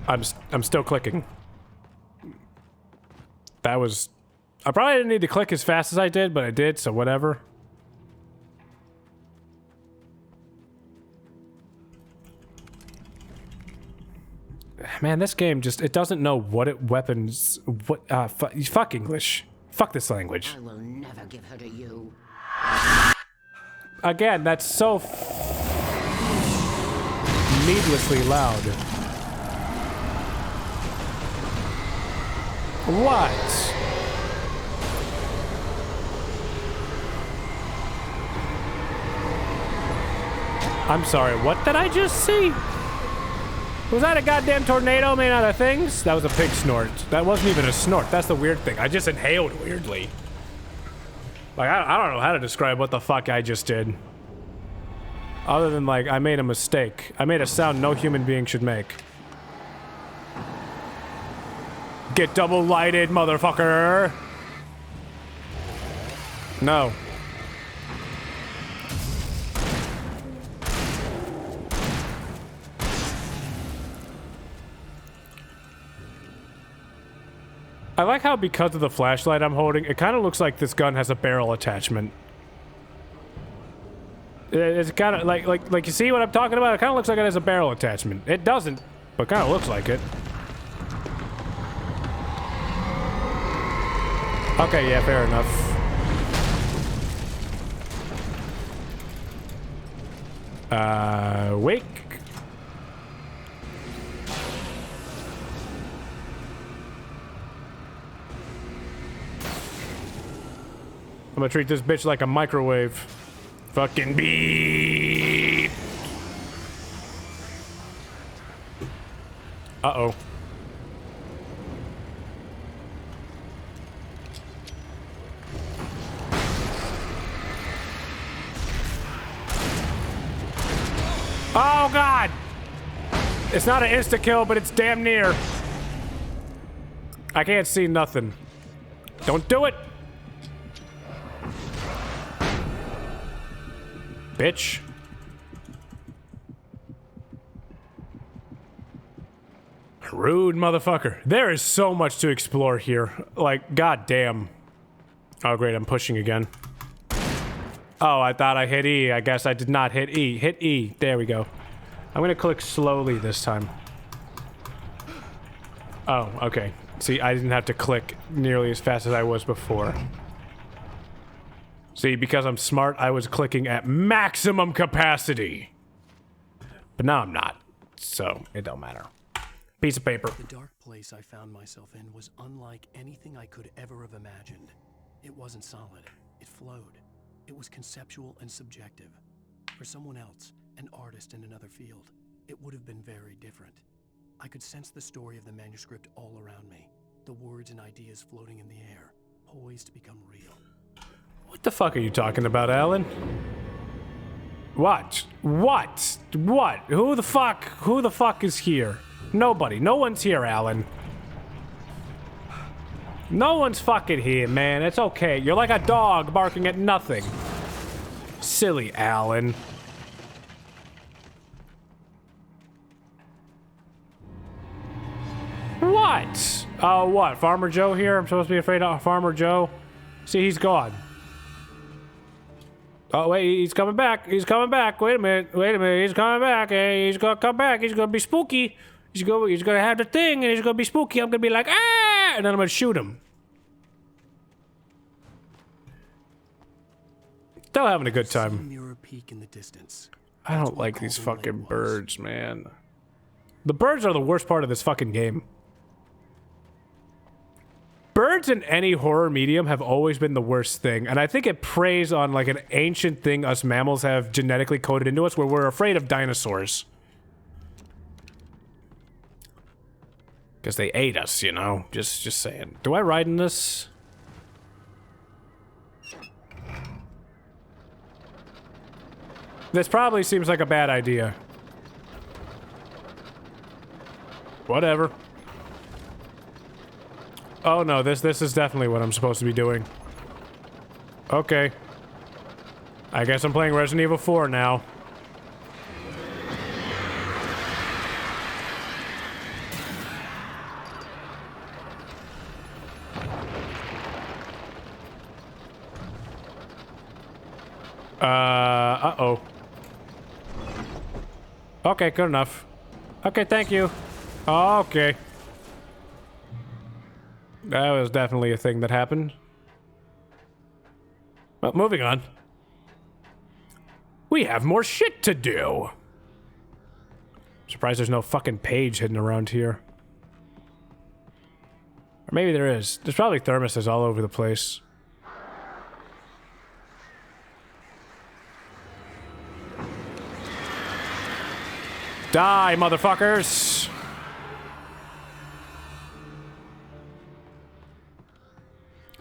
I'm still clicking. That was... I probably didn't need to click as fast as I did, but I did, so whatever. Man, this game just... It doesn't know what it weapons... What... fuck English. Fuck this language. I will never give her to you. Again, that's so... needlessly loud. What? I'm sorry, what did I just see? Was that a goddamn tornado made out of things? That was a pig snort. That wasn't even a snort. That's the weird thing. I just inhaled weirdly. Like, I don't know how to describe what the fuck I just did. Other than, like, I made a mistake. I made a sound no human being should make. Get double lighted, motherfucker! No. I like how because of the flashlight I'm holding, it kind of looks like this gun has a barrel attachment. It's kind of like you see what I'm talking about? It kind of looks like it has a barrel attachment. It doesn't, but kind of looks like it. Okay, yeah, fair enough. Wake. I'm gonna treat this bitch like a microwave. Fucking beep. Uh-oh. Oh, God! It's not an insta-kill, but it's damn near. I can't see nothing. Don't do it! Bitch. Rude motherfucker. There is so much to explore here. Like, goddamn. Oh, great, I'm pushing again. Oh, I thought I hit E. I guess I did not hit E. Hit E. There we go. I'm gonna click slowly this time. Oh, okay. See, I didn't have to click nearly as fast as I was before. See, because I'm smart, I was clicking at maximum capacity. But now I'm not, so it don't matter. Piece of paper. The dark place I found myself in was unlike anything I could ever have imagined. It wasn't solid. It flowed. It was conceptual and subjective. For someone else, an artist in another field, it would have been very different. I could sense the story of the manuscript all around me. The words and ideas floating in the air, poised to become real. What the fuck are you talking about, Alan? What? What? What? Who the fuck is here? Nobody. No one's here, Alan. No one's fucking here, man. It's okay. You're like a dog barking at nothing. Silly Alan. What? Oh, what? Farmer Joe here? I'm supposed to be afraid of Farmer Joe? See, he's gone. Oh, wait, he's coming back. He's coming back. Wait a minute. Wait a minute. He's coming back. Hey, he's gonna come back. He's gonna be spooky. He's gonna have the thing, and he's gonna be spooky. I'm gonna be like, ah! And then I'm gonna shoot him. Still having a good time. Mirror peak in the distance. I don't like these fucking birds, man. The birds are the worst part of this fucking game. Birds in any horror medium have always been the worst thing, and I think it preys on like an ancient thing us mammals have genetically coded into us where we're afraid of dinosaurs. Because they ate us, you know? Just saying. Do I ride in this? This probably seems like a bad idea. Whatever. Oh no, this is definitely what I'm supposed to be doing. Okay. I guess I'm playing Resident Evil 4 now. Uh-oh. Okay, good enough. Okay, thank you. Okay. That was definitely a thing that happened. Well, moving on. We have more shit to do. Surprised there's no fucking page hidden around here. Or maybe there is. There's probably thermoses all over the place. Die, motherfuckers!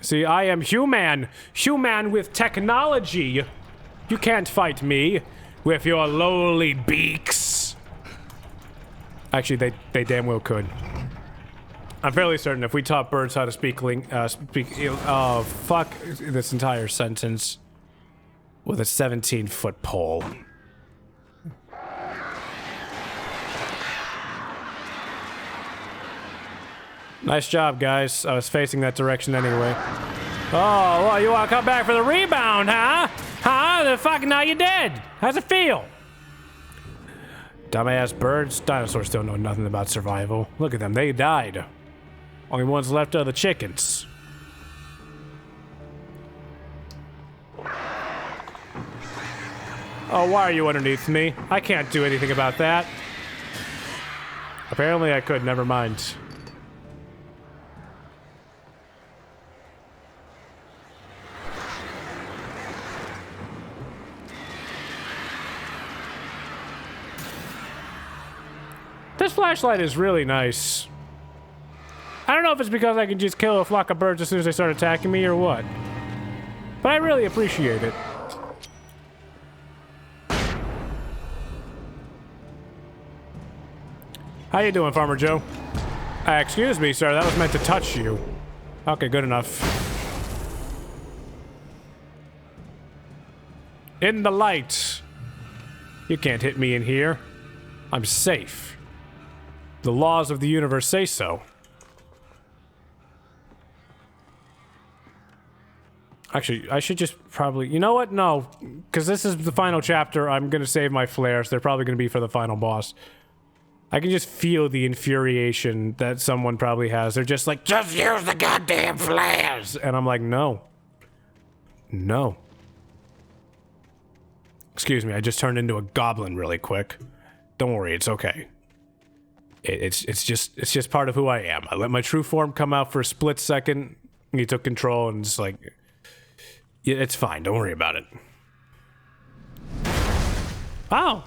See, I am human. Human with technology. You can't fight me with your lowly beaks. Actually, they damn well could. I'm fairly certain if we taught birds how to speak oh, fuck this entire sentence with a 17-foot pole. Nice job, guys. I was facing that direction anyway. Oh, well, you want to come back for the rebound, huh? Huh? The fuck, now you're dead. How's it feel? Dumbass birds. Dinosaurs don't know nothing about survival. Look at them. They died. Only ones left are the chickens. Oh, why are you underneath me? I can't do anything about that. Apparently I could. Never mind. This flashlight is really nice. I don't know if it's because I can just kill a flock of birds as soon as they start attacking me or what. But I really appreciate it. How you doing, Farmer Joe? Excuse me, sir. That was meant to touch you. Okay, good enough. In the light. You can't hit me in here. I'm safe. The laws of the universe say so. Actually, I should just probably... You know what? No. Because this is the final chapter. I'm going to save my flares. They're probably going to be for the final boss. I can just feel the infuriation that someone probably has. They're just like, just use the goddamn flares! And I'm like, no. No. Excuse me, I just turned into a goblin really quick. Don't worry, it's okay. It's just part of who I am. I let my true form come out for a split second. He took control and it's like, yeah, it's fine. Don't worry about it. Oh.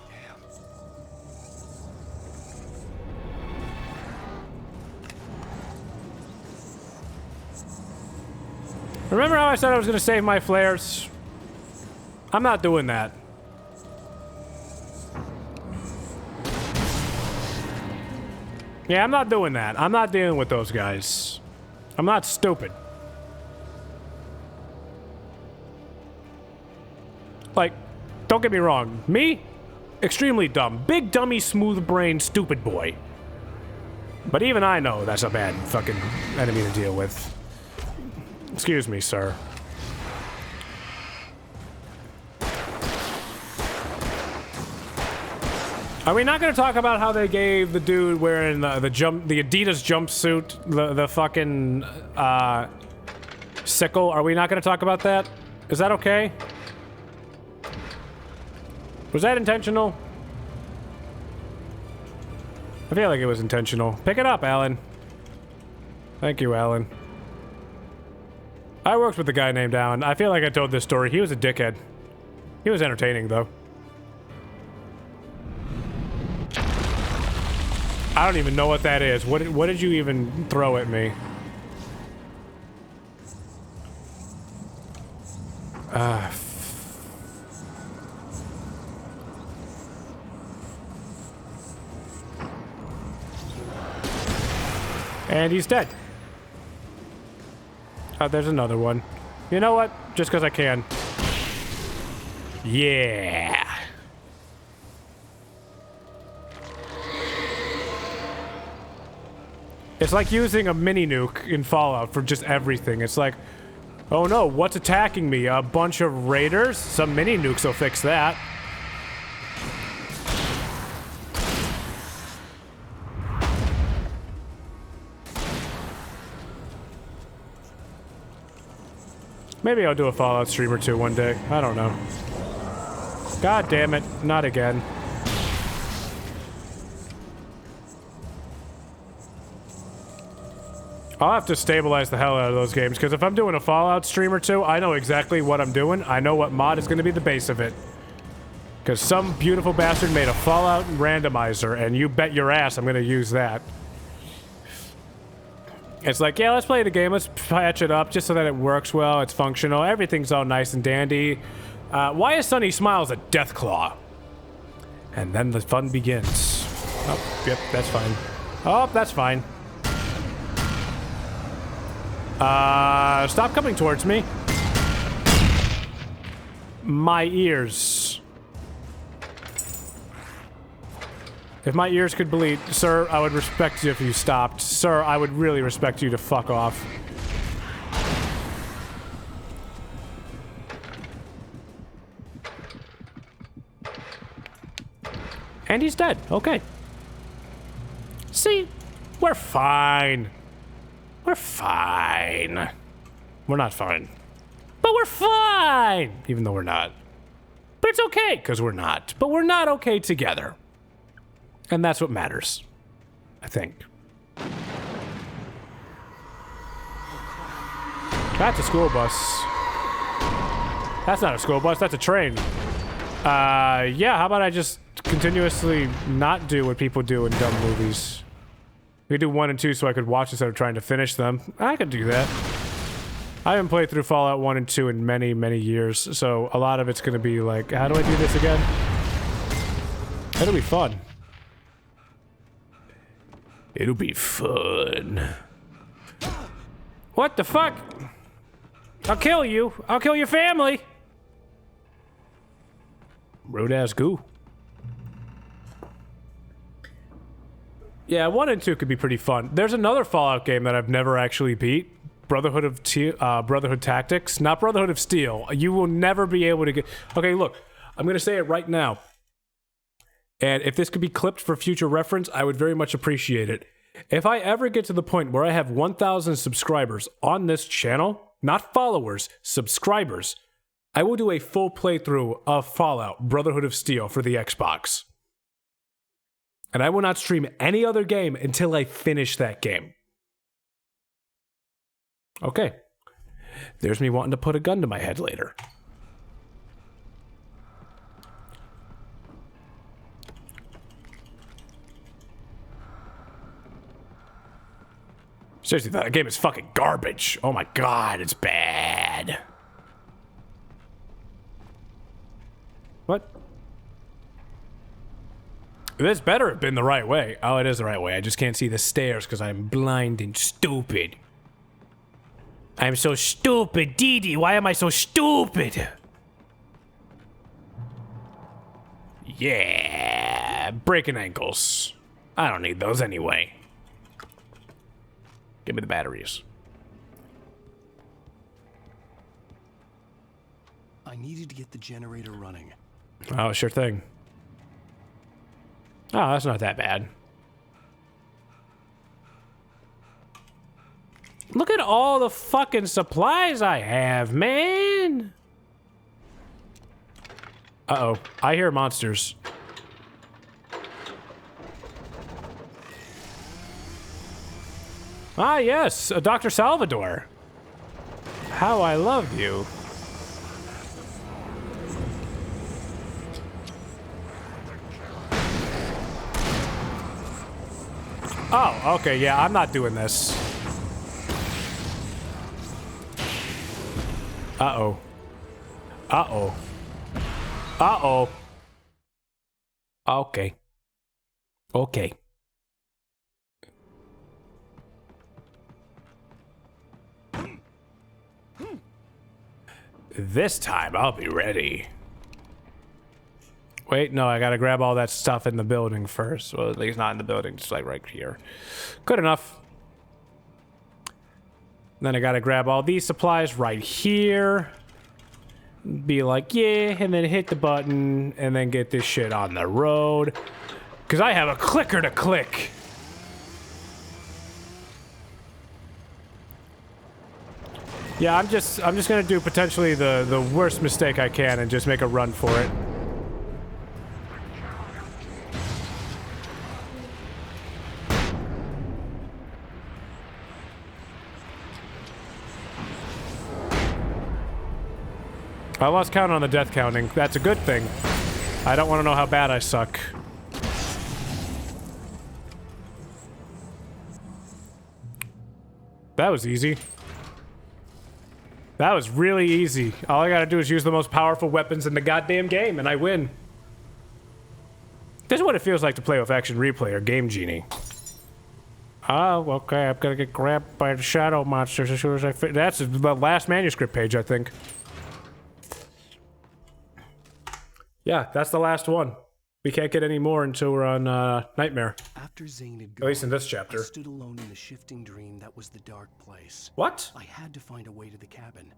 Remember how I said I was going to save my flares? I'm not doing that. Yeah, I'm not doing that. I'm not dealing with those guys. I'm not stupid. Like, don't get me wrong. Me? Extremely dumb. Big dummy, smooth brain, stupid boy. But even I know that's a bad fucking enemy to deal with. Excuse me, sir. Are we not going to talk about how they gave the dude wearing the Adidas jumpsuit the fucking sickle? Are we not going to talk about that? Is that okay? Was that intentional? I feel like it was intentional. Pick it up, Alan. Thank you, Alan. I worked with a guy named Alan. I feel like I told this story. He was a dickhead. He was entertaining, though. I don't even know what that is. What did you even throw at me? And he's dead. Oh, there's another one. You know what? Just because I can. Yeah. It's like using a mini nuke in Fallout for just everything. It's like, oh no, what's attacking me? A bunch of raiders? Some mini nukes will fix that. Maybe I'll do a Fallout stream or two one day. I don't know. God damn it, not again. I'll have to stabilize the hell out of those games, because if I'm doing a Fallout stream or two, I know exactly what I'm doing. I know what mod is going to be the base of it. Because some beautiful bastard made a Fallout randomizer, and you bet your ass I'm going to use that. It's like, yeah, let's play the game, let's patch it up, just so that it works well, it's functional, everything's all nice and dandy. Why is Sunny Smiles a Deathclaw? And then the fun begins. Oh, yep, that's fine. Oh, that's fine. Stop coming towards me. My ears. If my ears could bleed, sir, I would respect you if you stopped. Sir, I would really respect you to fuck off. And he's dead. Okay. See? We're fine. We're fine. We're not fine. But we're fine! Even though we're not. But it's okay, because we're not. But we're not okay together. And that's what matters. I think. That's a school bus. That's not a school bus, that's a train. Yeah, how about I just continuously not do what people do in dumb movies? We could do 1 and 2 so I could watch instead of trying to finish them. I could do that. I haven't played through Fallout 1 and 2 in many, many years, so a lot of it's gonna be like, how do I do this again? It'll be fun. It'll be fun. What the fuck? I'll kill you. I'll kill your family. Rude ass goo. Yeah, 1 and 2 could be pretty fun. There's another Fallout game that I've never actually beat. Brotherhood Tactics. Not Brotherhood of Steel. You will never be able to get... Okay, look. I'm going to say it right now. And if this could be clipped for future reference, I would very much appreciate it. If I ever get to the point where I have 1,000 subscribers on this channel, not followers, subscribers, I will do a full playthrough of Fallout Brotherhood of Steel for the Xbox. And I will not stream any other game until I finish that game. Okay. There's me wanting to put a gun to my head later. Seriously, that game is fucking garbage. Oh my god, it's bad. What? This better have been the right way. Oh, it is the right way. I just can't see the stairs because I'm blind and stupid. I'm so stupid, Dee Dee. Why am I so stupid? Yeah, breaking ankles. I don't need those anyway. Give me the batteries. I needed to get the generator running. Oh, sure thing. Oh, that's not that bad. Look at all the fucking supplies I have, man. Uh-oh. I hear monsters. Ah, yes. Dr. Salvador. How I love you. Oh, okay. Yeah, I'm not doing this. Uh-oh. Uh-oh. Uh-oh. Okay. Okay. This time, I'll be ready. Wait, no, I gotta grab all that stuff in the building first. Well, at least not in the building, just like right here. Good enough. Then I gotta grab all these supplies right here. Be like, yeah, and then hit the button, and then get this shit on the road. Because I have a clicker to click. Yeah, I'm just gonna do potentially the worst mistake I can and just make a run for it. I lost count on the death counting. That's a good thing. I don't want to know how bad I suck. That was easy. That was really easy. All I gotta do is use the most powerful weapons in the goddamn game, and I win. This is what it feels like to play with Action Replay or Game Genie. Oh, okay, I'm gonna get grabbed by the shadow monsters as soon as I fit. That's the last manuscript page, I think. Yeah, that's the last one. We can't get any more until we're on Nightmare. After Zane had gone, at least in this chapter. I stood alone in the shifting dream that was the dark place. What? I had to find a way to the cabin.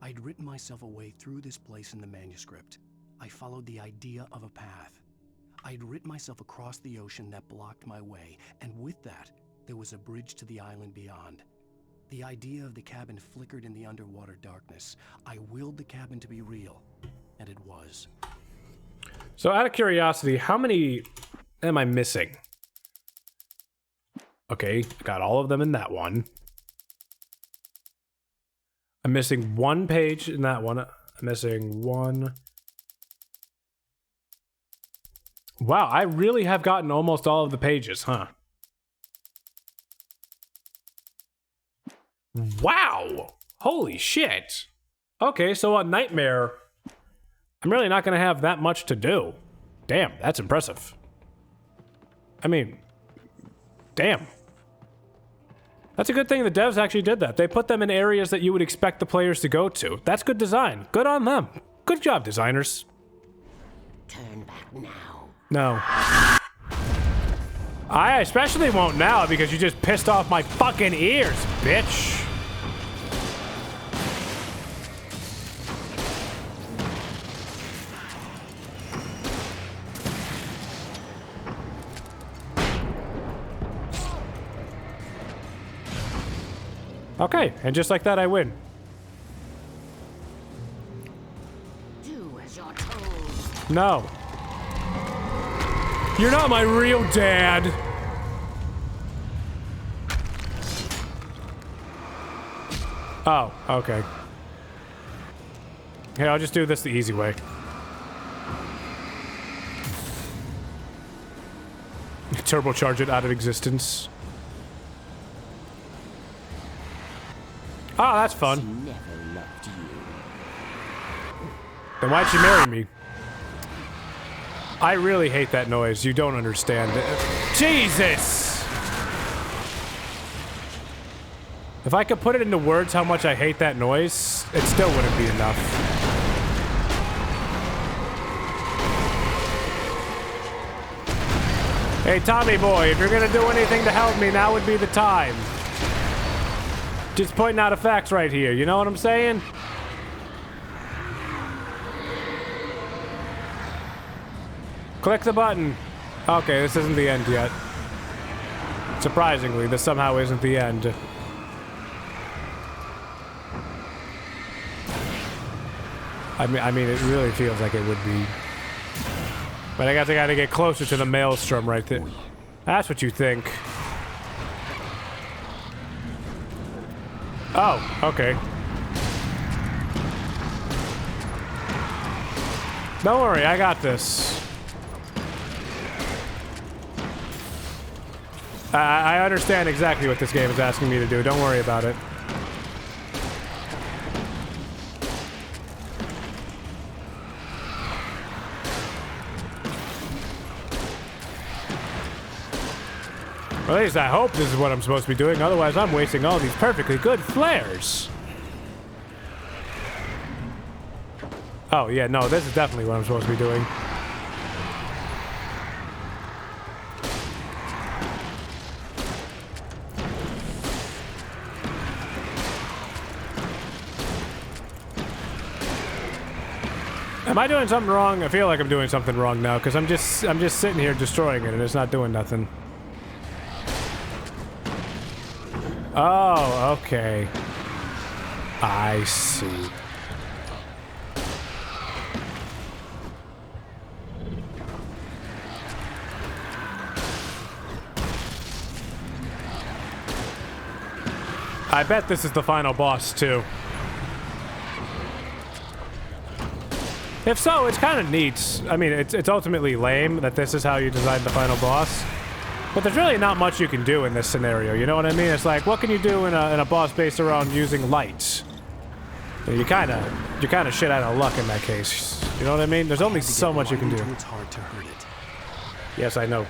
I'd written myself a way through this place in the manuscript. I followed the idea of a path. I'd written myself across the ocean that blocked my way, and with that, there was a bridge to the island beyond. The idea of the cabin flickered in the underwater darkness. I willed the cabin to be real, and it was. So out of curiosity, how many am I missing? Okay, got all of them in that one. I'm missing one page in that one. I'm missing one. Wow, I really have gotten almost all of the pages, huh? Wow! Holy shit! Okay, so on Nightmare, I'm really not going to have that much to do. Damn, that's impressive. I mean, damn. That's a good thing the devs actually did that. They put them in areas that you would expect the players to go to. That's good design. Good on them. Good job, designers. Turn back now. No. I especially won't now because you just pissed off my fucking ears, bitch. Okay, and just like that, I win. Do as you're told. No. You're not my real dad. Oh, okay. Hey, I'll just do this the easy way. Turbocharge it out of existence. Oh, that's fun. She never loved you. Then why'd she marry me? I really hate that noise. You don't understand. Jesus! If I could put it into words how much I hate that noise, it still wouldn't be enough. Hey, Tommy boy, if you're gonna do anything to help me, now would be the time. Just pointing out a facts right here, you know what I'm saying? Click the button. Okay, this isn't the end yet. Surprisingly, this somehow isn't the end. I mean, it really feels like it would be. But I guess I gotta get closer to the maelstrom right there. That's what you think. Oh, okay. Don't worry, I got this. I understand exactly what this game is asking me to do. Don't worry about it. Or at least I hope this is what I'm supposed to be doing. Otherwise, I'm wasting all these perfectly good flares. Oh, yeah, no, this is definitely what I'm supposed to be doing. Am I doing something wrong? I feel like I'm doing something wrong now, because I'm just sitting here destroying it and it's not doing nothing. Oh, okay. I see. I bet this is the final boss, too. If so, it's kind of neat. I mean, it's ultimately lame that this is how you design the final boss. But there's really not much you can do in this scenario, you know what I mean? It's like, what can you do in a boss based around using lights? You kind of shit out of luck in that case. You know what I mean? There's only so much you can do. It's hard to hurt it. Yes, I know.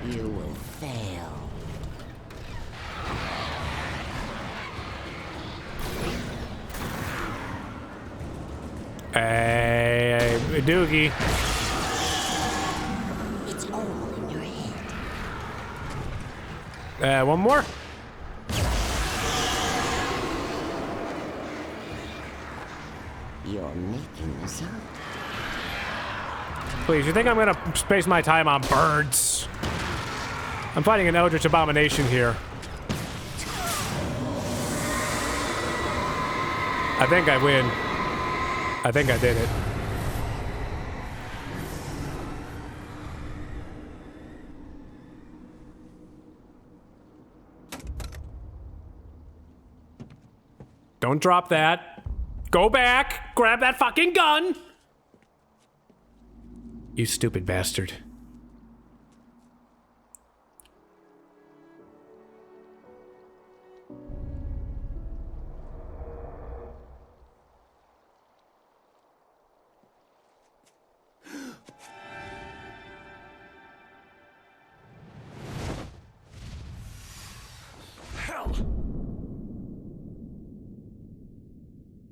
You will fail. Hey, Doogie. It's all in your head. One more? You're making this up. Please, you think I'm gonna space my time on birds? I'm fighting an eldritch abomination here. I think I win. I think I did it. Don't drop that. Go back! Grab that fucking gun! You stupid bastard.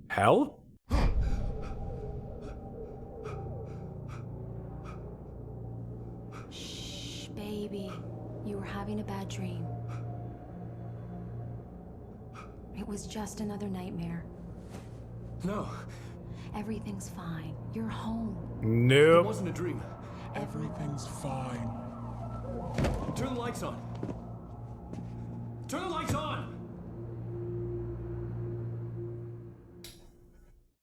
Hell? Shh, baby. You were having a bad dream. It was just another nightmare. No. Everything's fine. You're home. Nope. It wasn't a dream. Everything's fine. Turn the lights on. Turn the lights on!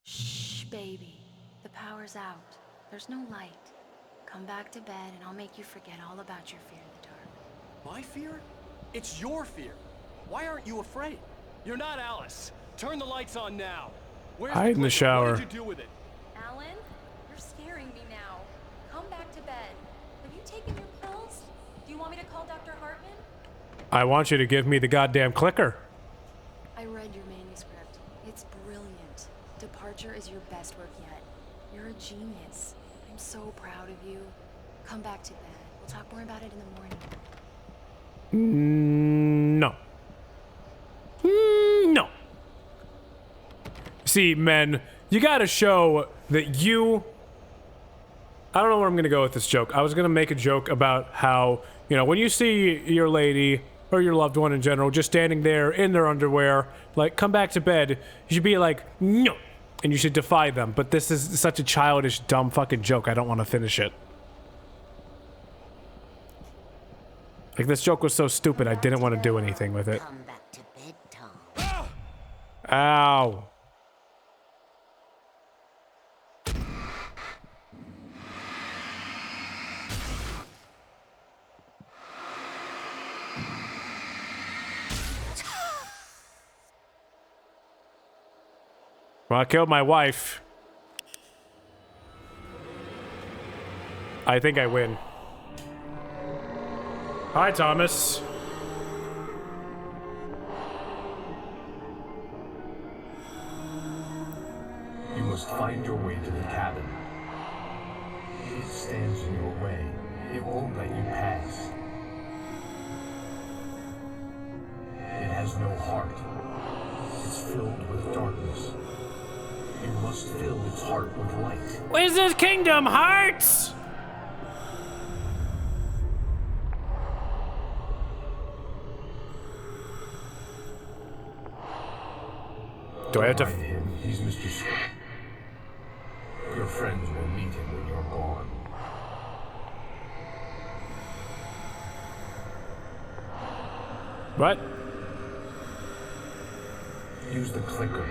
Shh, baby. The power's out. There's no light. Come back to bed and I'll make you forget all about your fear of the dark. My fear? It's your fear. Why aren't you afraid? You're not Alice. Turn the lights on now. Where's Hide in the shower. What did you do with it? Alan, you're scaring me now. Come back to bed. Have you taken your pills? Do you want me to call Dr. Hartman? I want you to give me the goddamn clicker. I read your manuscript. It's brilliant. Archer is your best work yet. You're a genius. I'm so proud of you. Come back to bed. We'll talk more about it in the morning. No. No. See, men, you gotta show that you... I don't know where I'm gonna go with this joke. I was gonna make a joke about how, you know, when you see your lady or your loved one in general just standing there in their underwear, like, come back to bed, you should be like, no, and you should defy them. But this is such a childish, dumb fucking joke, I don't want to finish it. Like, this joke was so stupid, I didn't want to do anything with it. Come back to bed, Tom. Ow. Well, I killed my wife. I think I win. Hi, Thomas. You must find your way to the cabin. It stands in your way. It won't let you pass. It has no heart. It's filled with darkness. You must fill its heart with light. Wizard's Kingdom Hearts! Do I have to... Find him. He's Mr. Scott. Your friends will meet him when you're gone. What? Use the clicker.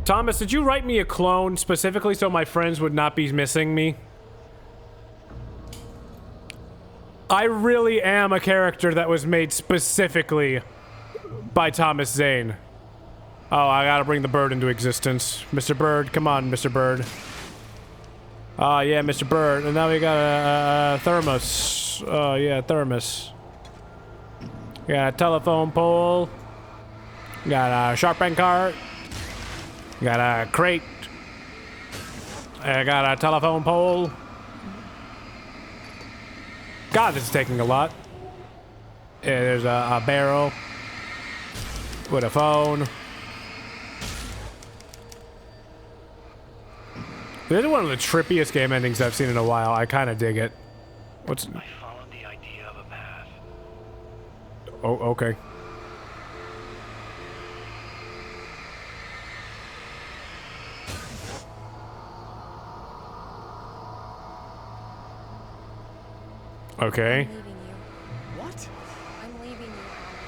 Thomas, did you write me a clone specifically so my friends would not be missing me? I really am a character that was made specifically by Thomas Zane. Oh, I gotta bring the bird into existence. Mr. Bird, come on, Mr. Bird. Oh, yeah, Mr. Bird. And now we got a thermos. Oh, yeah, thermos. Got a telephone pole. Got a sharpening cart. Got a crate. I got a telephone pole. God, this is taking a lot. Yeah, there's a barrel. With a phone. This is one of the trippiest game endings I've seen in a while. I kind of dig it. What's... I followed the idea of a path. Oh, okay. Okay. I'm leaving you. What? I'm leaving you, Alan.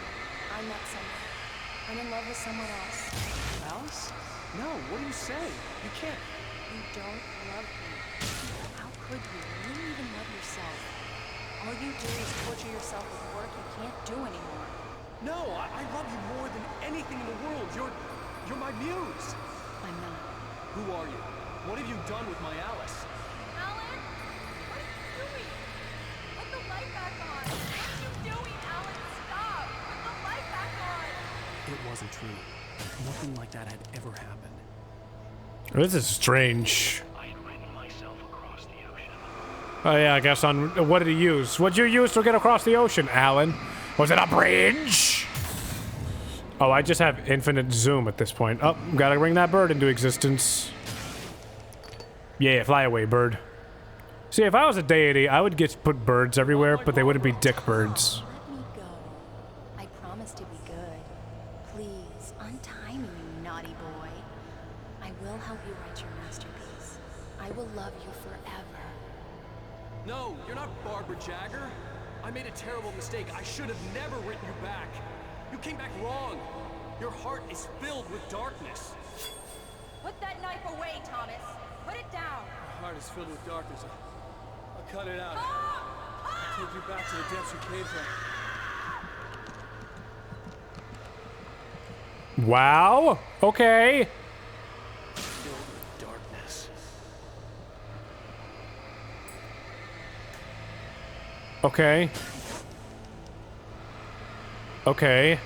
I met someone. I'm in love with someone else. Alice? No, what do you say? You can't. You don't love me. How could you? You don't even love yourself. All you do is torture yourself with work you can't do anymore. No, I love you more than anything in the world. You're my muse. I'm not. Who are you? What have you done with my Alice? Alan? What are you doing? Put the light back on. What are you doing, Alan? Stop. Put the light back on. It wasn't true. Nothing like that had ever happened. This is strange. I had ridden myself across the ocean. Oh yeah, I guess on... What did he use? What'd you use to get across the ocean, Alan? Was it a bridge? Oh, I just have infinite zoom at this point. Oh, gotta bring that bird into existence. Yeah, fly away, bird. See, if I was a deity, I would put birds everywhere, but they wouldn't be dick birds. Let me go. I promise to be good. Please, untie me, you naughty boy. I will help you write your masterpiece. I will love you forever. No, you're not Barbara Jagger. I made a terrible mistake. I should have never written you back. You came back wrong. Your heart is filled with darkness. Put that knife away, Thomas. Put it down. My heart is filled with darkness. I'll cut it out. I'll take you back to the depths you came from. Wow. Okay. Filled with darkness. Okay. Okay.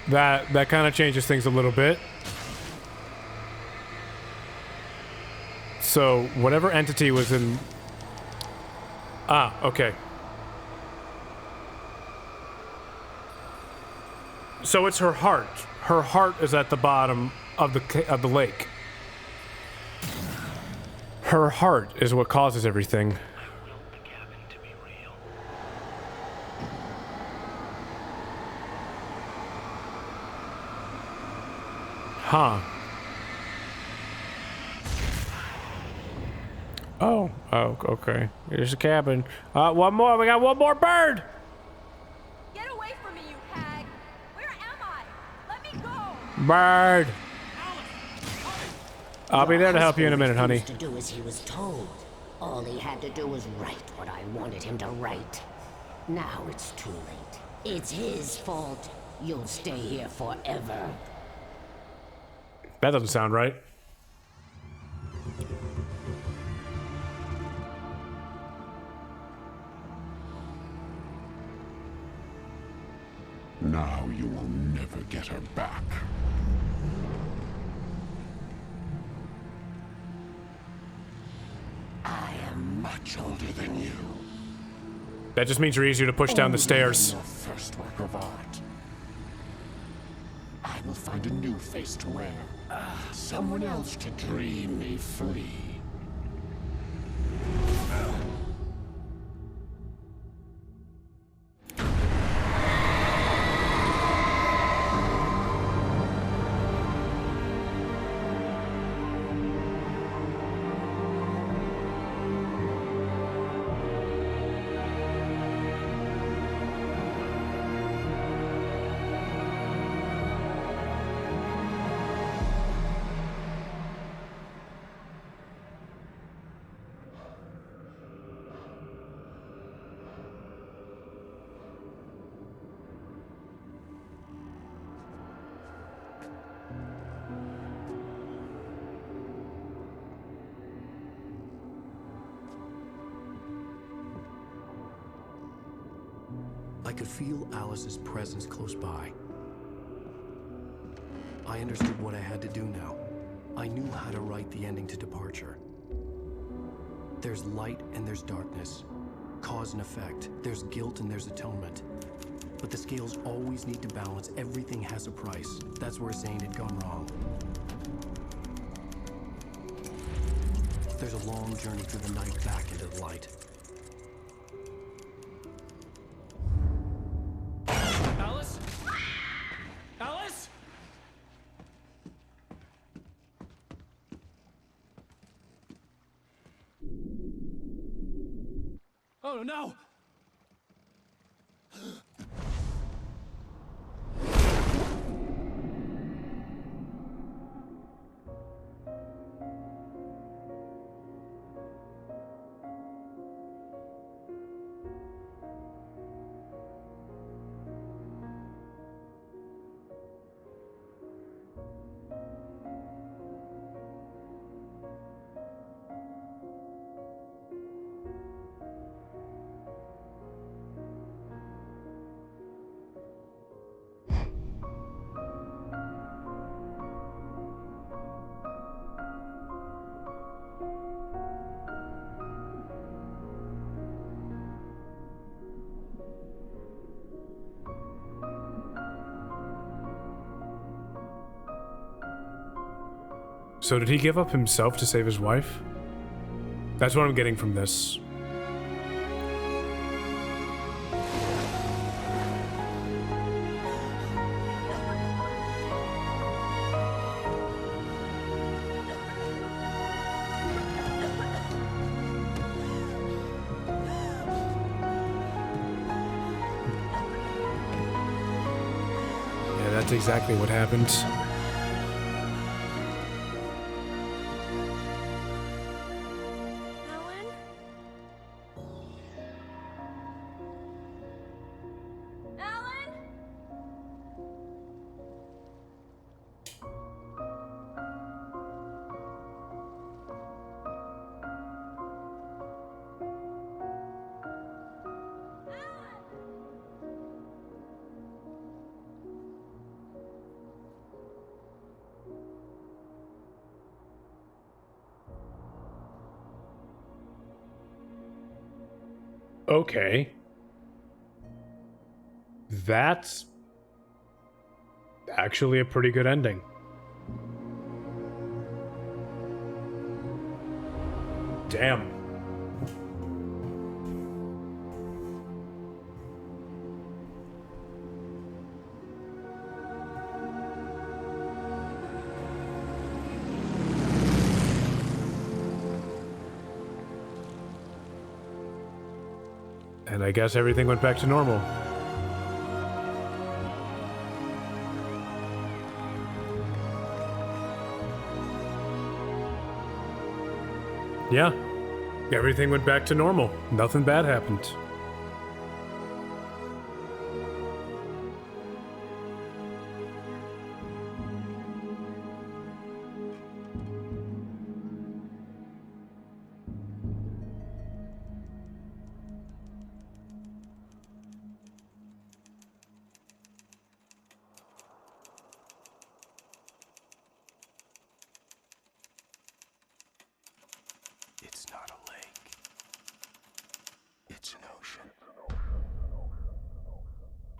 That kind of changes things a little bit. So whatever entity was in... Ah, okay. So it's her heart. Her heart is at the bottom of the lake. Her heart is what causes everything. Huh. Oh, okay. Here's a cabin. One more. We got one more bird. Get away from me, you hag! Where am I? Let me go! Bird. I'll be there to help you in a minute, honey. To do as he was told. All he had to do was write what I wanted him to write. Now it's too late. It's his fault. You'll stay here forever. That doesn't sound right. Now you will never get her back. I am much older than you. That just means you're easier to push down the stairs. Your first work of art. I will find a new face to wear. Someone else to dream me free. I could feel Alice's presence close by. I understood what I had to do now. I knew how to write the ending to Departure. There's light and there's darkness. Cause and effect. There's guilt and there's atonement. But the scales always need to balance. Everything has a price. That's where Zane had gone wrong. There's a long journey through the night back into the light. Alice? Alice? Oh no! So did he give up himself to save his wife? That's what I'm getting from this. Yeah, that's exactly what happened. Okay. That's actually a pretty good ending. Damn. And I guess everything went back to normal. Yeah. Everything went back to normal. Nothing bad happened. It's not a lake. It's an ocean.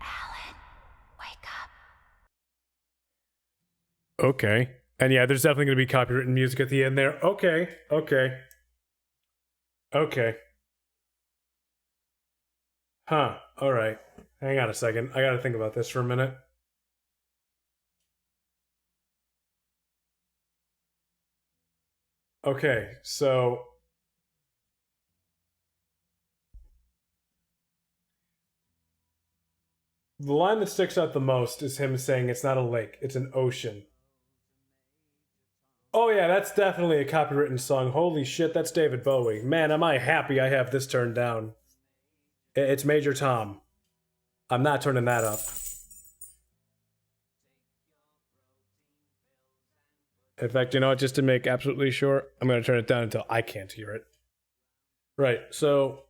Alan, wake up. Okay. And yeah, there's definitely going to be copywritten music at the end there. Okay. Okay. Okay. Huh. Alright. Hang on a second. I gotta think about this for a minute. Okay, so... the line that sticks out the most is him saying it's not a lake, it's an ocean. Oh yeah, that's definitely a copywritten song. Holy shit, that's David Bowie. Man, am I happy I have this turned down. It's Major Tom. I'm not turning that up. In fact, you know what, just to make absolutely sure, I'm going to turn it down until I can't hear it. Right, so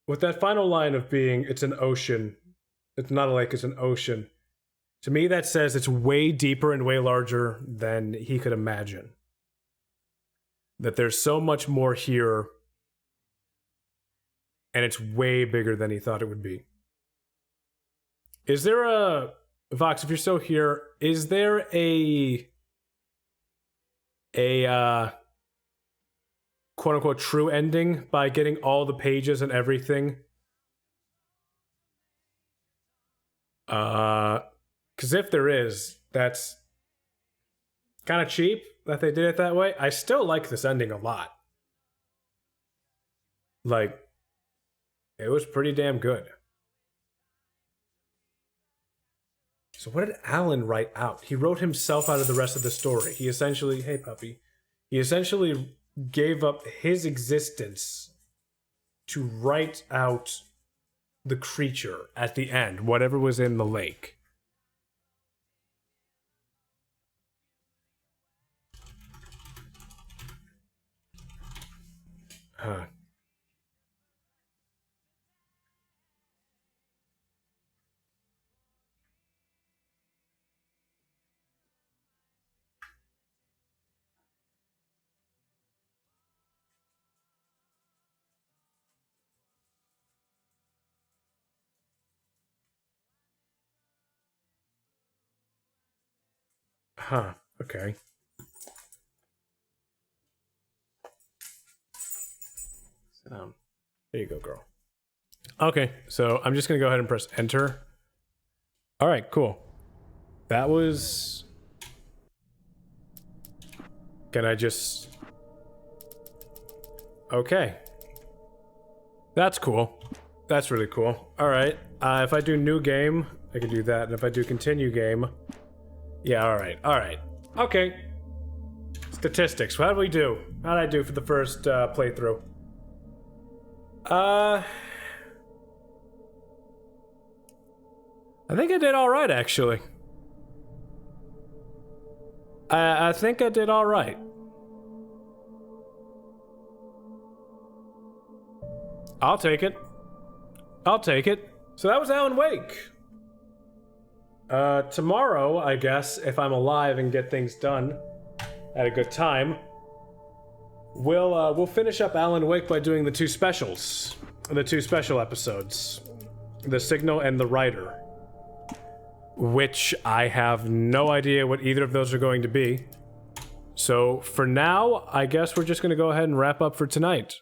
with that final line of being, it's an ocean, it's not a lake, it's an ocean, to me that says it's way deeper and way larger than he could imagine. That there's so much more here, and it's way bigger than he thought it would be. Is there a... Vox, if you're still here, is there a quote-unquote true ending by getting all the pages and everything? Because if there is, that's kind of cheap that they did it that way. I still like this ending a lot. Like, it was pretty damn good. So what did Alan write out? He wrote himself out of the rest of the story. He essentially, hey puppy, he essentially gave up his existence to write out the creature at the end, whatever was in the lake. Huh. Huh. Okay. Sit down. There you go, girl. Okay, so I'm just gonna go ahead and press enter. All right, cool. That was... Can I just... Okay. That's cool. That's really cool. All right. If I do new game, I can do that. And if I do continue game... Yeah, all right. All right. Okay. Statistics. How did we do? How did I do for the first playthrough? I think I did all right, actually. I think I did all right. I'll take it. I'll take it. So that was Alan Wake. Tomorrow, I guess, if I'm alive and get things done at a good time, we'll finish up Alan Wake by doing the 2 specials. the 2 special episodes, The Signal and The Rider, which I have no idea what either of those are going to be. So for now, I guess we're just going to go ahead and wrap up for tonight.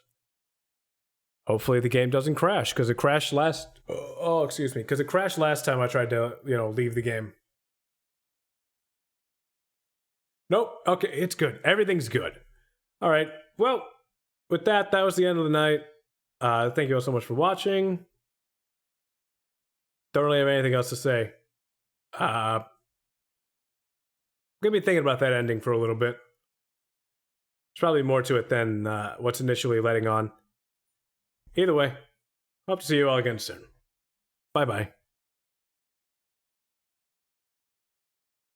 Hopefully the game doesn't crash, because it crashed last... Oh, excuse me. Because it crashed last time I tried to, leave the game. Nope. Okay, it's good. Everything's good. All right. Well, with that, that was the end of the night. Thank you all so much for watching. Don't really have anything else to say. I'm going to be thinking about that ending for a little bit. There's probably more to it than what's initially letting on. Either way, hope to see you all again soon. Bye-bye.